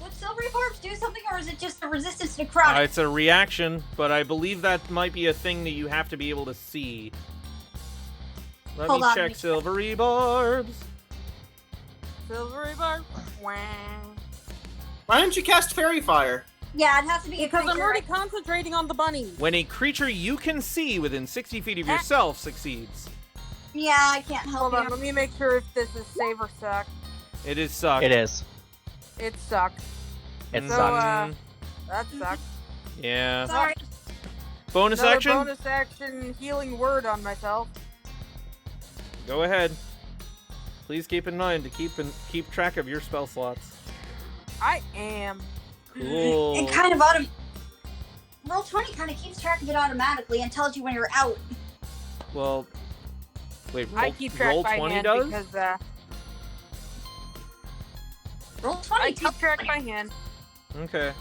Would silvery barbs do something, or is it just a resistance to necrotic? It's a reaction, but I believe that might be a thing that you have to be able to see. Let Hold me on, check let me- silvery barbs. Silvery Bar? Wah. Why didn't you cast Fairy Fire? Yeah, it has to be a Because I'm creature. already concentrating on the bunny. When a creature you can see within 60 feet of yourself succeeds. Yeah, I can't help Hold on, you. let me make sure if this is save or suck. It is suck. It is. It sucks. It Mhm. sucks. That sucks. Yeah. Sorry. Bonus Another action? bonus action healing word on myself. Go ahead. Please keep in mind to keep track of your spell slots. I am. Cool. It kind of Roll 20 kind of keeps track of it automatically and tells you when you're out. Well, wait. I keep track roll by 20 hand does? because Roll 20 I tells keep track by hand. Okay.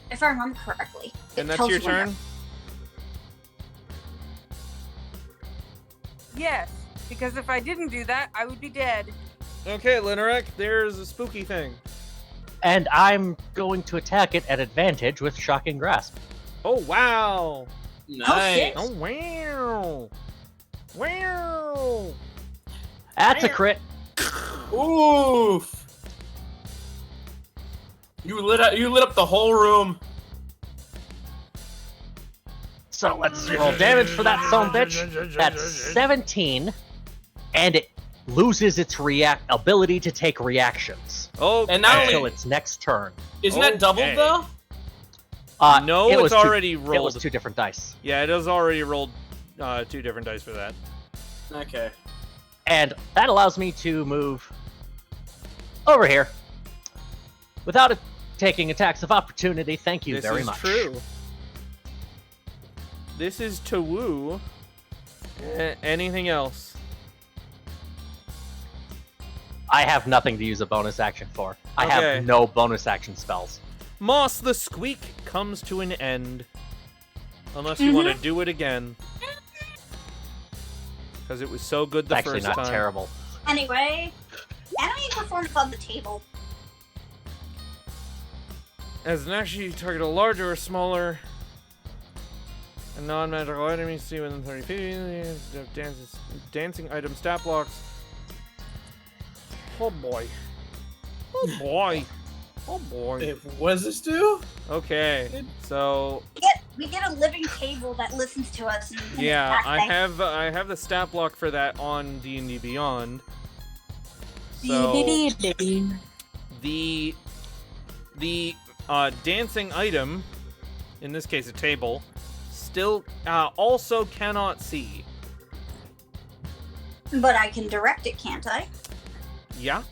if I remember correctly. It And that's tells your you when you're- turn? Yes, because if I didn't do that, I would be dead. Okay, Linarek, there's a spooky thing. And I'm going to attack it at advantage with Shocking Grasp. Oh, wow. Nice. Oh, wow. Wow. That's a crit. Oof. You lit up the whole room. So let's roll damage for that son of a bitch. That's 17, and it loses its ability to take reactions Oh, And not until only- its next turn. Isn't that doubled Okay. though? No, it it's was already It rolled. was 2 different dice. Yeah, it has already rolled 2 different dice for that. Okay. And that allows me to move over here without taking attacks of opportunity. Thank you This very is much. true. This is to woo. Anything else? I have nothing to use a bonus action for. I Okay. have no bonus action spells. Moss the Squeak comes to an end. Unless you want to do it again. Because it was so good the Actually, first not time. terrible. Anyway, enemy performance on the table. As an action, you target a larger or smaller a non-magical enemy see within 30 feet. Dancing item stat blocks. Oh boy. Oh boy. Oh boy. What does this do? Okay. So We get a living table that listens to us. And yeah, attack things. I have the stat block for that on D&D Beyond. So the dancing item, in this case a table, still also cannot see. But I can direct it, can't I? Yeah.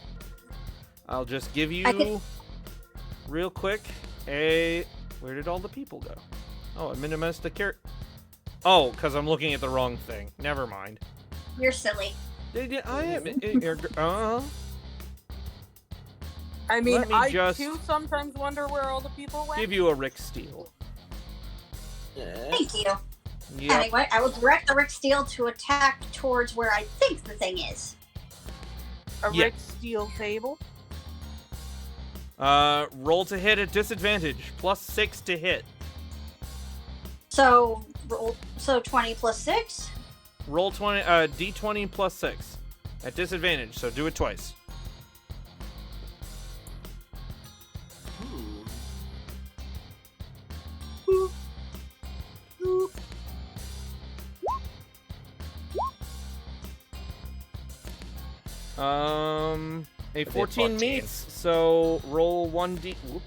I'll just give you I could- real quick where did all the people go? Oh, I minimized the character. Oh, because I'm looking at the wrong thing. Never mind. You're silly. I am. I mean, Let me I just too sometimes wonder where all the people went. give you a Rick Steele. Thank you. Yep. Anyway, I will direct the Rick Steel to attack towards where I think the thing is. A Yeah. Rick Steel table. Roll to hit at disadvantage. +6 to hit. So 20 plus 6. Roll D20 +6 at disadvantage. So do it twice. A 14 meets, so roll 1d. Whoop.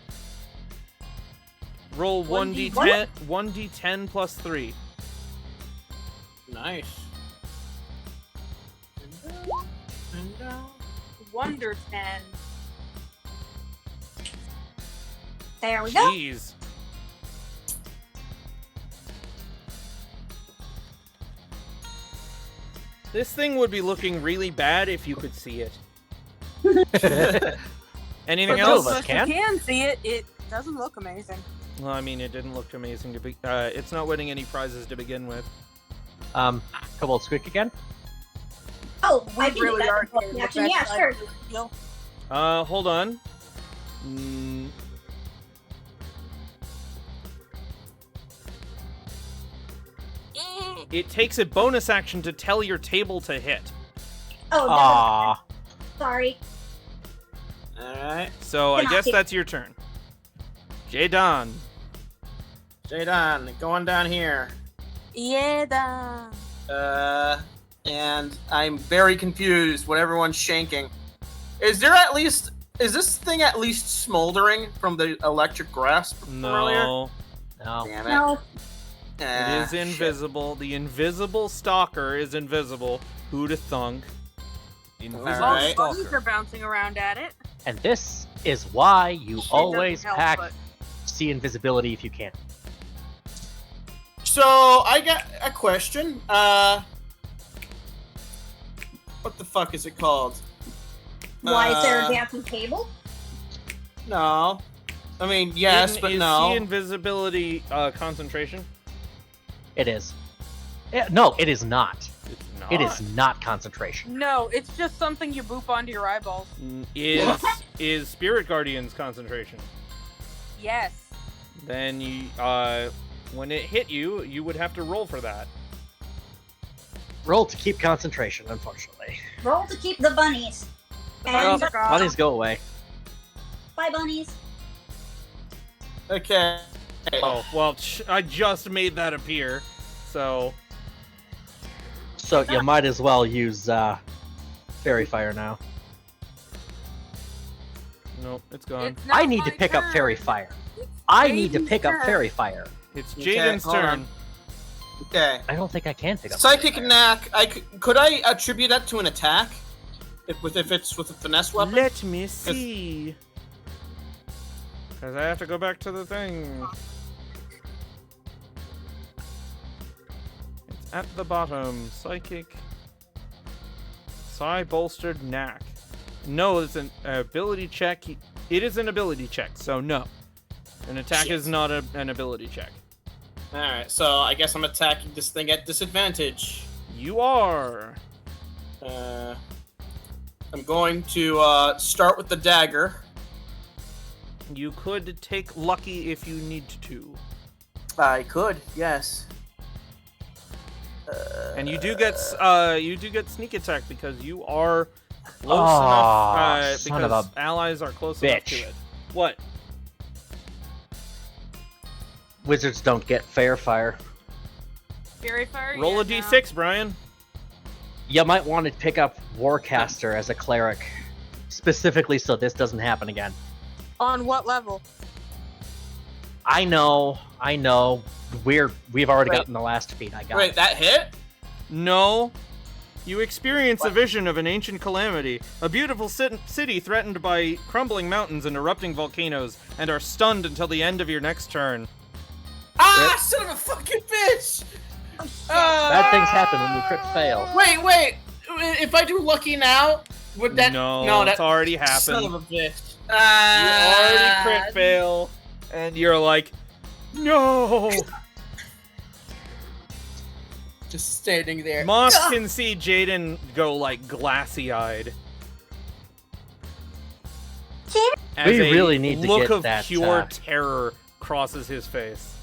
Roll 1d10. 1d10 plus 3. Nice. Wonder 10. There we go. Jeez. This thing would be looking really bad if you could see it. Anything For else? those of us can. You can see it. It doesn't look amazing. Well, I mean, it didn't look amazing to be. It's not winning any prizes to begin with. Kobold Squeak again? Oh, We I can really do are that. getting the Action. best Yeah, side sure. of the deal. Hold on. It takes a bonus action to tell your table to hit. Oh, no. Ah, Sorry. Alright. So I Cannot guess hit. that's your turn. Jaiden. Jaiden, going down here. Yeah, da. And I'm very confused what everyone's shanking. Is this thing at least smoldering from the electric grasp from earlier? No. no. Damn it. No. It is invisible. The invisible stalker is invisible. Who'da thunk? Invisible Alright. Bugs stalker. are bouncing around at it. And this is why you Shit always doesn't help, pack but- see invisibility if you can. So I got a question. What the fuck is it called? Why is there a gap in table? No. I mean, yes, but is no. see invisibility concentration? It is. No, it is not. It's not. It is not concentration. No, it's just something you boop onto your eyeballs. Is Spirit Guardian's concentration? Yes. Then you, when it hit you, you would have to roll for that. Roll to keep concentration, unfortunately. Roll to keep the bunnies. Well, And bunnies go away. bye, bunnies. Okay. Oh, well, I just made that appear, so... So you might as well use Fairy Fire now. Nope, it's gone. It's not I need to my pick up turn. Fairy Fire. It's I need to Jaiden's pick up turn. Fairy Fire. It's Okay, Jaiden's hold turn. on. Okay. I don't think I can pick up Psychic Fairy Fire. knack. Could I attribute that to an attack? If it's with a finesse weapon? Let me see. Because I have to go back to the thing. It's at the bottom. Psychic. Psi bolstered knack. No, it's an ability check. It is an ability check, so no. An attack Shit. is not an ability check. Alright, so I guess I'm attacking this thing at disadvantage. You are. I'm going to start with the dagger. You could take lucky if you need to. I could, yes. And you do get sneak attack because you are close Aw, enough son of because a allies are close enough to bitch. it. What? Wizards don't get Fair Fire. Fairy Fire? Roll a yeah, no. d6, Brian. You might want to pick up Warcaster as a cleric, specifically so this doesn't happen again. On what level? I know. We've already Wait. gotten the last feat. I got. Wait, that hit? No. You experience a vision of an ancient calamity, a beautiful city threatened by crumbling mountains and erupting volcanoes, and are stunned until the end of your next turn. Ah, son of a fucking bitch! Bad things happen when you crit fail. Wait. If I do lucky now, would that... No, that... it's already Son of happened. a bitch. You already crit fail, and you're like, no! Just standing there. Moss can see Jaiden go like glassy-eyed. As We a really need to look get of that, pure terror crosses his face.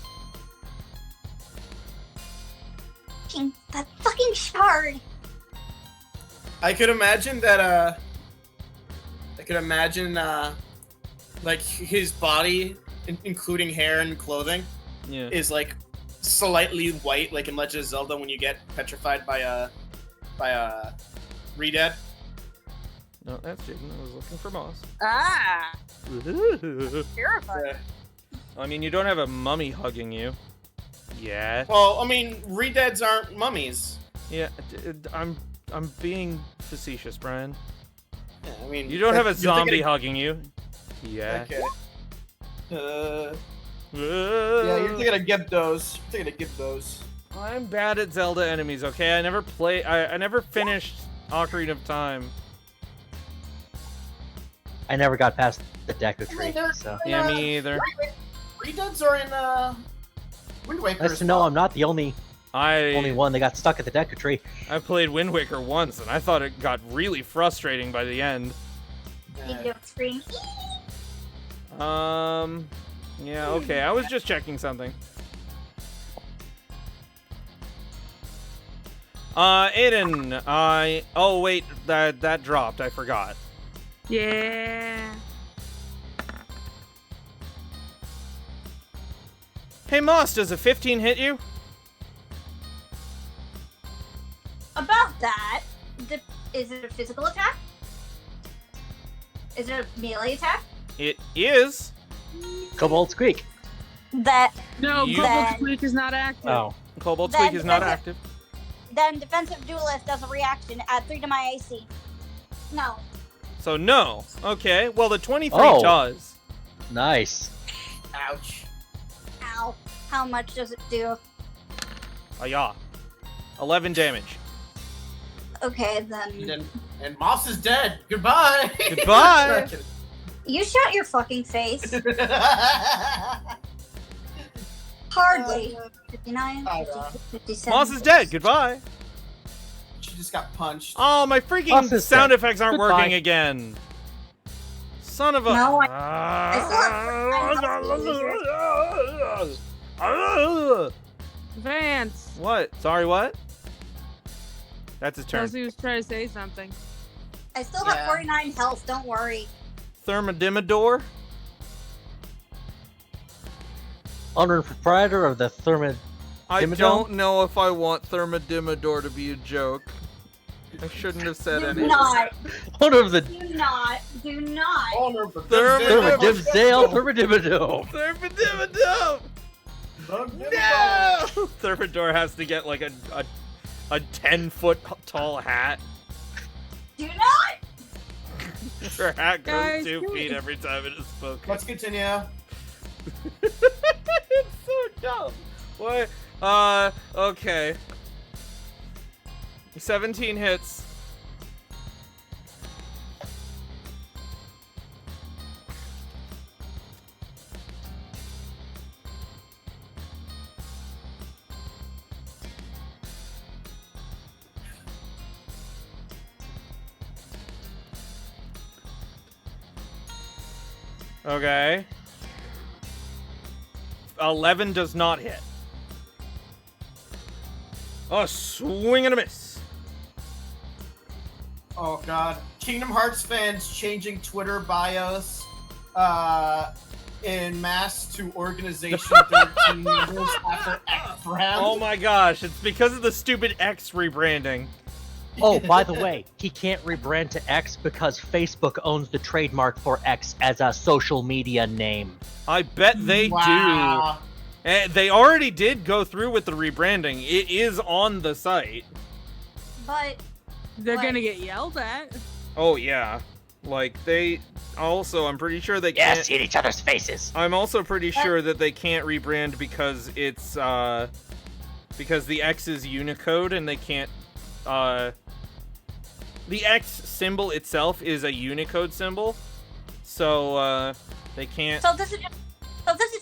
That fucking shard. I could imagine that, like, his body, including hair and clothing, Yeah. is, like, slightly white, like in Legend of Zelda when you get petrified by a Redead. No, that's Jaiden. I was looking for Moss. Ah, terrifying. I mean, you don't have a mummy hugging you. Yeah. Well, I mean, re-deads aren't mummies. Yeah, I'm being facetious, Brian. Yeah, I mean, You don't have a you're zombie thinking- hugging you. Yeah. Okay. Yeah, you're thinking of Gyptos. I'm bad at Zelda enemies, okay? I never finished Ocarina of Time. I never got past the Deku I mean, tree, they're- so Yeah, me either. Re-deads are in Wind Waker. nice as to know well. I'm not the only I one that got stuck at the Deku tree. played Wind Waker once, and I thought it got really frustrating by the end. You don't scream. Yeah, okay. I was just checking something. Aiden, oh wait, that dropped. I forgot. Yeah. Hey Moss, does a 15 hit you? About that, is it a physical attack? Is it a melee attack? It is. Cobalt Squeak. That No, You- Global That- Squeak is not active. Oh. Cobalt Then- Squeak is not then- active. then defensive duelist does a reaction, add 3 to my AC. No. So no. Okay. Well, the 23 Oh. does. Nice. Ouch. Ow. How much does it do? Yeah. 11 damage. Okay, then. And Moss is dead. Goodbye. Goodbye. You shut your fucking face. Hardly. 59, I 50, know. 57. Moss is dead. Goodbye. She just got punched. Oh, my Moss freaking is sound dead. effects aren't Goodbye. working again. Son of a. No, Vance. What? Sorry, what? That's his turn. Chelsea was trying to say something. I still have Yeah. 49 health, don't worry. Thermodimidor? Owner and proprietor of the Thermid. I Dimmadome? don't know if I want Thermodimidor to be a joke. I shouldn't have said Do anything. not, Owner of the do not, do not. Owner of the Thermodimzale Thermodimidome. Thermodimidor! No! Thermidor has to get like a 10-foot tall hat. Do not! Her hat grows Guys, 2 can feet we- every time it is spoken. Let's continue. It's so dumb. What? Okay. 17 hits. Okay. 11 does not hit. A swing and a miss. Oh god. Kingdom Hearts fans changing Twitter bios in mass to Organization 13 members after X round. Oh my gosh, it's because of the stupid X rebranding. Oh, by the way, he can't rebrand to X because Facebook owns the trademark for X as a social media name. I bet they Wow. do. They already did go through with the rebranding. It is on the site. But They're What? gonna get yelled at. Oh yeah. Like they also, I'm pretty sure they Yes, can't. in each other's faces. I'm also pretty sure that they can't rebrand because it's because the X is Unicode and they can't the X symbol itself is a Unicode symbol. So they can't. so this is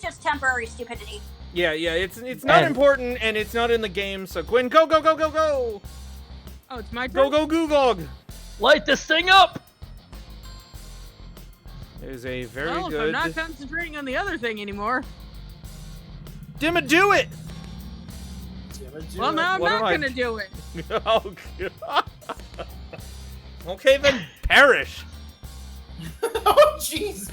just temporary stupidity. Yeah, it's not And- important and it's not in the game. So Quinn, go go go go go. Oh, it's my turn. Go go Googog. Light this thing up! It is a very Well, if I'm good. not concentrating on the other thing anymore. Dimma, do it. Well, now I'm What not am I- gonna do it. Oh, God. Okay, then perish. Oh Jesus!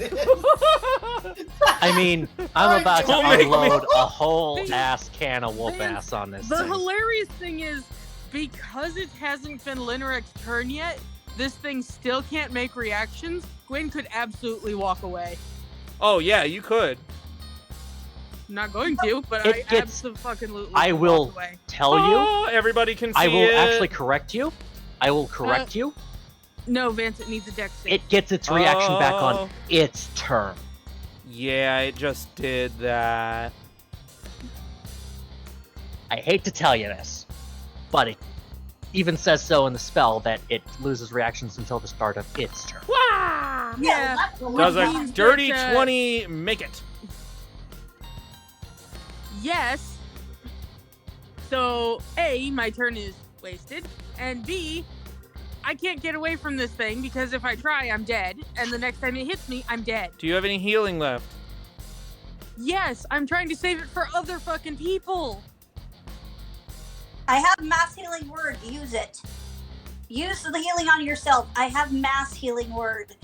I mean, I'm about to Don't make me- unload a whole ass can of whoop Vance, ass on this The thing. hilarious thing is, because it hasn't been Lineric's turn yet, this thing still can't make reactions, Gwen could absolutely walk away. Oh yeah, you could. I'm not going to, but It I gets- absolutely I can will walk away. tell you. Oh, everybody can see I will it. actually correct you. I will correct you. No, Vance, it needs a dex save. It gets its reaction back Oh. on its turn. Yeah, it just did that. I hate to tell you this, but it even says so in the spell that it loses reactions until the start of its turn. Yeah. that's the Does one. a means dirty that, 20 make it? Yes. So, A, my turn is wasted, and B, I can't get away from this thing because if I try, I'm dead, and the next time it hits me, I'm dead. Do you have any healing left? Yes, I'm trying to save it for other fucking people. I have mass healing word. Use it. Use the healing on yourself. I have mass healing word.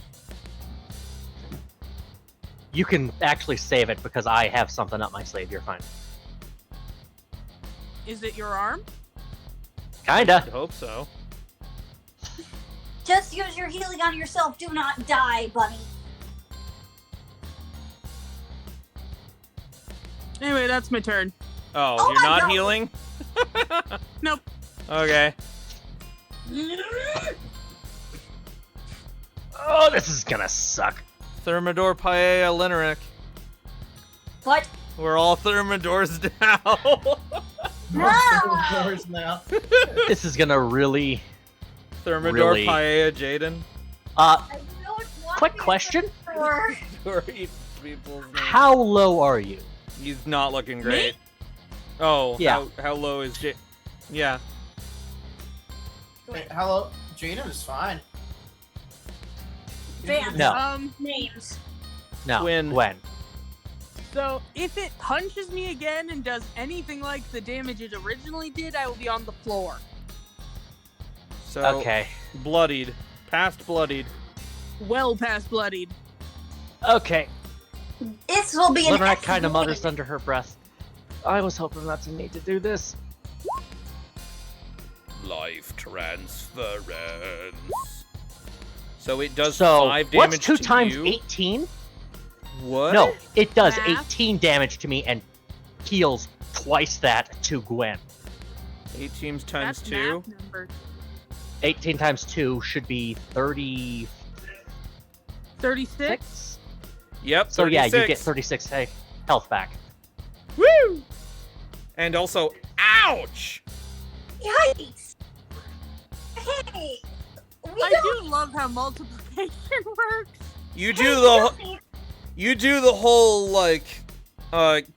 You can actually save it because I have something up my sleeve. You're fine. Is it your arm? I Kinda. hope so. Just use your healing on yourself. Do not die, bunny. Anyway, that's my turn. Oh, Oh you're my not God. healing? Nope. Okay. Oh, this is gonna suck. Thermidor Paella Lineric. What? We're all Thermidors now. Ah! Doors now. This is gonna really. Thermidor Really? Paella Jaiden. I don't want Quick to question: or- Or eat people's names. how low are you? He's not looking great. Oh, Yeah. How low is J? Yeah. Wait, hello, Jaiden is fine. Vance. No. Names. No, Gwen. So if it punches me again and does anything like the damage it originally did, I will be on the floor. So Okay. bloodied, past bloodied. Well past bloodied. Okay. This will be an Limerette kind of excellent- mutters under her breath. I was hoping not to need to do this. Life transference. So it does So, 5 damage what's 2 to times you. 18? What? No, it does Math. 18 damage to me and heals twice that to Gwen. 18 times That's 2. math number. 18 times 2 should be 36. 36? Yep. So yeah, you 36. get 36 health back. Woo! And also, ouch! Yikes! Hey, we I don't. do love how multiplication works. You Hey, do we the don't need- you do the whole like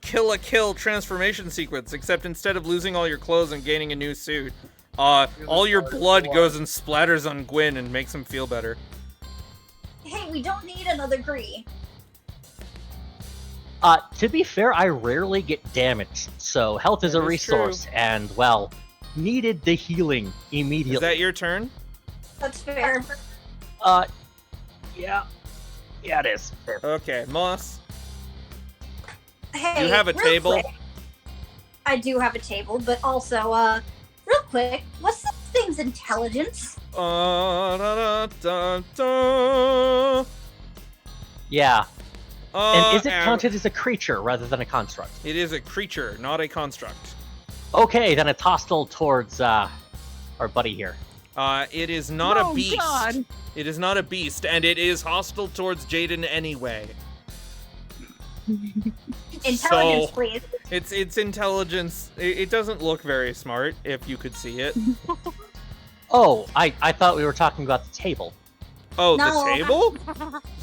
kill a kill transformation sequence, except instead of losing all your clothes and gaining a new suit, all your blood goes and splatters on Gwen and makes him feel better. Hey, we don't need another Gree. To be fair, I rarely get damaged, so health is a That is resource, and well, needed the healing immediately. Is that your turn? That's fair. Yeah, it is. Okay, Moss. Hey, You have a real table? quick. I do have a table, but also, real quick, what's this thing's intelligence? Da, da, da, da. Yeah, and is it Ow. counted as a creature rather than a construct? It is a creature, not a construct. Okay, then it's hostile towards our buddy here. It is not Oh, a beast. God. It is not a beast, and it is hostile towards Jaiden anyway. Intelligence, So- please. It's intelligence. It doesn't look very smart, if you could see it. Oh, I thought we were talking about the table. Oh, No. the table?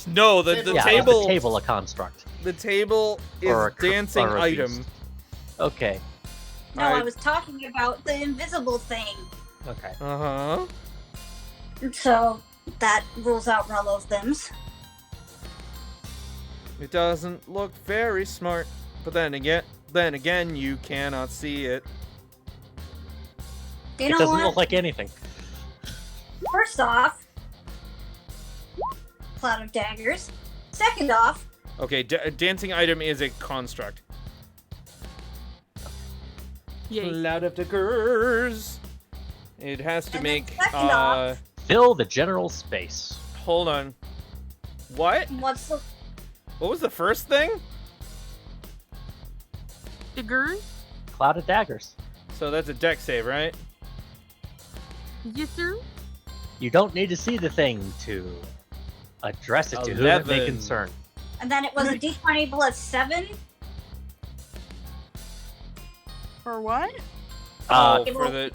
No, the Table. Yeah, is table. the table a construct? The table is Or a dancing or a item. beast. Okay, No, I- I was talking about the invisible thing. okay. Uh huh. So that rules out Rello's thems. It doesn't look very smart, but then again, you cannot see it. You It know doesn't what? look like anything. First off, Cloud of Daggers. Second off, Okay, dancing item is a construct. Yay. Cloud of daggers. It has to And then make second off- Fill the general space. Hold on. What? What's the? What was the first thing? Daggers? Cloud of daggers. So that's a deck save, right? Yes, sir. You don't need to see the thing to address it to whom it may 11. concern. And then it was a D20 plus 7. For what? Oh, It for will- the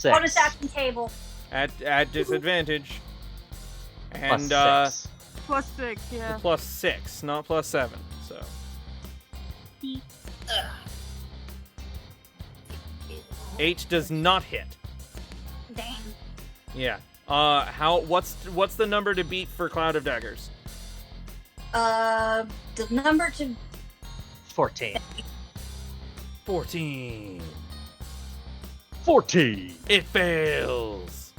Bonus 6. action table. at disadvantage. And Plus 6. Plus 6, yeah. plus 6, not plus 7. So Ugh. 8 does not hit. Dang. Yeah. What's the number to beat for Cloud of Daggers? The number to 14. 14. 14. It fails.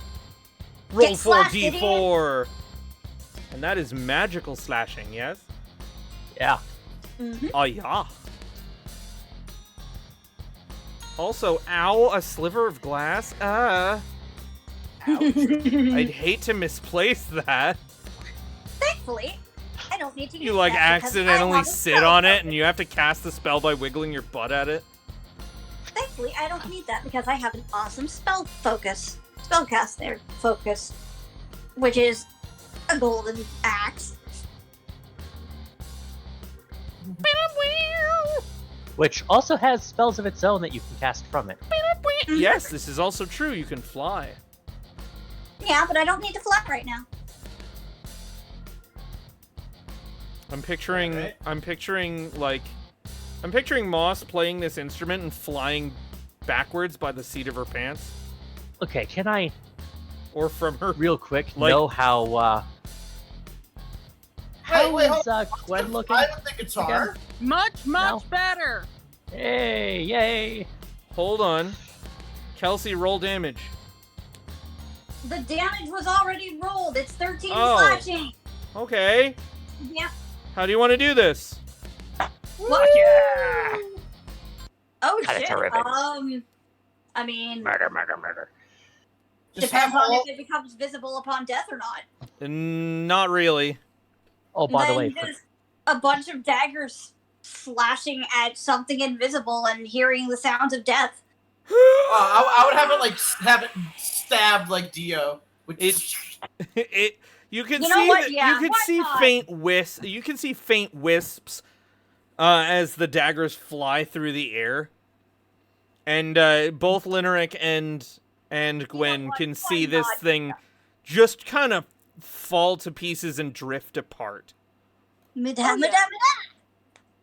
Roll Get slashed, 4d4. And that is magical slashing, yes? Yeah. Mhm. Oh, yeah. Also, ow, a sliver of glass? I'd hate to misplace that. Thankfully, I don't need to You, use like, that because I accidentally have a sit spell on it focus. and you have to cast the spell by wiggling your butt at it. Thankfully, I don't need that because I have an awesome spellcaster focus, which is a golden axe. Which also has spells of its own that you can cast from it. Yes, this is also true. You can fly. Yeah, but I don't need to fly right now. I'm picturing Alright. I'm picturing Moss playing this instrument and flying backwards by the seat of her pants. Okay, can I, Or from her real quick, Like- know how Wait, hold is Gwen looking? I don't think it's hard. Much No. better. Hey, yay! Hold on. Kelsey, roll damage. The damage was already rolled. It's 13 Oh. slashing. Okay. Yeah. How do you want to do this? What? Yeah! Oh Cut it shit. to ribbons. I mean, Murder, murder, murder. Just depends have on all- if it becomes visible upon death or not. Not really. Oh, by the Then way, there's a bunch of daggers slashing at something invisible and hearing the sounds of death. I would have it like have it stabbed like Dio. Which You can You know see what? that Yeah, you can why see not? faint wisps. You can see faint wisps as the daggers fly through the air. And both Lineric and Gwen what? can Why see this not? thing just kind of fall to pieces and drift apart Madame, yeah. madame,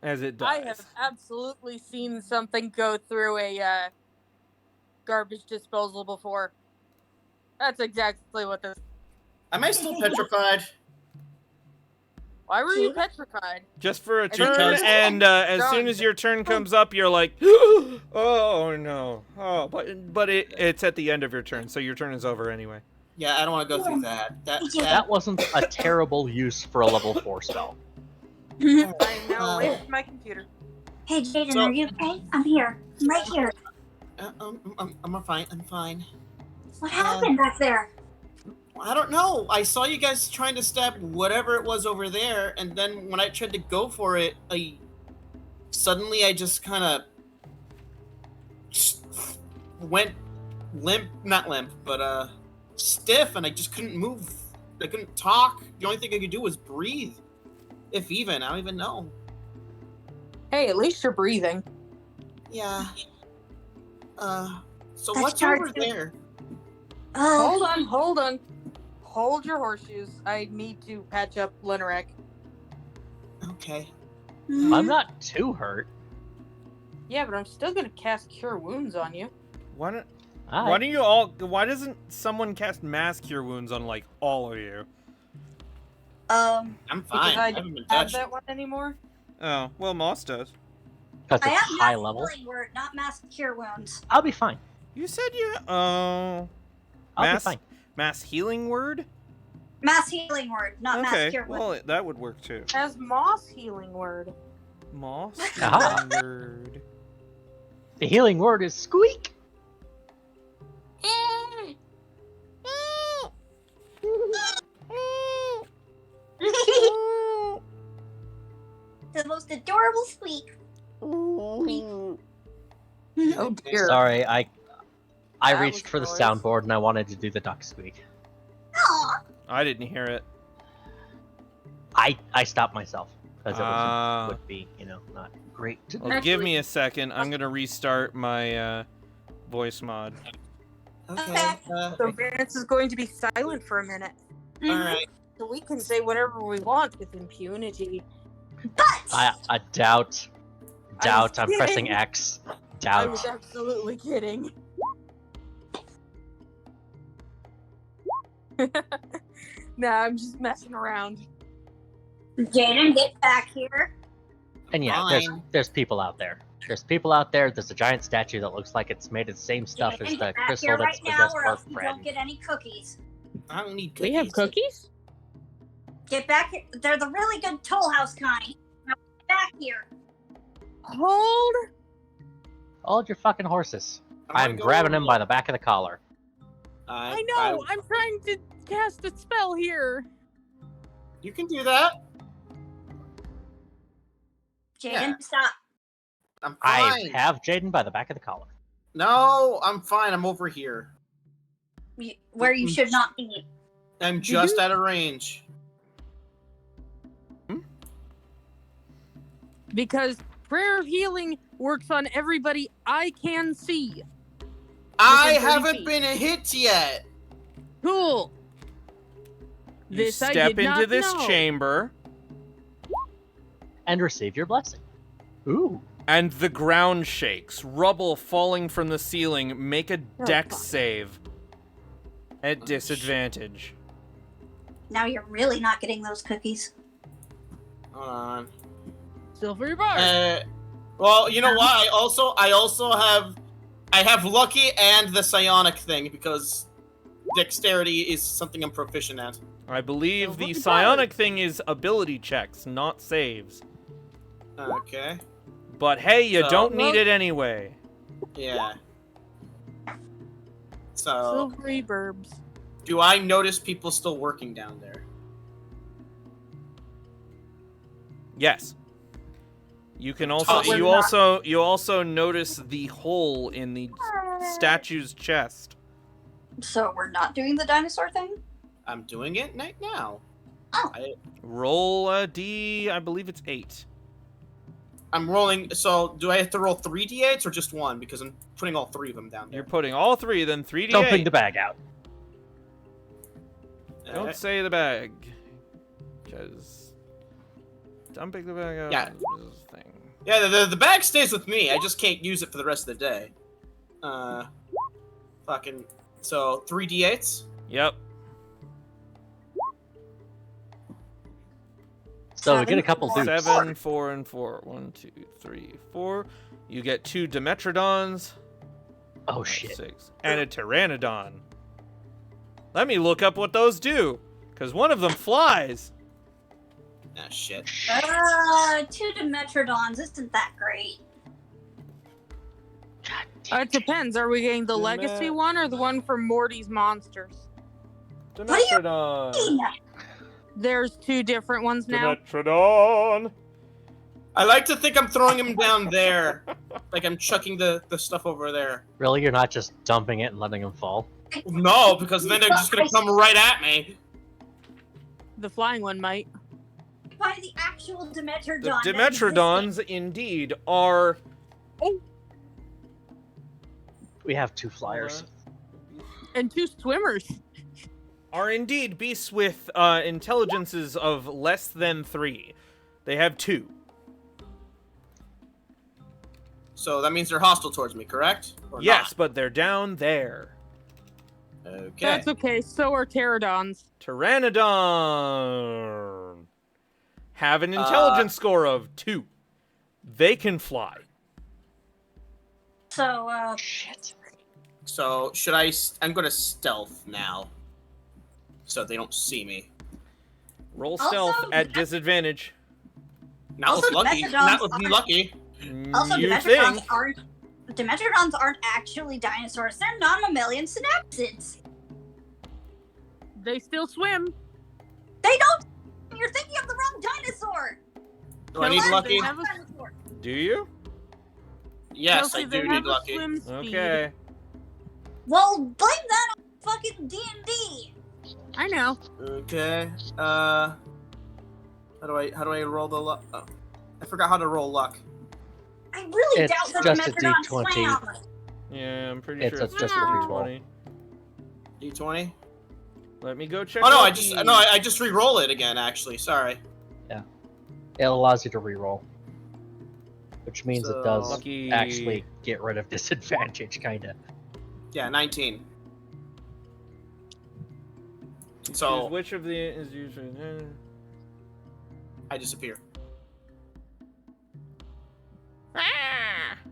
as it does. I have absolutely seen something go through a garbage disposal before. That's exactly what this. am I still petrified? Why were you petrified? Just for a Because- turn, and as Done. soon as your turn comes up, you're like, oh no, oh, but it's at the end of your turn, so your turn is over anyway. Yeah, I don't want to go through that. that wasn't a terrible use for a level 4 spell. madame. I'm now away from my computer. Hey, Jaden, So- are you okay? I'm here. I'm right here. I'm fine. I'm fine. What happened back there? I don't know. I saw you guys trying to stab whatever it was over there, and then when I tried to go for it, suddenly I just kind of went limp, not limp, but stiff, and I just couldn't move. I couldn't talk. The only thing I could do was breathe, if even. I don't even know. Hey, at least you're breathing. Yeah. So That's what's hard over to- there? Hold on. Hold your horseshoes. I need to patch up Lineric. Okay. I'm not too hurt. Yeah, but I'm still gonna cast Cure Wounds on you. Why don't Hi. Why don't you all? Why doesn't someone cast Mass Cure Wounds on like all of you? I'm Because fine. I I haven't don't been have touched. that one anymore. Oh, well, Moss does. Because I it's have high mass level. healing word, not mass cure wounds. I'll be fine. You said you. Oh, I'll mass be fine. mass healing word. Mass healing word, not mass Okay, cure wounds. well that would work too. As Moss Healing Word. Moss Aha. healing word. The healing word is squeak. adorable squeak. Oh dear. Sorry, I That reached was for the noise. soundboard and I wanted to do the duck squeak. Aw. I didn't hear it. I stopped myself because Ah. it would be, not great to do. Well, give me a second. I'm gonna restart my voice mod. Okay. So Vance is going to be silent for a minute. Mhm. Alright. So we can say whatever we want with impunity. But I doubt. Doubt. I'm pressing kidding. X. I was Doubt. absolutely kidding. Nah, I'm just messing around. Jaiden, get back here. And yeah, Fine. there's people out there. There's people out there. There's a giant statue that looks like it's made of the same stuff as Jaiden, the get back crystal here that's right now, possessed or our else you don't friend. get any cookies. I don't need cookies. We have cookies? Get back here. They're the really good Toll House kind. Now get back here. Hold. Hold your fucking horses. I'm I'm gonna grabbing go- him by the back of the collar. I know. I'm trying to cast a spell here. You can do that. Jaiden, Yeah. stop. I'm I fine. have Jaiden by the back of the collar. No, I'm fine. I'm over here. Where you should not be. I'm just out of range. Because prayer of healing works on everybody I can see. I 30 haven't feet. been hit yet. Cool. You This I step did into not this know. chamber, And receive your blessing. Ooh. and the ground shakes. Rubble falling from the ceiling. Make a dex fuck. save at disadvantage. Now you're really not getting those cookies. Hold on. Silvery bar. Well, you know what? I also have lucky and the psionic thing because dexterity is something I'm proficient at. I believe So the what psionic thing is ability checks, not saves. Okay. But hey, you So- don't need it anyway. Yeah. So, Silvery burbs. do I notice people still working down there? Yes. You can also Oh, we're you also notice the hole in the statue's chest. So we're not doing the dinosaur thing? I'm doing it right now. Roll a d, I believe it's 8. I'm rolling. So, do I have to roll 3 d8s or just one? Because I'm putting all 3 of them down there. You're putting all 3, then 3d8. Dumping the bag out. Don't say the bag. Because dumping the bag out Yeah. is a thing. Yeah, the bag stays with me. I just can't use it for the rest of the day. Fucking. So 3 d8s. Yep. So we get a couple Seven. dupes. 7, 4, and 4. 1, 2, 3, 4. You get 2 Dimetrodons. Oh shit. 6. And a Pteranodon. Let me look up what those do. Because one of them flies. Ah, shit. 2 Dimetrodons isn't that great. God damn It depends. Are we getting the legacy one or the one from Morty's Monsters? Dimetrodon. There's 2 different ones now. Dimetrodon. I like to think I'm throwing him down there. Like I'm chucking the stuff over there. Really? You're not just dumping it and letting them fall? No, because then they're just gonna come right at me. The flying one might. By the actual The Dimetrodon. that Dimetrodons, indeed, are... We have 2 flyers. And 2 swimmers. Are indeed beasts with intelligences of less than 3. They have 2. So that means they're hostile towards me, correct? Or Yes, but they're down there. not? Okay. That's okay. So are pterodons. Pteranodon have an intelligence score of 2. They can fly. So, Shit. So should I? I'm gonna stealth now, so they don't see me. Roll Also, stealth at disadvantage. Not Also, with lucky. Dimetrodons Not with me are- lucky. also You Dimetrodons think? aren't actually dinosaurs. They're non-mammalian synapsids. They still swim. They don't. You're thinking of the wrong dinosaur. Do I need They lucky? have a- Do you? Yes, Kelsey, I they do have need a lucky. swim speed. Okay. Well, blame that on fucking D&D. I know. Okay. How do I roll the luck? Oh, I forgot how to roll luck. I really It's doubt that just the a Metrodon D20. swam. Yeah, I'm pretty It's sure it's just just a a reroll. D20. D20. Let me go check. Oh no, Lucky. I just re-roll it again. Actually, sorry. It allows you to reroll, which means it does Lucky. actually get rid of disadvantage, kind of. Yeah, 19. Choose So which of the is usually. I disappear.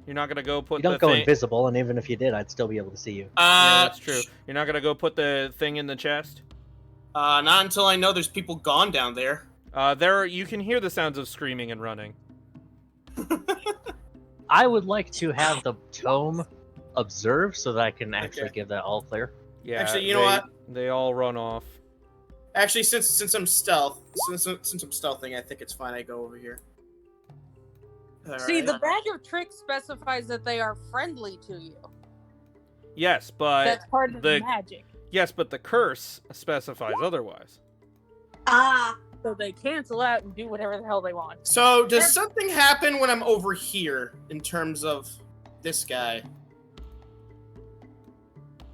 You're not gonna go put You don't the go thing. invisible, and even if you did, I'd still be able to see you. Yeah, that's true. You're not gonna go put the thing in the chest. Not until I know there's people gone down there. You can hear the sounds of screaming and running. I would like to have the tome observe so that I can actually Okay. give that all clear. Yeah. Actually, you know what? They all run off. Actually, since I'm since I'm stealthing, I think it's fine. I go over here. See, Alright. the bag of tricks specifies that they are friendly to you. Yes, but That's part of the magic. yes, but the curse specifies otherwise. Ah, So they cancel out and do whatever the hell they want. So does something happen when I'm over here in terms of this guy?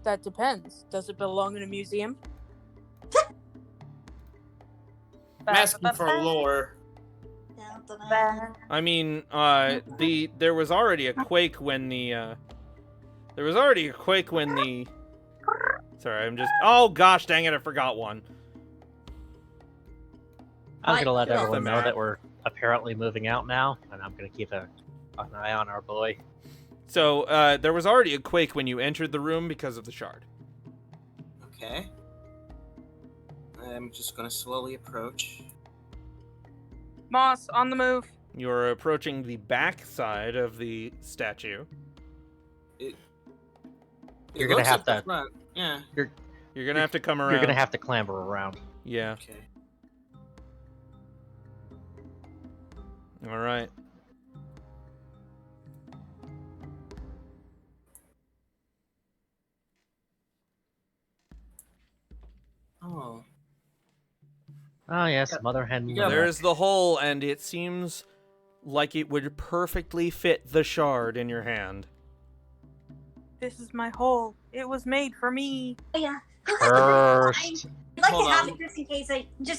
That depends. Does it belong in a museum? I'm asking for lore. I mean, there was already a quake when the Sorry, I'm just. Oh gosh, dang it! I forgot one. I'm gonna let Like, everyone know map. that we're apparently moving out now, and I'm gonna keep an eye on our boy. So there was already a quake when you entered the room because of the shard. Okay. I'm just gonna slowly approach. Moss, on the move. You're approaching the back side of the statue. You're gonna looks have like the to- front. Yeah. You're gonna have to come around. You're gonna have to clamber around. Yeah. Okay. All right. Oh. Oh yes, Yeah. mother hen. Yeah, There's the hole, and it seems like it would perfectly fit the shard in your hand. This is my hole. It was made for me. yeah. Cursed. I'd like Hold to have on. it just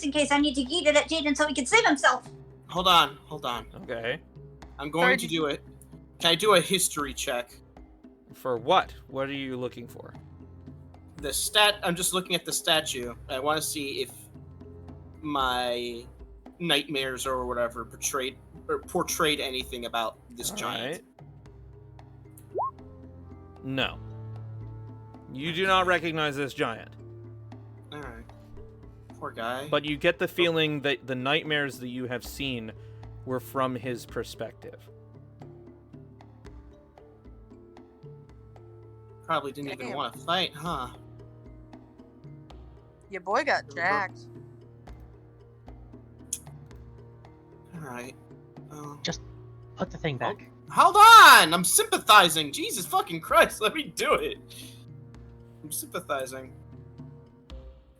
in case I need to eat it at Jaiden so he can save himself. Hold on. Okay. I'm going to do it. Can I do a history check? For what? What are you looking for? I'm just looking at the statue. I want to see if my nightmares or whatever portrayed anything about this All giant. right. No. You do not recognize this giant. All right. Poor guy. But you get the feeling that the nightmares that you have seen were from his perspective. Probably didn't even Damn. want to fight, huh? Your boy got jacked. All right. Put the thing back. Hold on! I'm sympathizing. Jesus fucking Christ, let me do it. I'm sympathizing.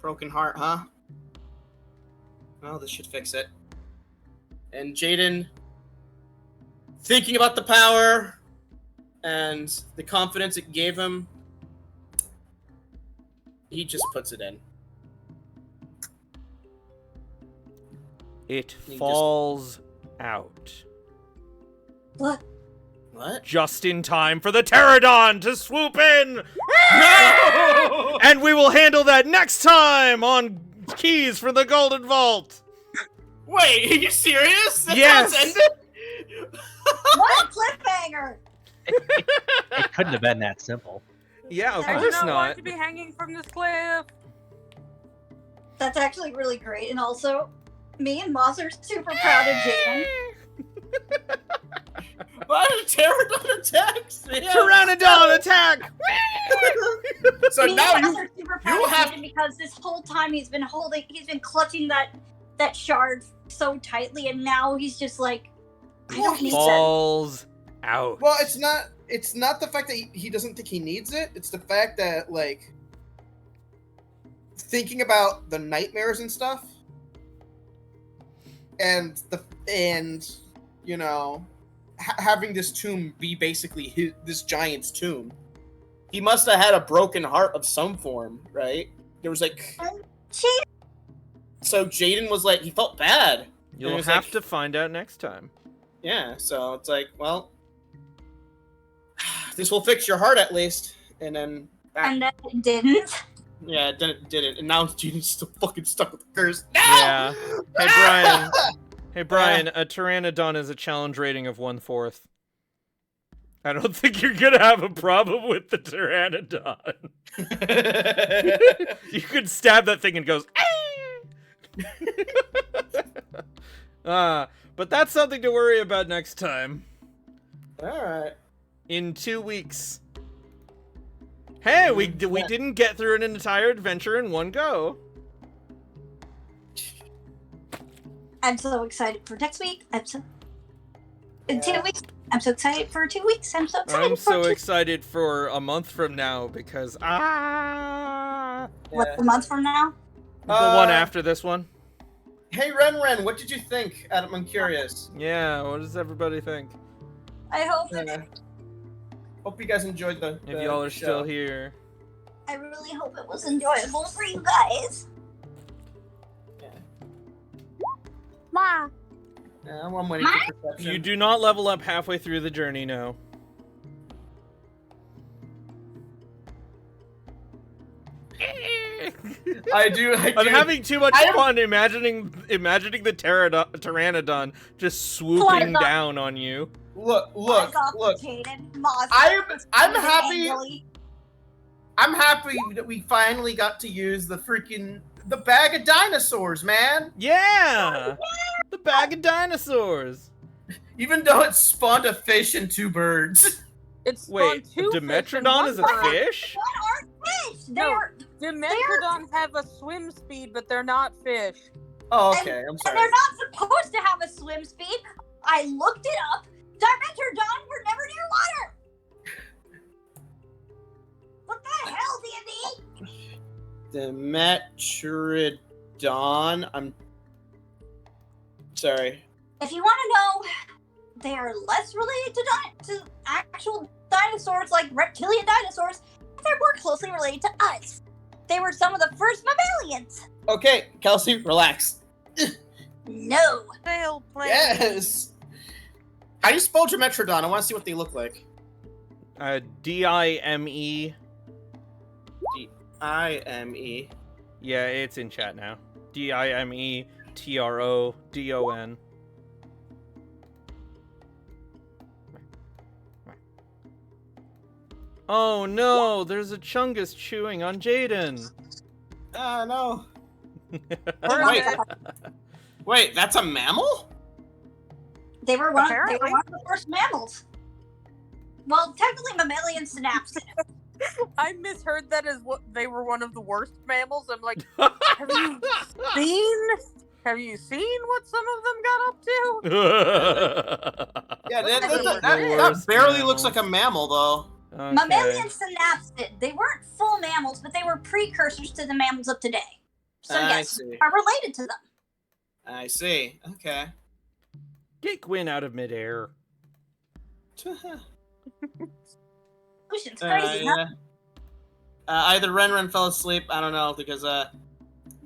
Broken heart, huh? Well, this should fix it. And Jaiden, thinking about the power and the confidence it gave him, he just puts it in. It He just- falls out. What? What? Just in time for the pterodon to swoop in! No! And we will handle that next time on Keys for the Golden Vault! Wait, are you serious? That's Yes! how it's ended? What a cliffhanger! It couldn't have been that simple. Yeah, of I do course not want not. to be hanging from this cliff. That's actually really great, and also, me and Moss are super proud of Jaiden. Why did Pterodon attacks? Man? Pteranodon attack! So Me now and Moss you are super proud of have- Jaiden because this whole time he's been clutching that shard so tightly, and now he's just like, I don't need that. Falls out. Well, it's not the fact that he doesn't think he needs it. It's the fact that, like, thinking about the nightmares and stuff, and you know, having this tomb be basically this giant's tomb. He must have had a broken heart of some form, right? There was like, so Jaiden was like, he felt bad. You'll have to find out next time. Yeah, so it's like, well, this will fix your heart at least, and then. And then it didn't. Yeah, it didn't, and now Jaiden's still fucking stuck with the curse. No! Yeah. Hey Brian. Hey Brian, a Pteranodon is a challenge rating of 1/4. I don't think you're gonna have a problem with the Pteranodon. You could stab that thing and it goes. But that's something to worry about next time. Alright. In 2 weeks. Hey, we didn't get through an entire adventure in one go. I'm so excited for next week. In 2 weeks. I'm so excited for 2 weeks. I'm so excited. I'm so excited for a month from now because What's the month from now? the one after this one. Hey Ren, what did you think? Adam, I'm curious. Yeah, what does everybody think? I hope. Hope you guys enjoyed the. If y'all are show. still here. I really hope it was enjoyable for you guys. Ma. Yeah, I'm waiting for perception. You do not level up halfway through the journey, no. I do. I'm having too much fun imagining the Pteranodon just swooping down on you. Look. Jaiden, I'm happy. I'm happy that we finally got to use the bag of dinosaurs, man. Yeah! The bag of dinosaurs. Even though it spawned a fish and 2 birds. It's Wait, two Dimetrodon is a fish? What are fish? No, Dimetrodon have a swim speed, but they're not fish. Oh, okay. I'm And sorry. they're not supposed to have a swim speed. I looked it up. Dimetrodon were never near water. What the hell, D&D? Dimetrodon. I'm sorry. If you want to know, they are less related to actual dinosaurs like reptilian dinosaurs. They're more closely related to us. They were some of the first mammalians. Okay, Kelsey, relax. No. Fail play. Yes. How do you spell Dimetrodon? I want to see what they look like. D-I-M-E. I-M-E. Yeah, it's in chat now. D-I-M-E-T-R-O-D-O-N. Oh no, there's a Chungus chewing on Jaiden. Ah, no. Wait. Wait, that's a mammal? They were one of Apparently. the first mammals. Well, technically mammalian synapse. I misheard that as what they were one of the worst mammals. I'm like, have you seen what some of them got up to? Yeah, That that barely looks like a mammal, though. Okay. Mammalian synapsid. They weren't full mammals, but they were precursors to the mammals of today. So I yes, see. are related to them. I see. Okay. Get Gwyn out of midair. Ocean's crazy, huh? Either Ren fell asleep. I don't know because they're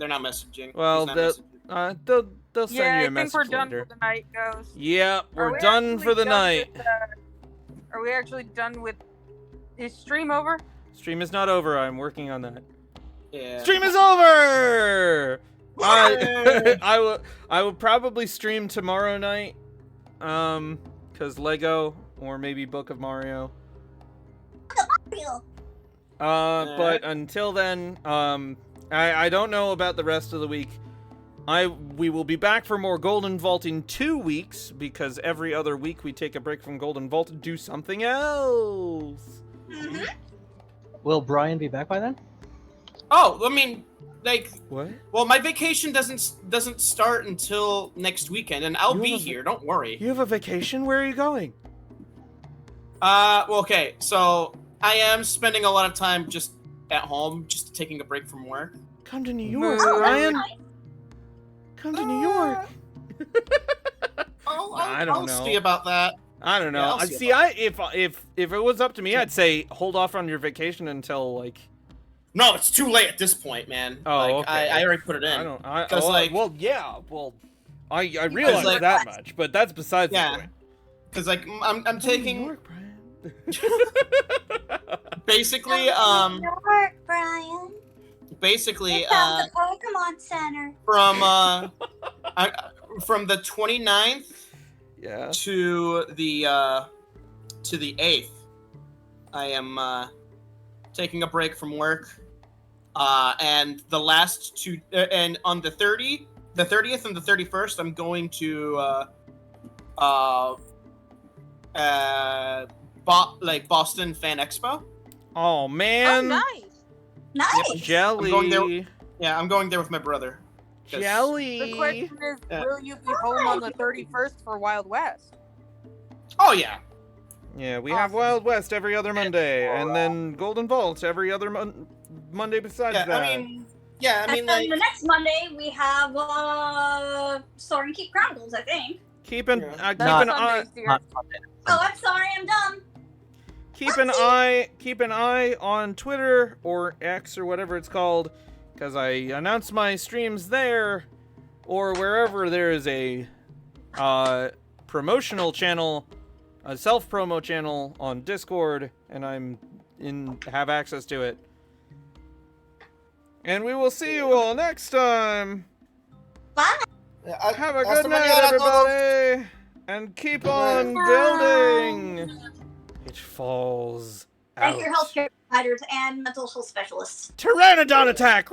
not messaging. Well, He's not messaging. They'll send Yeah, you a I think message we're done later. for the night, Ghost. Yeah, Are we're we done actually for the done night. with, are we actually done with? Is stream over? Stream is not over. I'm working on that. Yeah. Stream is over. Yay! I will probably stream tomorrow night. Cause Lego or maybe Book of Mario. Real. But until then, I don't know about the rest of the week. We will be back for more Golden Vault in 2 weeks because every other week we take a break from Golden Vault and do something else. Mm-hmm. Will Brian be back by then? Oh, I mean, like, What? well, my vacation doesn't start until next weekend, and I'll You be have a- here. Don't worry. You have a vacation? Where are you going? Well, okay, so I am spending a lot of time just at home, just taking a break from work. Come to New York, Oh, Brian. nice. Come to New York. I don't I'll know. see about that. I don't know. Yeah, I'll I see see. If it was up to me, I'd say hold off on your vacation until like. No, it's too late at this point, man. Oh, like, okay. I already put it in. I don't. I 'Cause, oh, like- well, yeah. Well, I realize like- that much, but that's besides Yeah. the point. Because like I'm Come to New taking York, Brian. basically New York, Brian. basically We found the Pokemon Center. from the 29th Yeah. to the 8th, I am taking a break from work, and the last two, and on the 30th and the 31st, I'm going to Boston Fan Expo. Oh Oh, man. nice. Nice. Jelly. I'm going there- Yeah, I'm going there with my brother. 'Cause- Jelly. The question is, Yeah. will you be home on the 31st for Wild West? Oh yeah. Yeah, we have Awesome. Wild West every other Monday, and then Golden Vault every other Monday besides Yeah, that. I mean, yeah, I mean, And then like, the next Monday we have Soar and Keep Chronicles, I think. keep an Yeah. keep That's an eye Sundays, dear. Not Sunday. Oh, I'm sorry, I'm dumb. keep an eye on Twitter or X or whatever it's called, because I announce my streams there, or wherever there is a promotional channel, a self-promo channel on Discord, and have access to it. And we will see you all next time. Bye. Have a Hasta good night, mañana, todos. everybody, and keep on building. It falls out. Thank your healthcare providers and mental health specialists. Pteranodon attack!